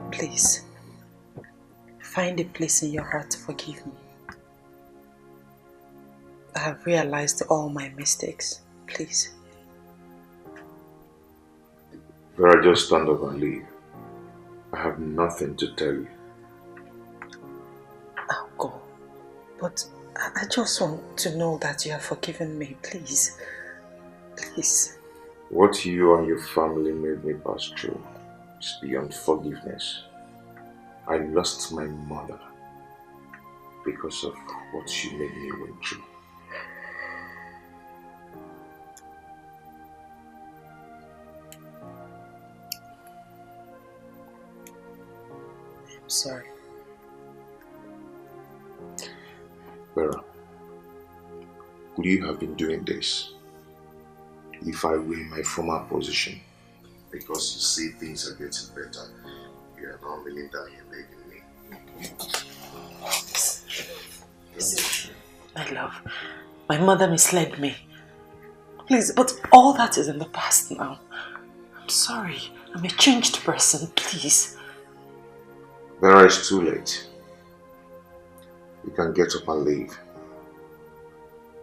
Please, find a place in your heart to forgive me. I have realized all my mistakes. Please. Vera, just stand up and leave. I have nothing to tell you. I'll go. But I just want to know that you have forgiven me. Please. Please. What you and your family made me pass through is beyond forgiveness. I lost my mother because of what she made me went through. I'm sorry. Vera, could you have been doing this if I were in my former position? Because you see things are getting better. You are not kneeling down here begging me. Listen, my love, my mother misled me. Please, but all that is in the past now. I'm sorry. I'm a changed person, please. Vera, it's too late. You can get up and leave.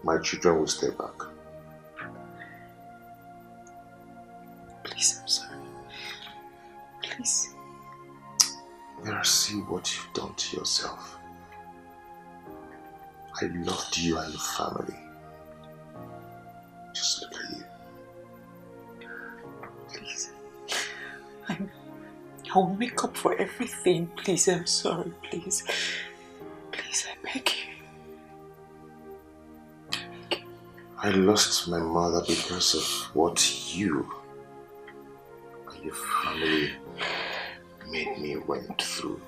My children will stay back. Please, I'm sorry. Please. Vera, see what you've done to yourself. I loved you and your family. Just look at you. Please. I'll make up for everything. Please, I'm sorry. Please. Please, I beg you. I lost my mother because of what you and your family made me went through.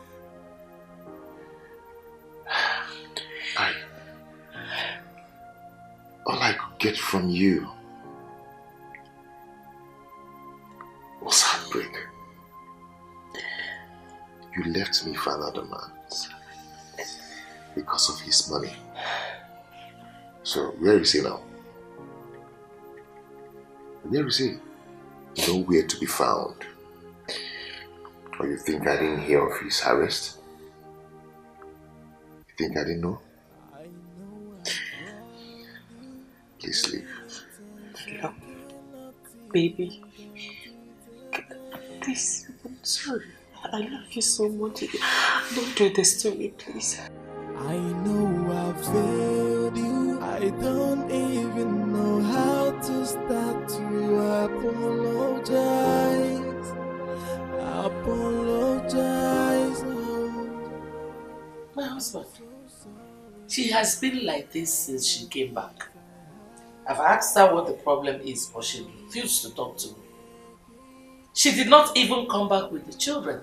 All I could get from you was heartbreak. You left me for another man because of his money. So where is he now? Where is he? Nowhere to be found. Or you think I didn't hear of his arrest? You think I didn't know? Please leave. Look, baby. Please, I'm sorry. I love you so much. Don't do this to me, please. I know I've failed you. I don't even know how to start to apologize. Apologize. My husband, she has been like this since she came back. I've asked her what the problem is, but she refused to talk to me. She did not even come back with the children.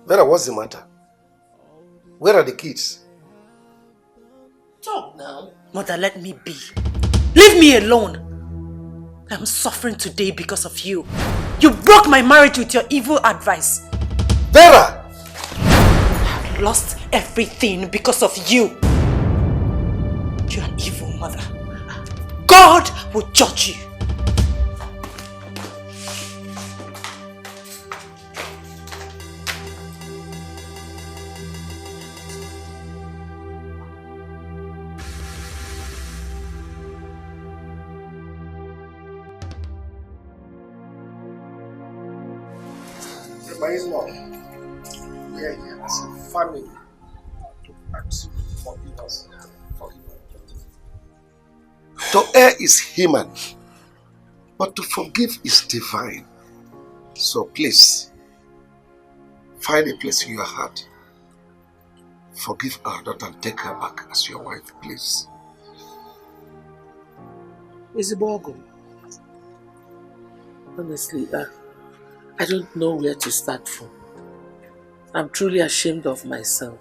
Vera, what's the matter? Where are the kids? Talk now. Mother, let me be. Leave me alone. I'm suffering today because of you. You broke my marriage with your evil advice. Vera! I lost everything because of you. You're an evil mother. God will judge you. Remind us, we are here as a family to ask you to forgive us. To err is human, but to forgive is divine. So please, find a place in your heart. Forgive our daughter and take her back as your wife, please. Isibogo, honestly, I don't know where to start from. I'm truly ashamed of myself.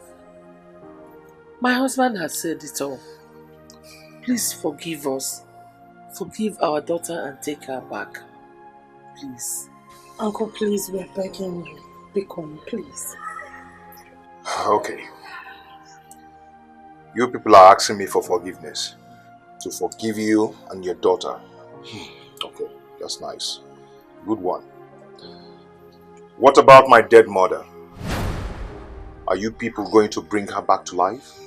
My husband has said it all. Please forgive us. Forgive our daughter and take her back. Please. Uncle, please, we're begging you. Become, please. Okay. You people are asking me for forgiveness. To forgive you and your daughter. Okay, that's nice. Good one. What about my dead mother? Are you people going to bring her back to life?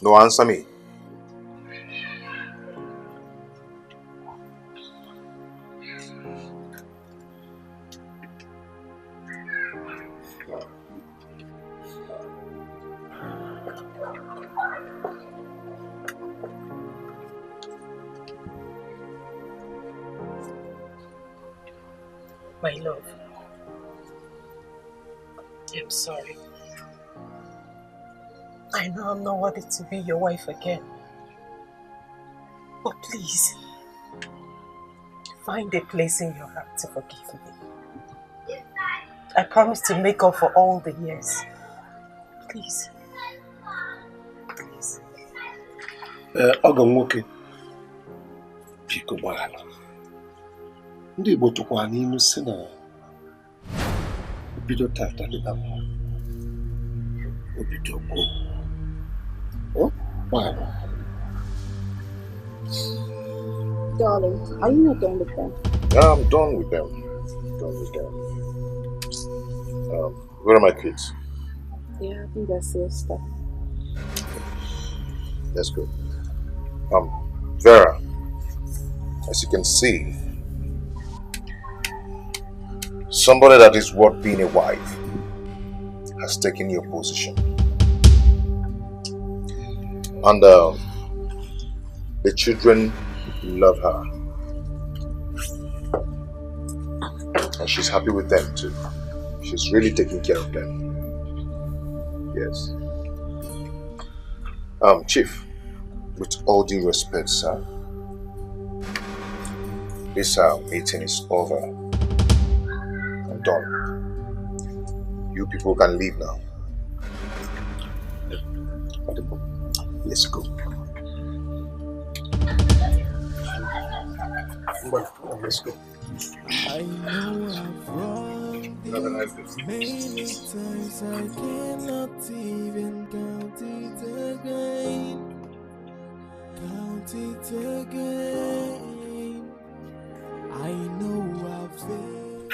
No, answer me. My love, I'm sorry. I know I'm not worthy to be your wife again. But please, find a place in your heart to forgive me. I promise to make up for all the years. Please. Please. Ogo nwoke, biko gbaghara. Ndị Igbo tụkwara n'ilu sị na obido tata dịka mma, obido gwuo. Gbaghara. Darling, are you not done with them? Yeah, I'm done with them. Where are my kids? Yeah, I think that's your stuff. That's good. Vera, as you can see, somebody that is worth being a wife has taken your position. And the children love her. And she's happy with them too. She's really taking care of them. Yes. Chief, with all due respect, sir, this meeting is over. I'm done. You people can leave now. Let's go. Let's go. I know I've wronged you many times. I cannot even count it again. Count it again. I know I've failed.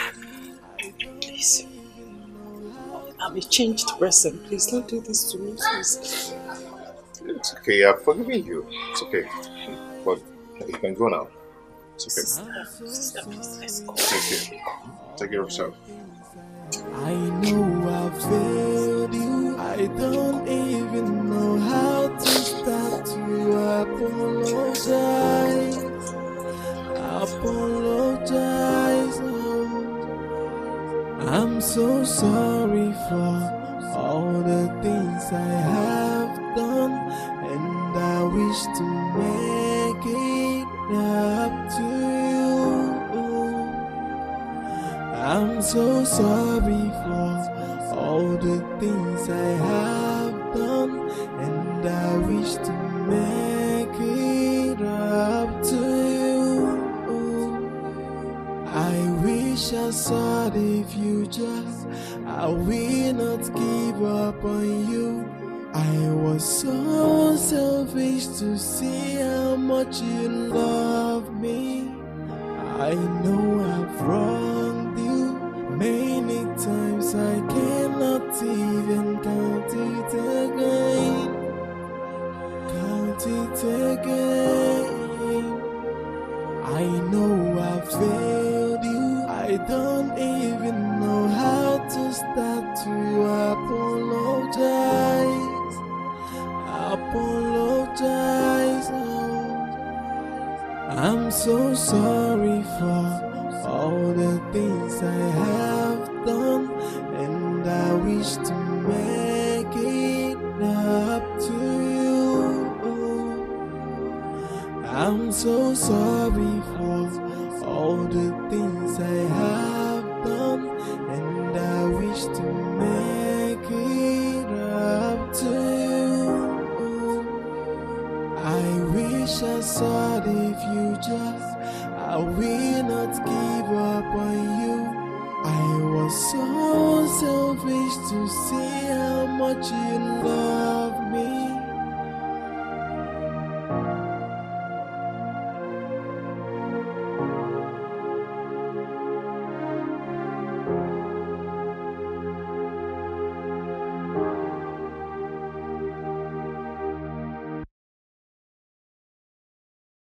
Please. I'm a changed person. Please don't do this to me, please. It's okay. I've forgiven you. It's okay. But you can go now. It's okay. Sister, please, let's go. Take care. Take care of yourself. I know I've failed you. I don't even know how to start to apologize. Apologize. I'm so sorry for all the things I have done, and I wish to make it up to you. I'm so sorry for all the things I have done, and and I wish to make it up to you. I wish I saw the future. I will not give up on you. I was so selfish to see how much you love me. I know I've wronged you many times. I cannot even count it again. Count it again. I know I failed you. I don't even know how to start to apologize. Apologize. Oh. I'm so sorry for all the things I have done, and I wish to make it up to you. I'm so sorry for all the things I have done, and I wish to make it up to you. I wish I saw the future. I will not give up on you. I was so selfish to see how much you love me.